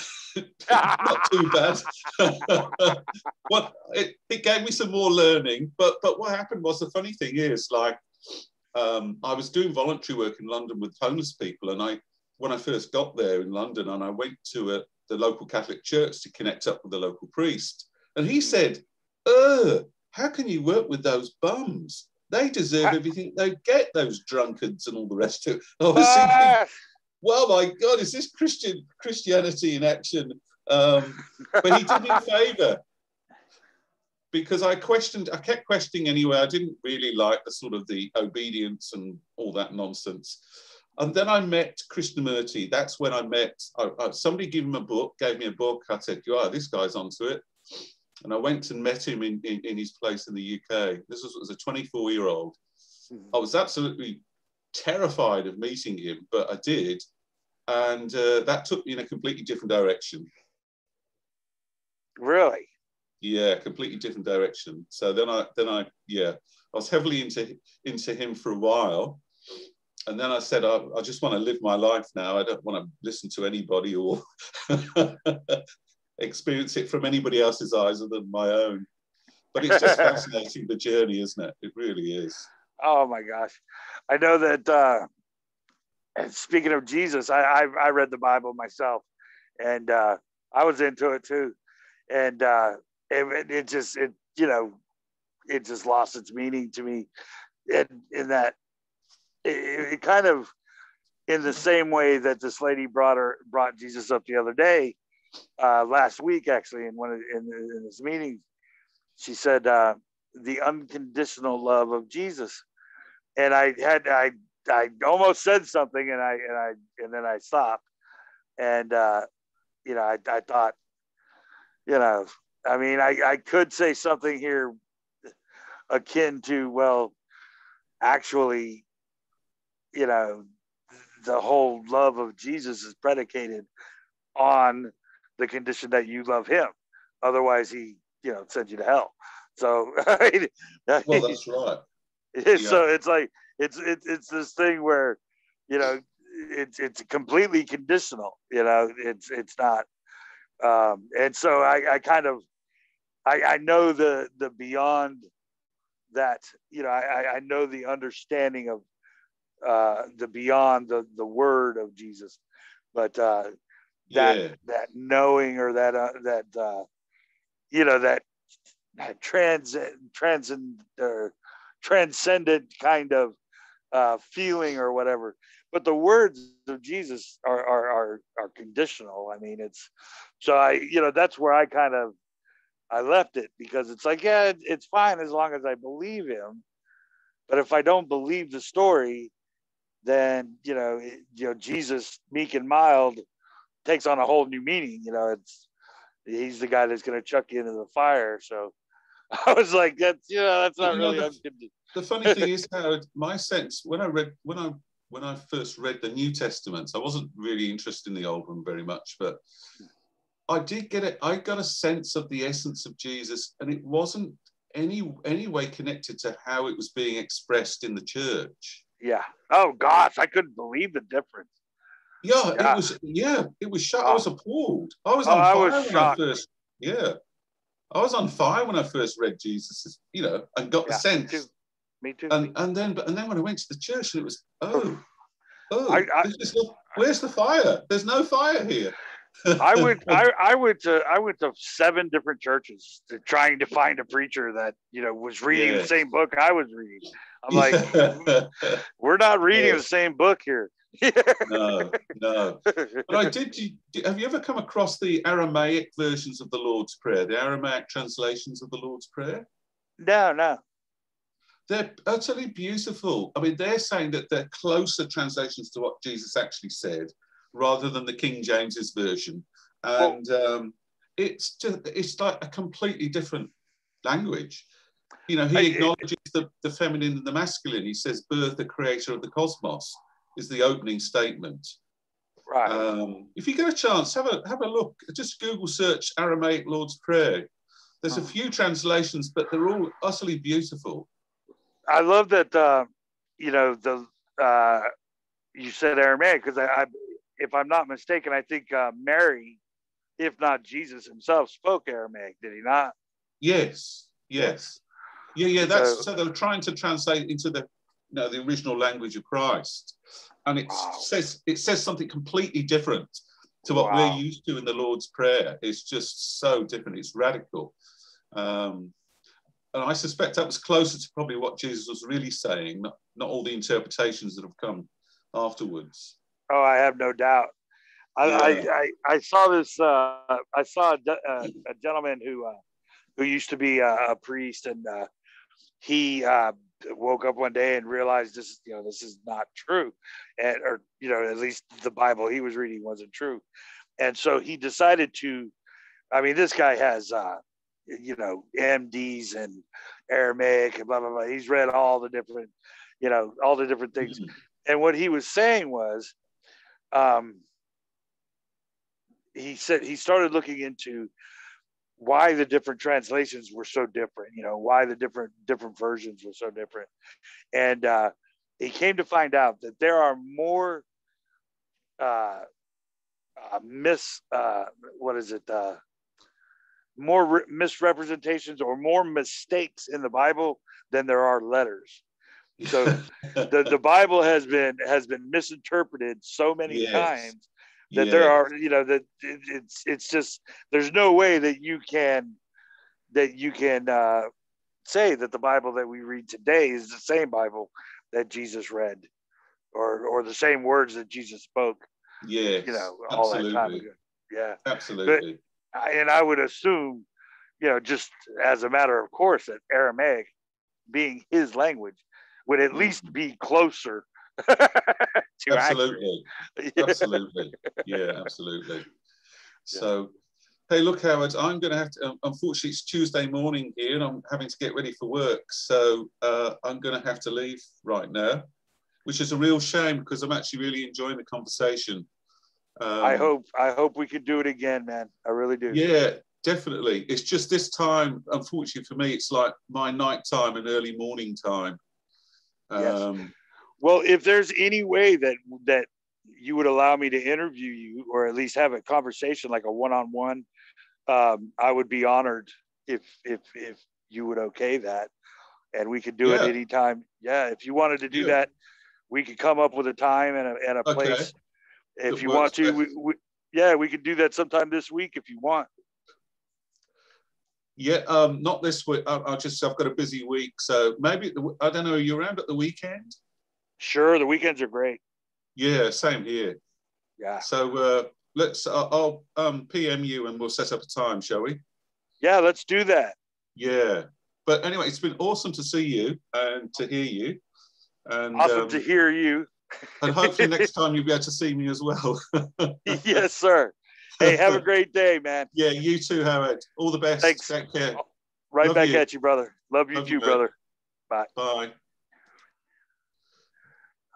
too bad. It gave me some more learning, but what happened was, the funny thing is, like, I was doing voluntary work in London with homeless people, and when I first got there in London, and I went to the local Catholic church to connect up with the local priest, and he said, how can you work with those bums? They deserve everything they get, those drunkards and all the rest of it. I was thinking, well, my God, is this Christianity in action? But he did me a favor, because I kept questioning anyway. I didn't really like the obedience and all that nonsense. And then I met Krishnamurti. That's when I met, somebody gave me a book. I said, this guy's onto it. And I went and met him in his place in the UK. This was a 24-year-old. I was absolutely terrified of meeting him, but I did. And that took me in a completely different direction. Really? Yeah, completely different direction. So then I was heavily into him for a while. And then I said, I just want to live my life now. I don't want to listen to anybody or experience it from anybody else's eyes other than my own. But it's just fascinating, the journey, isn't it? It really is. Oh my gosh. I know that speaking of Jesus, I read the Bible myself, and I was into it too. And it just lost its meaning to me in that it kind of, in the same way that this lady brought Jesus up the other day, last week, actually, in this meeting, she said the unconditional love of Jesus, and I almost said something, and then I stopped, and I thought, I mean, I could say something here akin to, well, actually, the whole love of Jesus is predicated on the condition that you love him. Otherwise, he, sends you to hell. So well, that's right. So it's like it's this thing where, you know, it's completely conditional. You know, it's not. And so I kind of I know the beyond that. You know, I know the understanding of the beyond the word of Jesus, but that knowing, or that you know, that transcendent kind of feeling or whatever. But the words of Jesus are conditional. I mean, it's so you know, that's where I left it, because it's like, yeah, it's fine as long as I believe him. But if I don't believe the story, then you know, Jesus, meek and mild, takes on a whole new meaning. You know, he's the guy that's going to chuck you into the fire. So I was like, that's not really. The funny thing is, Howard, my sense when I first read the New Testament, I wasn't really interested in the Old one very much, but I did get it. I got a sense of the essence of Jesus, and it wasn't any way connected to how it was being expressed in the church. Yeah. Oh gosh, I couldn't believe the difference. Yeah, it was. Yeah, it was shocked. I was appalled. I was on fire when I first. Yeah, I was on fire when I first read Jesus. You know, and got the sense. Me too. And then when I went to the church, and it was where's the fire? There's no fire here. I went to 7 different churches trying to find a preacher that, you know, was reading the same book I was reading. I'm like, we're not reading the same book here. No. But have you ever come across the Aramaic versions of the Lord's Prayer, the Aramaic translations of the Lord's Prayer? No. They're utterly beautiful. I mean, they're saying that they're closer translations to what Jesus actually said, rather than the King James's version. And it's like a completely different language. You know, he acknowledges the feminine and the masculine. He says, birth, the creator of the cosmos, is the opening statement. Right. If you get a chance, have a look. Just Google search Aramaic Lord's Prayer. There's a few translations, but they're all utterly beautiful. I love that, you know, you said Aramaic, because if I'm not mistaken, I think Mary, if not Jesus himself, spoke Aramaic. Did he not? Yes. Yeah. So they're trying to translate into the original language of Christ, and it says something completely different to what we're used to in the Lord's Prayer. It's just so different. It's radical, and I suspect that was closer to probably what Jesus was really saying, not all the interpretations that have come afterwards. Oh, I have no doubt. I saw this. I saw a gentleman who used to be a priest, and he woke up one day and realized this is not true, or at least the Bible he was reading wasn't true, and so he decided to. I mean, this guy has MDs and Aramaic and blah blah blah. He's read all the different things, and what he was saying was, he said he started looking into why the different translations were so different, why the different versions were so different. And he came to find out that there are more more misrepresentations or more mistakes in the Bible than there are letters. So the Bible has been misinterpreted so many times that there are, that it's just, there's no way that you can say that the Bible that we read today is the same Bible that Jesus read, or the same words that Jesus spoke. All that time ago. Yeah, absolutely. And I would assume, just as a matter of course, that Aramaic, being his language, would at least be closer. Absolutely. Yeah, absolutely. So, hey, look, Howard, I'm going to have to, unfortunately, it's Tuesday morning here and I'm having to get ready for work. So I'm going to have to leave right now, which is a real shame because I'm actually really enjoying the conversation. I hope we could do it again, man. I really do. Yeah, definitely. It's just this time, unfortunately for me, it's like my night time and early morning time. Yes. Well, if there's any way that you would allow me to interview you, or at least have a conversation, like a one-on-one, I would be honored if you would okay that, and we could do it anytime. Yeah, if you wanted to do that, we could come up with a time and a place. If you want to, we could do that sometime this week if you want. Yeah, not this week. I've got a busy week, so maybe I don't know. Are you around at the weekend? Sure, the weekends are great. Yeah, same here. Yeah. So I'll PM you and we'll set up a time, shall we? Yeah, let's do that. Yeah. But anyway, it's been awesome to see you and to hear you. And awesome to hear you. And hopefully next time you'll be able to see me as well. Yes, sir. Hey, have a great day, man. Yeah, you too, Howard. All the best. Thanks. Take care. Right back at you, brother. Love you too, brother. Bye. Bye.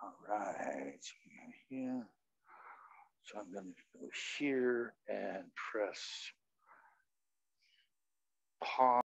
All right. Yeah. So I'm going to go here and press pause.